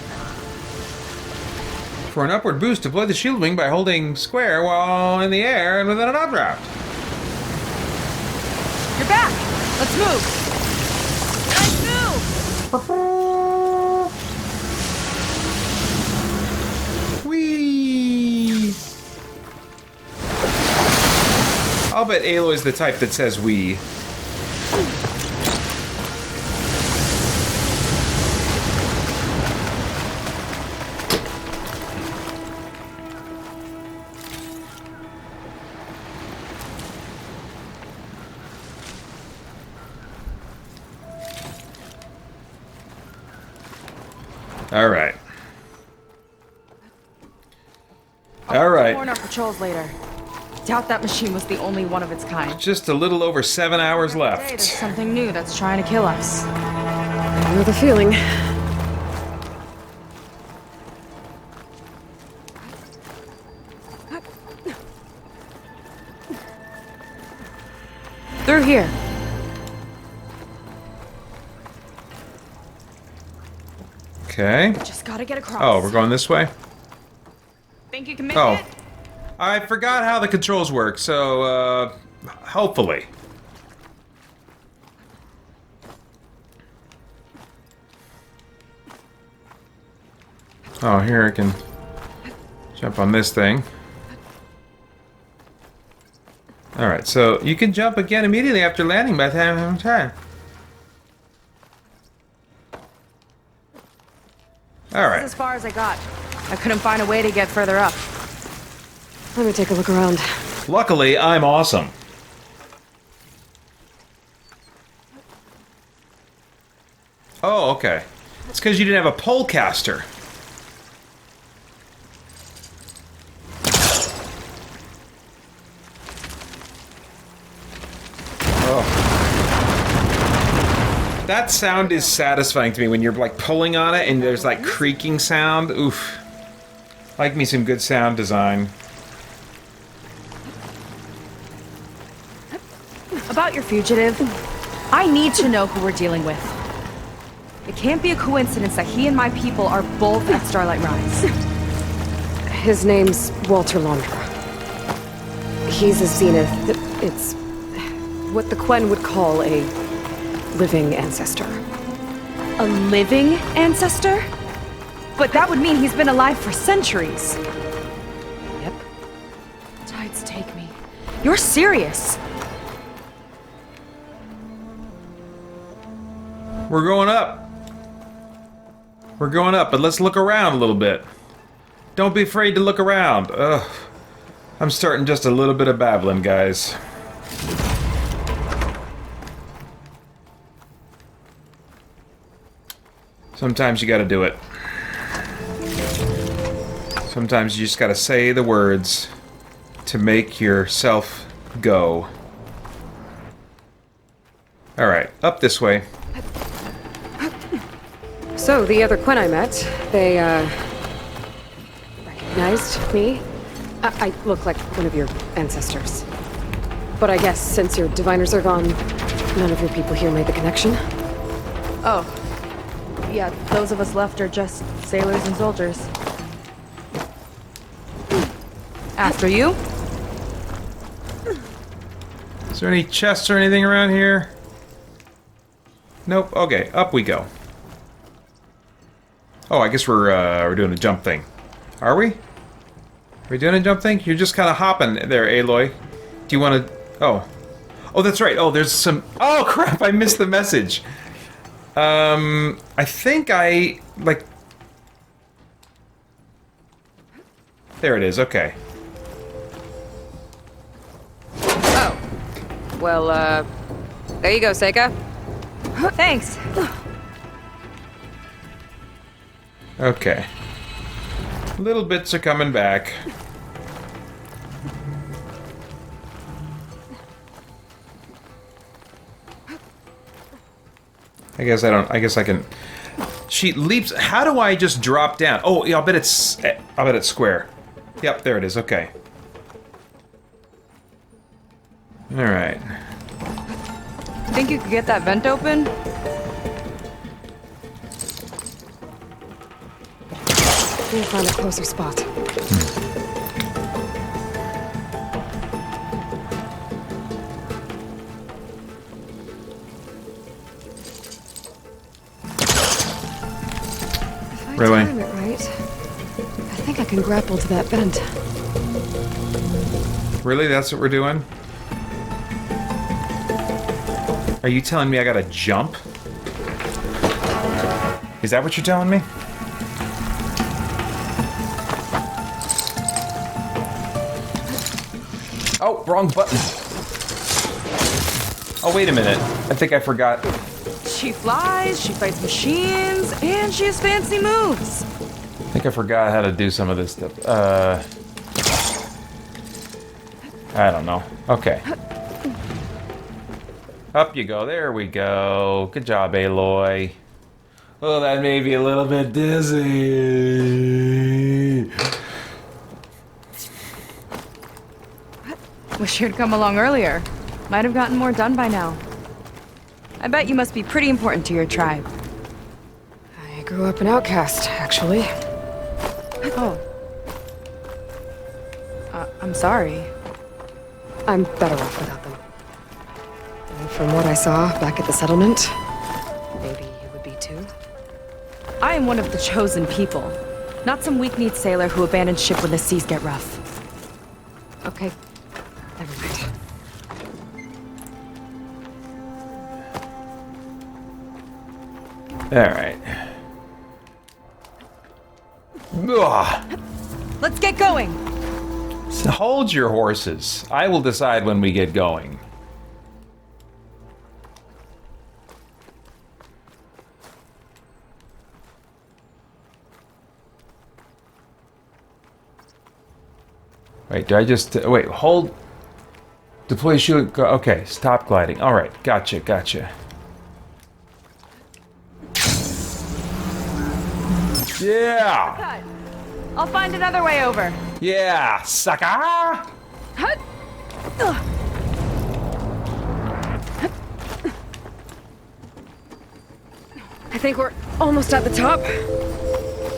For an upward boost, deploy the shield wing by holding square while in the air and within an updraft. You're back! Let's move! Nice move! Whee! I'll bet Aloy's the type that says wee. Alright. Alright. More on our patrols later. Doubt that machine was the only one of its kind. Just a little over 7 hours Hey, left. there's something new that's trying to kill us. I know the feeling. Through here. Okay. Just gotta get across. Oh, we're going this way? Think you can make Oh. it? I forgot how the controls work, so, hopefully. Oh, here I can jump on this thing. Alright, so you can jump again immediately after landing by the time. Alright. This is as far as I got. I couldn't find a way to get further up. Let me take a look around. Luckily, I'm awesome. Oh, okay. It's because you didn't have a pole caster. Oh. That sound is satisfying to me when you're like pulling on it and there's like creaking sound. Oof. Like me some good sound design. About your fugitive, I need to know who we're dealing with. It can't be a coincidence that he and my people are both at Starlight Rise. His name's Walter Laundra. He's a Zenith. It's what the Quen would call a living ancestor. A living ancestor? But that would mean he's been alive for centuries. Yep. Tides take me. You're serious. We're going up. We're going up, but let's look around a little bit. Don't be afraid to look around. Ugh. I'm starting just a little bit of babbling, guys. Sometimes you gotta do it. Sometimes you just gotta say the words to make yourself go. Alright, up this way. So, the other Quen I met, they, recognized me. I look like one of your ancestors. But I guess since your diviners are gone, none of your people here made the connection? Oh. Yeah, those of us left are just sailors and soldiers. After you? Is there any chests or anything around here? Nope. Okay, up we go. Oh, I guess we're doing a jump thing. Are we? Are we doing a jump thing? You're just kind of hopping there, Aloy. Do you want to... Oh. Oh, that's right. Oh, there's some... Oh, crap, I missed the message. I think like... There it is, okay. Oh. Well, there you go, Seika. Thanks. Okay. Little bits are coming back. I guess I can... She leaps... How do I just drop down? Oh, yeah, I'll bet it's square. Yep, there it is, okay. Alright. Think you could get that vent open? We'll find a closer spot. Really? Time it right. I think I can grapple to that vent. Really? That's what we're doing? Are you telling me I gotta jump? Is that what you're telling me? Oh, wrong button. Oh, wait a minute. I think I forgot. She flies, she fights machines, and she has fancy moves. I think I forgot how to do some of this stuff. I don't know. Okay. Up you go. There we go. Good job, Aloy. Oh, that made me a little bit dizzy. Wish you'd come along earlier. Might have gotten more done by now. I bet you must be pretty important to your tribe. I grew up an outcast, actually. Oh. I'm sorry. I'm better off without them. And from what I saw back at the settlement, maybe you would be too. I am one of the chosen people. Not some weak-kneed sailor who abandons ship when the seas get rough. Okay. Never mind. Alright. Let's get going! So hold your horses. I will decide when we get going. Wait, do I just... wait, hold... Deploy shield... Okay, stop gliding. Alright, gotcha, gotcha. Yeah! I'll find another way over. Yeah, sucker! I think we're almost at the top.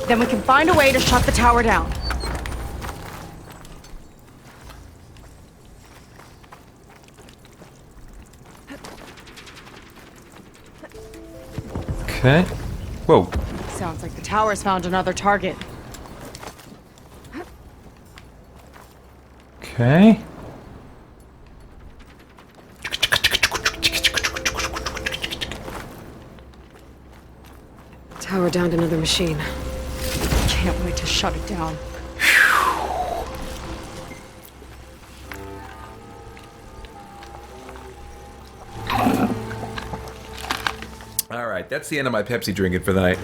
Then we can find a way to shut the tower down. Okay. Whoa. Sounds like the tower's found another target. Okay. Tower downed another machine. Can't wait to shut it down. Alright, that's the end of my Pepsi drinking for the night.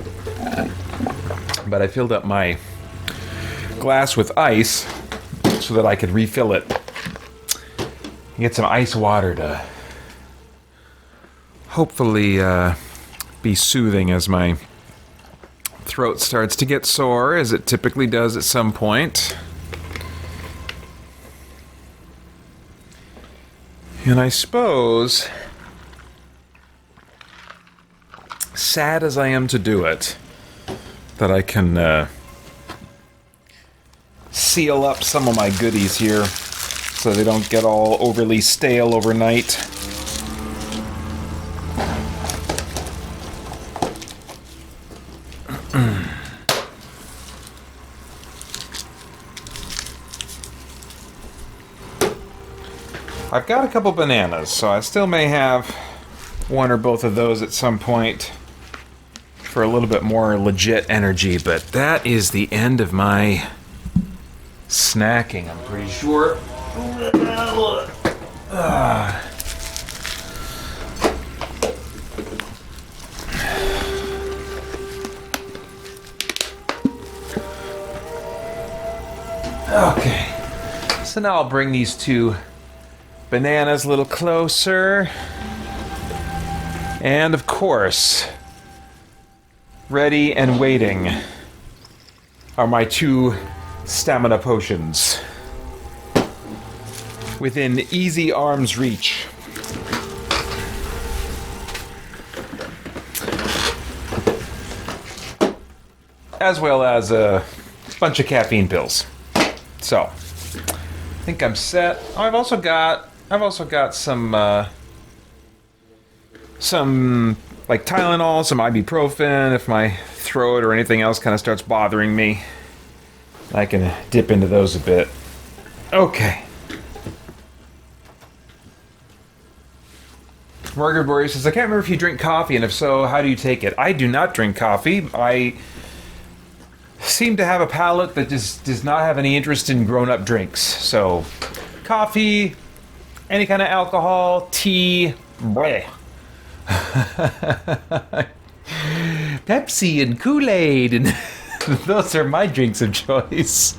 But I filled up my glass with ice so that I could refill it. Get some ice water to hopefully be soothing as my throat starts to get sore, as it typically does at some point. And I suppose, sad as I am to do it, that I can seal up some of my goodies here so they don't get all overly stale overnight. I've got a couple bananas, so I still may have one or both of those at some point. for a little bit more legit energy, but that is the end of my snacking, I'm pretty sure. Okay, so now I'll bring these two bananas a little closer. And of course, ready and waiting are my two stamina potions within easy arm's reach. As well as a bunch of caffeine pills. So, I think I'm set. Oh, I've also got some like Tylenol, some ibuprofen. If my throat or anything else kind of starts bothering me, I can dip into those a bit. Okay. Margaret Bory says, I can't remember if you drink coffee, and if so, how do you take it? I do not drink coffee. I seem to have a palate that just does not have any interest in grown-up drinks. So, coffee, any kind of alcohol, tea, bleh. Pepsi and Kool-Aid, and those are my drinks of choice.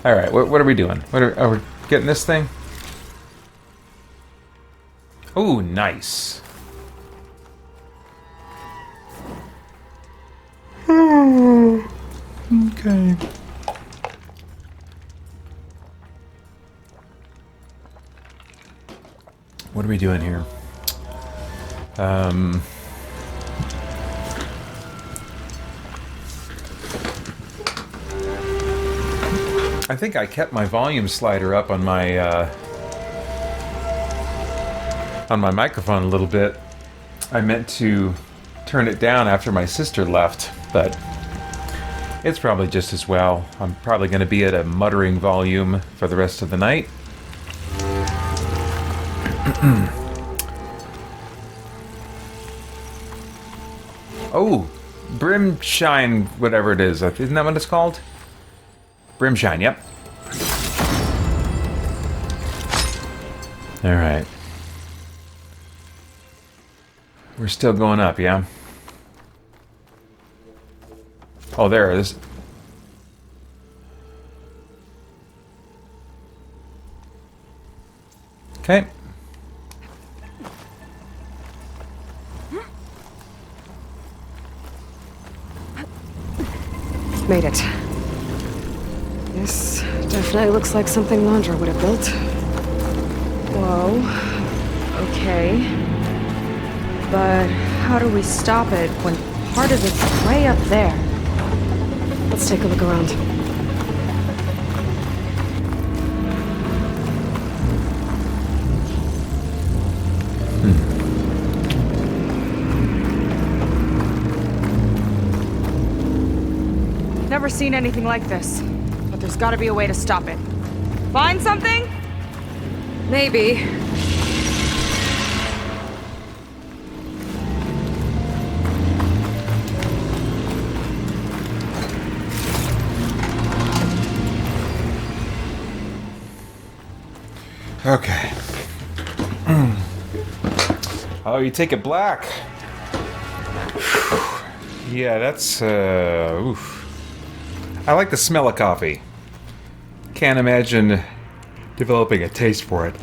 All right, what are we doing? Are we getting this thing? Ooh, nice. Okay. What are we doing here? I think I kept my volume slider up on my microphone a little bit. I meant to turn it down after my sister left, but it's probably just as well. I'm probably going to be at a muttering volume for the rest of the night. Oh, Brimshine, whatever it is. Isn't that what it's called? Brimshine, yep. Alright. We're still going up, yeah? Oh, there it is. Okay. Made it. This definitely looks like something Londra would have built. Whoa. Okay. But how do we stop it when part of it's way up there? Let's take a look around. Never seen anything like this. But there's gotta be a way to stop it. Find something? Maybe. Okay. Oh, you take it black. Yeah, that's, oof. I like the smell of coffee. Can't imagine developing a taste for it.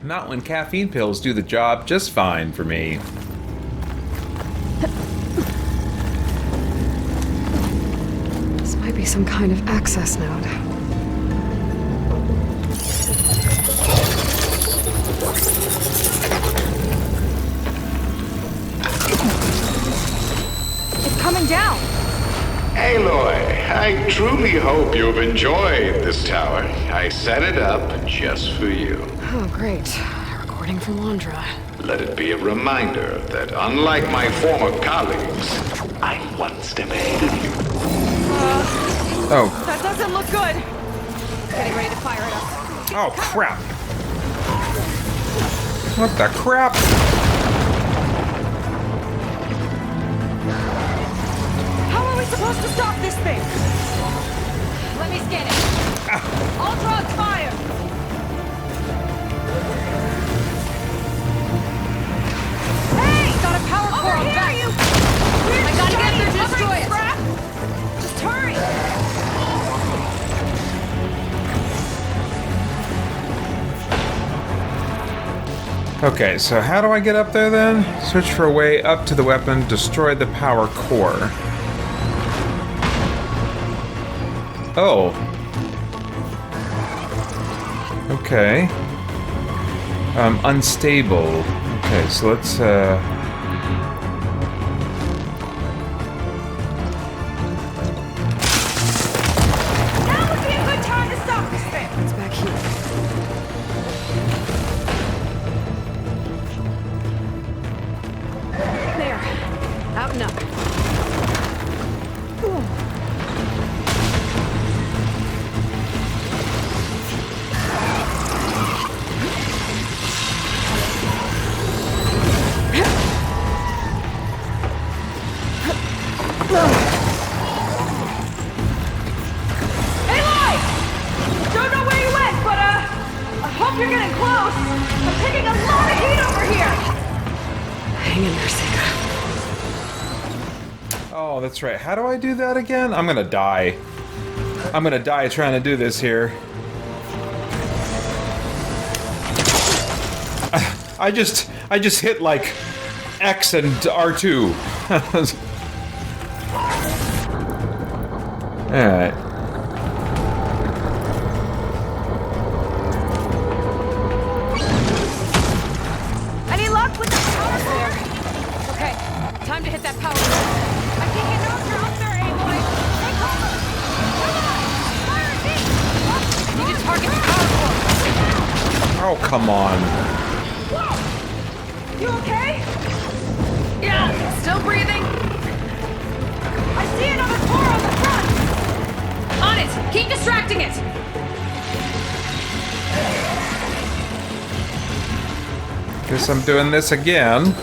Not when caffeine pills do the job just fine for me. This might be some kind of access node. Coming down! Aloy, I truly hope you've enjoyed this tower. I set it up just for you. Oh, great. A recording from Londra. Let it be a reminder that unlike my former colleagues, I'm one step ahead of you. Oh. That doesn't look good! Getting ready to fire it up. Oh, crap. What the crap? How are we supposed to stop this thing? Let me scan it. All drones fire! Hey! Got a power core on back! I gotta get there to destroy it! Just hurry! Okay, so how do I get up there then? Search for a way up to the weapon, destroy the power core. Oh. Okay. Unstable. Okay, so let's, Now would be a good time to stop this thing! It's back here. There. Out and up. Aloy! Don't know where you went, but I hope you're getting close. I'm taking a lot of heat over here. Hang in there, Sika. oh, that's right. How do I do that again? I'm gonna die. I'm gonna die trying to do this here. I just hit like X and R2. Alright. Any luck with the power core? Okay, time to hit that power core. I think you know you're up there, Aloy. Take cover! Come on! Fire deep! I need to target the power core. Oh, come on. Whoa! You okay? Yeah, still breathing. I see another core on the front! On it! Keep distracting it! Guess I'm doing this again.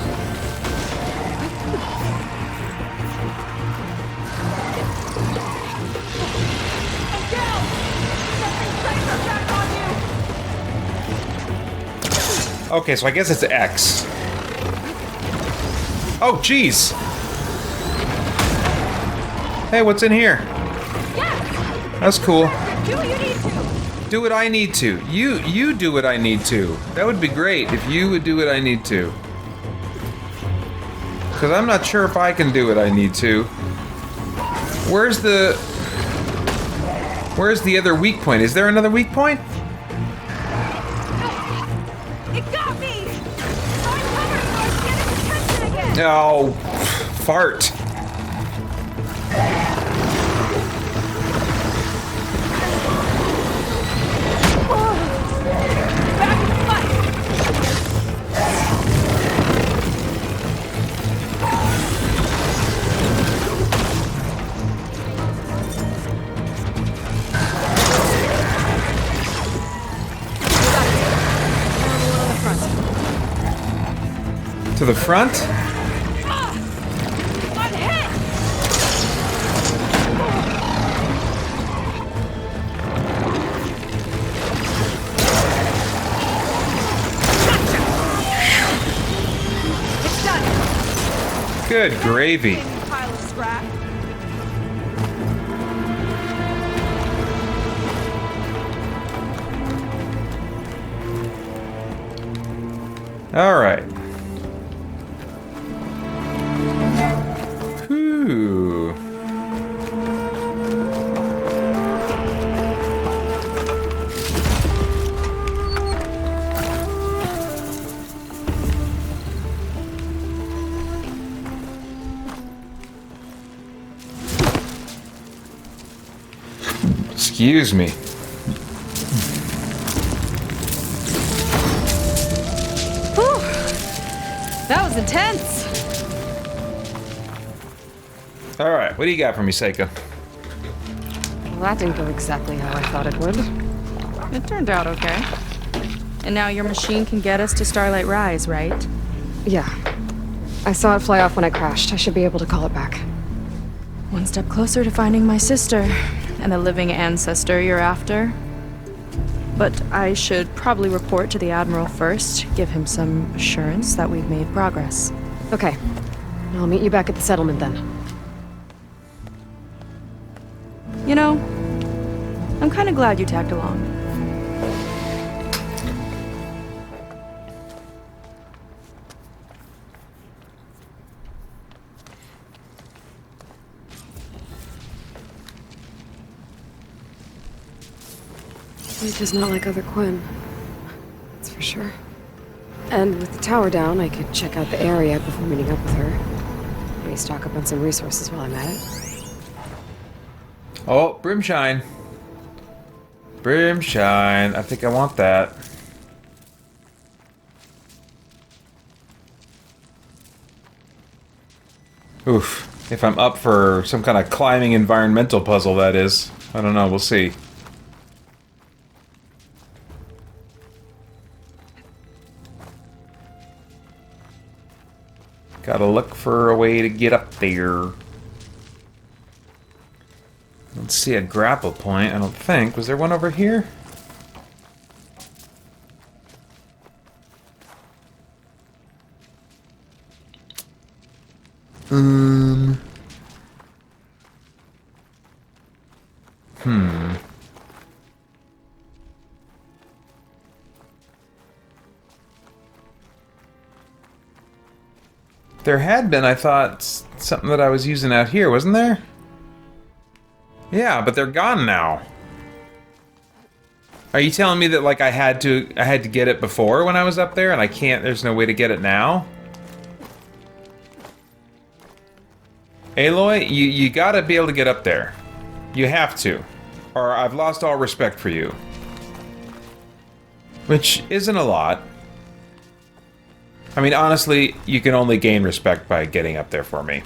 Okay, so I guess it's X. Oh, jeez! Hey, what's in here? That's cool. Do what you need to! Do what I need to. You do what I need to. That would be great if you would do what I need to. Because I'm not sure if I can do what I need to. Where's the other weak point? Is there another weak point? It got me! I'm covered so I can get his attention again! No. Fart. Back in the fight! To the front? I'm hit! It's done! Good gravy. Pile of scrap. All right. Whew. Excuse me. Whew. That was intense. All right, what do you got for me, Seika? Well, that didn't go exactly how I thought it would. It turned out okay. And now your machine can get us to Starlight Rise, right? Yeah. I saw it fly off when I crashed. I should be able to call it back. One step closer to finding my sister and the living ancestor you're after. But I should probably report to the Admiral first, give him some assurance that we've made progress. Okay. I'll meet you back at the settlement then. You know, I'm kind of glad you tagged along. She's not like other Quinn. That's for sure. And with the tower down, I could check out the area before meeting up with her. Maybe stock up on some resources while I'm at it. Oh, Brimshine. Brimshine. I think I want that. Oof. If I'm up for some kind of climbing environmental puzzle, that is. I don't know. We'll see. Gotta look for a way to get up there. Let's see a grapple point, I don't think. Was there one over here? There had been, I thought, something that I was using out here, wasn't there? Yeah, but they're gone now. Are you telling me that like I had to get it before when I was up there and I can't, there's no way to get it now? Aloy, you gotta be able to get up there. You have to. Or I've lost all respect for you. Which isn't a lot. I mean, honestly, you can only gain respect by getting up there for me.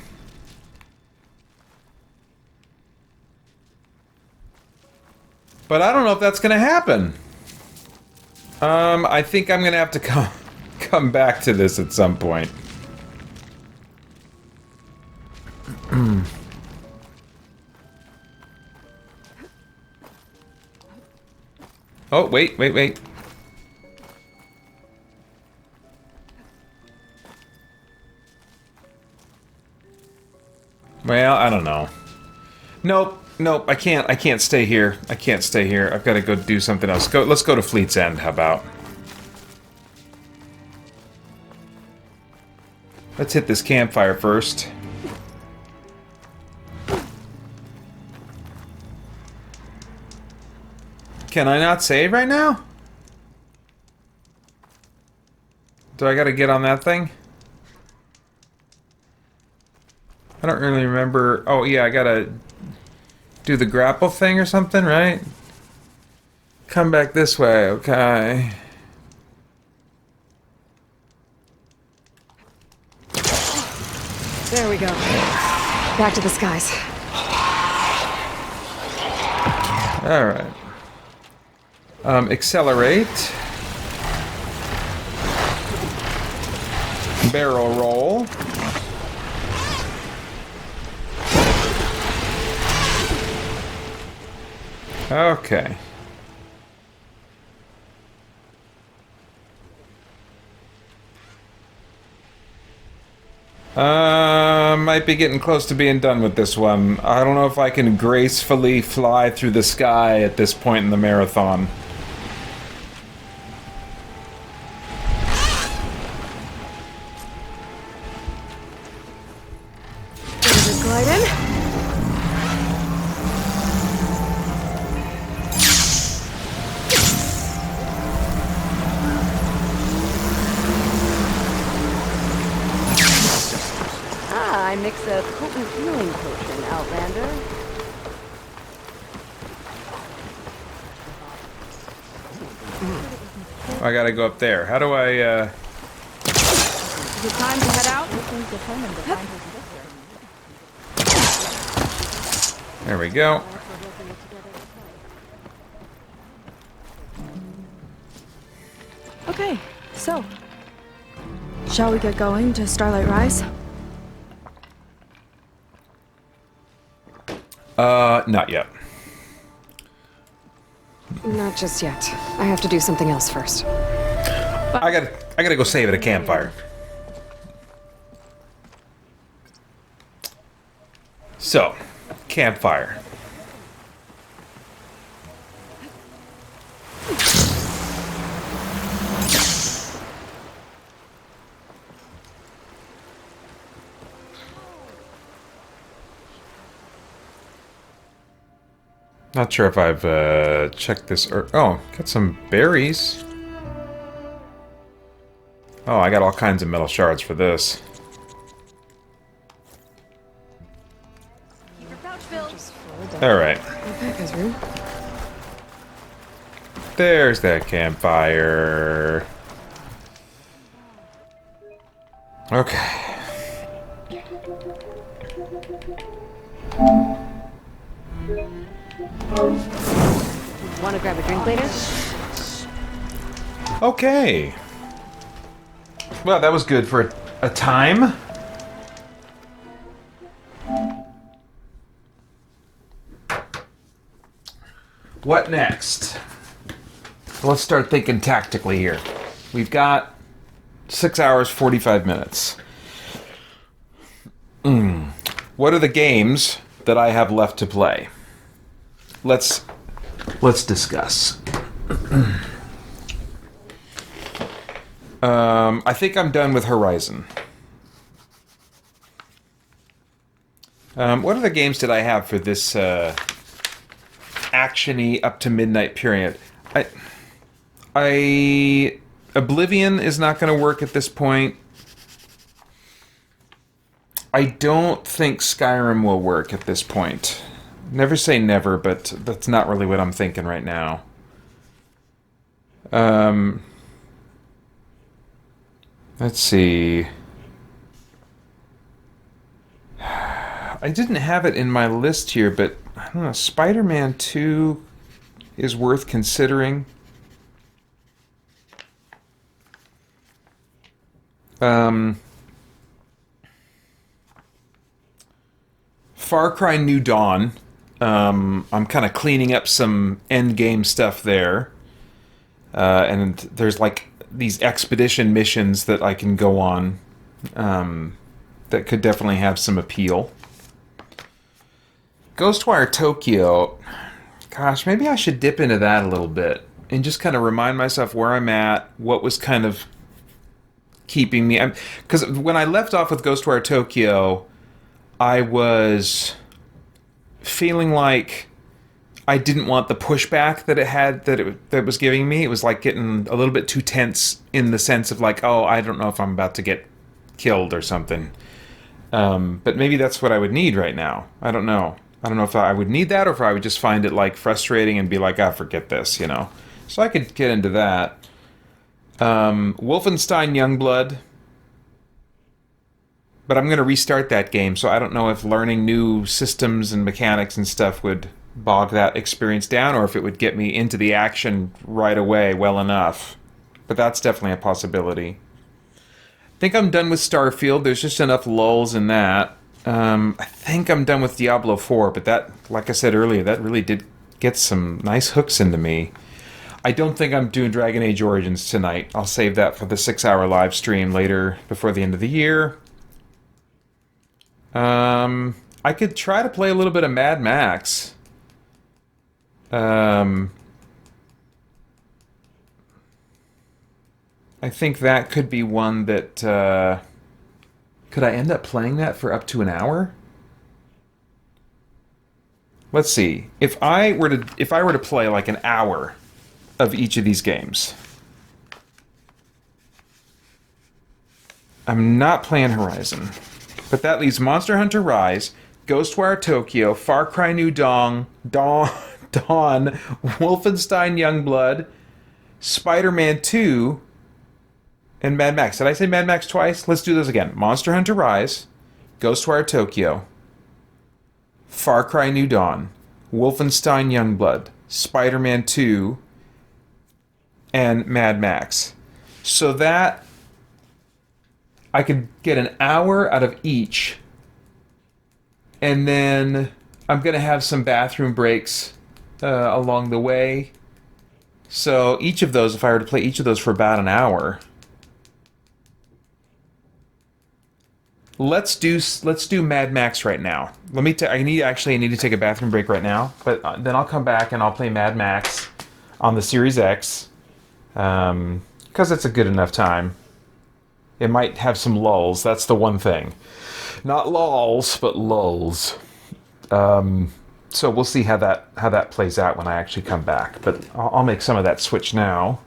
But I don't know if that's gonna happen. I think I'm gonna have to come back to this at some point. Oh, wait. Well, I don't know. Nope, I can't stay here. I can't stay here. I've got to go do something else. Let's go to Fleet's End, how about? Let's hit this campfire first. Can I not save right now? Do I gotta get on that thing? I don't really remember. Oh yeah, I gotta do the grapple thing or something, right? Come back this way, okay. There we go. Back to the skies. Alright. Accelerate. Barrel roll. Okay. Might be getting close to being done with this one. I don't know if I can gracefully fly through the sky at this point in the marathon. Just glide in. I mix a potent healing potion, Outlander. I gotta go up there. How do I, Is it time to head out? There we go. Okay, so shall we get going to Starlight Rise? Not yet. Not just yet. I have to do something else first. I gotta go save at a campfire. So, campfire. Not sure if I've checked this. Oh, got some berries. Oh, I got all kinds of metal shards for this. Alright. There's that campfire. Okay. Want to grab a drink later? Okay. Well, that was good for a time. What next? Let's start thinking tactically here. We've got 6 hours, 45 minutes. What are the games that I have left to play? Let's discuss. I think I'm done with Horizon. What other games did I have for this action-y up to midnight period? Oblivion is not going to work at this point. I don't think Skyrim will work at this point. Never say never, but that's not really what I'm thinking right now. Let's see. I didn't have it in my list here, but I don't know. Spider-Man 2 is worth considering. Far Cry New Dawn. I'm kind of cleaning up some endgame stuff there. And there's like these expedition missions that I can go on that could definitely have some appeal. Ghostwire Tokyo, gosh, maybe I should dip into that a little bit and just kind of remind myself where I'm at, what was kind of keeping me... Because when I left off with Ghostwire Tokyo, I was feeling like I didn't want the pushback that it had, that it was giving me. It was like getting a little bit too tense in the sense of like, oh, I don't know if I'm about to get killed or something. But maybe that's what I would need right now. I don't know. I don't know if I would need that or if I would just find it like frustrating and be like, ah, forget this, you know. So I could get into that. Wolfenstein Youngblood. But I'm going to restart that game, so I don't know if learning new systems and mechanics and stuff would bog that experience down or if it would get me into the action right away well enough. But that's definitely a possibility. I think I'm done with Starfield. There's just enough lulls in that. I think I'm done with Diablo 4, but that, like I said earlier, that really did get some nice hooks into me. I don't think I'm doing Dragon Age Origins tonight. I'll save that for the 6-hour live stream later before the end of the year. I could try to play a little bit of Mad Max. I think that could be one that... could I end up playing that for up to an hour? Let's see. If I were to play like an hour of each of these games, I'm not playing Horizon, but that leaves Monster Hunter Rise, Ghostwire Tokyo, Far Cry New Dawn, Wolfenstein Youngblood, Spider-Man 2, and Mad Max. Did I say Mad Max twice? Let's do those again. Monster Hunter Rise, Ghostwire Tokyo, Far Cry New Dawn, Wolfenstein Youngblood, Spider-Man 2, and Mad Max. So that I could get an hour out of each. And then I'm going to have some bathroom breaks along the way. So each of those, if I were to play each of those for about an hour, let's do Mad Max right now. I need to take a bathroom break right now, but then I'll come back and I'll play Mad Max on the Series X because it's a good enough time. It might have some lulls. That's the one thing. Not lulls, but lulls. So we'll see how that plays out when I actually come back. But I'll make some of that switch now.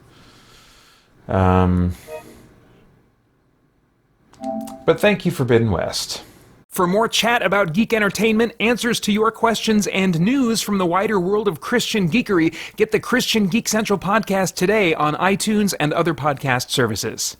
But thank you, Forbidden West. For more chat about geek entertainment, answers to your questions, and news from the wider world of Christian geekery, get the Christian Geek Central podcast today on iTunes and other podcast services.